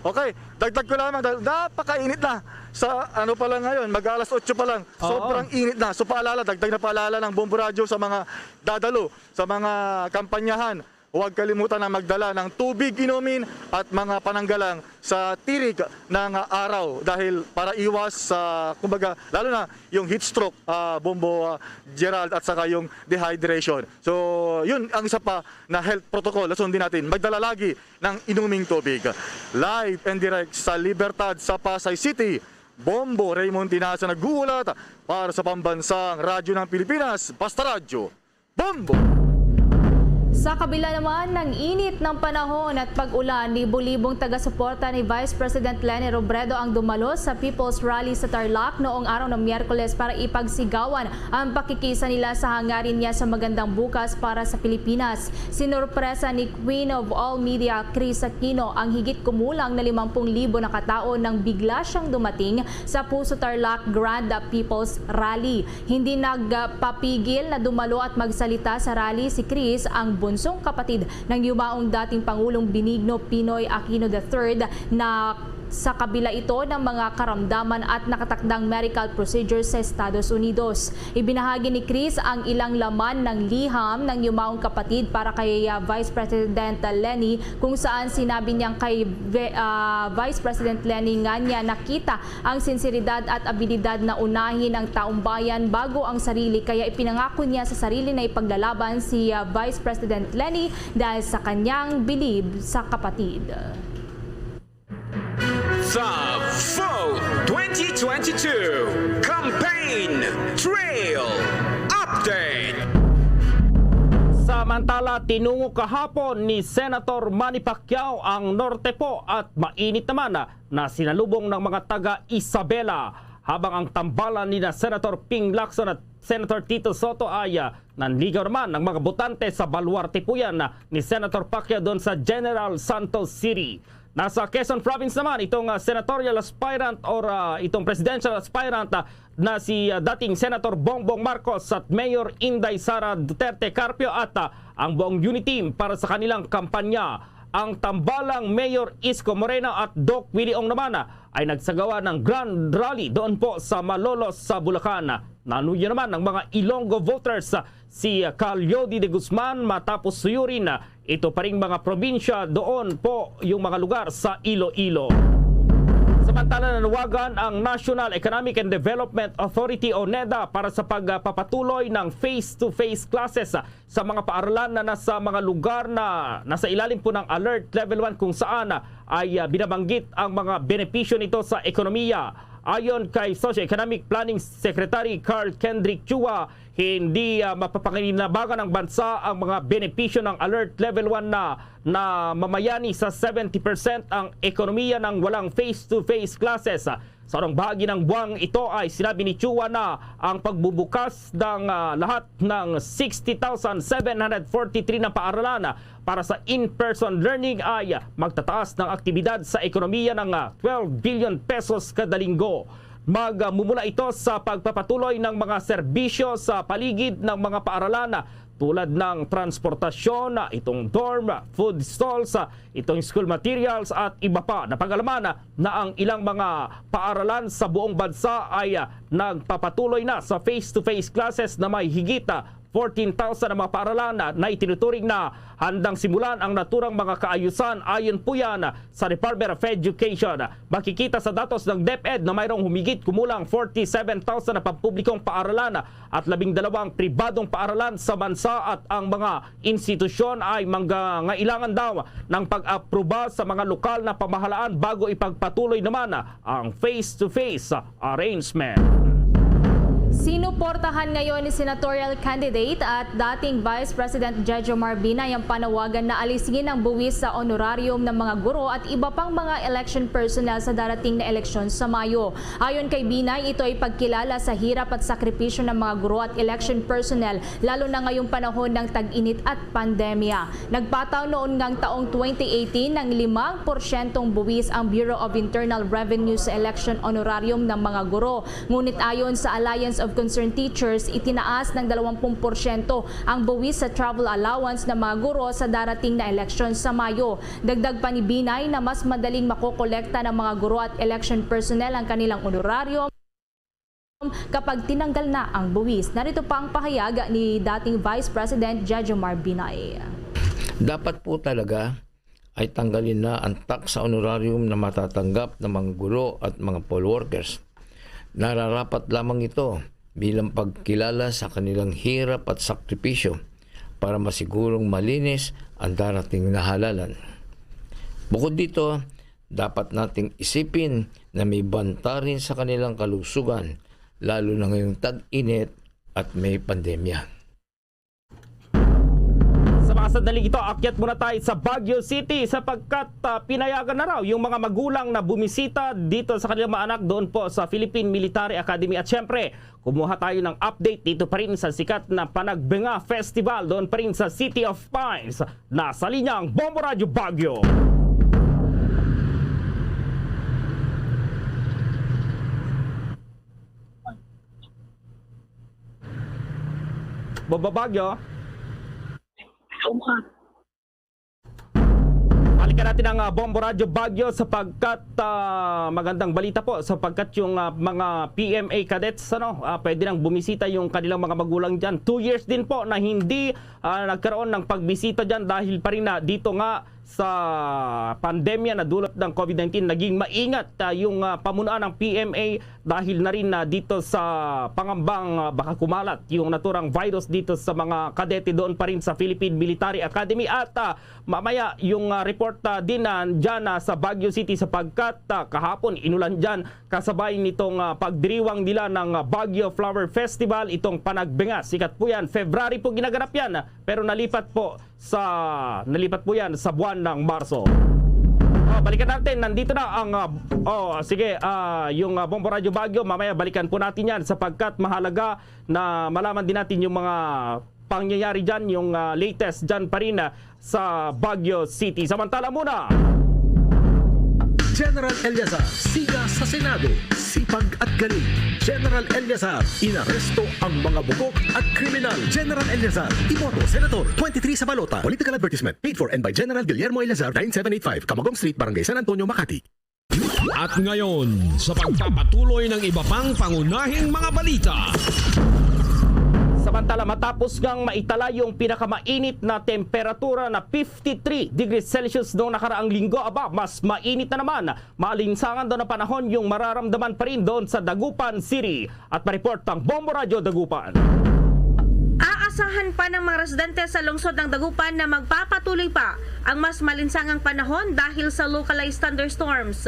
Okay, dagdag ko lamang dahil napakainit na sa pa lang ngayon, mag-alas 8 pa lang. Sobrang init na. So paalala, dagdag na paalala ng Bombo Radio sa mga dadalo, sa mga kampanyahan. Huwag kalimutan na magdala ng tubig inumin at mga pananggalang sa tirik ng araw dahil para iwas sa, kumbaga, lalo na yung heat stroke, Bombo Gerald, at saka yung dehydration. So, yun ang isa pa na health protocol na sundin natin. Magdala lagi ng inuming tubig. Live and direct sa Libertad sa Pasay City, Bombo Raymond Tinasa nag-uulat para sa pambansang radyo ng Pilipinas, Basta Radyo, Bombo! Sa kabila naman ng init ng panahon at pag-ulan, libo-libong taga-suporta ni Vice President Leni Robredo ang dumalo sa People's Rally sa Tarlac noong araw ng Miyerkules para ipagsigawan ang pakikisa nila sa hangarin niya sa magandang bukas para sa Pilipinas. Sinurpresa ni Queen of All Media, Chris Aquino, ang higit kumulang na 50,000 na katao nang bigla siyang dumating sa Puso Tarlac Grand People's Rally. Hindi nagpapigil na dumalo at magsalita sa rally si Chris, ang bunsong kapatid ng yumaong dating Pangulong Benigno Pinoy Aquino III, na sa kabila ito ng mga karamdaman at nakatakdang medical procedures sa Estados Unidos. Ibinahagi ni Chris ang ilang laman ng liham ng yumaong kapatid para kay Vice President Leni, kung saan sinabi niyang kay Vice President Leni nga niya nakita ang sinseridad at abilidad na unahin ang taong bayan bago ang sarili, kaya ipinangako niya sa sarili na ipaglalaban si Vice President Leni dahil sa kanyang bilib sa kapatid. Sa Vote 2022 Campaign Trail Update. Samantala, tinungo kahapon ni Senator Manny Pacquiao ang Norte po at mainit naman na sinalubong ng mga taga Isabela, habang ang tambalan ni Senator Ping Lacson at Senator Tito Soto ay nanligaw naman ng mga botante sa baluarte po yan ni Senator Pacquiao doon sa General Santos City. Nasa Quezon Province naman itong senatorial aspirant or itong presidential aspirant na si dating Senator Bongbong Marcos at Mayor Inday Sara Duterte Carpio at ang buong unity team para sa kanilang kampanya. Ang tambalang Mayor Isko Moreno at Doc Willie Ong naman ay nagsagawa ng grand rally doon po sa Malolos sa Bulacan. Nanuyo naman ng mga Ilonggo voters si Calyodi de Guzman matapos suyurin ito pa ring mga probinsya doon po yung mga lugar sa Iloilo. Sa Samantala, nanawagan ang National Economic and Development Authority o NEDA para sa pagpapatuloy ng face-to-face classes sa mga paaralan na nasa mga lugar na nasa ilalim po ng Alert Level 1 kung saan ay binabanggit ang mga benepisyo nito sa ekonomiya. Ayon kay Socio-Economic Planning Secretary Carl Kendrick Chua, hindi mapapakinabangan ng bansa ang mga benepisyo ng Alert Level 1 na mamayani sa 70% ang ekonomiya ng walang face-to-face classes. Sa anong bahagi ng buwang ito ay sinabi ni Chua na ang pagbubukas ng lahat ng 60,743 na paaralan para sa in-person learning ay magtataas ng aktibidad sa ekonomiya ng 12 billion pesos kada linggo. Magmumula ito sa pagpapatuloy ng mga serbisyo sa paligid ng mga paaralan tulad ng transportasyon, itong dorm, food stalls, itong school materials at iba pa. Napag-alaman na ang ilang mga paaralan sa buong bansa ay nagpapatuloy na sa face-to-face classes na may higit 14,000 na mga paaralan na itinuturing na handang simulan ang naturang mga kaayusan. Ayon po yan sa Department of Education. Makikita sa datos ng DepEd na mayroong humigit kumulang 47,000 na pampublikong paaralan at 12 pribadong paaralan sa bansa at ang mga institusyon ay mangangailangan daw ng pag-aproba sa mga lokal na pamahalaan bago ipagpatuloy naman ang face-to-face arrangement. Sinuportahan ngayon ni senatorial candidate at dating Vice President Jojo Marbinay ang panawagan na alisin ang buwis sa honorarium ng mga guro at iba pang mga election personnel sa darating na eleksyon sa Mayo. Ayon kay Binay, ito ay pagkilala sa hirap at sakripisyo ng mga guro at election personnel lalo na ngayong panahon ng tag-init at pandemya. Nagpataw noon ngang taong 2018 ng 5% buwis ang Bureau of Internal Revenue sa election honorarium ng mga guro. Ngunit ayon sa Alliance of Concerned Teachers, itinaas ng 20% ang buwis sa travel allowance ng mga guro sa darating na eleksyon sa Mayo. Dagdag pa ni Binay na mas madaling makokolekta ng mga guro at election personnel ang kanilang honorarium kapag tinanggal na ang buwis. Narito pa ang pahayag ni dating Vice President Jojo Marbinay. Dapat po talaga ay tanggalin na ang tax sa honorarium na matatanggap ng mga guro at mga poll workers. Nararapat lamang ito bilang pagkilala sa kanilang hirap at sakripisyo para masigurong malinis ang darating na halalan. Bukod dito, dapat nating isipin na may banta rin sa kanilang kalusugan, lalo na ngayong tag-init at may pandemya. Sa mga sandaling ito, akyat muna tayo sa Baguio City sapagkat pinayagan na raw yung mga magulang na bumisita dito sa kanilang mga anak doon po sa Philippine Military Academy. At syempre, kumuha tayo ng update dito pa rin sa sikat na Panagbenga Festival doon pa rin sa City of Pines. Nasa linyang Bombo Radio Baguio. Bombo Baguio. Balikan natin ang Bombo Radio Baguio sapagkat magandang balita po sapagkat yung mga PMA cadets pwede nang bumisita yung kanilang mga magulang dyan. 2 years din po na hindi nagkaroon ng pagbisita dyan dahil pa rin na dito nga sa pandemya na dulot ng COVID-19 naging maingat yung pamunuan ng PMA dahil na rin dito sa pangambang baka kumalat yung naturang virus dito sa mga kadete doon pa rin sa Philippine Military Academy. At mamaya yung report din dyan sa Baguio City sapagkat kahapon inulan dyan kasabay nitong pagdiriwang nila ng Baguio Flower Festival, itong Panagbenga. Sikat po yan, February po ginaganap yan pero nalipat po yan sa buwan ng Marso. Balikan natin, nandito na ang yung Bombo Radio Baguio. Mamaya balikan po natin yan sapagkat mahalaga na malaman din natin yung mga pangyayari dyan, yung latest dyan pa rin sa Baguio City. Samantala muna, General Eliazar, siga sa Senado, sipag at galing. General Eliazar, inaresto ang mga bugok at kriminal. General Eliazar, iboto Senator, 23 sa balota. Political advertisement paid for and by General Guillermo Eliazar, 9785, Camagong Street, Barangay San Antonio, Makati. At ngayon, sa pagpapatuloy ng iba pang pangunahing mga balita. Sa Samantala, matapos ngang maitala yung pinakamainit na temperatura na 53 degrees Celsius noong nakaraang linggo, mas mainit na naman. Maalinsangan doon na panahon yung mararamdaman pa rin doon sa Dagupan City. At ma-report ang Bombo Radio Dagupan. Aasahan pa ng mga residente sa lungsod ng Dagupan na magpapatuloy pa ang mas malinsangang panahon dahil sa localized thunderstorms.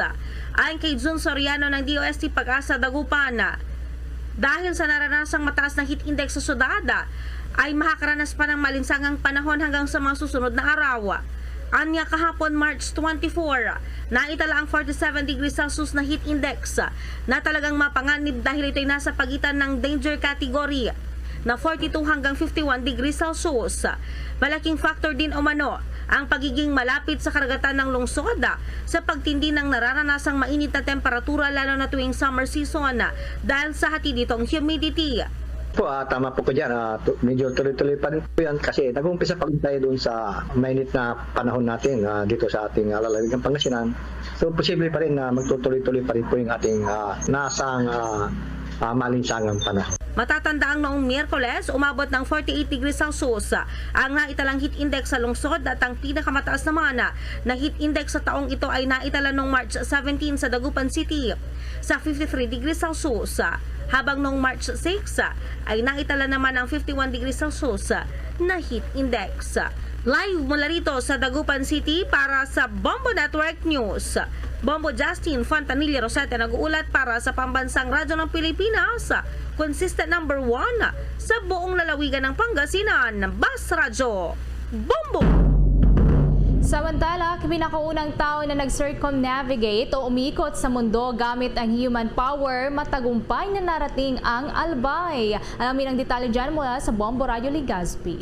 Ayon kay Jun Soriano ng DOST Pag-asa Dagupan, dahil sa naranasang mataas na heat index sa syudad, ay makakaranas pa ng malinsangang panahon hanggang sa mga susunod na araw. Anya kahapon March 24, naitala ang 47 degrees Celsius na heat index na talagang mapanganib dahil ito'y nasa pagitan ng danger category na 42 hanggang 51 degrees Celsius. Malaking factor din umano ang pagiging malapit sa karagatan ng lungsod sa pagtindi ng nararanasang mainit na temperatura lalo na tuwing summer season dahil sa hatid nitong humidity. Tama po ko dyan. Medyo tuloy-tuloy pa rin po yan kasi nag-umpisa pa rin tayo doon sa mainit na panahon natin dito sa ating lalawigan Pangasinan. So posible pa rin na magtutuloy-tuloy pa rin po yung ating nasang malinsangang panahon. Matatandaang noong Miyerkules, umabot ng 48 degrees Celsius ang naitalang heat index sa lungsod at ang pinakamataas naman na heat index sa taong ito ay naitala noong March 17 sa Dagupan City sa 53 degrees Celsius. Habang noong March 6 ay naitala naman ang 51 degrees Celsius na heat index. Live mula rito sa Dagupan City para sa Bombo Network News. Bombo Justin Fontanilla Rosete nag-uulat para sa Pambansang Radyo ng Pilipinas. Consistent number 1 sa buong lalawigan ng Pangasinan, Bas Radyo. Bombo! Samantala, pinakaunang tao na nag-circumnavigate o umikot sa mundo gamit ang human power, matagumpay na narating ang Albay. Alamin ang detalye dyan mula sa Bombo Radio Legazpi.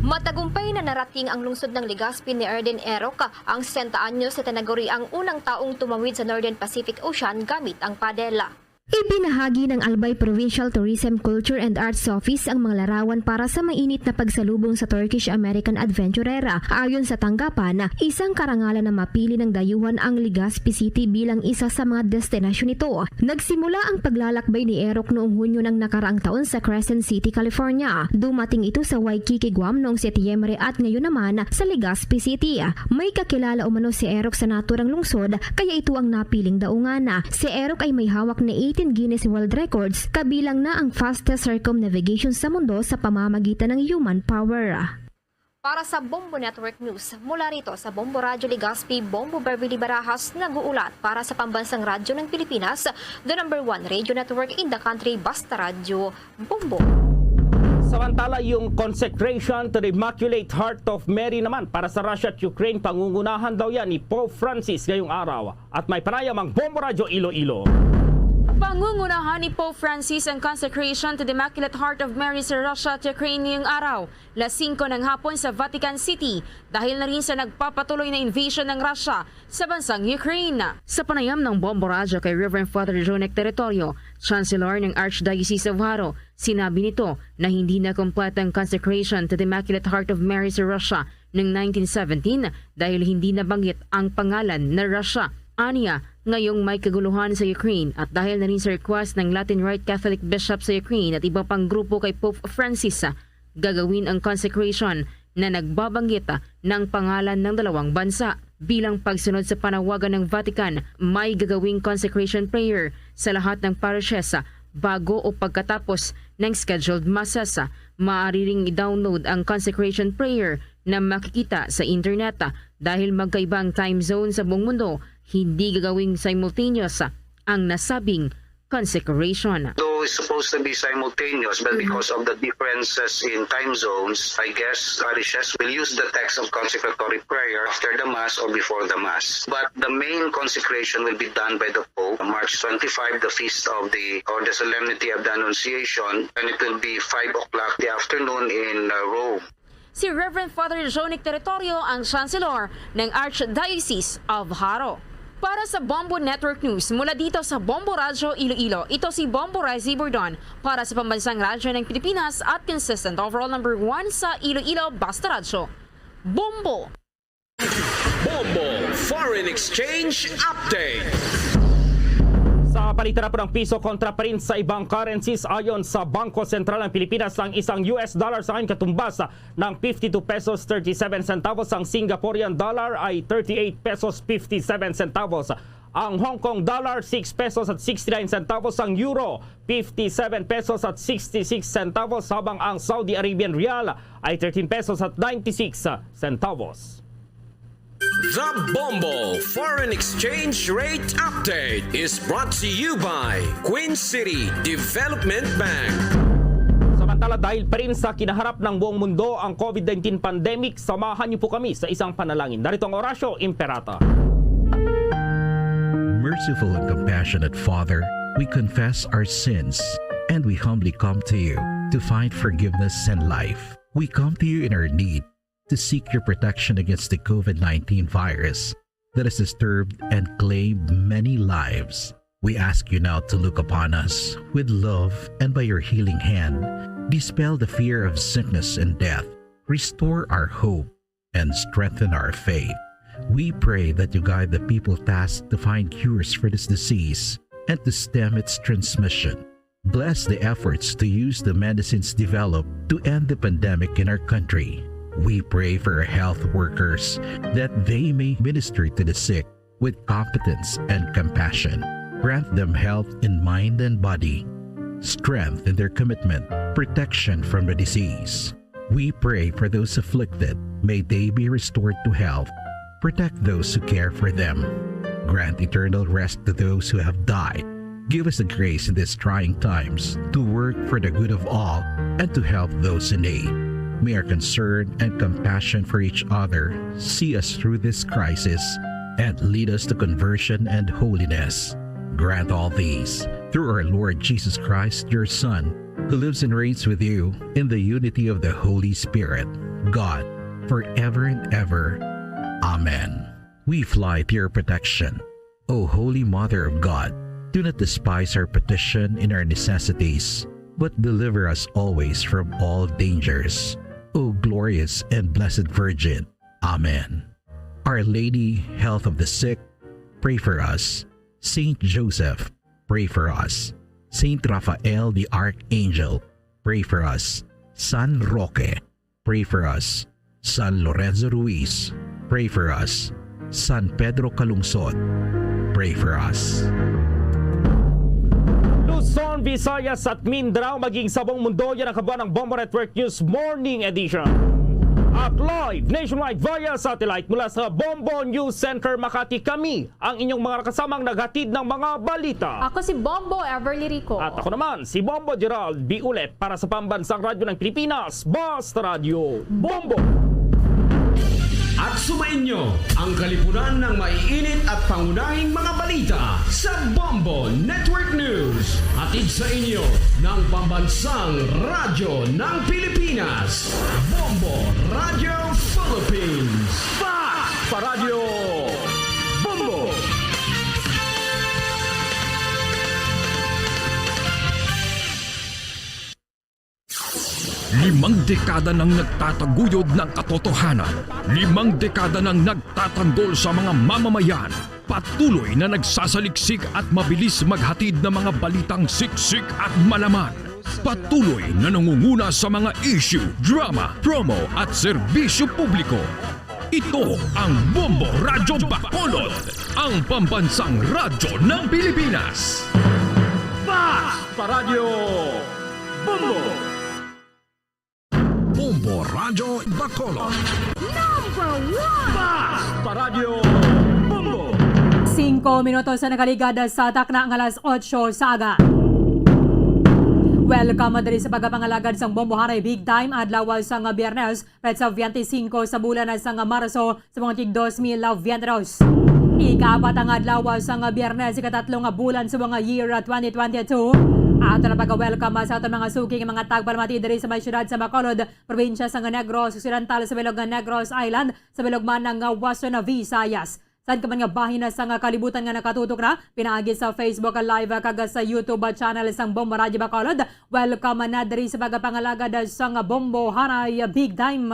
Matagumpay na narating ang lungsod ng Legazpi ni Erden Eroc, ang 60 anyos na tinaguri ang unang taong tumawid sa Northern Pacific Ocean gamit ang padela. Ibinahagi ng Albay Provincial Tourism, Culture and Arts Office ang mga larawan para sa mainit na pagsalubong sa Turkish-American Adventurera. Ayon sa tanggapan, isang karangalan na mapili ng dayuhan ang Legazpi City bilang isa sa mga destinasyon nito. Nagsimula ang paglalakbay ni Eroc noong Hunyo ng nakaraang taon sa Crescent City, California. Dumating ito sa Waikiki, Guam noong Setyembre at ngayon naman sa Legazpi City. May kakilala umano si Eroc sa naturang lungsod kaya ito ang napiling daungan. Si Eroc ay may hawak na 18 Guinness World Records, kabilang na ang fastest circumnavigation sa mundo sa pamamagitan ng human power. Para sa Bombo Network News, mula rito sa Bombo Radio Legazpi, Bombo Beverly Barajas nag-uulat para sa Pambansang Radyo ng Pilipinas, the number 1 radio network in the country, Basta Radyo, Bombo. Samantala, yung consecration to the Immaculate Heart of Mary naman para sa Russia at Ukraine, pangungunahan daw yan ni Pope Francis ngayong araw. At may panayam ang Bombo Radio Iloilo. Pangungunahan ni Pope Francis ang consecration to the Immaculate Heart of Mary sa Russia at Ukraine ngayong araw, 5 ng hapon sa Vatican City, dahil na rin sa nagpapatuloy na invasion ng Russia sa bansang Ukraine. Sa panayam ng Bombo Radio kay Reverend Father Jonek Territorio, Chancellor ng Archdiocese of Haro, sinabi nito na hindi na kompleto ang consecration to the Immaculate Heart of Mary sa Russia noong 1917 dahil hindi nabanggit ang pangalan na Russia. Aniya, ngayong may kaguluhan sa Ukraine at dahil na rin sa request ng Latin Rite Catholic Bishop sa Ukraine at iba pang grupo kay Pope Francis, gagawin ang consecration na nagbabanggit ng pangalan ng dalawang bansa. Bilang pagsunod sa panawagan ng Vatican, may gagawing consecration prayer sa lahat ng parishes bago o pagkatapos ng scheduled masses. Maaari ring i-download ang consecration prayer na makikita sa internet dahil magkaibang time zone sa buong mundo. Hindi gagawing simultaneous ang nasabing consecration. Though it's supposed to be simultaneous, but because of the differences in time zones, I guess parishes will use the text of consecratory prayer after the Mass or before the Mass. But the main consecration will be done by the Pope on March 25, the feast of the Solemnity of the Annunciation, and it will be 5 o'clock the afternoon in Rome. Si Reverend Father Jonek Territorio ang Chancellor ng Archdiocese of Haro. Para sa Bombo Network News, mula dito sa Bombo Radio Iloilo, ito si Bombo Rizzy Bordon para sa Pambansang Radyo ng Pilipinas at consistent overall number 1 sa Iloilo, Basta Radyo. Bombo! Bombo Foreign Exchange Update. Sa palitan po ng piso kontra pa rin sa ibang currencies, ayon sa Bangko Sentral ng Pilipinas, ang isang US dollar sa ngayon katumbas ng 52 pesos 37 centavos. Ang Singaporean dollar ay 38 pesos 57 centavos. Ang Hong Kong dollar 6 pesos at 69 centavos. Ang euro 57 pesos at 66 centavos. Habang ang Saudi Arabian rial ay 13 pesos at 96 centavos. The Bombo Foreign Exchange Rate Update is brought to you by Queen City Development Bank. Samantala, dahil pa rin sa kinaharap ng buong mundo ang COVID-19 pandemic, samahan niyo po kami sa isang panalangin. Narito ang Orasyo Imperata. Merciful and compassionate Father, we confess our sins and we humbly come to you to find forgiveness and life. We come to you in our need to seek your protection against the COVID-19 virus that has disturbed and claimed many lives. We ask you now to look upon us with love and by your healing hand, dispel the fear of sickness and death, restore our hope, and strengthen our faith. We pray that you guide the people tasked to find cures for this disease and to stem its transmission. Bless the efforts to use the medicines developed to end the pandemic in our country. We pray for our health workers that they may minister to the sick with competence and compassion. Grant them health in mind and body, strength in their commitment, protection from the disease. We pray for those afflicted. May they be restored to health. Protect those who care for them. Grant eternal rest to those who have died. Give us the grace in these trying times to work for the good of all and to help those in need. May our concern and compassion for each other see us through this crisis and lead us to conversion and holiness. Grant all these through our Lord Jesus Christ, your Son, who lives and reigns with you in the unity of the Holy Spirit, God, forever and ever. Amen. We fly to your protection. O Holy Mother of God, do not despise our petition in our necessities, but deliver us always from all dangers. O glorious and blessed Virgin. Amen. Our Lady, health of the sick, pray for us. Saint Joseph, pray for us. Saint Raphael the Archangel, pray for us. San Roque, pray for us. San Lorenzo Ruiz, pray for us. San Pedro Calungsod, pray for us. Luzon, Visayas at Mindanao, maging sa buong mundo, yan ang kabuuan ng Bombo Network News Morning Edition. At live nationwide via satellite mula sa Bombo News Center Makati, kami ang inyong mga kasamang naghatid ng mga balita. Ako si Bombo Everly Rico. At ako naman si Bombo Gerald B. Ulet para sa Pambansang Radyo ng Pilipinas, Basta Radio Bombo. At sumainyo ang kalipunan ng maiinit at pangunahing mga balita sa Bombo Network News. Hatid sa inyo ng Pambansang Radyo ng Pilipinas, Bombo Radio Philippines. Basta Radio Bombo! Limang dekada nang nagtataguyod ng katotohanan. Limang dekada nang nagtatanggol sa mga mamamayan. Patuloy na nagsasaliksik at mabilis maghatid ng mga balitang siksik at malaman. Patuloy na nangunguna sa mga issue, drama, promo at serbisyo publiko. Ito ang Bombo Radyo Bacolod, ang pambansang radyo ng Pilipinas. Basta Radio Bombo! Bombo Radyo Bacolod. Number 1! Basta Radio Bombo! 5 minutos na nakaligada sa takna ang alas 8 sa aga. Welcome diri sa pagapangalagad sang Bombo Haray Big Time adlaw sa nga Biyernes pet sa 25 sa bulan sa nga Marso sa mga tig 2022. Ika-4 ang adlaw sa nga Biyernes ika-3 nga bulan sa mga year 2022. Ato na pag-welcome sa ato mga suking mga tagbalmati diri sa may syudad sa Bacolod, probinsya sa Negros Occidental sa bilog nga Negros Island, sa bilog man ng Western Visayas. Saan ka man nga bahin na sa nga kalibutan nga nakatutok na, pinaagi sa Facebook Live kag sa YouTube channel sang Bombo Radyo Bacolod. Welcome na diri sa pagapangalagad sa nga Bombo Haray Big Time.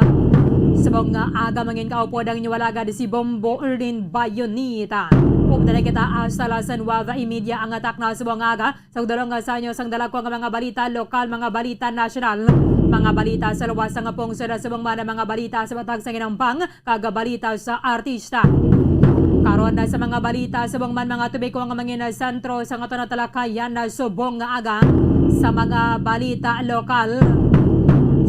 Sa mga aga mangin kaupod ang inyong walagad si Bombo Erlin Bayonita. Updala kita hasta las 9:30 ang atak na sa buong aga. Sa udalong sa inyo sang dalako nga mga balita lokal, mga balita nasyonal, mga balita sa luwas nga pungsod sa buong mga balita sa batag sa Ginampang, kagabalita sa artista. Karon na sa mga balita sa buong mga tubig ko nga mga sentro sa nga talakayan na subong nga aga sa mga balita lokal.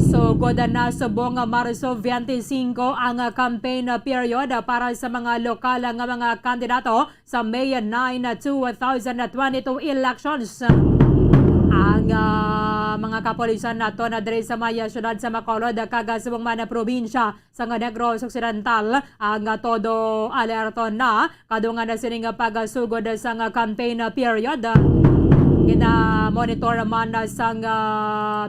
So, goda na subong Marso 25 ang campaign period para sa mga lokal nga mga kandidato sa May 9, 2022 elections. Ang mga kapolisan nato na diri sa Maya syudad sa Bacolod kagasubong man na probinsya sa Negros Occidental ang todo alerto na kadungan na sining pagasugod sa campaign period. Gina-monitor man sa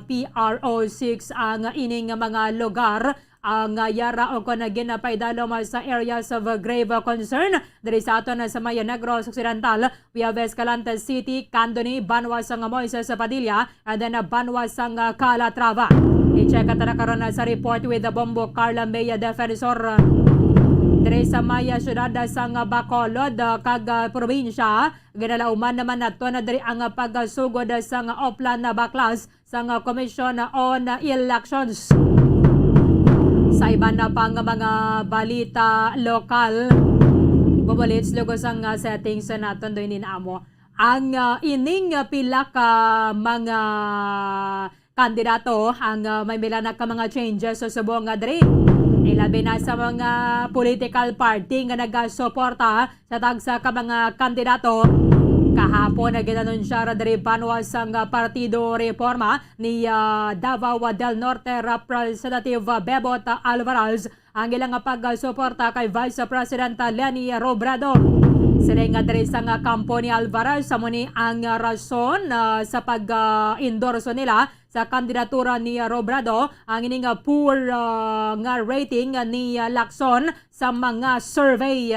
PRO6 ang ining mga lugar ang yara o kung ginapaydalo sa areas of grave concern diri sa aton sa Maya Negros Occidental. We have Escalante City, Candoni, Banwas ang Moises Padilla, and then Banwas ang Calatrava. I-check at na karon sa report with the Bombo Carla Maya Defensor. Diri sa Maya syudad sa Bacolod kag probinsya, ginalauman naman nato na diri ang pagsugod sa Oplan na baklas sa Commission on Elections. Sa iba na pang mga balita lokal, bumulits lugos ang settings sa naton doon amo. Ang ining pila ka mga kandidato ang may milana ka mga changes sa subong diri. Ilabi na sa mga political party nga nagasuporta sa tagsa ka mga kandidato. Kahapon na ginanunsya diri Banwas ang Partido Reforma ni Davao del Norte Representative Bebot Alvarez ang ilang pagsuporta kay Vice President Leni Robredo. Sila nga diri sa kampo ni Alvarez sa muni ang rason sa pag-endorso nila sa kandidatura ni Robredo ang ining poor nga rating ni Lacson sa mga survey.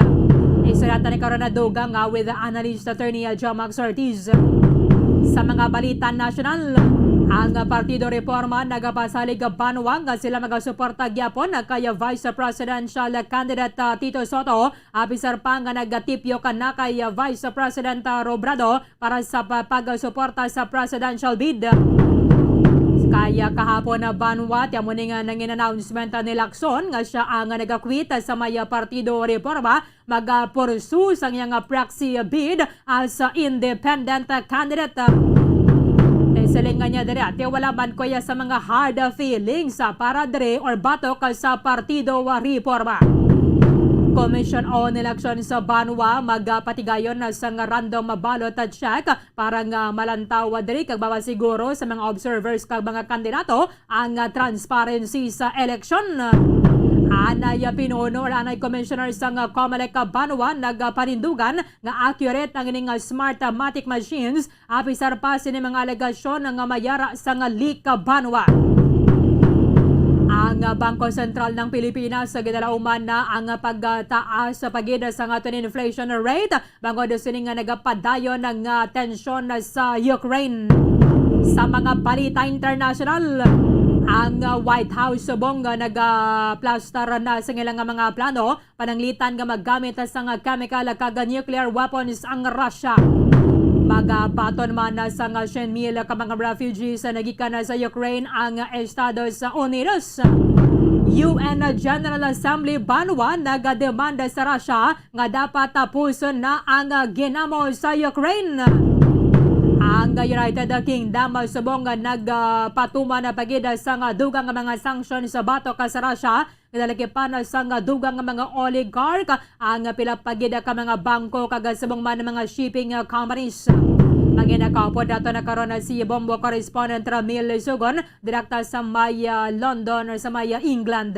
Isurata ni karon na dugang with analyst attorney Jomax Ortiz. Sa mga balita nasyonal, ang Partido Reforma nagapasalig banwang sila magasuporta gyapon kay Vice Presidential candidate Tito Soto, apisar pa nga nagatipyo na kay Vice President Robredo para sa pagsuporta sa presidential bid. Kaya kahapon na banwat yamo ni nga nangin announcement ni Lacson nga siya ang nagakwit sa Maya Partido Reforma magpursu sa iyang proxy bid as independent candidate. Silingan niya diri at wala man kuya sa mga hard feelings para diri or batok sa Partido Reforma. Commission on Election sa Banwa magpatigayon sa random ballot check para nga malantaw diri kag masiguro sa mga observers kag mga kandidato ang transparency sa election. Anay pinuno anay commissioner sa Comelec Banwa nagpanindugan nga accurate ang ining smart-matic machines apisar pa sini mga alegasyon nga mayara sa leak Banwa. Ang Bangko Sentral ng Pilipinas sa ginalauman na ang pagtaas sa pagida sa aton inflation rate bangod sining nga nagapadayon ng tensyon sa Ukraine. Sa mga balita international, ang White House subong nagplaster na sa ilang mga plano pananglitan nga maggamit sa chemical kag nuclear weapons ang Russia. Magabaton man sa 100,000 ka mga refugees na nagikan sa Ukraine ang Estados Unidos. UN General Assembly Banwa nagademanda sa Russia nga dapat tapuson na ang ginamo sa Ukraine. Ang United Kingdom subong nagpatuma na pagida sa dugang mga sanctions sa batok sa Russia. Nalalakipan sa dugang mga oligarch ang pilapagida ka mga bangko kag subong man mga shipping companies. Maginakaupo dato na karon si Bombo correspondent Ramil Sugon direkta sa Maya London or sa Maya England.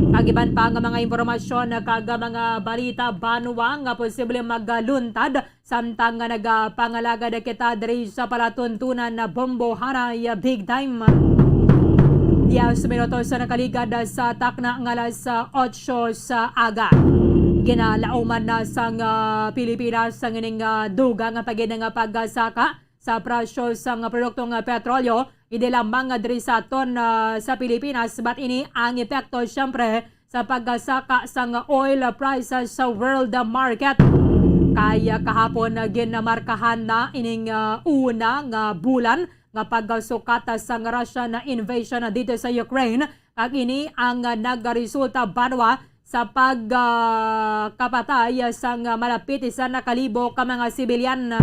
Kagiban pa nga mga impormasyon kag mga balita banwa nga posible magluntad samtang nga nagapangalagad kita diri sa palatuntunan na Bombo Haray big time. 10 minutos sa nakaligad sa takna nga alas 8 sa aga. Ginalauman na sa Pilipinas sa ngining dugang nga pagidang pagsaka sa presyo sa produktong petrolyo. Hindi lamang diri sa aton sa Pilipinas but ini ang epekto syempre sa pagsaka sa oil prices sa world market. Kaya kahapon ginamarkahan na ining una nga bulan nga pagsukat sa Russia na invasion dito sa Ukraine. Kag ini ang nagresulta banwa sa pagkapatay sa malapit 1,000 ka mga sibilyan.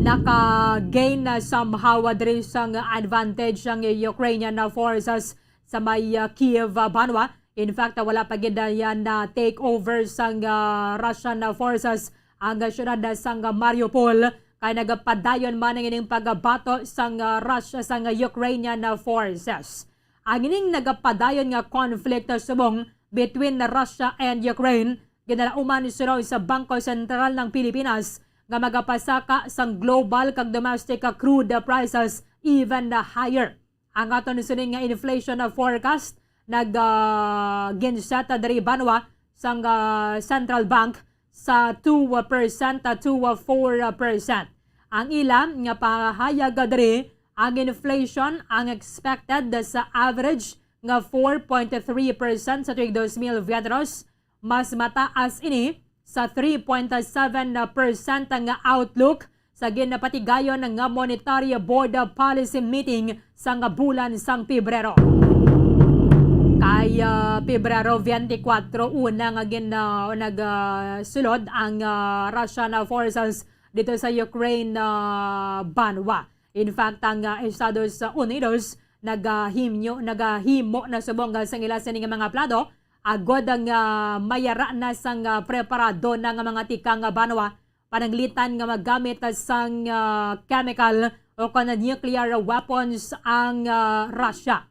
Naka-gain somehow diri sang advantage ang Ukrainian forces sa may Kiev banwa. In fact, wala pa gid yan na takeover sang Russian forces ang syudad sang Mariupol kay nagapadayon man ang ining pagbato sang Russia sang Ukrainian forces. Ang ining nagapadayon nga conflict subong between Russia and Ukraine ginalauman sunod sa Bangko Sentral ng Pilipinas nga magapasaka sang global kag domestic crude prices even higher. Ang aton suning nga inflation forecast nag-ginset diri banwa sang Central Bank sa 2% to 4%. Ang ilam nga pahayag diri ang inflation ang expected sa average nga 4.3% sa tuig 2022, mas mataas ini sa 3.7% nga outlook sa ginapatigayon ng Monetary Board Policy Meeting sa bulan sang Pebrero. Kay Pebrero 24 una nga nagsulod ang Russian forces dito sa Ukraine banwa. In fact, ang Estados Unidos naghimo na subong sang ila sa mga plano agod ang mayara na sang preparado na nga mga tikang banwa pananglitan nga magamit sang chemical o nuclear weapons ang Russia.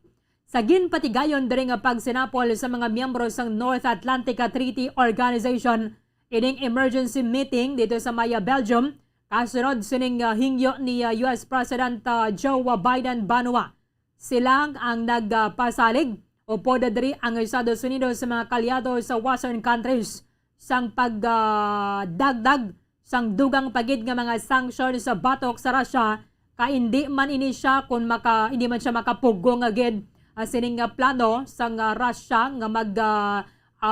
Sa ginpatigayon diri nga pagsinapol sa mga miyembro sang North Atlantic Treaty Organization ining emergency meeting dito sa Maya, Belgium, kasunod sining hingyo ni US President Joe Biden banwa. Silang ang nagpasalig o podadri ang Estados Unidos sa mga kalyado sa Western countries sang pagdagdag sang dugang pagid nga mga sanction sa batok sa Russia ka hindi man ini siya kung hindi man siya makapugong agad sining plano sang Russia nga mag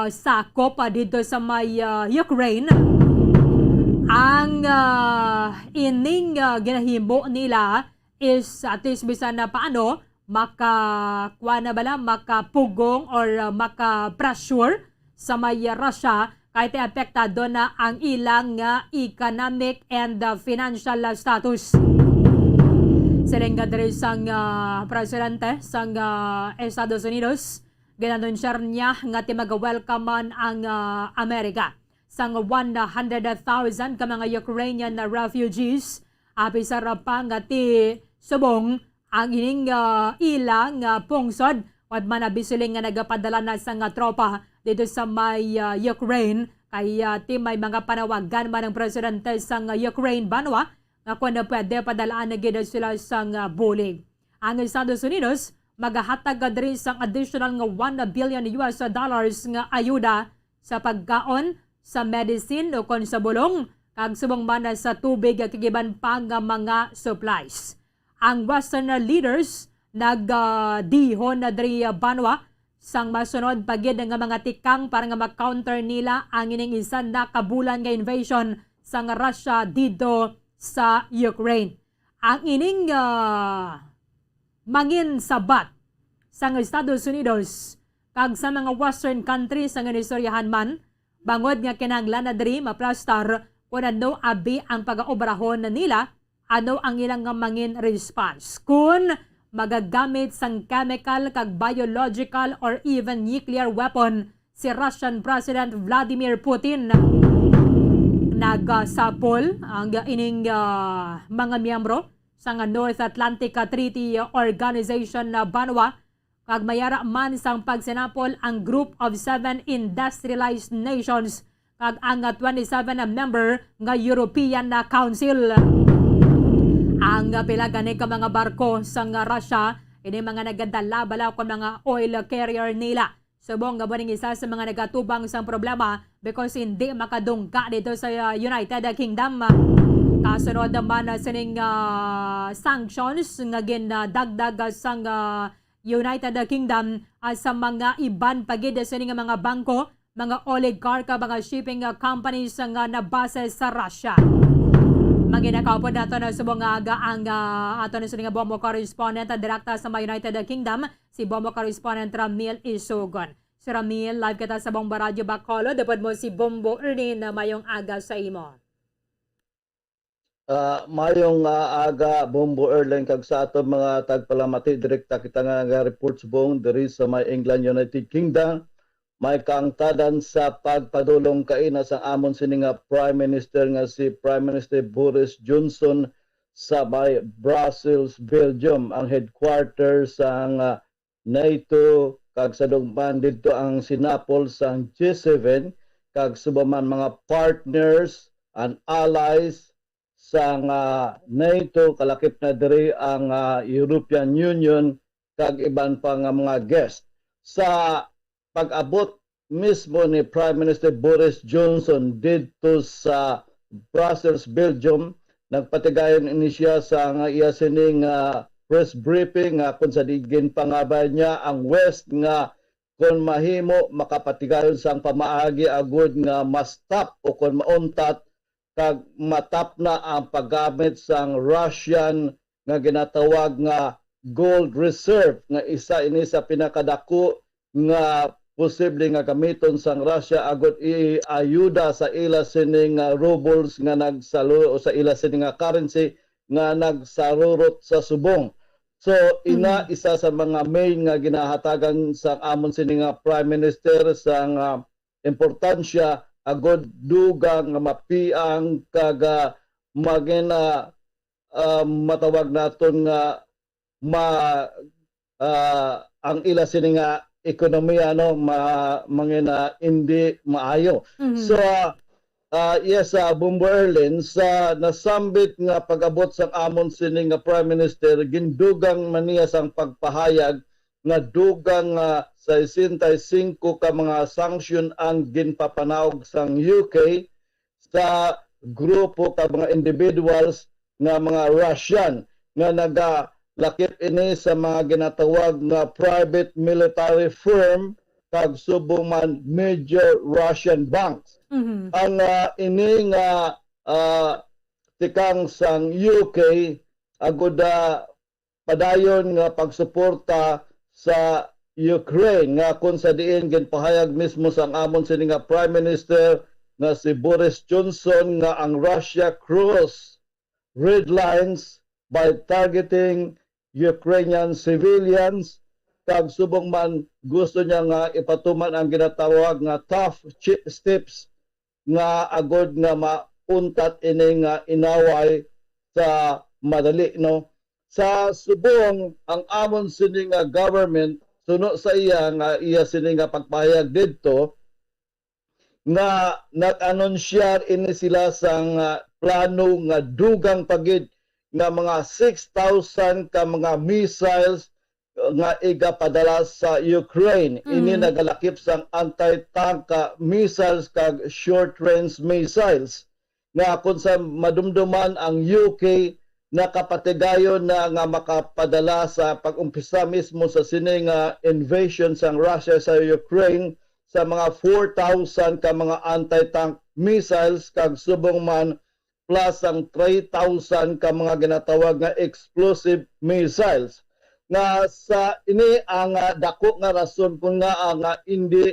sakop dito sa may Ukraine. Ang ining ginahimo nila is at least bisan na paano makapugong or maka-pressure sa may Russia kahit apektado na ang ilang economic and financial status. Silinga diri sang presidente sang Estados Unidos, ginanunsar niya nga timag-welcome ang Amerika sang 100,000 ka mga Ukrainian refugees apisar pa nga ti subong ang ining ilang pungsod wad man abisiling nga nagapadala na sa tropa dito sa may Ukraine kay ti may mga panawagan man ng presidente sa Ukraine banwa nga kung pwede padalaan na gid sila sa bulig. Ang Estados Unidos magahatag diri sang additional nga $1 billion nga ayuda sa pagkaon, sa medicine o kon sa bulong kag subong man sa tubig kagiban pa nga mga supplies. Ang Western leaders nagdihon na diri banwa sang masunod pagid nga mga tikang para nga ma-counter nila ang ining isa na kabulan nga invasion sa Russia dito sa Ukraine. Ang ining mangin sabat sa Estados Unidos kag sa mga Western countries nga nistoryahan man bangod nga kinahanglan na diri maplastar kung ano abi ang pag-aobrahon nila, ano ang ilang nga mangin response. Kung magagamit sang chemical kag biological or even nuclear weapon si Russian President Vladimir Putin, nagsapol ang ining mga miyembro sa North Atlantic Treaty Organization na banwa kag mayara man sang pagsinapol ang Group of 7 Industrialized Nations kag ang 27 na member nga European Council. Ang pila gani ka mga barko sa Russia ini mga nagadala bala kon mga oil carrier nila. Subong nga baning isa sa mga nagatubang sang problema because hindi makadungga dito sa United Kingdom. Kasunod naman sining sanctions nga ginadagdag sang United Kingdom sa mga iban pagid sa mga bangko mga oligarka, mga shipping companies nga nabase sa Russia. Maginakaw po nato na subong aga ang ato na suning bombo correspondent direkta sa United Kingdom, si bombo correspondent Ramil Isugon. Si Ramil, live kita sa Bombo Radio Bacolod, dapat mo si Bombo Ernie na mayong aga sa imo. Mayong aga Bombo Airline kag sa ato mga tagpalamati direkta kita nga reports buong diri sa may England United Kingdom may kaangtadan sa pagpadulong kaina sa amon sini nga Prime Minister nga si Prime Minister Boris Johnson sa may Brussels, Belgium, ang headquarters sa NATO kag sa dugman dito ang sinapol sa G7 kag subaman mga partners and allies sa NATO, kalakip na diri ang European Union kag iban pa nga mga guest. Sa pag-abot mismo ni Prime Minister Boris Johnson dito sa Brussels, Belgium, nagpatigayon ini siya sa iya sining press briefing kung sa digin pangabay niya ang West nga kung mahimo makapatigayon sang pamaagi agud nga mastap o kung mauntat kag matap na ang paggamit sang Russian nga ginatawag nga gold reserve nga isa ini sa pinakadako nga posible nga gamiton sang Russia agot iayuda sa ila sining rubles nga nagsalo o sa ila sining currency nga nagsarurot sa subong. So isa sa mga main nga ginahatagan sa amon sining Prime Minister sang importansya agod dugang nga mapiang kaga magina matawag naton nga ang ila sini nga ekonomiya mangina hindi maayo. So yes, Bombo Airline sa nasambit nga pag-abot sa amon sini nga Prime Minister gindugang maniya sang pagpahayag nga dugang 65 ka mga sanction ang ginpapanawag sang UK sa grupo ka mga individuals nga mga Russian nga nagalakip ini sa mga ginatawag nga private military firm kag subong man major Russian banks. Ang ini nga tikang sang UK agud padayon nga pagsuporta sa Ukraine nga kung sa diin ginpahayag mismo sang amon sini nga Prime Minister nga si Boris Johnson nga ang Russia cross red lines by targeting Ukrainian civilians kag subong man gusto niya nga ipatuman ang ginatawag nga tough steps nga agod nga mauntat ini nga inaway sa madali sa subong ang amon sini nga government suno sa iya nga iya sini nga pagpahayag didto nga nag-anunsyar ini sila sang plano nga dugang pagid nga mga 6,000 ka mga missiles nga igapadala sa Ukraine. Ini nagalakip sang anti-tank missiles kag short-range missiles nga kung sa madumduman ang UK nakapatigayon na nga makapadala sa pag-umpisa mismo sa sining invasion sang Russia sa Ukraine sa mga 4,000 ka mga anti-tank missiles kag subong man plus ang 3,000 ka mga ginatawag nga explosive missiles. Nga sa ini ang dako nga rason kung nga ang hindi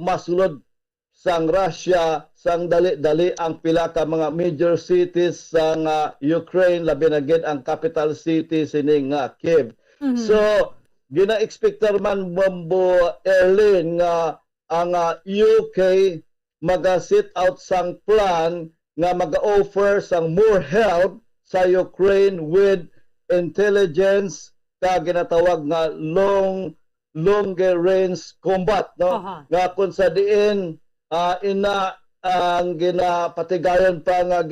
masulod sang Russia sang dali-dali ang pila ka mga major cities sang Ukraine labi na gid ang capital city sining Kiev. So gina-expectar man Bombo Airline nga ang UK maga-sit out sang plan nga maga-offer sang more help sa Ukraine with intelligence ka ginatawag nga longer range combat nga kung sa diin ina ang ginapatigayon pa nga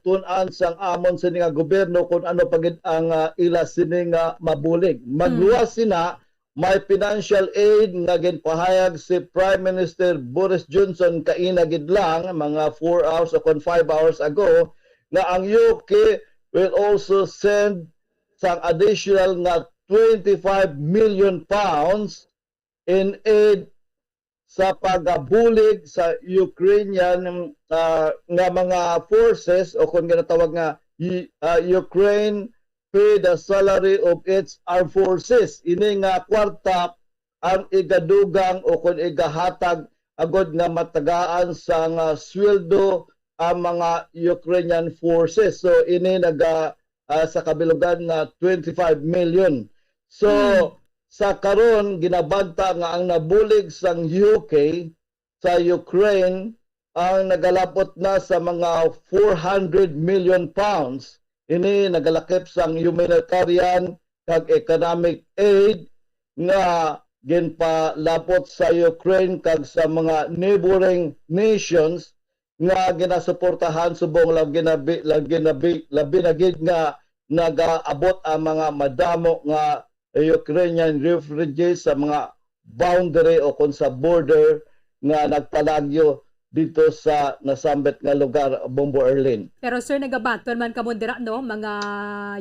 tunan sang amon sini nga gobyerno kung ano pagid ang ila sini nga mabulig. Magluwas sina may financial aid nga ginpahayag si Prime Minister Boris Johnson kaina gid lang mga 4 hours o 5 hours ago nga ang UK will also send sang additional nga 25 million pounds in aid sa pagabulig sa Ukrainian nga mga forces o kung ginatawag nga Ukraine pay the salary of its armed forces. Ini nga kwarta ang igadugang o kung igahatag agod nga matagaan sa nga sweldo ang mga Ukrainian forces. So ini sa kabilugan nga 25 million. So sa karon ginabanta nga ang nabulig sang UK sa Ukraine ang nagalapot na sa mga 400 million pounds. Ini nagalakip sang humanitarian kag economic aid nga ginpalapot sa Ukraine kag sa mga neighboring nations nga ginasuportahan subong labi na gid nga nagaabot ang mga madamo nga Ukrainian refugees sa mga boundary o kung sa border nga nagpalagyo dito sa nasambit nga lugar, Bombo Erlin. Pero sir, nagabaton man ka mo dira, no? Mga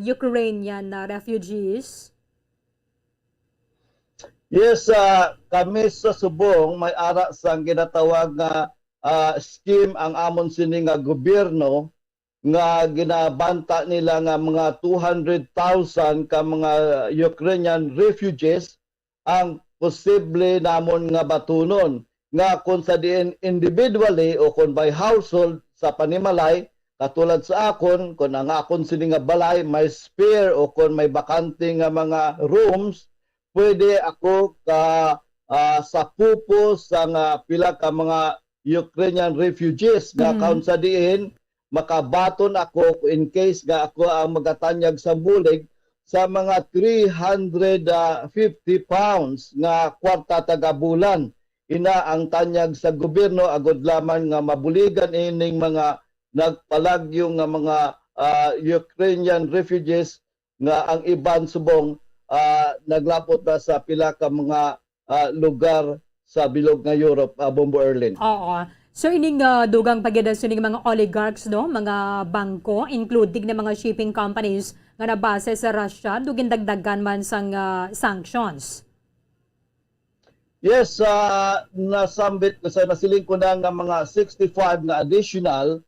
Ukrainian refugees? Yes, kami sa Subong may ara sang ginatawag nga scheme ang amon sini nga gobyerno nga ginabanta nila nga mga 200,000 ka mga Ukrainian refugees ang posible namon nga batunon nga kung sa diin individually o kung by household sa panimalay katulad sa akon kung ang akon sini nga balay may spare o kung may bakante nga mga rooms pwede ako sa pupo sa nga pila ka mga Ukrainian refugees nga kaun sa diin makabaton ako in case nga ako ang magatanyag sa bulig sa mga 350 pounds nga kwarta taga bulan. Ina ang tanyag sa gobyerno agod laman nga mabuligan ining mga nagpalagyo nga mga Ukrainian refugees nga ang iban subong naglapot na sa pila ka mga lugar sa bilog nga Europe, Bombo Erlin. Oo. So ining dugang pagyadan sa ining mga oligarchs, no, mga bangko including na mga shipping companies nga nabase sa Russia dugin dagdagan man sang sanctions. Yes, nasambit ko sa nasiling ko na nga mga 65 na additional.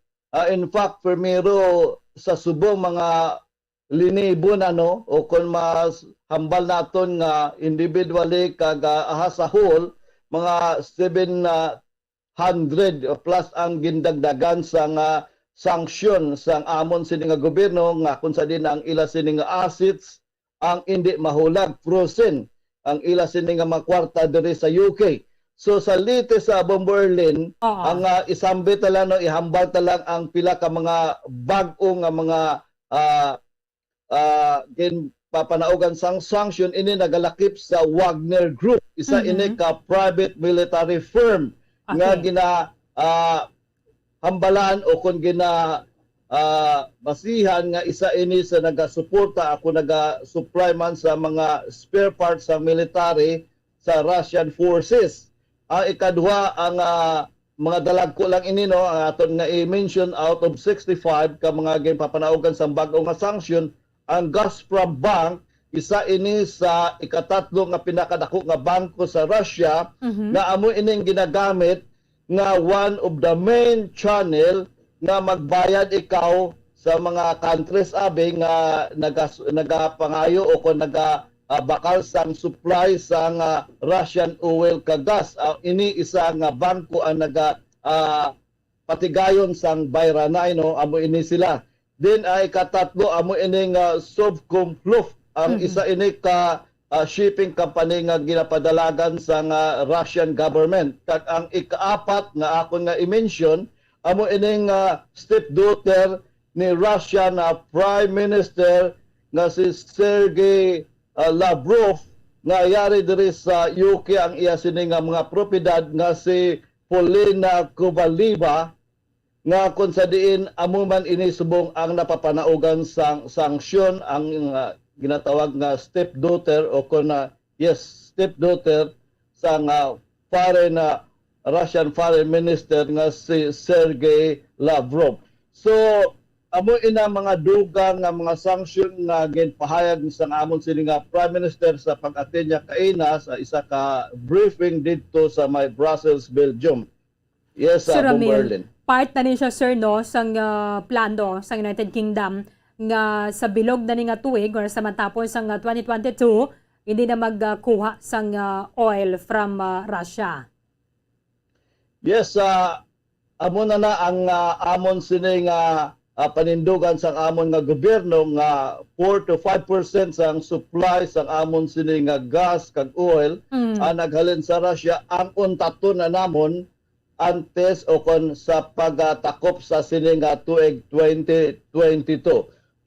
In fact, primero sa subong mga linibo na no o kung mas hambal naton nga individually kag sa whole mga 700 plus ang gindagdagan sa nga sanction sa amon sini nga gobyerno nga kung sa din ang ila sini nga assets ang hindi mahulag frozen ang ila sini nga makwarta diri sa UK. So sa lite sa Bombo Erlin ang isambit lang no ihambal ta lang ang pila ka mga bag-o nga mga papanaugan sang sanction ini nagalakip sa Wagner Group. Isa ini ka private military firm nga gina hambalan o kung gina basihan nga isa ini sa nagasuporta ako naga-supply man sa mga spare parts sa military sa Russian forces. Ang ikadua ang mga dalagko lang ini no ang aton nga i-mention out of 65 ka mga ginpapanaugan sa bag-o nga sanction ang Gazprom Bank isa ini sa ikatatlo nga pinakadako nga bangko sa Russia nga amo ining ginagamit nga one of the main channel nga magbayad ikaw sa mga countries abe nga nagapangayo o kung bakal sang supply sa Russian oil ka gas. Ini isa nga bangko ang patigayon sang bayranay no amo ini sila. Then ay katatlo amo ini nga Sovcomfluff ang isa ini ka shipping company nga ginapadalagan sa Russian government. Kag ang ikaapat nga ako nga i-mention amo ini nga stepdaughter ni Russian Prime Minister nga si Sergey Lavrov nga yari diri sa UK ang iya sini nga mga propiedad nga si Polina Kovaleva nga kung sa diin amo man ini subong ang napapanaugan sang sanksyon ang ginatawag nga stepdaughter o kung stepdaughter sa Russian Foreign Minister nga si Sergey Lavrov. So amo ina mga dugang nga mga sanction nga ginpahayag sa amon sini nga Prime Minister sa pag-attend niya kaina sa isa ka briefing dito sa may Brussels, Belgium. Yes, Sir Bomberlin. Ramil, part na ni siya sir no sang plano sa United Kingdom nga sa bilog na ni nga tuig or sa matapos sang 2022 hindi na magkuha sang oil from Russia. Yes, amo na ang amon sini nga panindugan sang amon nga gobyerno nga 4 to 5% sang supply sang amon sini nga gas kag oil naghalin sa Russia ang untaton na namon antes o kon sa pagtakop sa sini nga tuig 2022.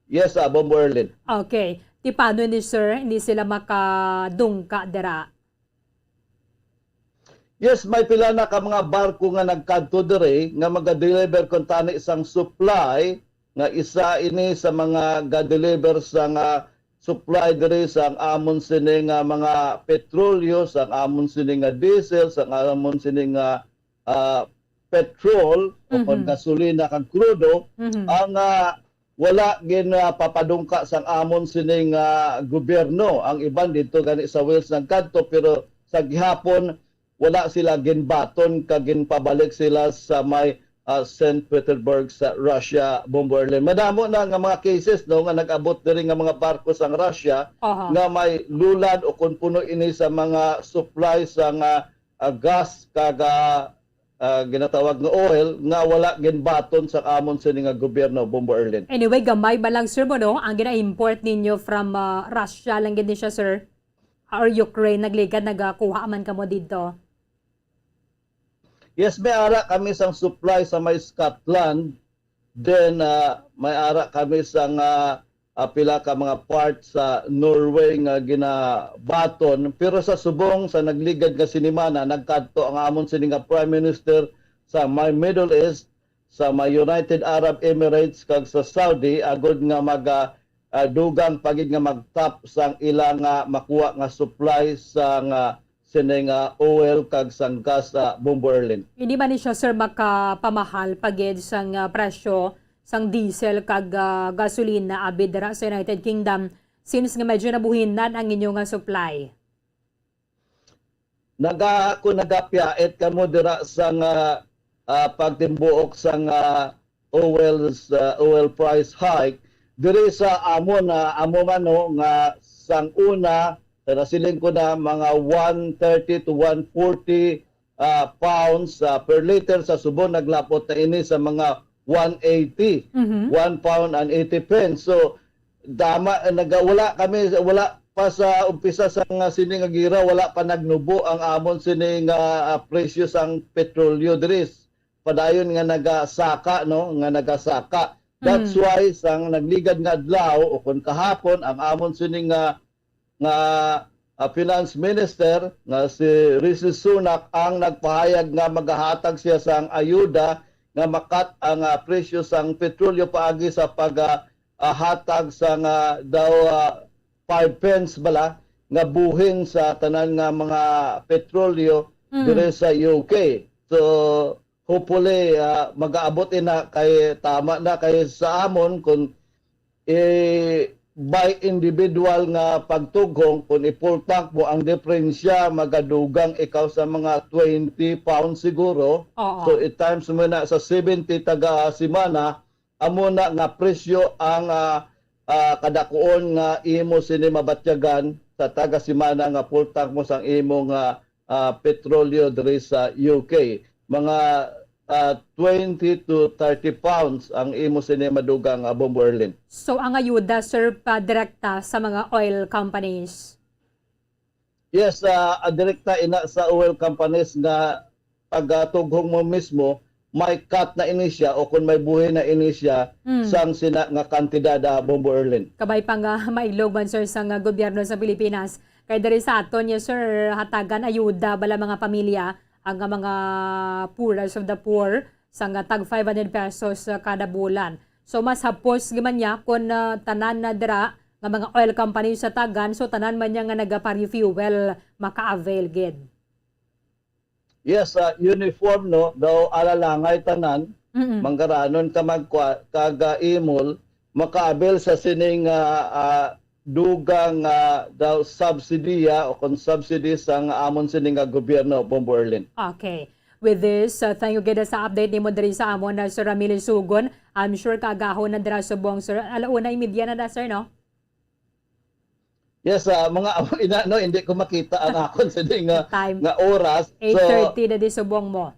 Yes, Bomberlin. Okay. Ti paano ni sir hindi sila makadungka dira? Yes, may pila na ka mga barko nga nagkadto diri nga maga-deliver kon tani isang supply nga isa ini sa mga ga-deliver sa nga supply diri sa amon sini nga mga petrolyo, sa amon sini nga diesel, sa amon sini nga petrol o kon gasolina kag krudo ang wala gin papadungka sang amon sini nga gobyerno. Ang iban dito gani sa Wales nagkadto pero sa gihapon wala sila ginbaton kag ginpabalik sila sa may St. Petersburg sa Russia, Bomberlin. Madamo na nga mga cases no nga nag-abot diri nga mga barko sang Russia nga may lulad o kun puno ini sa mga supply sa nga gas kag ginatawag nga oil nga wala ginbaton sa amon sini nga gobyerno, Bomberlin. Anyway, gamay ba lang sir mo no ang gina-import ninyo from Russia lang gid siya sir or Ukraine nagligad nagakuha man kamo dito? Yes, may ara kami sang supply sa may Scotland. Then may ara kami sang pila ka mga parts sa Norway nga ginabaton. Pero sa subong sa nagligad nga sinimana nagkadto ang amon sini nga Prime Minister sa may Middle East, sa may United Arab Emirates kag sa Saudi agud nga dugang pagid nga magtap sang ilang makuha nga supply sang sini nga oil kag sang gas sa Bomberlin. Hindi ba ni siya sir makapamahal pagid sang presyo sang diesel kag gasolina abid dira sa United Kingdom since nga medyo nabuhinan ang inyong supply? Nagapyaet kamo dira sang pagtimbuok sang oil price hike diri sa amon amo man no nga sang una nasiling ko na mga 130 to 140 pounds per liter. Sa subon naglapot na ini sa mga 180, 1 pound and 80 pence. So wala pa sa umpisa sa sini nga gira, wala pa nagnubo ang amon sini nga presyo sang petrolyo diri. Padayon nga nagasaka no, nga nagasaka. That's why sang nagligad nga adlaw o kun kahapon ang amon sini nga Finance Minister nga si Rishi Sunak ang nagpahayag nga maghahatag siya sang ayuda nga makat ang presyo sang petrolyo paagi sa paghatag sang daw 5 pence bala nga buhin sa tanan nga mga petrolyo dire sa UK. So hopefully mag-aabot na kay tama na kay sa amon kung by individual nga pagtugong kung i-full tank mo ang diferensya magadugang ikaw sa mga 20 pounds siguro. So it times mo na sa 70 taga simana amo na nga presyo ang kadakuon nga imo sini mabatyagan sa taga simana nga full tank mo sang imo nga petrolyo diri sa UK. Mga 20 to 30 pounds ang imo sini madugang Bomberlin. So ang ayuda sir pa direkta sa mga oil companies? Yes, direkta ina sa oil companies nga pagtughong mo mismo may cut na inisya o kung may buhay na inisya sang sina nga kantidad Bomberlin. Kabay pa nga mailog man sir sa gobyerno sa Pilipinas kay diri sa aton niya sir hatagan ayuda bala mga pamilya ang mga poorest of the poor sa tag 500 pesos kada bulan. So mas hapos giman niya kung tanan na dira nga mga oil company sa tagan so tanan man niya nga nagapa-refuel maka-avail gid. Yes, uniform no daw alalangay tanan Manggaranon ka kagaimol makaabel sa sining dugang daw subsidiya o kon subsidy sa amon sining gobyerno Bombo Erlin. Okay. With this, thank you gid sa update ni mo diri sa amon na Sir Ramil Sugon. I'm sure kagahon na dira subong Sir. Alauna media na sir no? Yes, mga inano hindi ko makita ang akon sining nga oras. 8:30 na di subong mo.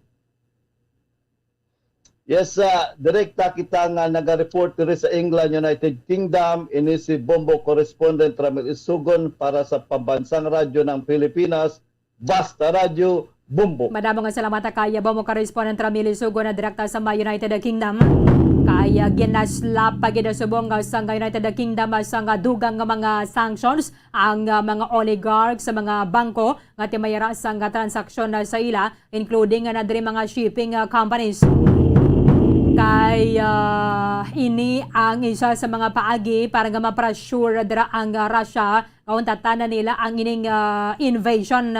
Yes, direkta kita nga naga-report diri sa England, United Kingdom. Ini si Bombo Correspondent Ramil Isugon para sa Pambansang Radyo ng Pilipinas, Basta Radyo, Bombo. Madamo nga salamat kaya Bombo Correspondent Ramil Isugon na direkta sa United Kingdom. Kaya ginaslap pagid subong sa United Kingdom sa dugang nga mga sanctions ang mga oligarchs sa mga bangko nga timayara sa transaksyon sa ila, including na diri mga shipping companies. Kaya ini ang isa sa mga paagi para nga ma-pressure dira ang Russia kung tatanan nila ang ining invasion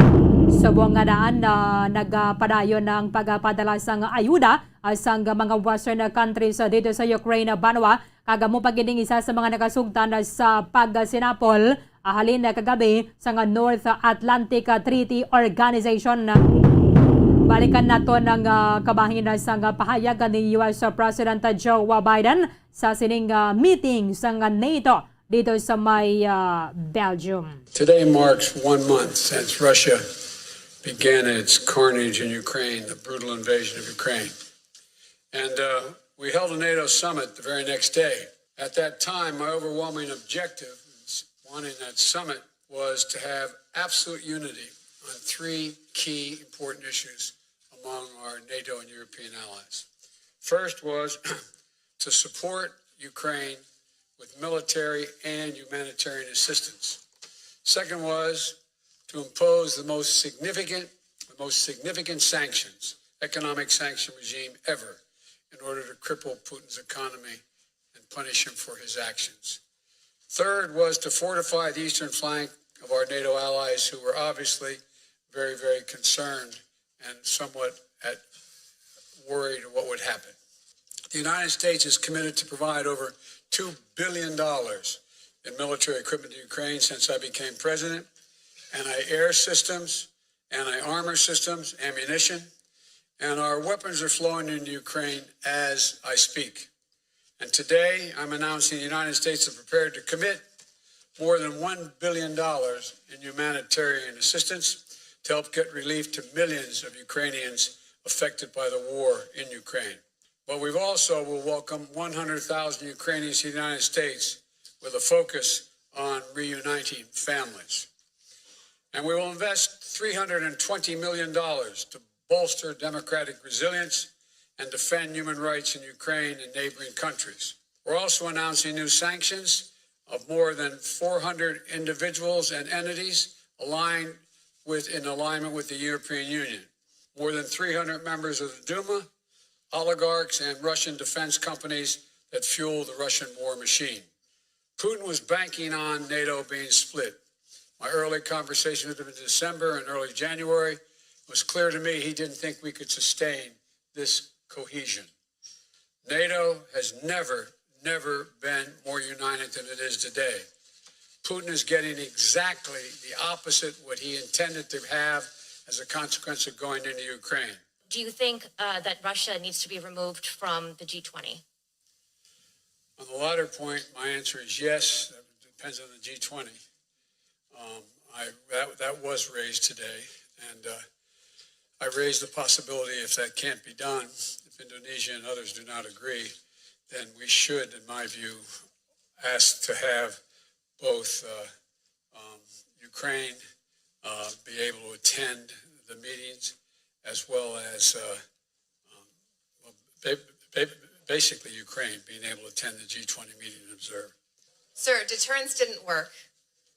sa buong nga daan na nagpadayon ng pagpadala sa ayuda sa mga western countries dito sa Ukraine banwa. Kagamo pagining isa sa mga nakasugtan sa pagsinapol halin na kagabi sa North Atlantic Treaty Organization. Balikan nato ng kabahin sa pahayag ni US President Joe Biden sa sining meeting sa NATO dito sa may Belgium. Today marks 1 month since Russia began its carnage in Ukraine, the brutal invasion of Ukraine. And we held a NATO summit the very next day. At that time, my overwhelming objective in wanting that summit was to have absolute unity on 3 key important issues among our NATO and European allies. First was to support Ukraine with military and humanitarian assistance. Second was to impose the most significant sanctions, economic sanction regime ever in order to cripple Putin's economy and punish him for his actions. Third was to fortify the eastern flank of our NATO allies who were obviously very, very concerned and somewhat worried what would happen. The United States is committed to provide over $2 billion in military equipment to Ukraine since I became president. Anti-air systems, anti-armor systems, ammunition, and our weapons are flowing into Ukraine as I speak. And today I'm announcing the United States is prepared to commit more than $1 billion in humanitarian assistance to help get relief to millions of Ukrainians affected by the war in Ukraine. But we've also will welcome 100,000 Ukrainians to the United States with a focus on reuniting families. And we will invest $320 million to bolster democratic resilience and defend human rights in Ukraine and neighboring countries. We're also announcing new sanctions of more than 400 individuals and entities in alignment with the European Union. More than 300 members of the Duma, oligarchs, and Russian defense companies that fuel the Russian war machine. Putin was banking on NATO being split. My early conversation with him in December and early January it was clear to me he didn't think we could sustain this cohesion. NATO has never been more united than it is today. Putin is getting exactly the opposite what he intended to have as a consequence of going into Ukraine. Do you think that Russia needs to be removed from the G20? On the latter point, my answer is yes. That depends on the G20. That was raised today, and I raised the possibility if that can't be done, if Indonesia and others do not agree, then we should, in my view, ask to have both Ukraine be able to attend the meetings as well as basically Ukraine being able to attend the G20 meeting and observe. Sir, deterrence didn't work.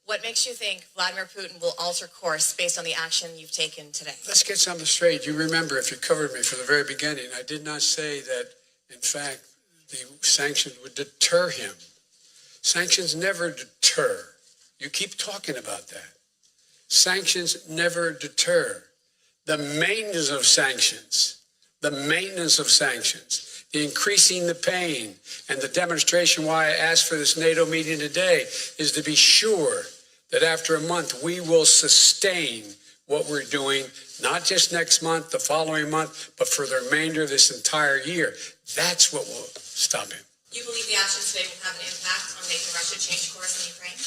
What makes you think Vladimir Putin will alter course based on the action you've taken today? Let's get something straight. You remember, if you covered me from the very beginning, I did not say that, in fact, the sanctions would deter him. Sanctions never deter. You keep talking about that. Sanctions never deter. The maintenance of sanctions the increasing the pain, and the demonstration why I asked for this NATO meeting today is to be sure that after a month we will sustain what we're doing, not just next month, the following month, but for the remainder of this entire year. That's what will stop him. You believe the actions today will have an impact on making Russia change course in Ukraine?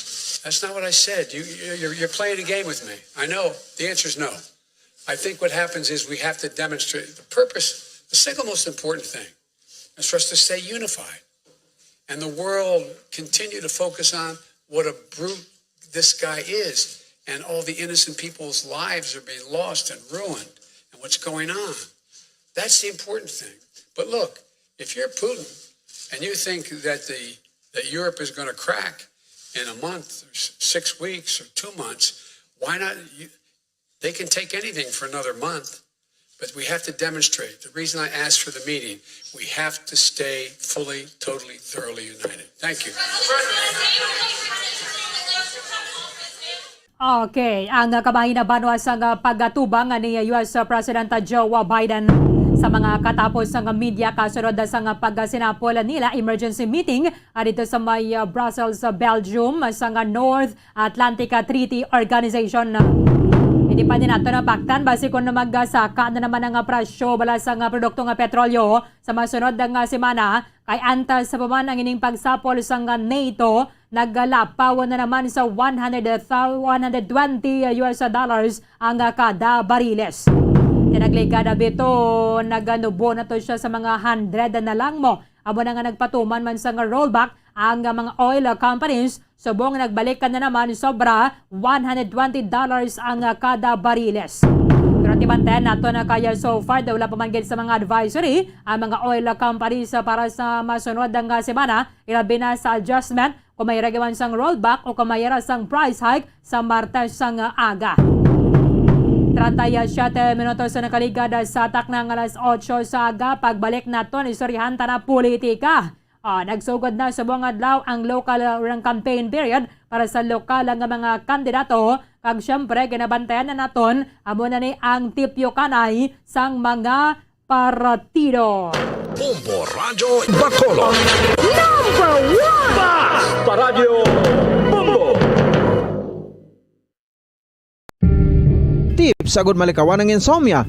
That's not what I said. You're playing a game with me. I know. The answer is no. I think what happens is we have to demonstrate the purpose. The single most important thing is for us to stay unified. And the world continue to focus on what a brute this guy is. And all the innocent people's lives are being lost and ruined. And what's going on. That's the important thing. But look, if you're Putin and you think that Europe is going to crack in a month, or 6 weeks, or 2 months, why not? They can take anything for another month, but we have to demonstrate. The reason I asked for the meeting, we have to stay fully, totally, thoroughly united. Thank you. Okay, ang kamahinabanwa sa pagtubang ni US President Joe Biden sa mga katapos ng media kasunod sa pagsinapol nila emergency meeting dito sa may Brussels, Belgium sa North Atlantic Treaty Organization. Hindi pa din nato napaktan base kung magsaka na naman ang presyo bala sa produkto ng petrolyo sa masunod ng semana kay antas sa paman ang ining pagsapol sa NATO naggalapaw na naman sa $120 ang kada bariles. Tinagligada bito, naganubo na to siya sa mga 100 na lang mo. Abo na nga nagpatuman man sa rollback ang mga oil companies. Subong nagbalik ka na naman sobra $120 ang kada bariles. Pero tibantayan nato na kaya so far daw wala pa man sa mga advisory ang mga oil companies para sa masunod ng semana. Ilabi na sa adjustment kung may ragawan sang rollback o kung may sang price hike sa Martes sang aga. 37 minutos sa nakaligada sa atak ng alas 8 sa aga. Pagbalik nato ni istoryahan na politika. Nagsugod na sa buong adlaw ang local campaign period para sa lokal ang mga kandidato. Kag syempre, kinabantayan na naton amo na ni ang tipyo kanay sang mga partido. Bombo Radyo Bacolod. Number 1! Basta Radio Bombo! Tips sagud malikawan ng insomnia.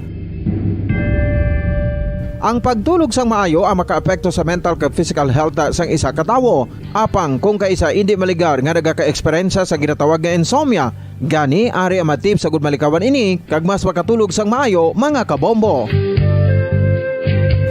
Ang pagtulog sang maayo ang makaapekto sa mental kag physical health sang isa ka tawo. Apang kung kaisa hindi maligar nga nagaka-eksperyensya sa ginatawag nga insomnia, gani ari ang tips sagud malikawan ini kag mas makatulog sang maayo mga kabombo.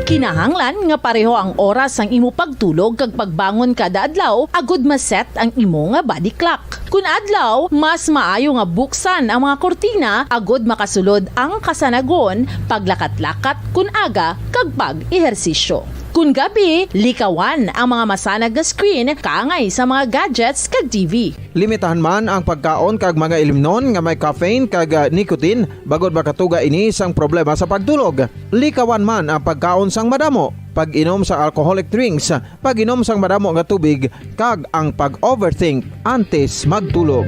Kinahanglan nga pareho ang oras ang imo pagtulog kag pagbangon kada adlaw agud maset ang imo nga body clock. Kun adlaw, mas maayo nga buksan ang mga kortina agud makasulod ang kasanagon, paglakat-lakat kun aga kag pag-ehersisyo. Kun gabi, likawan ang mga masanag nga screen kaangay sa mga gadgets kag TV. Limitahan man ang pagkaon kag mga ilimnon nga may caffeine kag nicotine bagod makatuga ini sang problema sa pagtulog. Likawan man ang pagkaon sang madamo, pag-inom sa alcoholic drinks, pag-inom sang madamo nga tubig kag ang pag-overthink antes magtulog.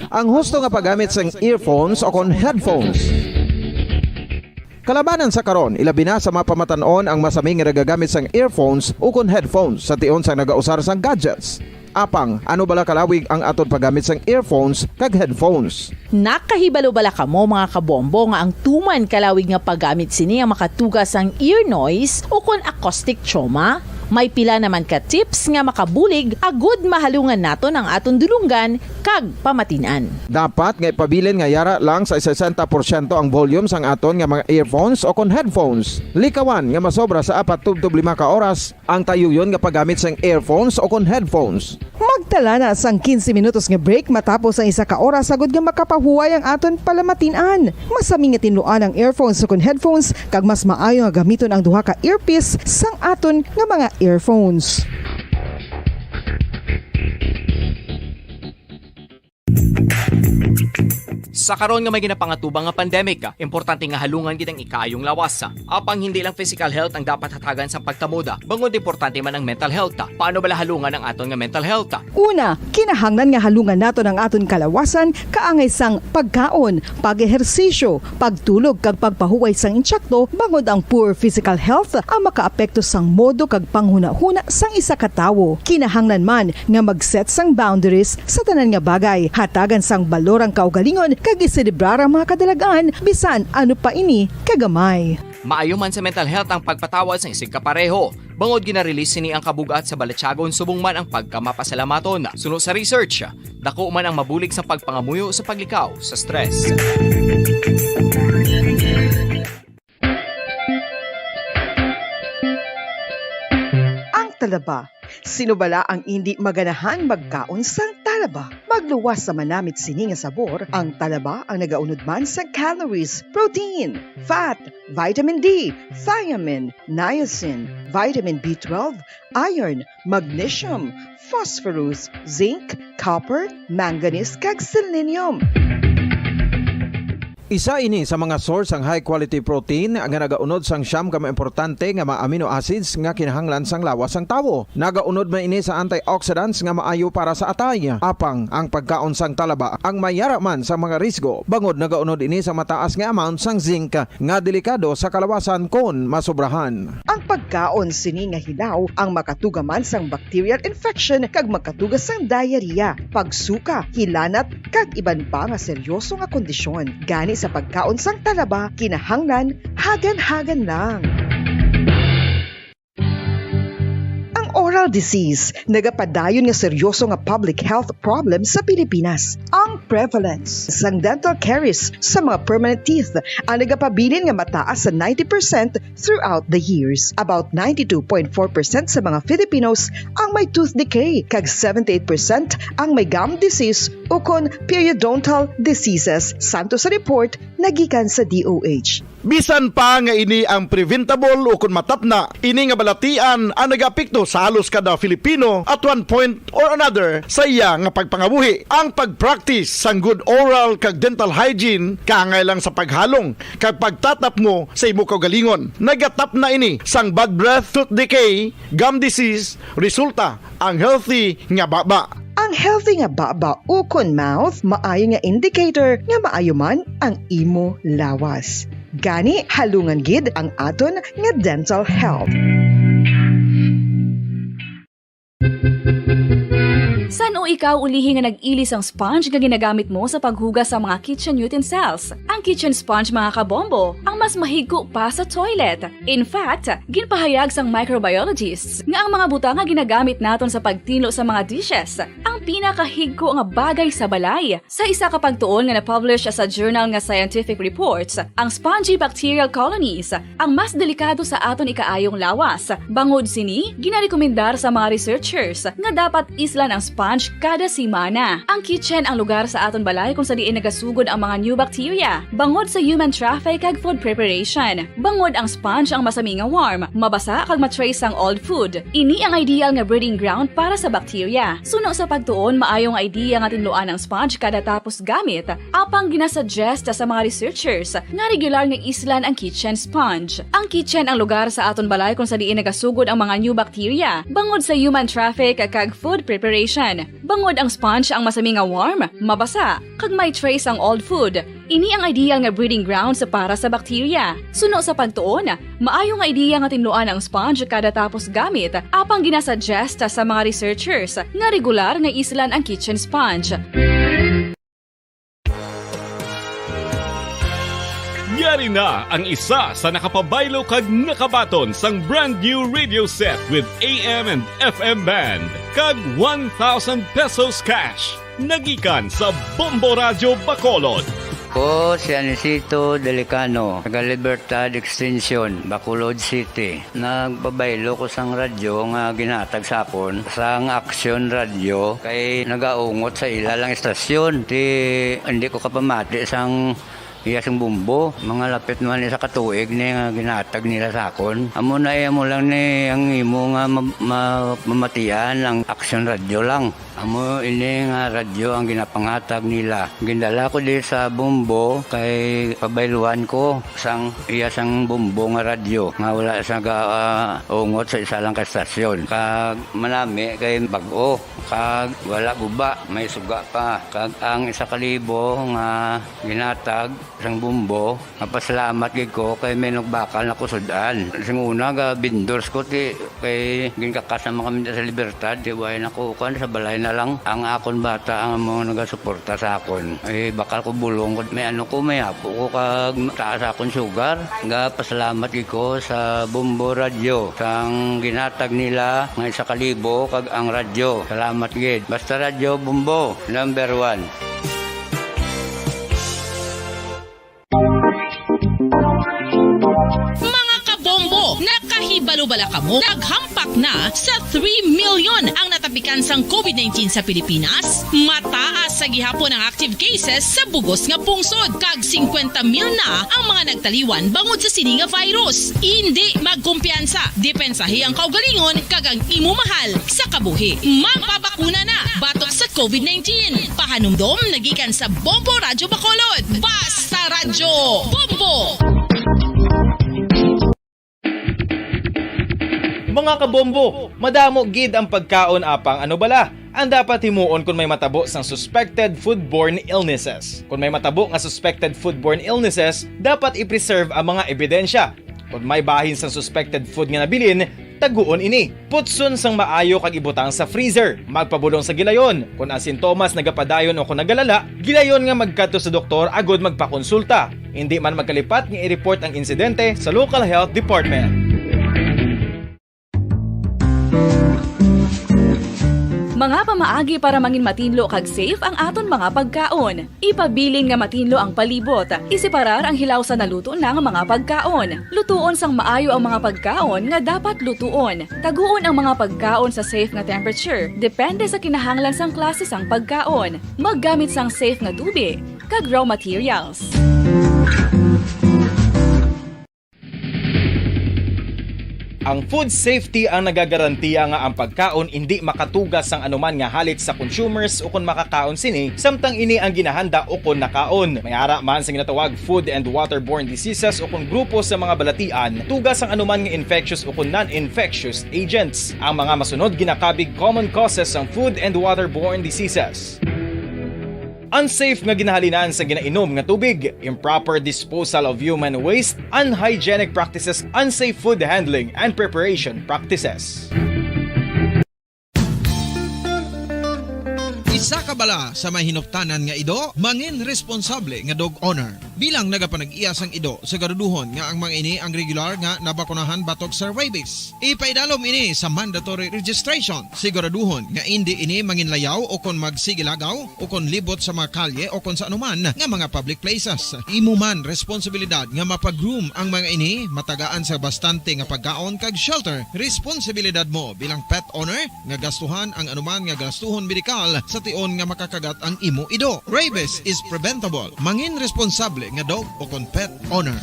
Ang husto nga paggamit sang earphones o kon headphones. Kalabanan sa karon, ilabi na sa mga pamatanon ang masaming nga nagagamit sang earphones o kon headphones sa tion sang nagausar sang gadgets. Apang, ano bala kalawig ang aton paggamit sang earphones kag headphones? Nakahibalo bala kamo mga kabombo nga ang tuman kalawig nga paggamit sini ang makatugas ang ear noise o kon acoustic trauma? May pila naman ka tips nga makabulig agud mahalungan naton ang aton dulunggan kag pamatinan. Dapat nga ipabilin nga yara lang sa 60% ang volume sang aton nga mga earphones o kon headphones. Likawan nga masobra sa 4-5 ka oras ang tayuyon nga paggamit sang earphones o kon headphones. Magtala na sang 15 minutos nga break matapos ang 1 ka oras sagud nga makapahuway ang aton palamatinan. Masami nga tinluan ang earphones o kon headphones kag mas maayo nga gamiton ang duha ka earpiece sang aton nga mga earphones. Sa karon nga may ginapangatubang nga pandemic, importante nga halungan gid ang ikaayong lawas. Apang hindi lang physical health ang dapat hatagan sa pagtamuda, bangod importante man ang mental health. Paano bala halungan ang aton nga mental health? Una, kinahanglan nga halungan nato ang aton kalawasan kaangay sang pagkaon, pag-ehersisyo, pagtulog kag pagpahuway sang insyakto bangod ang poor physical health ang makaapekto sang modo kag panghuna-huna sang isa ka tawo. Kinahanglan man nga mag-set sang boundaries sa tanan nga bagay, hatagan sang balorang kaugalingon kag iselebrar ang mga kadalagaan bisan ano pa ini kagamay. Maayo man sa mental health ang pagpatawad sa isig kapareho. Bangod gina-release ni ang kabugat sa Balatyagon subong man ang pagkamapasalamaton. Suno sa research, dako man ang mabulig sa pagpangamuyo sa paglikaw sa stress. Ang talaba. Sino bala ang hindi maganahan magkaon sang talaba? Magluwas sa manamit sini nga sabor, ang talaba ang nagaunod man sa calories, protein, fat, vitamin D, thiamine, niacin, vitamin B12, iron, magnesium, phosphorus, zinc, copper, manganese kag selenium. Isa ini sa mga source ang high quality protein nga nagaunod sang siyam ka importante nga mga amino acids nga kinahanglan sang lawas sang tawo. Nagaunod man ini sa antioxidants nga maayo para sa atay. Apang ang pagkaon sang talaba ang mayara man sa mga risgo. Bangod nagaunod ini sa mataas nga amount sang zinc nga delikado sa kalawasan kon masobrahan. Ang pagkaon sini nga hilaw ang makatuga man sang bacterial infection kag makatuga sang diarrhea, pagsuka, hilanat kag iban pa nga seryoso nga kondisyon. Gani sa pagkaon sang talaba, kinahanglan hagan-hagan lang. Oral disease, nagapadayon nga seryoso nga public health problem sa Pilipinas. Ang prevalence sang dental caries sa mga permanent teeth ang nagapabilin nga mataas sa 90% throughout the years. About 92.4% sa mga Filipinos ang may tooth decay, kag 78% ang may gum disease o kon periodontal diseases, santo sa report nagikan sa DOH. Bisan pa nga ini ang preventable o kung matapna, ini nga balatian ang nagapikto sa halos kada Filipino at one point or another sa iya nga pagpangabuhi. Ang pag-practice sang good oral kag dental hygiene kaangay lang sa paghalong kag pagtatap mo sa imo kaugalingon. Nagatap na ini sang bad breath, tooth decay, gum disease, resulta ang healthy nga baba. Ang healthy nga baba ukon mouth maayo nga indicator nga maayo man ang imo lawas. Gani halungan gid ang aton nga dental health. San o ikaw ulihi nga nag-ilis ang sponge nga ginagamit mo sa paghugas sa mga kitchen utensils? Ang kitchen sponge mga kabombo, ang mas mahigko pa sa toilet. In fact, ginpahayag sang microbiologists nga ang mga butang nga ginagamit naton sa pagtilo sa mga dishes ang pinakahigko nga bagay sa balay. Sa isa ka pagtuon nga na-publish sa journal nga Scientific Reports, ang spongy bacterial colonies ang mas delikado sa aton ikaayong lawas. Bangod sini, ginarekomendar sa mga researchers nga dapat islan ang sponge kada simana. Ang kitchen ang lugar sa aton balay kung sa diin nagasugod ang mga new bacteria. Bangod sa human traffic kag food preparation. Bangod ang sponge ang masami nga warm, mabasa kag matrace ang old food. Ini ang ideal nga breeding ground para sa bacteria. Suno sa pagtuon, maayong idea nga tinluan ang sponge kada tapos gamit. Apang ginasuggest sa mga researchers nga regular nga islan ang kitchen sponge. Ang kitchen ang lugar sa aton balay kung sa diin nagasugod ang mga new bacteria. Bangod sa human traffic kag food preparation. Bangod ang sponge ang masami nga warm, mabasa, kag may trace ang old food. Ini ang ideal nga breeding ground sa para sa bacteria. Suno sa pagtuon, maayo nga idea nga tinluan ang sponge kada tapos gamit, apang ginasuggest sa mga researchers nga regular nga islan ang kitchen sponge. Yari na ang isa sa nakapabaylo kag nakabaton sang brand new radio set with AM and FM band kag 1,000 pesos cash. Nagikan sa Bombo Radio Bacolod. Ko si Anisito Delicano, taga Libertad Extension, Bacolod City. Nagbabaylo ko sang radyo nga ginatag sapon sang Action Radio kay nagaungot sa ilalang estasyon. Hindi ko kapamati sang iyas ang bumbo. Mga lapit man sa katuig ni nga ginatag nila sa akon. Amo na mo lang ni ang imo nga mamatian ang action radyo lang. Amo ini nga radyo ang ginapangatag nila. Gindala ko di sa bumbo kay pabayluan ko sang iyas ang bumbo nga radyo nga wala sa ungot sa isa lang ka stasyon. Kag manami kay bag-o kag wala guba may suga pa. Kag ang 1,000 nga ginatag sang bumbo mapasalamat gid ko kay may nagbakal na kusudan. Sing una ga bindors ko ti kay ginkakasama kami sa Libertad di way nako kan sa balay na lang ang akon bata ang mga nagasuporta sa akon. Ay bakal ko bulong ko may ano ko may apo ko kag taas akon sugar. Nga pasalamat gid ko sa Bumbo Radio sang ginatag nila nga 1,000 kag ang radyo. Salamat gid. Basta Radio Bumbo number 1. Mga kabombo, nakahibalo-bala ka mo? Naghampak na sa 3 million ang natapikan sang COVID-19 sa Pilipinas. Mataas sa gihapon ang active cases sa bugos nga pungsod. Kag 50 mil na ang mga nagtaliwan bangod sa sini nga virus. Hindi magkumpiyansa. Depensahi ang kaugalingon kag ang imo mahal sa kabuhi. Magpabakuna na batok sa COVID-19. Pahanumdom nagikan sa Bombo Radyo Bacolod. Basta Radyo Bombo! Mga kabombo, madamo gid ang pagkaon apang ano bala. Ang dapat himuon kung may matabo sang suspected foodborne illnesses. Kung may matabo nga suspected foodborne illnesses, dapat i-preserve ang mga ebidensya. Kung may bahin sang suspected food nga nabilin, taguon ini. Putson sang maayo kag ibutang sa freezer. Magpabulong sa gilayon. Kung ang sintomas nagapadayon o kung nagalala, gilayon nga magkadto sa doktor agod magpakonsulta. Hindi man magkalipat nga i-report ang insidente sa local health department. Mga pamaagi para mangin matinlo kag safe ang aton mga pagkaon. Ipabilin nga matinlo ang palibot. Isiparar ang hilaw sa naluto ng mga pagkaon. Lutuon sang maayo ang mga pagkaon nga dapat lutuon. Taguon ang mga pagkaon sa safe nga temperature. Depende sa kinahanglan sang klase sang pagkaon. Maggamit sang safe nga tubig kag raw materials. Ang food safety ang nagagarantiya nga ang pagkaon hindi makatugas sang anuman nga halit sa consumers o kung makakaon sini, samtang ini ang ginahanda o kung nakaon. May ara man sa ginatawag food and waterborne diseases o kung grupo sa mga balatian, tugas ang anuman nga infectious o kung non-infectious agents. Ang mga masunod ginakabig common causes ng food and waterborne diseases. Unsafe nga ginahalinan sa ginainom nga tubig, improper disposal of human waste, unhygienic practices, unsafe food handling and preparation practices. Isa ka bala sa may hinuptanan nga ido, mangin responsable nga dog owner. Bilang nagapanag-iyas ang ido, siguraduhon nga ang mga ini ang regular nga nabakunahan batok sa rabies. Ipaidalom ini sa mandatory registration. Siguraduhon nga hindi ini manginlayaw o kon magsigilagaw o kon libot sa mga kalye o kon sa anuman nga mga public places. Imo man responsibilidad nga mapag-groom ang mga ini, matagaan sa bastante nga pagkaon kag shelter. Responsibilidad mo bilang pet owner nga gastuhan ang anuman nga gastuhon medikal sa tion nga makakagat ang imo ido. Rabies is preventable. Mangin responsable nga dog o kon pet owner.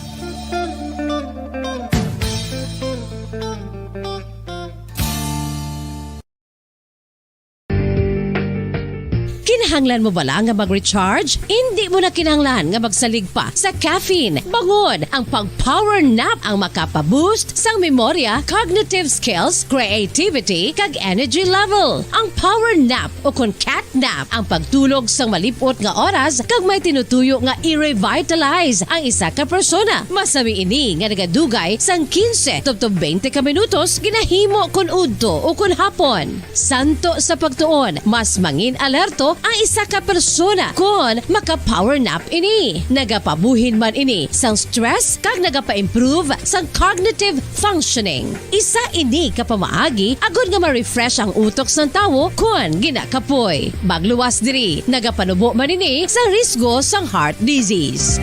Kinahanglan mo bala nga mag-recharge? Hindi mo na kinahanglan nga magsalig pa sa caffeine. Bangod ang pag-power nap ang makapaboost sang memorya, cognitive skills, creativity, kag energy level. Ang power nap o kon cat nap ang pagtulog sang malipot nga oras kag may tinutuyo nga i-revitalize ang isa ka persona. Masami ini nga nagadugay sang 15 to 20 ka minutos ginahimo kun udto o kun hapon. Santo sa pagtuon, mas mangin alerto ang isa ka persona kung maka-power nap ini. Nagapabuhin man ini sang stress kag nagapa-improve sang cognitive functioning. Isa ini kapamaagi agud nga ma-refresh ang utok sang tawo kung ginakapoy. Bagluwas diri, nagapanubo man ini sa risgo sang heart disease.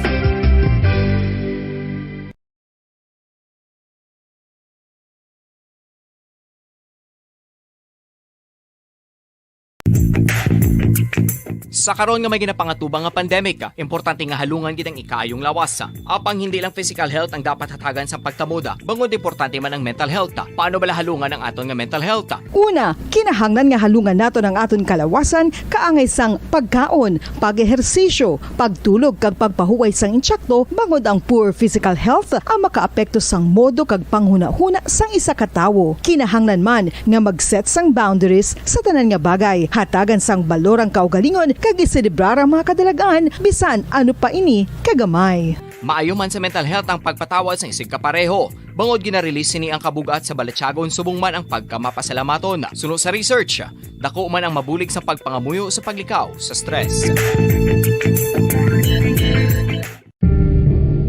Sa karon nga may ginapangatubang nga pandemic, importante nga halungan gitang ikayong lawas. Apang hindi lang physical health ang dapat hatagan sa pagtamuda, bangod importante man ang mental health. Paano bala halungan ang aton nga mental health? Una, kinahanglan nga halungan nato ang aton kalawasan kaangay sang pagkaon, pag-ehersisyo, pagtulog kag pagpahuway sang insyakto bangod ang poor physical health ang makaapekto sang modo kag panghuna-huna sang isa ka tawo. Kinahanglan man nga mag-set sang boundaries sa tanan nga bagay, hatagan sang balorang kaugalingon kag iselebrar ang mga kadalagaan bisan ano pa ini kagamay. Maayo man sa mental health ang pagpatawad sa isig kapareho. Bangod ginarelease ni ang kabugat sa Balatyagon subong man ang pagkamapasalamaton. Suno sa research, dako man ang mabulig sa pagpangamuyo sa paglikaw sa stress.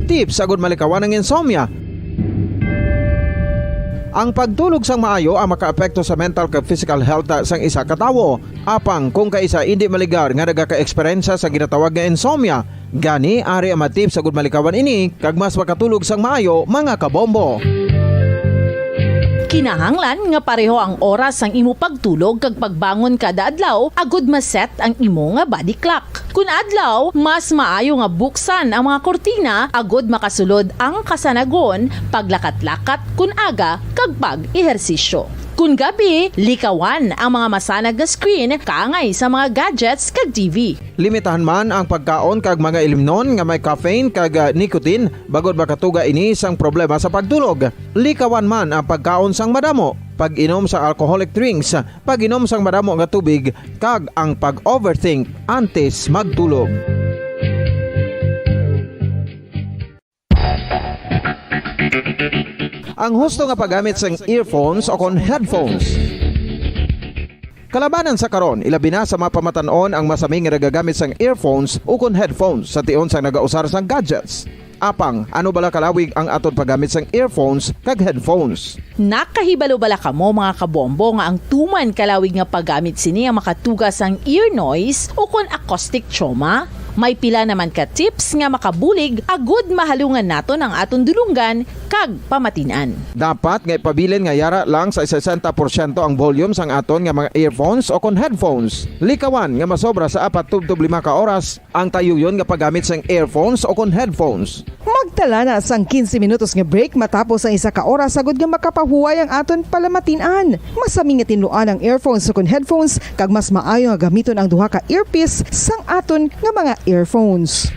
Tips agud malikawan ng insomnia. Ang pagtulog sang maayo ang makaapekto sa mental kag physical health sang isa ka tawo. Apang kung kaisa hindi maligar nga nagaka-eksperyensya sa ginatawag nga insomnia, gani ari ang matip sa gud malikawan ini kag mas makatulog sang maayo mga kabombo. Kinahanglan nga pareho ang oras ang imo pagtulog kag pagbangon kada adlaw agud maset ang imo nga body clock. Kun adlaw, mas maayo nga buksan ang mga kortina agud makasulod ang kasanagon, paglakat-lakat kun aga kag pag-ehersisyo. Kun gabi, likawan ang mga masanag nga screen kaangay sa mga gadgets kag TV. Limitahan man ang pagkaon kag mga ilimnon nga may caffeine kag nicotine bagod makatuga ini sang problema sa pagtulog. Likawan man ang pagkaon sang madamo, pag-inom sa alcoholic drinks, pag-inom sang madamo nga tubig kag ang pag-overthink antes magtulog. Ang husto nga paggamit sang earphones o kon headphones. Kalabanan sa karon, ilabi na sa mga pamatanon ang masaming nga nagagamit sang earphones o kon headphones sa tion sang nagausar sang gadgets. Apang, ano bala kalawig ang aton paggamit sang earphones kag headphones? Nakahibalo bala kamo mga kabombo nga ang tuman kalawig nga paggamit sini ang makatugas ang ear noise o kon acoustic trauma? May pila naman ka tips nga makabulig agud mahalungan naton ang aton dulungan kag pamatinan. Dapat nga ipabilin nga yara lang sa 60% ang volume sang aton nga mga earphones o kon headphones. Likawan nga masobra sa 4-5 ka oras ang tayuyon nga paggamit sang earphones o kon headphones. Magtala na sang 15 minutos nga break matapos ang isa ka oras sagud nga makapahuway ang aton palamatinan. Masami nga tinluan ang earphones o kon headphones kag mas maayo nga gamiton ang duha ka earpiece sang aton nga mga earphones.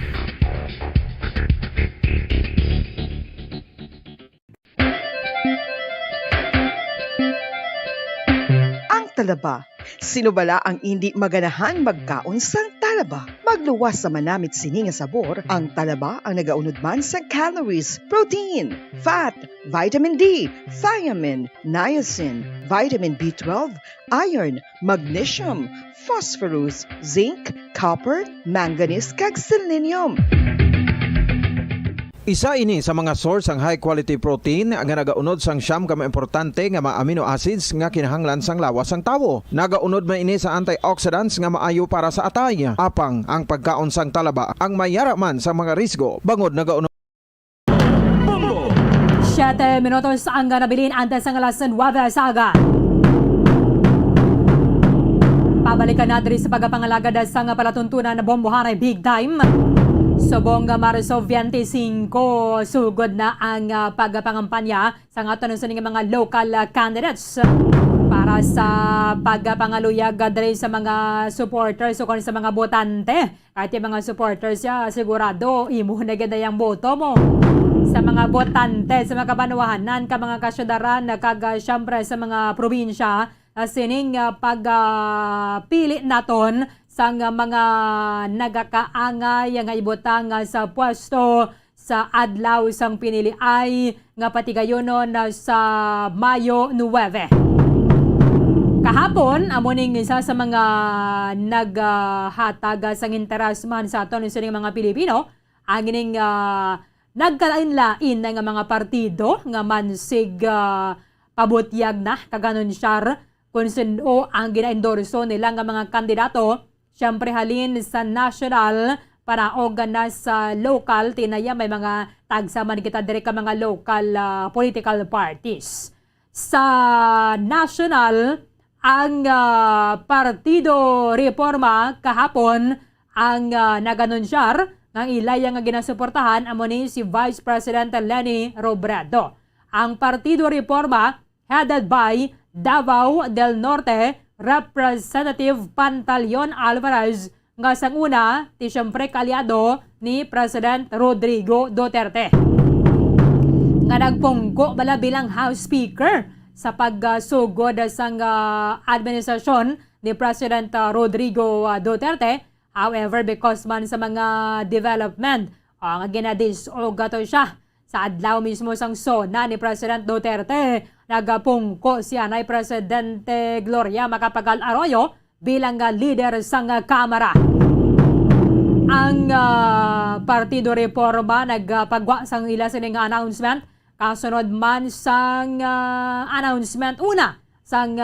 Ang talaba. Sino bala ang hindi maganahan magkaon sang talaba? Magluwas sa manamit sini nga sabor, ang talaba ang nagaunod man sa calories, protein, fat, vitamin D, thiamine, niacin, vitamin B12, iron, magnesium, phosphorus, zinc, copper, manganese kag selenium. Isa ini sa mga source ang high quality protein nga nagaunod sang siyam ka importante nga mga amino acids nga kinahanglan sang lawas sang tawo. Nagaunod man ini sa antioxidants nga maayo para sa atay. Apang ang pagkaon sang talaba ang mayara man sa mga risgo bangod nagaunod 7 minutos ang nabilin antes ang alas 9 sa aga. Pabalikan natin sa pagpapangalagad sa palatuntunan na bombohanay big time. Subong Marso 25, sugod na ang pagpangampanya sa aton sa mga local candidates para sa pagpangaluyag diri sa mga supporters o sa mga botante. Kahit yung mga supporters sigurado imo na ganda yung boto mo. Sa mga botante, sa mga kabanuahanan, ka mga kasyudaran, kag syempre sa mga probinsya, sining pagpili naton sang mga nagakaangay nga ibutang sa pwesto sa adlaw sang pinili ay nga patigayonon sa Mayo 9. Kahapon, amuning isa sa mga naghatag sang interes man sa aton sa mga Pilipino, ang ining nagkalain-lain nga mga partido nga mansig pabutyag na kaganon siyar kung sino ang gina-endorso nila nga mga kandidato. Siyempre halin sa national para na sa local, tinaya may mga tagsaman kita direct ka mga local political parties. Sa national ang Partido Reforma kahapon ang naganunsyar ng ilaya nga ginasuportahan amo ni si Vice President Leni Robredo. Ang Partido Reforma headed by Davao del Norte Representative Pantaleon Alvarez nga sanguna ti siyempre kalyado ni President Rodrigo Duterte. Nga nagpunggo bala bilang House Speaker sa pagsugod sang administrasyon ni President Rodrigo Duterte. However, because man sa mga development, nga ginadisog siya sa adlaw mismo sang sona ni President Duterte, nagapungko siya na Presidente Gloria Macapagal Arroyo bilang leader sang Kamara. Ang Partido Reforma nagpagwa sang ila sining announcement kasunod man sang announcement una sang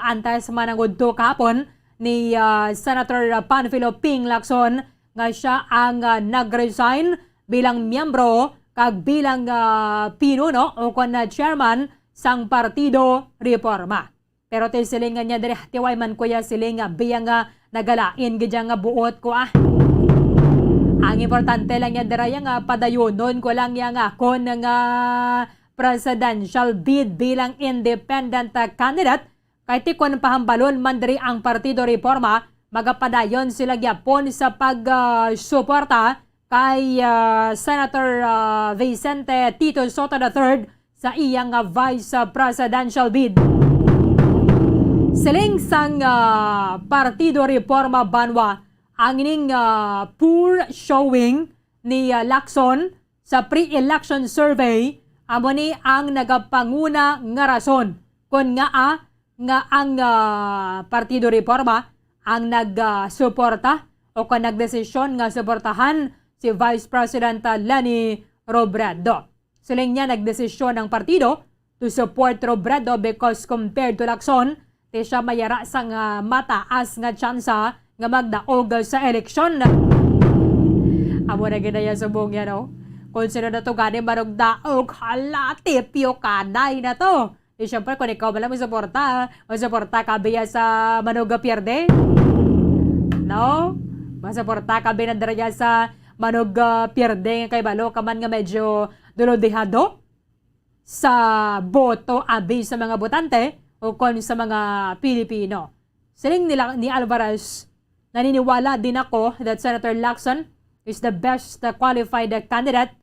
antes manangudto kahapon ni Senator Panfilo Ping Lacson nga siya ang nag-resign bilang miyembro kag bilang pinuno o chairman sang Partido Reforma. Pero silingan niya diri tiway man kuya siling biyang nagalain gidya nga buot ko Ang importante lang niya diri nga padayonon ko lang yang ako nga presidential bid bilang independent candidate. Kay tikon pahambalon man diri ang Partido Reforma, magapadayon sila gyapon sa pagsuporta kay Senator Vicente Tito Sotto III sa iyang vice presidential bid. Siling sang Partido Reforma Banwa ang ining poor showing ni Lacson sa pre-election survey amo ni ang nagapanguna nga rason kun nga ang Partido Reforma ang nagsuporta o kung nagdesisyon nga suportahan si Vice President Leni Robredo. Siling niya nagdesisyon ng partido to support Robredo because compared to Lacson, di siya mayara sa mataas nga tsansa nga magdaog sa eleksyon. Amo na ginaya sa buong yan, no? Kung sino na to gani marugdaog, hala, tipyo kanay na to. E syempre, kung ikaw malang masuporta ka biya sa Manuga Pierde? No? Masuporta ka biya na dara sa Manuga Pierde kay balo ka man nga medyo dulodihado sa boto abi sa mga botante o kon sa mga Pilipino. Siling nila ni Alvarez, naniniwala din ako that Senator Lacson is the best qualified candidate.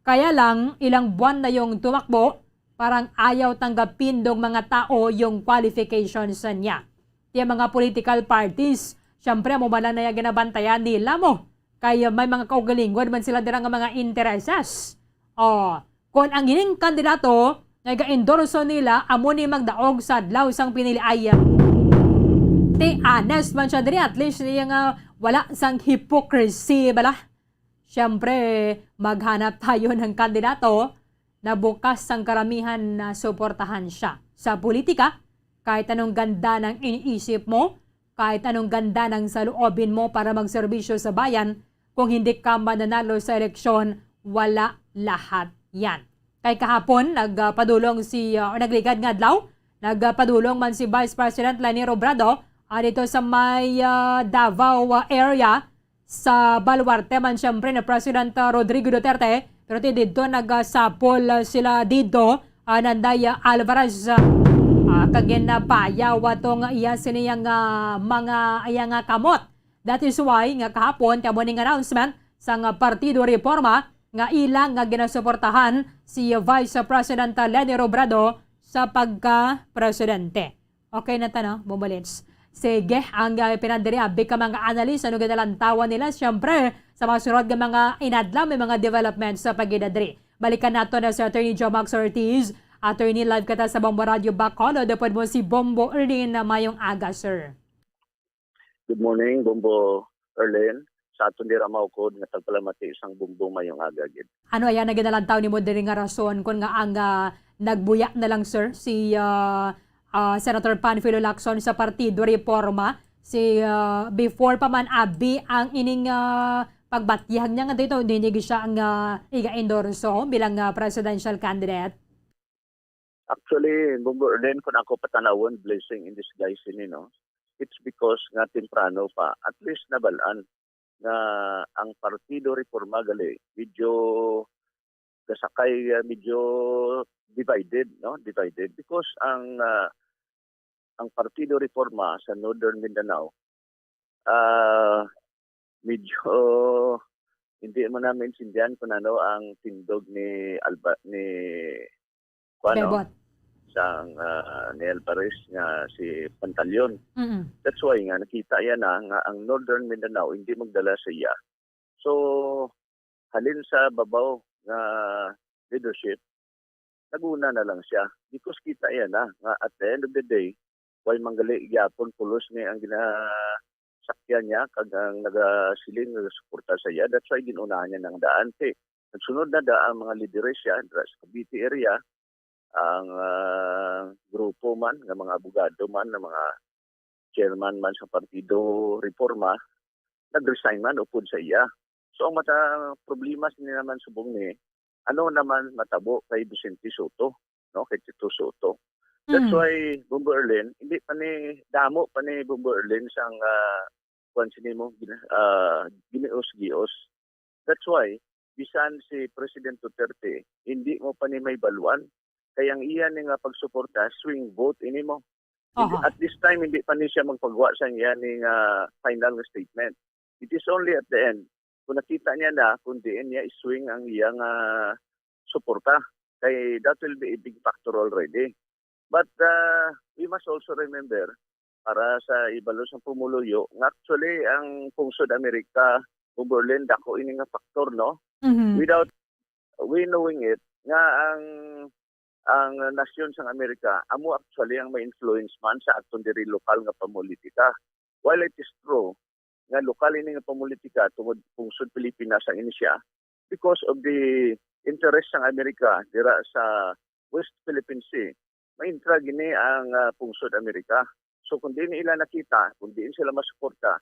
Kaya lang, ilang buwan na yung tumakbo, parang ayaw tanggapin dong mga tao yung qualifications niya. Tiya mga political parties, syempre mo malang na yung ginabantayan nila mo. Kaya may mga kaugalingod man sila dirang mga intereses. Kung ang ining kandidato, nag-endorso nila, amo ni magdaog sa adlaw sang pinili ay ti honest man siya diri, at least niya nga wala sang hypocrisy bala. Syempre, maghanap tayo ng kandidato na bukas ang karamihan na suportahan siya. Sa politika, kahit anong ganda ng iniisip mo, kahit anong ganda ng saloobin mo para magserbisyo sa bayan, kung hindi ka mananalo sa eleksyon, wala lahat yan. Kay kahapon, nagpadulong nagligad nga adlaw, nagpadulong man si Vice President Leni Robredo dito sa may Davao area, sa Baluarte man siyempre na President Rodrigo Duterte. Pero dito nagsapol sila dito Nanday Alvarez kagin na payaw atong iya siniyang mga ayang kamot. That is why nga kahapon tamo ning announcement sa Partido Reforma nga ilang nga ginasuportahan si Vice President Leni Robredo sa pagka-presidente. Okay na tanong, Bumbalins. Sige, ang pinadiri abi ka mga analis ano ganalantawan nila siyempre sa mga sunod ng mga inadla may mga developments sa pagidadri. Balikan nato na si Attorney Joe Max Ortiz, Attorney live kata sa Bombo Radio Bacolod. Dapat mo si Bombo Erlin na mayong aga, sir. Good morning, Bombo Erlin. Sa aton dira maukod nga tagpalamati isang bumbong mayong aga gid. Ano ayan na ganalantaw nimo diri nga rason kung nga ang nagbuya na lang, sir, si Senator Panfilo Lacson sa Partido Reforma. Before pa man abi ang ining pagbatiyag niya nga dito, hindi siya ang iga-endorso bilang presidential candidate. Actually, Bumburlen, kung ako patanawon, blessing in disguise ini, no? It's because nga temprano pa, at least nabalaan na ang Partido Reforma gali, medyo kasakay, medyo divided, no? Divided. Because ang Partido Reforma sa Northern Mindanao, medyo hindi mo namin sindihan kung ano ang tindog ni Bebot. ni Alvarez nga si Pantalyon. Mm-mm. That's why nga nakita yan na nga ang Northern Mindanao hindi magdala sa iya. So halin sa babaw nga leadership, naguna na lang siya. Because kita yan na nga at the end of the day, why manggali gyapon pulos ni ang ginasakyan niya kag ang nagasiling nagasuporta sa iya. That's why ginunahan niya ng daan. Nagsunod na daan mga lideres siya sa Cavite area, ang grupo man, ng mga abogado man, ng mga chairman man sa Partido Reforma, nag-resign man upod sa iya. So ang problema sila naman subong ni, ano naman matabo kay Vicente Soto, no? Kay Tito Soto. That's why Bumburlen, hindi pa ni damo pa ni Bumburlen sang mo ginios-gios. That's why bisan si President Duterte, hindi mo pa ni may baluan. Kaya ang iyan nga pagsuporta, swing vote ini mo. At this time, hindi pa ni siya magpagawa sa iyan ng final statement. It is only at the end. Kung nakita niya na, kung diin niya iswing ang iyang suporta, kay that will be a big factor already. But we must also remember, para sa ibalo sa pumuluyo, actually ang pungsod Amerika, Bumburlen, dako ini nga factor, no? Without we knowing it, nga ang nasyon sa Amerika, amo actually ang may influence man sa aton diri lokal nga pamulitika. While it is true nga lokal ini nga pamulitika tungod pungsod Pilipinas ang inisya, because of the interest ng Amerika dira sa West Philippine Sea, maintra gini ang pungsod Amerika. So kung di nila nakita, kung di sila masuporta,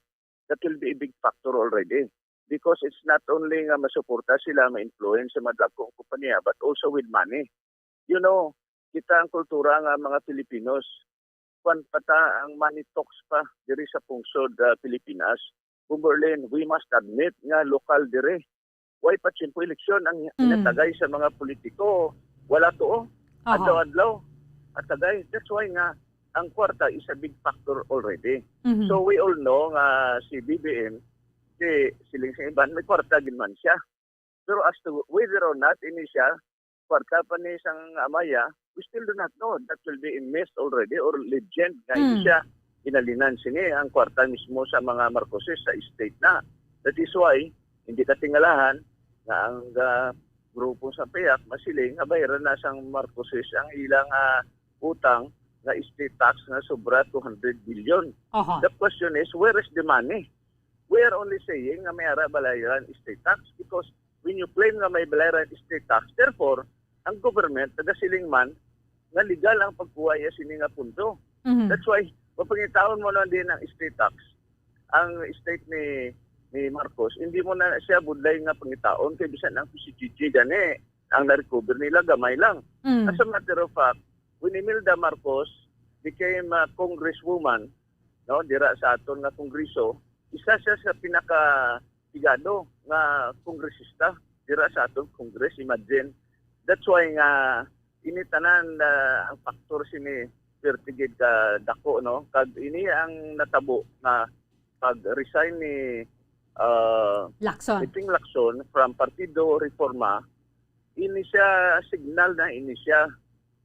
that will be a big factor already. Because it's not only nga masuporta sila, ma-influence sa madagkong kumpanya, but also with money. You know, kita ang kultura nga mga Filipinos, kung pata ang money talks pa diri sa pungsod Pilipinas, Bumburlen, we must admit nga lokal diri. Why pa simpo eleksyon ang inatagay sa mga politiko, wala to, adlaw-adlaw, at tagay. That's why nga, ang kwarta is a big factor already. So we all know nga si BBM, si Siling sa Iban, may kwarta ginman siya. Pero as to whether or not ini siya, kwarta pa ni isang amaya, we still do not know. That will be a myth already or legend nga hindi siya inalinan sini ang kwarta mismo sa mga Marcoses sa estate na. That is why, hindi katingalahan na ang grupo sa PIAC masiling, bayaran na sang Marcoses ang ilang utang na estate tax na sobra 200 billion. The question is, where is the money? We are only saying na may balayaran estate tax because when you claim na may balayaran estate tax, therefore, ang government, taga-siling man, na legal ang pagkuha iya sini nga punto. That's why, mapangitaon mo na din ang estate tax. Ang estate ni Marcos, hindi mo na siya budlay nga pangitaon kay bisan ang PCGG gani. Ang na-recover nila, gamay lang. As a matter of fact, when Imelda Marcos became a congresswoman, no, dira sa aton nga kongreso, isa siya sa pinaka-tigado nga kongresista dira sa aton kongres. Imagine. That's why nga initanan ang faktor sini pertigid ka dako, no? Kag ini ang natabo na pag-resign ni Iting Lacson from Partido Reforma, ini siya signal na ini siya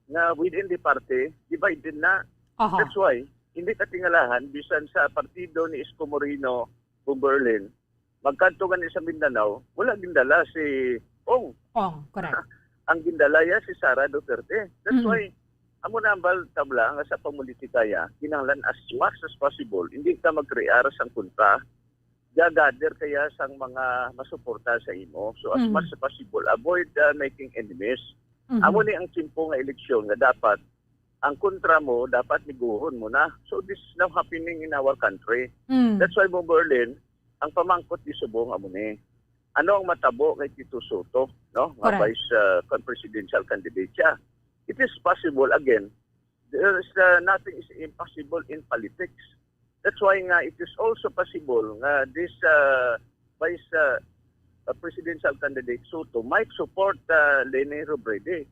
na within the party, divided na. That's why, hindi katingalahan, bisan sa partido ni Isko Moreno, Bumburlen, magkanto gani sa Mindanao, wala gindala si Ong. Correct. Ang gindalaya si Sara Duterte. That's why, amo na ang tabla nga sa pamulitikaya, kinanglan as much as possible, hindi ka mag-rear sang punta, gagather kaya sang mga masuporta sa imo. So as much as possible, avoid making enemies. Amo ni ang simpo nga eleksyon nga dapat ang kontra mo, dapat niguhon mo na. So this is now happening in our country. That's why Bumburlen, ang pamangkot di subong amo ni. Ano ang matabo kay Tito Soto, no? Nga vice presidential candidate siya. it is possible again. There is nothing is impossible in politics. That's why nga it is also possible nga this vice presidential candidate Soto might support Leni Robredo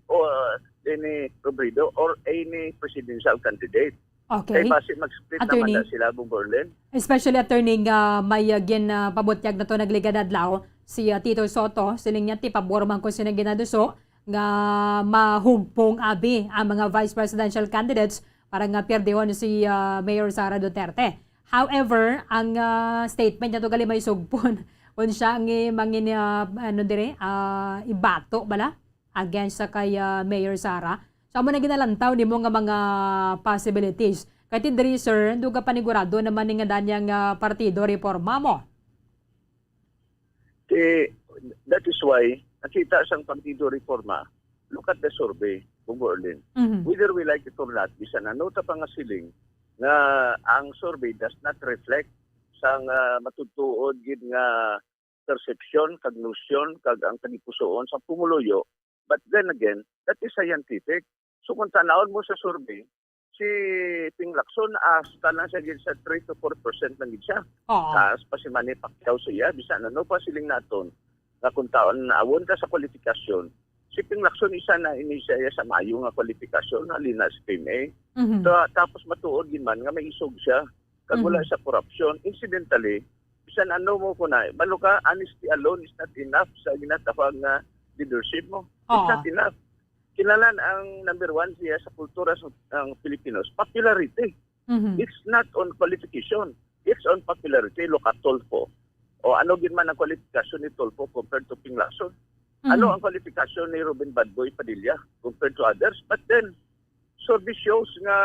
or any presidential candidate. Okay. Kaya base mag-split Attorney, naman na sila, Berlin. especially attorney nga may pabutyag na to nagligad adlaw si Tito Soto siling niya ti pabor man ko sina ginaduso nga mahugpong abi ang mga vice presidential candidates para nga perdehon si Mayor Sara Duterte. However, ang statement niya to gali may sugpon unsya ang mangin ibato bala against sa kay Mayor Sara. So, amo na ginalantaw ni mo nga mga possibilities. Kaya tindri, sir, duga panigurado naman nga danyang partido reforma mo. That is why, nakita siyang partido reforma, look at the survey, Berlin. Whether we like it or not, bisan nanota pa nga siling nga ang survey does not reflect sang matutuod gid nga perception, kag notion, kag ang tagipusoon sa pumuluyo. But then again, that is scientific. So kung tanawon mo sa survey, si Ping Lacson hasta lang siya sa 3 to 4% lang gid siya. Taas pa si Manny Pacquiao siya, bisan ano pa siling naton nga kung taon na awon ka sa kwalifikasyon, si Ping Lacson isa na inisya sa mayo nga kwalifikasyon halina si PMA. Tapos matuod gid man nga may isog siya kag wala sa corruption. Incidentally, bisan ano mo ko na, balo ka, honesty alone is not enough sa ginatawag nga leadership mo. It's not enough. Kinalan ang number 1 siya sa kultura ng Filipinos, popularity. It's not on qualification. It's on popularity. Look at Tolfo. O ano gin man ang kwalifikasyon ni Tolfo compared to Ping Lacson? Ano ang kwalifikasyon ni Ruben Badboy Padilla compared to others? But then, survey shows nga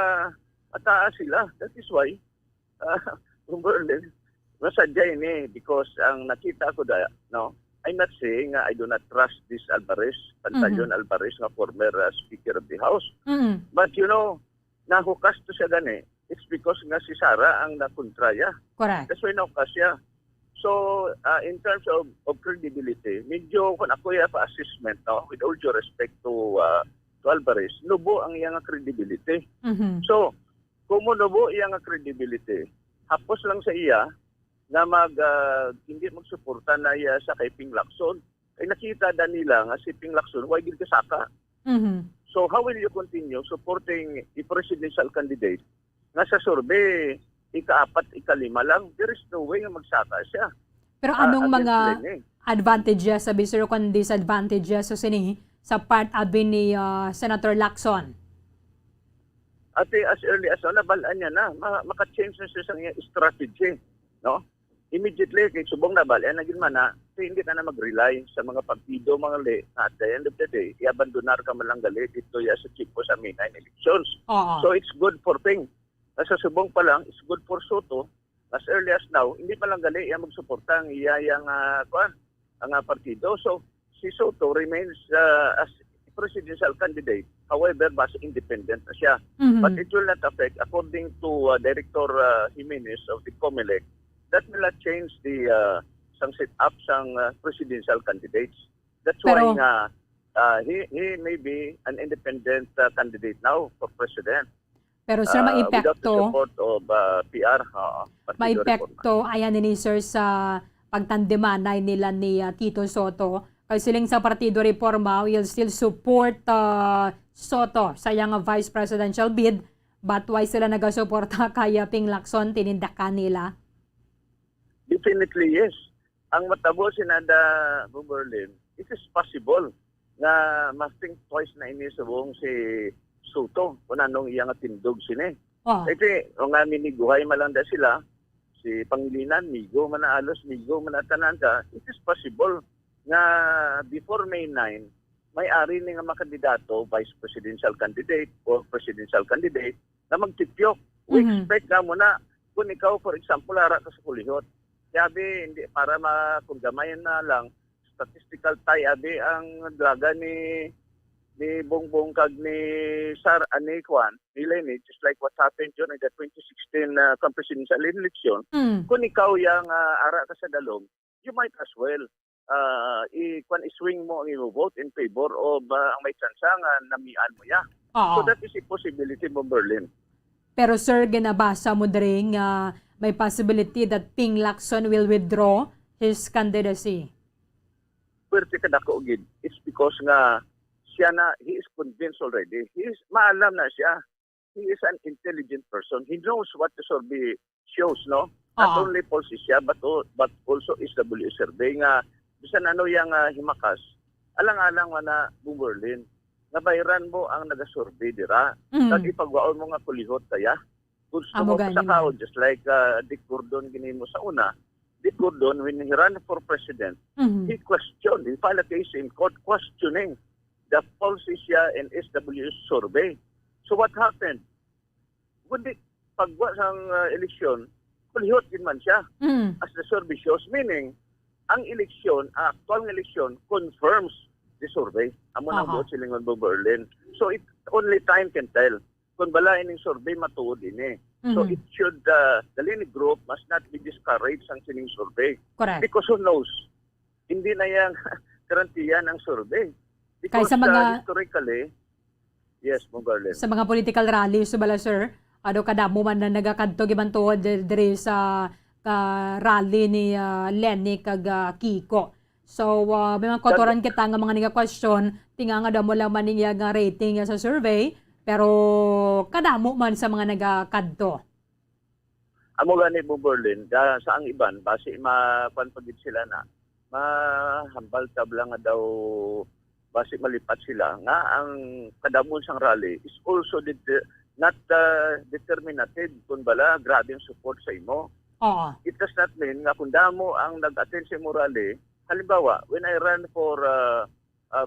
mataas sila. That is why, Berlin, masadya ini because ang nakita ko no, I'm not saying I do not trust this Alvarez, Pantaleon Alvarez, na former Speaker of the House. But you know, nahukas to siya gani. It's because nga si Sara ang nakontraya. Correct. That's why nahukas siya. So, in terms of credibility, medyo kung ako yung pa-assessment, no, with all due respect to Alvarez, nubo ang iyang credibility. So, kung nubo iyang credibility, hapos lang sa iya, na hindi magsuporta na iya sa kay Ping Lacson, ay nakita da nila nga si Ping Lacson, why gid kasaka? So how will you continue supporting a presidential candidate nga sa survey, ika-4, ika-5 lang? There is no way nga magsaka siya. Pero anong mga advantages, sabi sir, kung disadvantages sa part abi ni Senator Lacson? Ate, as early as nabalaan niya na, maka-change na siya sa strategy. No? Immediately, kay subong nabalaan na man na, hindi na mag-rely sa mga partido, mga at the end of the day, i-abandonar ka man lang gali dito sa chipo sa Minay elections. So it's good for Ping. Nasa subong pa lang, it's good for Soto. As early as now, hindi pa lang gali iya magsuporta ang iyang ang partido. So si Soto remains as presidential candidate. However, base independent na siya. But it will not affect, according to Director Jimenez of the COMELEC, that will not change the sang set-up sang presidential candidates. That's why he may be an independent candidate now for president. Pero sir, without the support of PR. Maipekto ayan ni sir sa pagtandemanay nila ni Tito Soto. Kaya siling sa Partido Reforma will still support Soto sa iyang vice presidential bid, but why sila nagasuporta kay Ping Lacson, tinindakan nila? Definitely yes. Ang matabo sinada Berlin, it is possible na mas-think twice na inisubong si Soto kung anong iyang tindog sini. Ito, kung nga miniguhay malanda sila, si Pangilinan, migo manaalos, migo manatanan ka, it is possible na before May 9, may-ari ni nga makandidato, vice presidential candidate or presidential candidate, na magtipyok. We expect na muna, kung ikaw, for example, ara ka sa kulihot, sabi, hindi, para kung gamayan na lang, statistical tie, abi, ang draga ni Bongbong kag ni Sar Anikwan, ni Lenny, just like what happened during the 2016 presidential election, kung ikaw yung ara ka sa dalong, you might as well i-swing mo ang imo vote in favor of ang may tsansa nga namian mo ya. Oo. So that is a possibility mo, Berlin. Pero sir, ginabasa mo rin may possibility that Ping Lacson will withdraw his candidacy. Pwerte ka dako gid. It's because nga siya na, he is convinced already. Maalam na siya. He is an intelligent person. He knows what the survey shows, no? Not only polls siya, but also SW survey nga bisan ano yang himakas. Alang-alang na Berlin. Nabayran mo ang nagasurvey dira. Kag ipagwaon mo nga kulihot kaya. Gusto mo sa kaon, just like Dick Gordon gini mo sa una. Dick Gordon, when he ran for president, he questioned, he filed a case in court questioning the Polsisya and SW survey. So what happened? Kundi pagwa sang eleksyon, kulihot din man siya as the survey shows. Meaning, ang eleksyon, actual eleksyon, confirms the survey. Amo nang buot silingon Berlin. So it only time can tell. Kung balain ng survey, matuod din eh. So it should, the Lini Group must not be discouraged ang sining survey. Correct. Because who knows? Hindi na yung garantiyan ang survey. Because Kaya sa mga, historically, yes, Berlin. sa mga political rallies, so bala sir, kadamo man na nagakadto gibantuod diri sa rally ni Lenny kag Kiko. So, may mga kotoran kita nga mga niga-question, tinga nga damo lang man niya nga rating sa survey, pero kadamo man sa mga nagakadto. Amo gani Berlin, sa ang iban, base mapanpagid sila na, mahambal tabla nga daw, base malipat sila, nga ang kadamon sang rally is also not determinative kung bala grabe ang support sa imo. It does not mean nga kung damo ang nag-attend sa rally. Halimbawa, when I ran for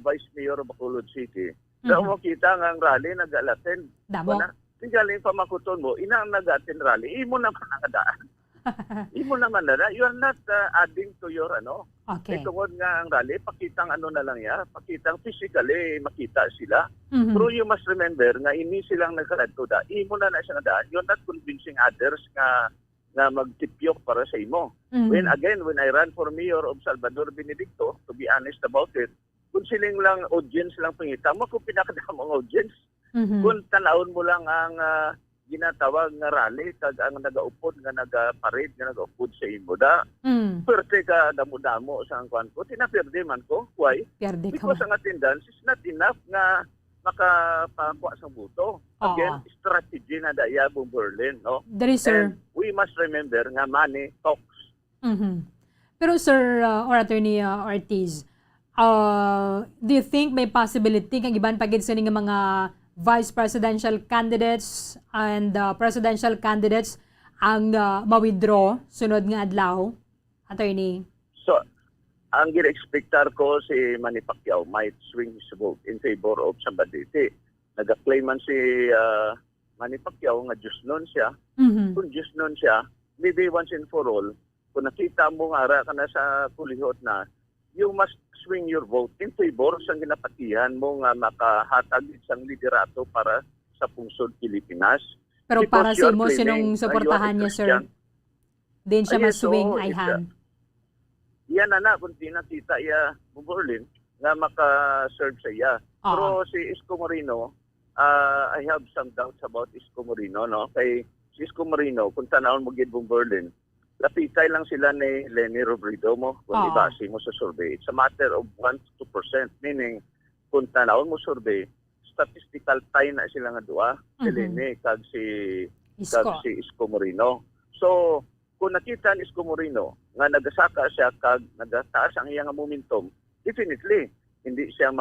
Vice Mayor of Bacolod City, daw mo kita nga ang rally nag-attend. Damo? Tinggaling pamakuton mo, inang nag-attend rally, imo naman ang daan. Imo naman na, you are not adding to your Okay. Tungod nga ang rally, pakitang na lang ya, pakitang physically makita sila. Pero you must remember nga ini silang nagkaladto da, imo na siya na daan. You're not convincing others nga magtipyok para sa imo. When I ran for Mayor of Salvador Benedicto, to be honest about it, kung siling lang audience lang pangita mo, kung pinakadamang audience, kung tanawon mo lang ang ginatawag nga rally kag ang nagaupod nga nagaparade nga nagaupod sa imo da. Pwerte ka damo-damo sa ang kwan ko. Tinaperde man ko. Why? Because ang attendance is not enough nga makapakuha sa buto. Again, strategy na daya Berlin, no? That is, sir. And we must remember nga money talks. Pero sir, or Attorney Ortiz, do you think may possibility kang iban pagid sa nga mga vice presidential candidates and presidential candidates ang ma-withdraw sunod nga adlaw, Attorney? So, ang gina-expectar ko si Manny Pacquiao might swing his vote in favor of somebody. Nag-claim man si Manny Pacquiao nga Diyos nun siya. Kung Diyos nun siya, maybe once and for all, kung nakita mo nga ka na sa kulihot na, you must swing your vote in favor sa ginapatihan mo nga makahatag isang liderato para sa pungsod Pilipinas. Pero Because para sa you are mo, claiming sinong na you are suportahan a niya, sir? Christian. Din siya maswing so, ay hand. Yan na kung nakita iya Berlin nga maka-serve sa iya. Pero si Isko Moreno, I have some doubts about Isko Moreno, no? Kay si Isko Moreno, kung tanawon mo gid Berlin, lapitay lang sila ni Leni Robredo mo kung ibase mo sa survey. It's a matter of 1 to 2%. Meaning, kung tanawon mo survey, statistical tie na sila nga duha, si Leni kag si Isko Moreno. So, kung nakita ni Isko Moreno nga nagasaka siya kag nagataas ang iyang momentum, definitely hindi siya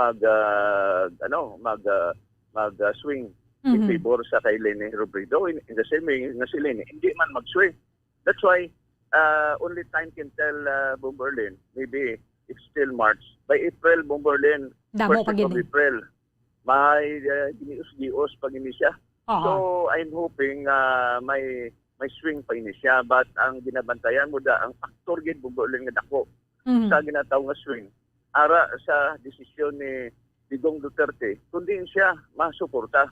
swing in favor sa kay Leni Robredo. In the same way nga si Leni, hindi man mag-swing. That's why only time can tell Berlin. Maybe it's still March. By April, Berlin, Damo 1st of April, may ginius-gius pag ini siya. So, I'm hoping may swing pa ini siya. But ang ginabantayan mo ang faktor gid Berlin nga dako sa ginatawag nga swing. Ara sa desisyon ni Digong Duterte, kundi siya masuporta.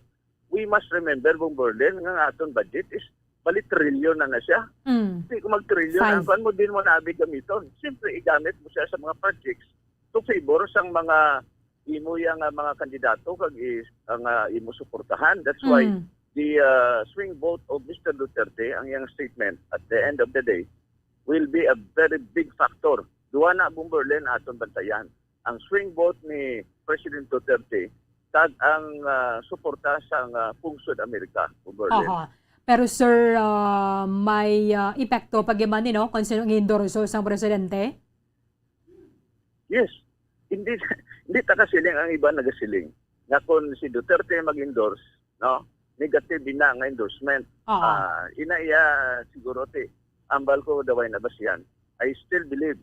We must remember Berlin nga aton budget is bali trilyon na siya. Hindi ko mag-trilyon. Ang kuan mo din mo na abi gamiton. Siyempre, igamit mo siya sa mga projects to favor sang mga imo yang mga kandidato kag ang imo suportahan. That's why the swing vote of Mr. Duterte, ang iyang statement at the end of the day, will be a very big factor. Duwa na Bumberlin aton bantayan. Ang swing vote ni President Duterte kag ang suporta sa pungsod Amerika, Bumberlin. Pero sir, may epekto pag yaman no kung sino ang endorso sang presidente? Yes. Hindi ta kasiling ang iba nagasiling. Nga kung si Duterte mag-endorse, no? Negative din na nga endorsement. Inaiya siguro ambal ko daway na basyan. I still believe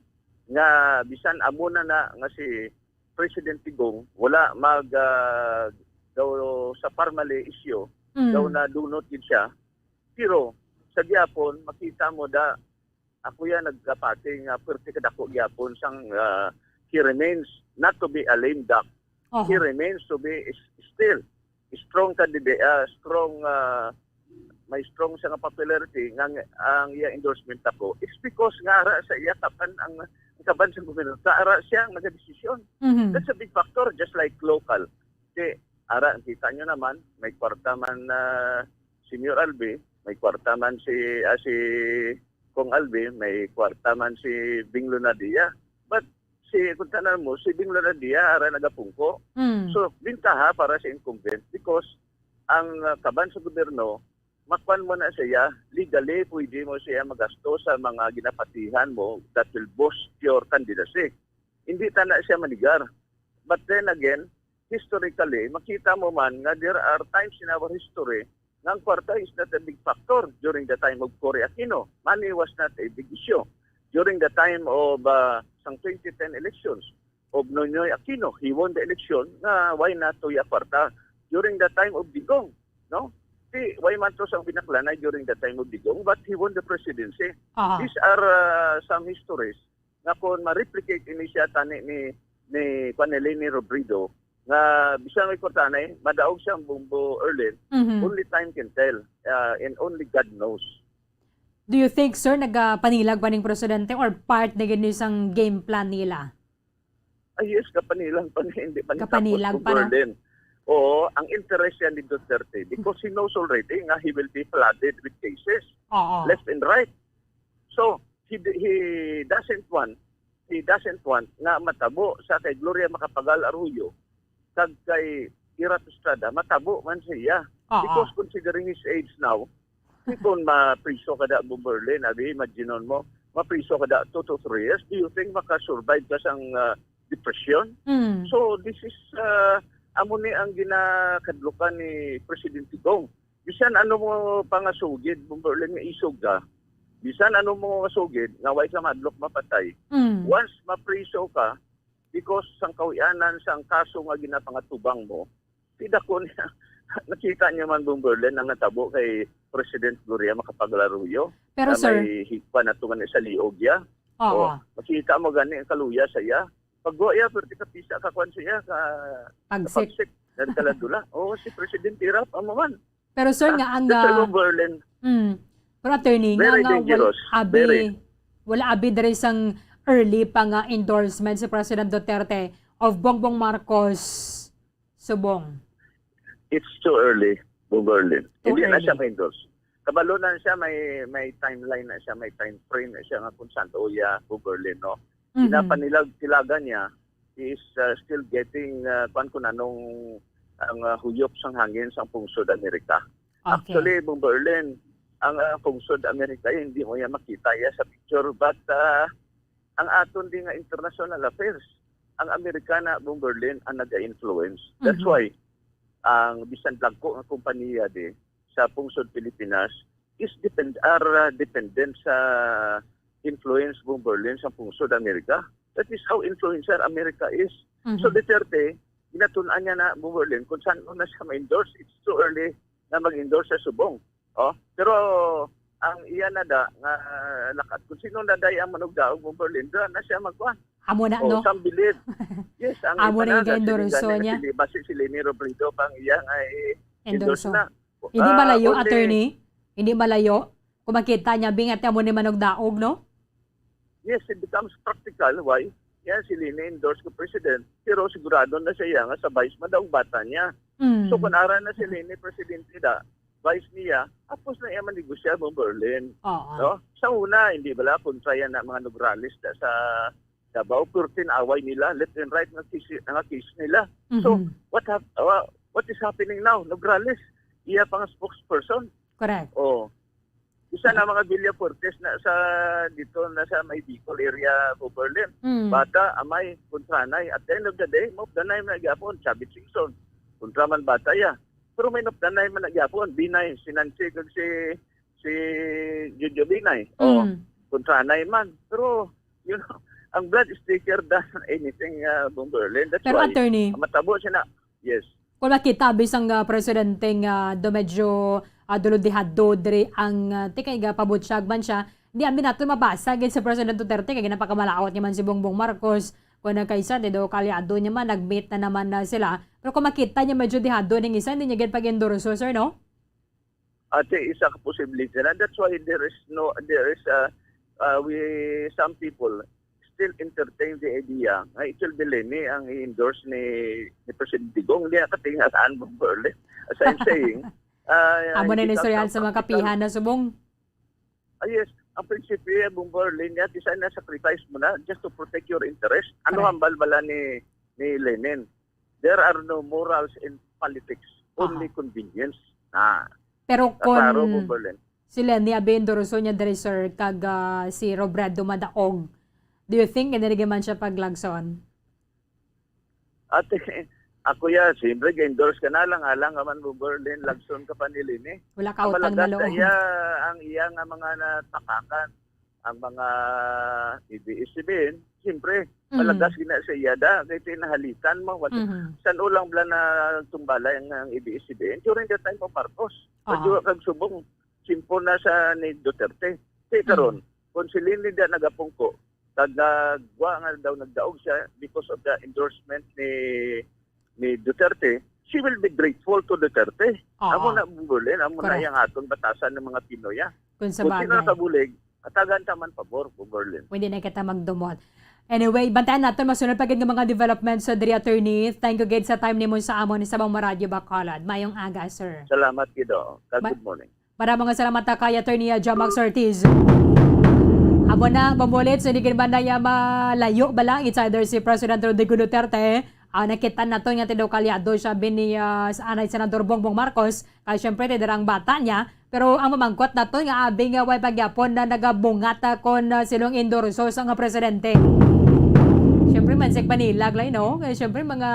nga bisan amo na nga si President Tigong wala mag daw sa parmali issue daw na dunot gid siya. Pero sa gyapon makita mo da ako yan nagkapating perti kadako gyapon sang he remains not to be a lame duck. He remains to be still strong candidate, may strong sa popularity nga ang iya endorsement ako. It's because nga ara sa iya kapan ang kaban sa gobyerno. Ara siya ang nagdesisyon. That's a big factor, just like local. Kasi ara kita nyo naman, may kwarta man Senior Albi, may kwarta man si Kong Albi, may kwarta man si Bing Lunadia. But kung tanan mo, si Bing Lunadia ara nagapungko. So, bintaha para sa incumbent because ang kaban sa gobyerno, makwan mo na siya, legally pwede mo siya magasto sa mga ginapatihan mo that will boost your candidacy. Hindi na siya manigar. But then again, historically, makita mo man nga there are times in our history na ang kwarta is not a big factor during the time of Cory Aquino. Money was not a big issue. During the time of sang 2010 elections of Noynoy Aquino, he won the election na why not to kwarta. During the time of Digong, no? Why man to sang binaklanay during the time of Digong, but he won the presidency. These are some histories na kung ma-replicate ini siya tani ni Panelini Robredo nga bisang may kwartanay, madaog siyang Bumbo Erlin, only time can tell and only God knows. Do you think, sir, nagpanilag ba ng presidente or part na ganun isang game plan nila? Ay, yes, kapanilang pa hindi pa kapanilang pa, no? Oo, ang interest yan ni Duterte because he knows already nga he will be flooded with cases left and right. So, he doesn't want nga matabo sa kay Gloria Macapagal Arroyo kag kay Ira Estrada, matabo man siya. Because considering his age now, kung mapriso ka da Bumberlin, imaginon mo, mapriso ka da 2 to 3 years, do you think makasurvive ka sang depression? So this is, amo ni ang ginakadlukan ni President Tigong. Bisan ano mo pangasugid, Bumberlin nga isog ka, bisan ano mo masugid, nga way ka madlok mapatay, once mapriso ka, because sang kawianan, sang kaso nga ginapangatubang mo, tidak ko niya, nakita niyo man Bumberlin ang natabo kay President Gloria Macapagal Arroyo. Pero sir, may higpa na tungan sa liog ya. Makita mo gani ang kaluya sa iya. Pag goya, perti ka pisa kakuan siya ka pagsik. Dari kaladula. Si President Irap, amo man. Pero sir, nga ang Bumberlin. Pero attorney, very nga dangerous. wala abi dari sang early pa nga endorsement si President Duterte of Bongbong Marcos subong. It's too early, Bumberlin. Hindi na siya ma-endorse. Kabalunan siya, may timeline na siya, may time frame na siya nga kung saan Bumberlin, no? Pinapanilag-tilagan niya is still getting kung anong ang huyop sang hangin sa pungsod Amerika. Actually, Bumberlin, ang pungsod Amerika, hindi mo yan makita sa picture, but ang aton din nga international affairs, ang Amerikana, Bumberlin, ang nag-influence. That's why, ang bisan dagko nga kompanya sa pungsod Pilipinas is dependent sa influence Bumberlin sa pungsod Amerika. That is how influencer America is. So Duterte, ginatunan niya na Bumberlin kung saan na siya ma-endorse. It's too early na mag-endorse sa subong. Pero ang iya na nga lakat. Kung sino na ang manugdaog Bumberlin, na siya magkuhan. Amo na, no? Some believe. Yes, ang amo na yung endorso niya. Basi si Leni Robredo pang iya nga endorse na. Hindi malayo, attorney? Hindi malayo. Kung makita niya, bingat niya mo ni Manog Daog, no? Yes, it becomes practical. Why? Yan, si Lene endorse ko president. Pero sigurado na siya nga sa vice man daw bata niya. So kung ara na si Lene presidente da, vice niya, tapos na iya manegosya mo Berlin. No? Sa una, hindi bala kontra yan na mga Nograles da sa Davao, pero tinaway nila, left and right nga case nila. So, what is happening now? Nograles, iya pang spokesperson. Correct. Isa na mga Villa Fortes na sa dito na sa may Bicol area po Berlin. Bata, amay, kontranay. At the end of the day, mopdanay man nagyapon, Chavit Singson. Kontra man bata ya. Pero may nopdanay man nagyapon, Binay, si Nancy, kag si Jojo Binay. Kontranay man. Pero, you know, ang blood is thicker than anything from Berlin. That's Pero why, attorney, matabo siya na. Yes. kung makita bisang presidenteng do medyo dulod-dihado diri ang tikay pabutyag man siya, di amin nato mabasa gid sa President Duterte kay napakamalawat niya man si Bongbong Marcos kung kaysa do kalyado niya man nagmeet na naman na sila. Pero kung makita niya medyo dihado ning isa, hindi niya gid pag-endorso, sir, no? Ate, isa ka posibility na. That's why some people still entertain the idea na it will be Lene ang i-endorse ni President Digong. Hindi nakatinga saan mo Berlin. As I'm saying, amo na nistoryahan sa mga kapihan na subong. Yes, ang prinsipyo ng Berlin niya, isa na sacrifice mo na just to protect your interest. Ano ang balbala ni Lenin? There are no morals in politics, only convenience. Pero kung Berlin. si Lenny Abendoroso niya diri sir kag si Robredo Madaog, do you think ganyan man siya paglagson? Ate, ako ya, siyempre, endorse ka na lang, alang man mo Berlin, lagson ka pa nilin eh. Wala ka utang na loob. Ang iya nga mga natakakan, ang mga ibig-isibin, siyempre, malagas gina sa iya da, kaya tinahalitan mo. San ulang bala na tumbala ang ibig-isibin? During the time of Marcos, kag subong, simpo na sa ni Duterte. Kaya karon, kung si Lini da nagapungko, nagwa nga daw nagdaog siya because of the endorsement ni Duterte, she will be grateful to Duterte. Amo na Berlin, amo na yung atong batasan ng mga Pinoy. Kung sino nakabulig, atagan taman pabor po Berlin. Hindi na kita magdumot. Anyway, bantayan natin masunod pagid ng mga developments sa diri attorney. Thank you gid sa time nimo sa amon sa Bang Maradyo Bacolod. Mayong aga, sir. Salamat kido. Good morning. Maraming salamat kay attorney Jamax Ortiz. Amo na pamulit so hindi ba na malayo ba lang it's either si President Rodrigo Duterte nakita na to nga tidaw kalyado siya ni anay Senador Bongbong Marcos kaya syempre tidarang bata niya pero ang mamangkot na to nga abing way pagyapon na nagabungata kon silong endorso sa nga presidente. Syempre mansig panilag lang no kaya syempre mga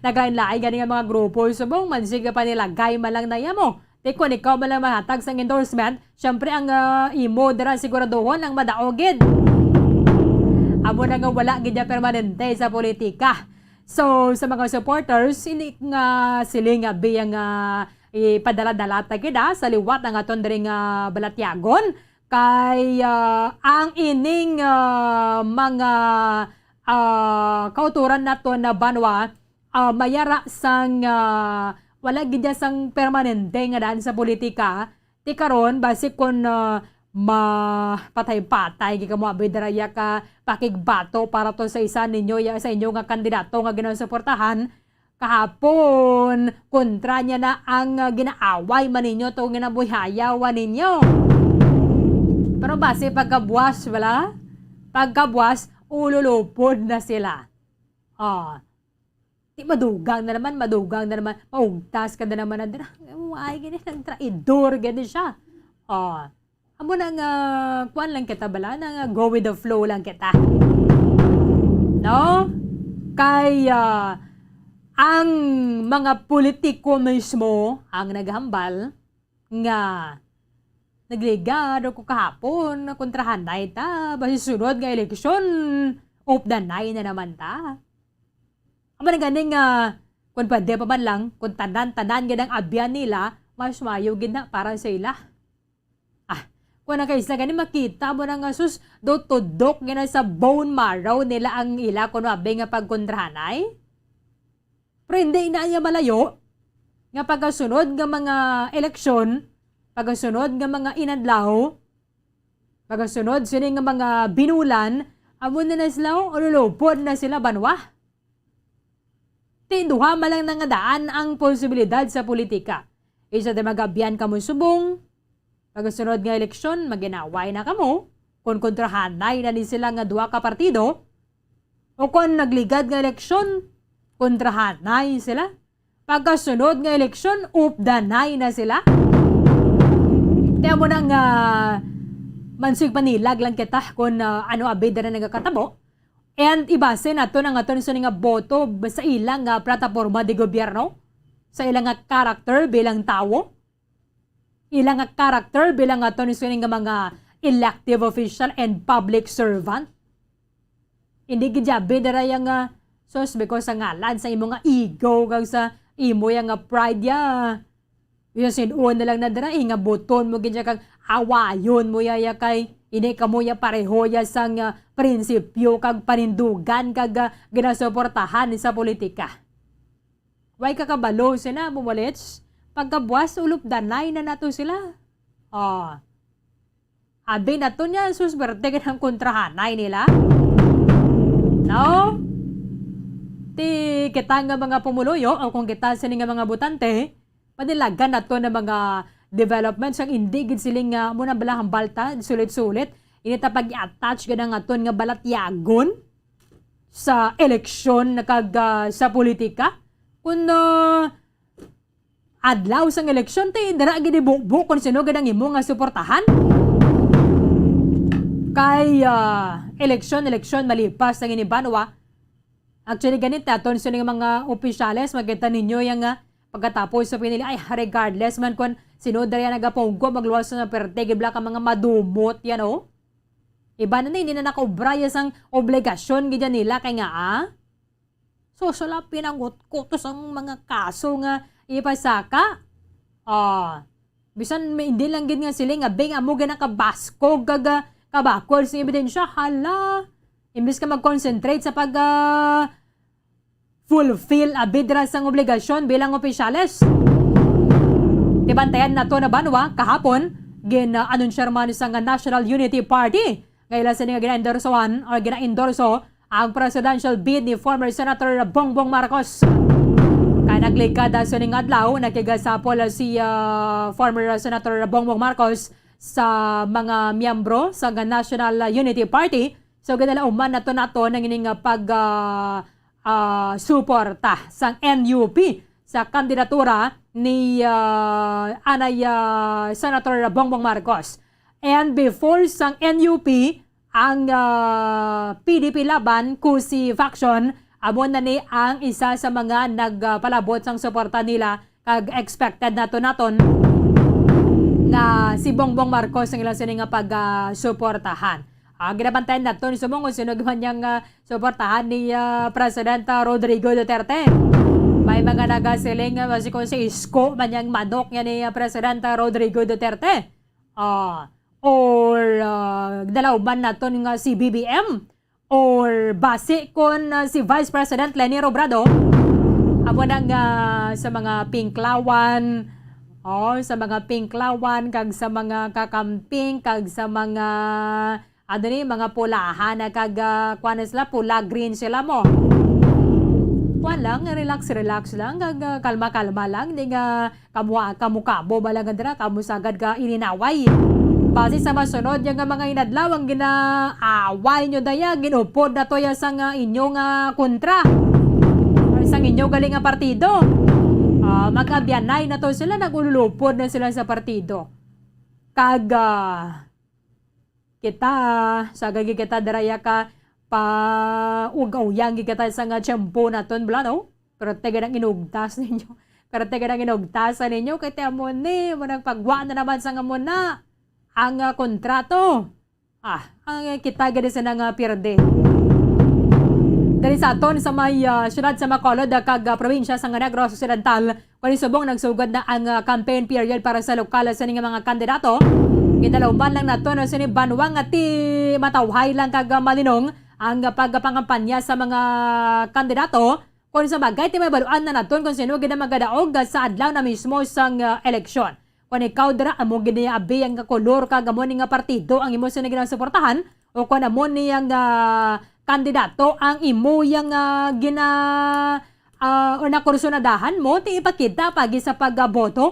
nagainlaay gani nga mga grupo subong mansig panilagay malang na mo. Kung ikaw malang mahatag sa endorsement, syempre ang imo dara siguraduhon ang madaogid. Amo na nga wala gid permanente sa politika. So sa mga supporters, hindi nga sila nga biyang ipadala-dalata gida sa liwat ng aton diri nga balatyagon kay ang ining mga kauturan nato na banwa mayara sang wala gid sang permanente nga daan sa politika. Ti karon base kon mapatay-patay gi kamo abidraya ka pakigbato para to sa isa ninyo sa inyo nga kandidato nga ginasuportahan kahapon kontra niya na ang ginaaway man ninyo to ginabuhayawan ninyo. Pero base pagkabuwas wala? Pagkabuwas ululupod na sila. Di madugang na naman, maugtas ka na naman na din. Ay, ganyan, traidor, ganyan siya. Amo na nga, kuan lang kita bala, na go with the flow lang kita. No? Kaya, ang mga politiko mismo, ang naghambal, nga, nagligado ko kahapon, kontrahan na ita, basi sunod nga eleksyon, updanay na naman ta. Amo na ganing kung pwede pa man lang, kung tanan-tanan ganang abyan nila, mas mayo gina para sa ila. Kung na kaisa ganing makita mo na nga sus, do tudok gina sa bone marrow nila ang ila kung abe nga pagkontrahanay. Pero hindi na niya malayo, nga pagkasunod nga mga eleksyon, pagasunod nga mga inadlaw, pagasunod sila nga mga binulan, amo na sila o lulupod na sila banwa. Duha malang nga daan ang posibilidad sa politika. Isa de magabyan kamo subong, pagasunod nga eleksyon, maginaway na kamo, kung kontrahanay na ni sila nga duha ka partido, o kung nagligad nga eleksyon, kontrahanay sila. Pagkasunod nga eleksyon, updanay na sila. Kaya mo nang mansig panilag lang kita kung ano abid na nagkatabo. And ibase na ito ng aton sa nga boto sa ilang plataforma de gobyerno, sa ilang karakter bilang tao, ilang karakter bilang aton sa nga mga elective official and public servant. Hindi gidyabi dara yung sos because sa ngalan sa imo nga ego kag sa imo yung pride ya. Yung sinuon na lang na dara nga boton mo gidya kag awayon mo ya kay ini kamo ya pareho ya sang prinsipyo kag panindugan kag ginasuportahan sa politika. Way kakabalo sila bumulits pagkabuas ulop danay na nato sila. Abi na to niya susberte ng kontrahanay nila. No? Ti kita nga mga pumuluyo o kung kita sila nga mga butante, panilagan na to na mga developments ang hindi gid siling muna balahang balta sulit-sulit inita pag-attach gid ang aton nga balatyagon sa eleksyon kag sa politika kun adlaw sang eleksyon ti dara gid ibukbuk kun sino gid ang imo nga suportahan kay eleksyon malipas ang inibanwa. Actually ganito aton sa mga opisyales makita ninyo yang pagkatapos sa pinili ay regardless man kung sino dara nagapunggo magluwas na perte gibla ka mga madumot yan o. Iba na hindi na nakaobraya sang obligasyon gidya nila kay nga so salapin ang kutos ang mga kaso nga ipasaka. Bisan hindi lang gid nga sila nga beng amo ganang kabasko gaga kabakol sa ebidensya hala. Imbis ka mag-concentrate sa pag fulfill abidra sang obligasyon bilang opisyales. Tibantayan na to na banwa kahapon gina-anunsyar man sa National Unity Party. Ngayon sa nga gina-endorsohan o gina-endorso ang presidential bid ni former Senator Bongbong Marcos. Kaya naglikada sa ning adlaw nakigasapol si former Senator Bongbong Marcos sa mga miyembro sa National Unity Party. So ginalauman na to nang ining suporta sa NUP sa kandidatura ni Senator Bongbong Marcos. And before sang NUP, ang PDP laban kusi faction amo na ni ang isa sa mga nagpalabot sang suporta nila kag expected naton na si Bongbong Marcos ang ilang sining pag-suportahan. Ginabantayan na ito ni Sumong kung sino gaman niyang suportahan ni President Rodrigo Duterte. May mga nagasiling kung si Isko man niyang manok niya ni President Rodrigo Duterte. Or dalawban na ito ng si BBM. Or base kon si Vice President Leni Robredo. Amo nang sa mga pinklawan, sa mga pinklawan, kag sa mga kakamping, kag sa mga mga pulahan na kag kuan sila pula green sila mo. Kuan lang relax lang kag kalma lang di nga kamukabo balang dira kamusagad ka ininaway. Base sa masunod yang mga inadlaw ang ginaaway nyo daya ginupod na to ya sang inyong kontra. Sang inyo galing nga partido. Mag-abyanay na to sila nagululupod na sila sa partido. Kag kita sagagi kita daraya ka pa ugaw-yang kita sa nga tiyempo naton blano pero tega nang inugtas ninyo kay temo ni mo nagpagwa na naman sa nga mo na ang kontrato ang kita gadi sa nga pirde dali sa aton sa may syudad sa Bacolod kag probinsya sa Negros Occidental kung subong nagsugod na ang campaign period para sa lokal sa mga kandidato. Ginalauban lang nato na sinibanwang at matawhay lang kag malinong ang pagpangampanya sa mga kandidato kung sa bagay ti may baluan na naton kung sino gina magadaog sa adlaw na mismo sang eleksyon. kung ikaw dira amo gid niya abi ang kolor kag amo ni nga partido ang imo sa ginasuportahan o kung amo niyang kandidato ang imo yang o nakursunadahan mo ti ipakita pagi sa pagboto.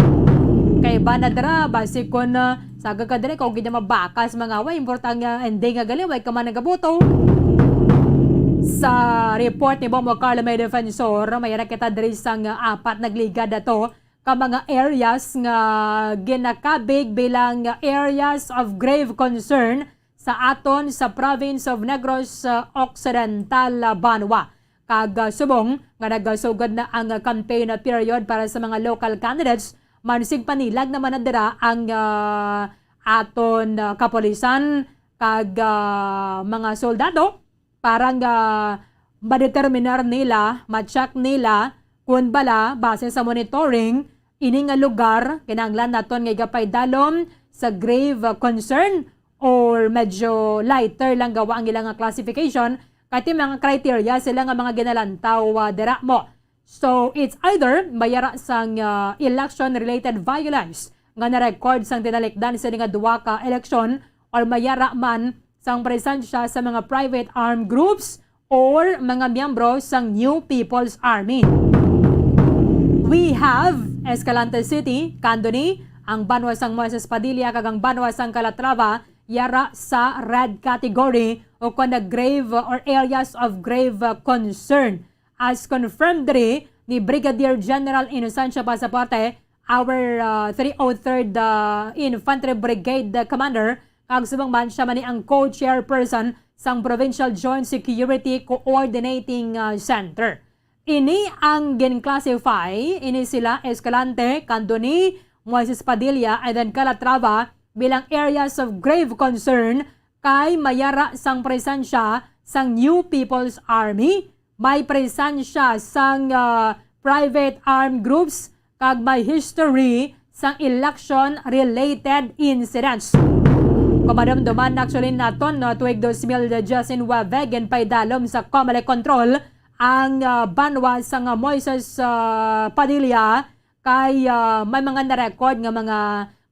Kay ba na dira base kon saga ka dira kung gid mabakas mga way importante nga ending nga gali way ka man nagaboto. Sa report ni Bombo Carlo May Defensor, may kita diri sang 4 nagliga dato ka mga areas nga ginakabig bilang areas of grave concern sa aton sa province of Negros Occidental, Banwa. Kag subong nga nagasugod na ang campaign period para sa mga local candidates, mansig panilag naman na dira ang aton kapolisan kag mga soldado para madeterminar nila, ma-check nila kung bala base sa monitoring ini nga lugar kinahanglan naton nga igapay dalom sa grave concern or medyo lighter lang gawa ang ilang classification kati mga criteria sila nga mga ginalantaw dira mo. So it's either mayara sang election-related violence nga na-record sang tinalikdan sa nga duwa ka election or mayara man sang presensya sa mga private armed groups or mga miyembro sang New People's Army. We have Escalante City, Candoni, ang Banwa sang Moises Padilla kag ang Banwa sang Calatrava yara sa red category o kung grave or areas of grave concern. As confirmed diri ni Brigadier General Inocencio Pasaporte, our 303rd Infantry Brigade Commander, kag subang man siya man ang co-chairperson sang Provincial Joint Security Coordinating Center. Ini ang gin-classify, ini sila Escalante, Candoni, Moises Padilla, and then Calatrava bilang areas of grave concern kay mayara sang presensya sang New People's Army, may presensya sang private armed groups, kag may history sang election-related incidents. Kumadamduman actually naton tuig 2019 gen paidalom sa Comelec Control ang Banwa sang Moises Padilla kay may mga na-record nga mga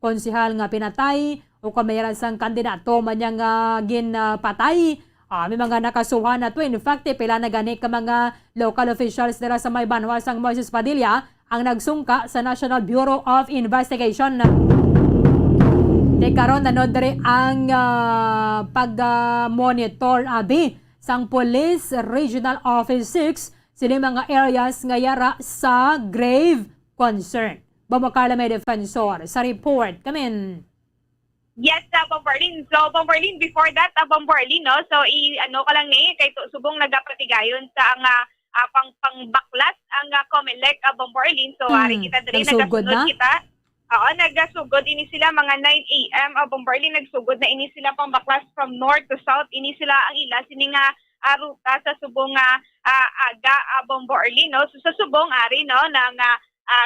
konsehal nga pinatay o kung mayroon sang kandidato man yang ginpatay. May mga nakasuhan na to. In fact, pila na gani ka mga local officials dira sa may Banwa sang Moises Padilla ang nagsungka sa National Bureau of Investigation. Karon nanod diri ang pag-monitor abi sang Police Regional Office 6 sila mga areas nga yara sa grave concern. Carla May Defensor sa report. Come in. Yes, Bombarlin. So, Bombarlin, before that, Bombarlin, no? So, ano ka lang ni, kay subong nagapatigayon sa ang pangbaklas ang Comelec, Bombarlin. So, hari kita dali, nagasugod kita. Oo, nagasugod ini sila mga 9 a.m. Bombarlin, nagsugod na ini sila pangbaklas from north to south. Ini sila ang ila, sini nga ruta sa subong aga Bombarlin, no? So, sa subong ari, no, ng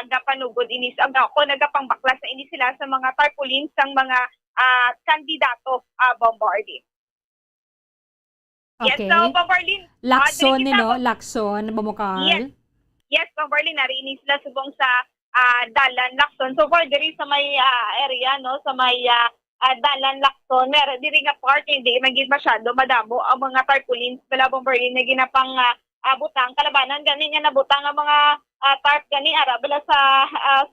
gapanugod ini ako nagapangbaklas na ini sila sa mga tarpaulins sang mga kandidato Bombarlin. Okay. Yes, so Bombarlin. Lakson no, Lakson Bumukal. Yes, Bombarlin nari ini sila subong sa Dalan Lakson. So for diri sa may area no, sa may Dalan Lakson, meron diri nga part hindi maging masyado madamo ang mga tarpaulins bala Bombarlin na ginapang butang kalabanan gani nga nabutang ang mga tarp gani ara bala sa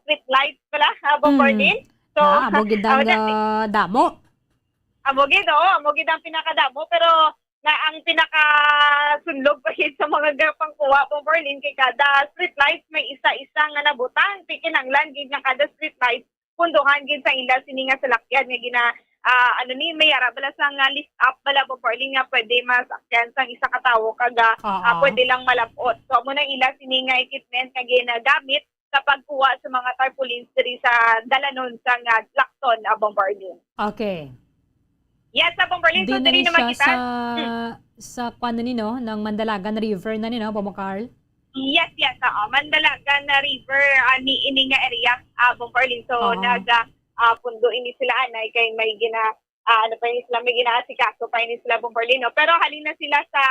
street lights bala Bombarlin. So amogid ang damo. Amogid ang pinakadamo pero na ang pinakasunlog pa sa mga gapangkuha Bombarlin kay kada street lights may isa-isa nga nabutang pikinanglan gid nga kada street lights punduhan gid sa ila sini nga salakyan nga gina may ara bala sang lift up bala Bombarlin nga pwede masakyan sang isa ka tawo kaga pwede lang malapot. So amo na ila sini nga equipment nga ginagamit sa pagkuha sa mga tarpaulins diri sa dalanon sang Lakson Bombarlin. Okay. Yes, Bombarlin. So diri naman kita sa kuan no ng Mandalagan River na ni no Bomokal. Yes. Mandalagan River ni ini nga area Bombarlin. So pundo ini sila anay kay may may ginaasikaso pa ini sila Bombarlin. Pero halina sila sa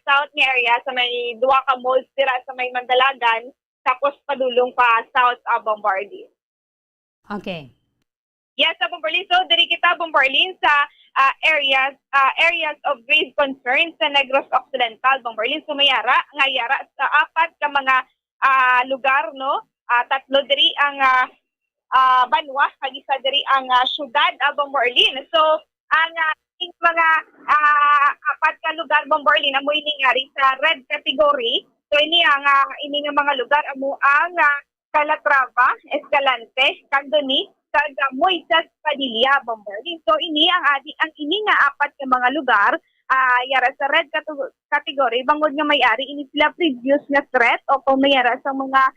south nga area sa may duwa ka malls dira sa may Mandalagan tapos padulong pa south Bombarlin. Okay. Yes, sa Bomberlin. So, diri kita, Bomberlin, sa areas of grave concern sa Negros Occidental, Bomberlin. Sumayara, ngayara sa apat ka mga lugar, no? Tatlo diri ang banwa, kag isa diri ang syudad, Bomberlin. So, ang mga apat ka lugar, Bomberlin, amoy ningari sa red category. So, ini nga mga lugar, amo ang Calatrava, Escalante, Candoni, kag Moises Padilla, Bomberlin. So ini ang ini nga apat ka mga lugar yara sa red category bangod nga may-ari ini sila previous nga threat o kung mayara sa mga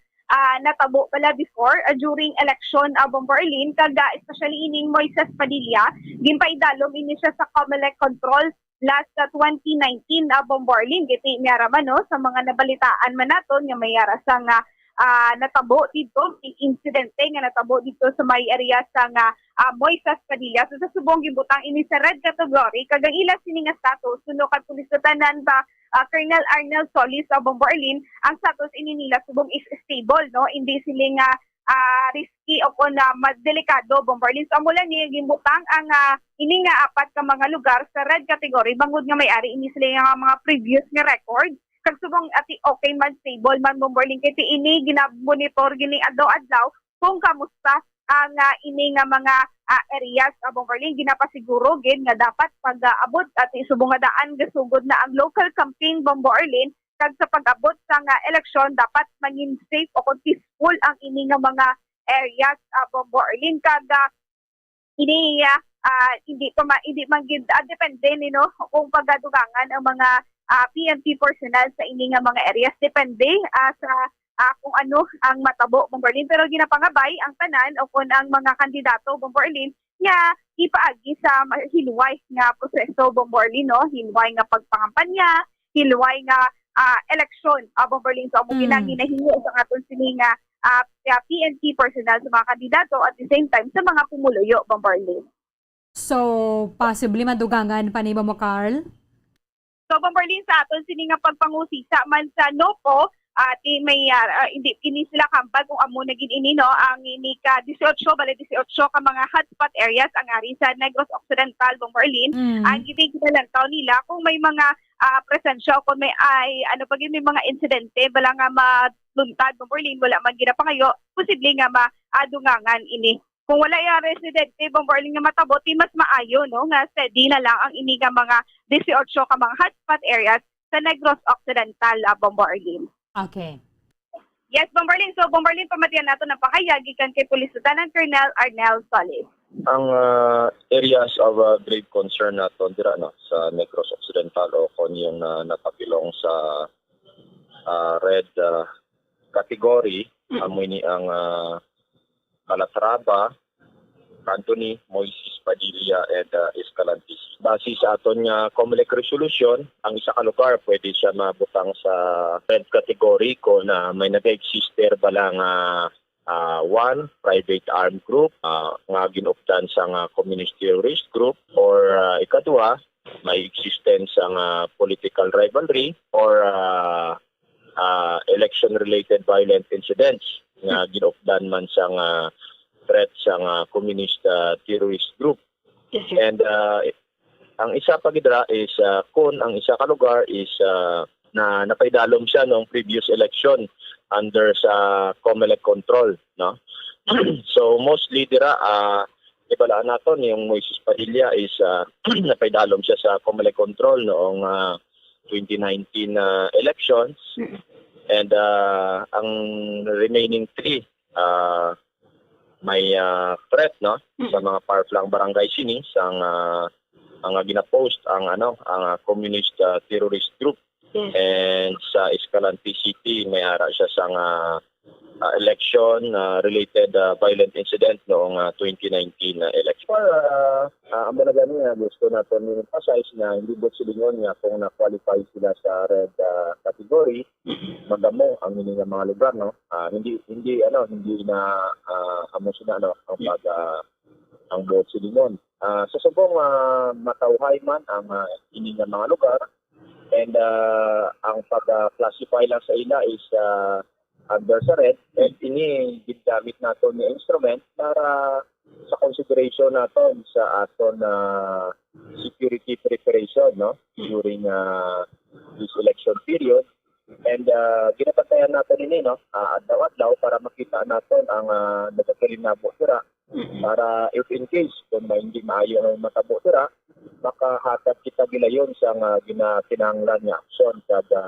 natabo pala before during election Bomberlin kag especially ining Moises Padilla gimpaidalom ini siya sa COMELEC control last 2019 Bomberlin giti miyaraman no sa mga nabalitaan man naton nga mayara sa nga natabo dito, insidente nga natabo dito sa may area sa Moises Padilla. So sa subong gibutang ini sa red category, kagang ila sini nga status, suno kad pulis tanan ba Colonel Arnel Solis sa Bomberlin, ang status ini nila subong is stable, no? Hindi sila nga risky o kung delikado, Bomberlin. So mula niya gibutang ang ini nga apat ka mga lugar sa red category, bangod nga may-ari ini sila nga mga previous nga record. Kag subong ati okay man stable man Bomberlin kay ini ginamonitor gini adlaw-adlaw kung kamusta ang ini nga mga areas Bomberlin ginapasiguro gid nga dapat pag-abot ati subong nga daan gasugod na ang local campaign Bomberlin kag sa pag-abot sa nga eleksyon dapat maging safe o peaceful ang ini nga mga areas Bomberlin kag ini hindi man gid depende ni no kung pagadugangan ang mga PNP personnel sa ini nga mga areas depende sa kung ano ang matabo Bomberlin pero ginapangabay ang tanan o kung ang mga kandidato Bomberlin nga ipaagi sa hilway nga proseso Bomberlin no hilway nga pagpangampanya hilway nga eleksyon Bomberlin so amo ginahingi sa aton sini nga PNP personnel sa mga kandidato at the same time sa mga pumuluyo Bomberlin. So possibly madugangan pa ni mo Carl? So Bomberlin sa aton sini nga pagpangusisa man sa NOPO ati may hindi kini sila kampag kung amo naging ini no ang ini ka 18 ka mga hotspot areas ang ari sa Negros Occidental Bomberlin ang giving kilalantaw nila kung may mga presensya o kung may may mga insidente bala nga maluntad Bomberlin wala man ginapangayo posible nga maadungangan ini. Kung wala yung residente Bomberlin nga matabot, mas maayo no nga steady na lang ang ini nga mga 18 ka mga hotspot areas sa Negros Occidental Bomberlin. Okay. Yes, Bomberlin. So Bomberlin pamatian nato ng pahayag gikan kay Pulis Lieutenant Colonel Arnel Solis. Ang areas of grave concern naton dira no sa Negros Occidental o kon yung napapilong sa red category amo ini ang Calatrava, Cantoni, Moises Padilla, and Escalante. Base sa aton nga COMELEC resolution, ang isa ka lugar pwede siya mabutang sa red category ko na may nag-exister balang one, private armed group, nga ginuptan sa nga communist terrorist group, or ikadua, may existence ang political rivalry or election-related violent incidents nga ginupdan man sa nga threat sa nga communist terrorist group. Yes, and ang isa pa gidra is kung ang isa ka lugar is na napaidalom siya noong previous election under sa COMELEC control, no? So mostly dira ibalaan naton yung Moises Padilla is napaidalom siya sa COMELEC control noong 2019 elections. And ang remaining three may threat no sa mga far-flung barangay sini sa ang gina-post ang communist terrorist group. And sa Escalante City may ara siya sa election related violent incident noong 2019 election. Ang gani gusto natin i-emphasize na hindi bot silingon nga kung na-qualify sila sa red category magamo ang hindi nga mga lugar no hindi na amo sila ang bot silingon sa subong matawhay man ang ini nga mga lugar and ang pag-classify lang sa ila is under sa red and ini ginamit nato ni instrument para sa consideration naton sa aton security preparation no during this election period. And ginabantayan natin ini no adlaw-adlaw para makita naton ang nagakalinabo dira para if in case kung hindi maayo ang matabo dira makahatag kita gilayon sa ginakinahanglan nga aksyon kada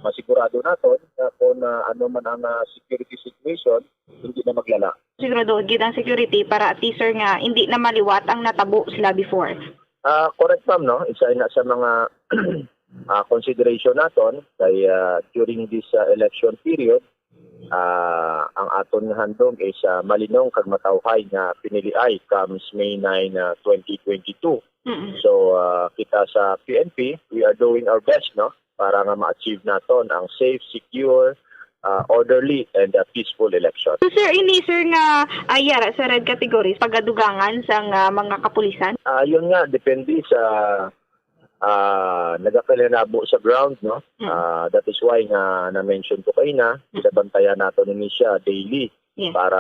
masigurado naton na kung ano man ang security situation hindi na maglala. Sigurado gid ang security para at least sir nga hindi na maliwat ang natabo sila before. Correct ma'am no, isa na sa mga consideration naton kay during this election period ang aton nga handom is malinong kag matawhay nga piniliay comes May 9, 2022. So kita sa PNP we are doing our best no para nga ma-achieve naton ang safe, secure, orderly and peaceful election. So sir, ini sir nga ayara sa red categories pagadugangan sa mga kapulisan? Yun nga depende sa nagakalinabo sa ground no. That is why nga na-mention ko kayo na binabantayan natin ini siya daily para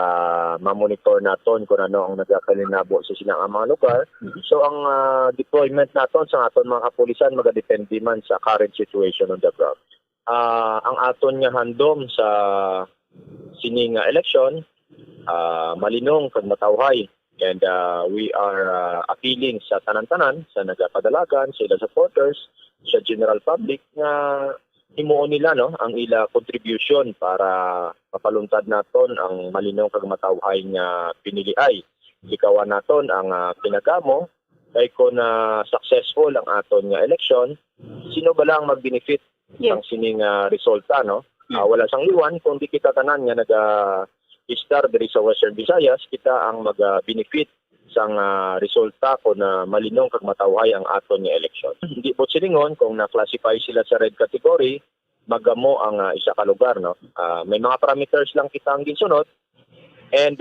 ma-monitor naton kung ano ang nagakalinabo sa silang mga lugar. So ang deployment naton sa aton mga kapulisan magadepende man sa current situation on the ground. Ang aton nga handom sa sining election malinong kag matawhay. And we are appealing sa tanan-tanan, sa nagapadalagan, sa ila supporters, sa general public na himuon nila no, ang ila contribution para mapaluntad naton ang malinong kag matawhay nga piniliay. Ikawan naton ang pinagamo kay kung successful ang aton nga election, sino ba lang mag-benefit ang sining resulta no? Wala sang liwan kung di kita tanan nga star diri sa Western Visayas, kita ang mag-benefit sang resulta kung malinong kag matawhay ang aton nga election. Hindi po silingon kung na-classify sila sa red category, magamo ang isa ka lugar no. May mga parameters lang kita ang ginsunod and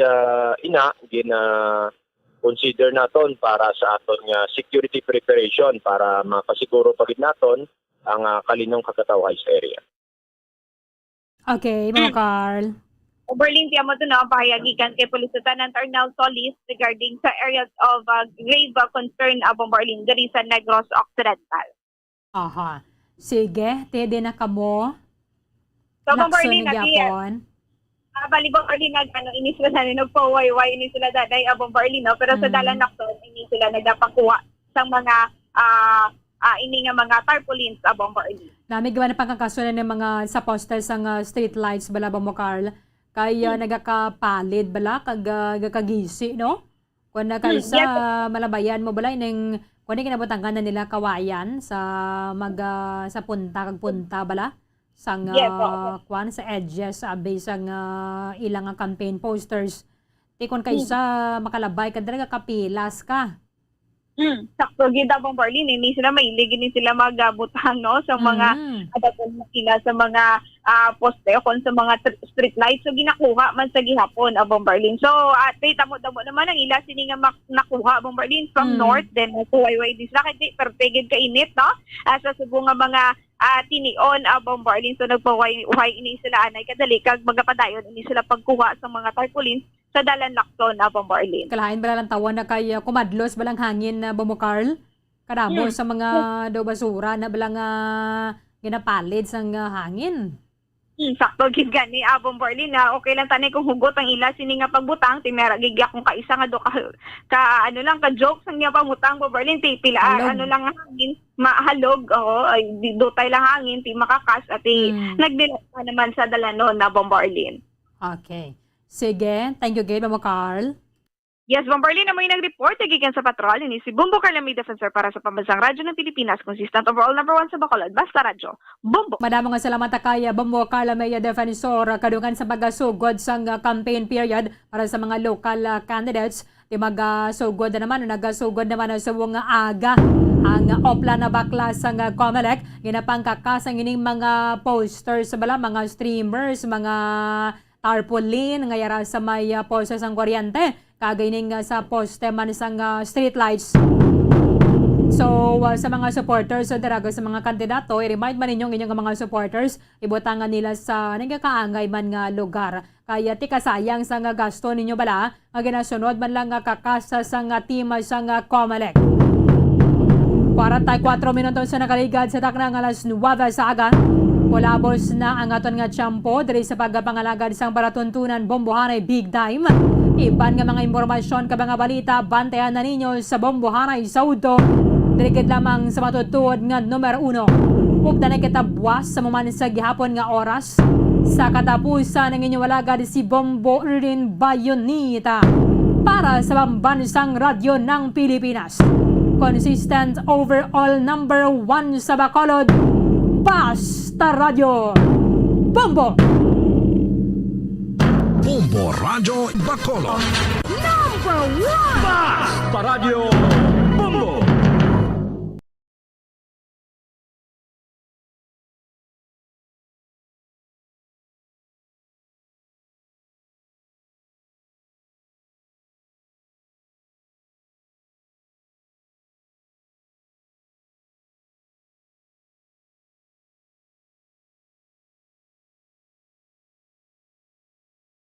consider naton para sa aton nga security preparation para mapasiguro pagid naton ang kalinong kagkatawhay sa area. Okay, mga Carl. Berlin, tiyan mo ito na pahayagikan kay Police Lieutenant Arnel Solis regarding sa areas of grave concern abong Berlin diri sa Negros Occidental. Aha. Sige, tede na kamo. So, abong Lakson Berlin, na gyapon. balibang Berlin, ini sila na nagpawayway, ini sila daday abong Berlin, no? Pero sa dalan nakson, ini sila nagpakuha sa mga ini nga mga tarpaulins abong Berlin. Nami gawa na pagkakasunod ng mga sa posters ng street lights bala ba mo, Carl? Kaya nagakapalit bala kag kagisi no kun na kay sa malabayan mo bala ning kun kinabutang na nila kawayan sa sa punta kag punta bala sang kwan sa edges base ang ilang campaign posters ti kun kay sa makalabay kad kapilas ka. Sakto gid abong Berlin, ini sila mailig ni sila magabutang no sa mga sila sa mga poste o sa mga street lights so ginakuha man sa gihapon abong Berlin. So ate tamo naman ang ila sini nga nakuha abong Berlin from north then kuwayway dis la kay perpegid ka init no sa subong nga mga tinion abong Berlin so nagpaway ini sila anay kadali kag magapadayon ini sila pagkuha sa mga tarpaulins sa dalan lakson abong Berlin. Kalahain ba lang tawon na kay kumadlos balang hangin na Bomo Carl? Kadamo sa mga daw basura na balang ginapalid sang hangin. Sakto gid gani abong Berlin na okay lang tanay kung hugot ang ila sini nga pagbutang timera gigya kung kaisa nga do ka ano lang ka joke sang nga pangutang po Berlin ti pila ano lang hangin mahalog ay do tay lang hangin ti makakas at nagdilat naman sa dalanon na Berlin. Okay. Sige, thank you gid Bomo Carl. Yes, Bomberlin na mo yung nag-report nagikan sa patrol ni si Bumbo Carlamay Defensor para sa Pambansang Radyo ng Pilipinas, consistent overall number 1 sa Bacolod, Basta Radyo, Bumbo. Madamo nga salamat kaya Bumbo Carlamay Defensor kadungan sa pagasugod sang campaign period para sa mga local candidates. Di magasugod na naman, nagasugod naman sa mga aga ang opla na baklas sang COMELEC. Ginapangkakas ang ining mga posters sa bala, mga streamers, mga tarpaulin, ngayara sa may postes ang kuryente. Kagaining sa poste man sang street lights. So, sa mga supporters sa daraga sa mga kandidato, i-remind man ninyong inyong mga supporters, ibutangan nila sa nagkakaangay man nga lugar. Kaya tika sayang sa nga gasto ninyo bala, nga ginasunod man lang nga kakasa sa nga team sa nga Comelec. 44 minutos sa nakaligad sa takna ng alas 9 sa aga. Kulabos na ang aton nga tiyempo diri sa pagpangalagad sang paratuntunan Bombohanay Big Time. Iban nga mga impormasyon ka mga balita bantayan na ninyo sa Bombohanay Saudo. Dirikit lamang sa matutuod nga numero 1. Ug na kita buwas sa muman sa gihapon nga oras. Sa katapusan ng inyong walagad si Bombo Rin Bayonita para sa pambansang radyo ng Pilipinas. Consistent overall number 1 sa Bacolod, Basta Radio Bombo! Bombo Radio Bacolod. Number 1! Basta Radio Bombo!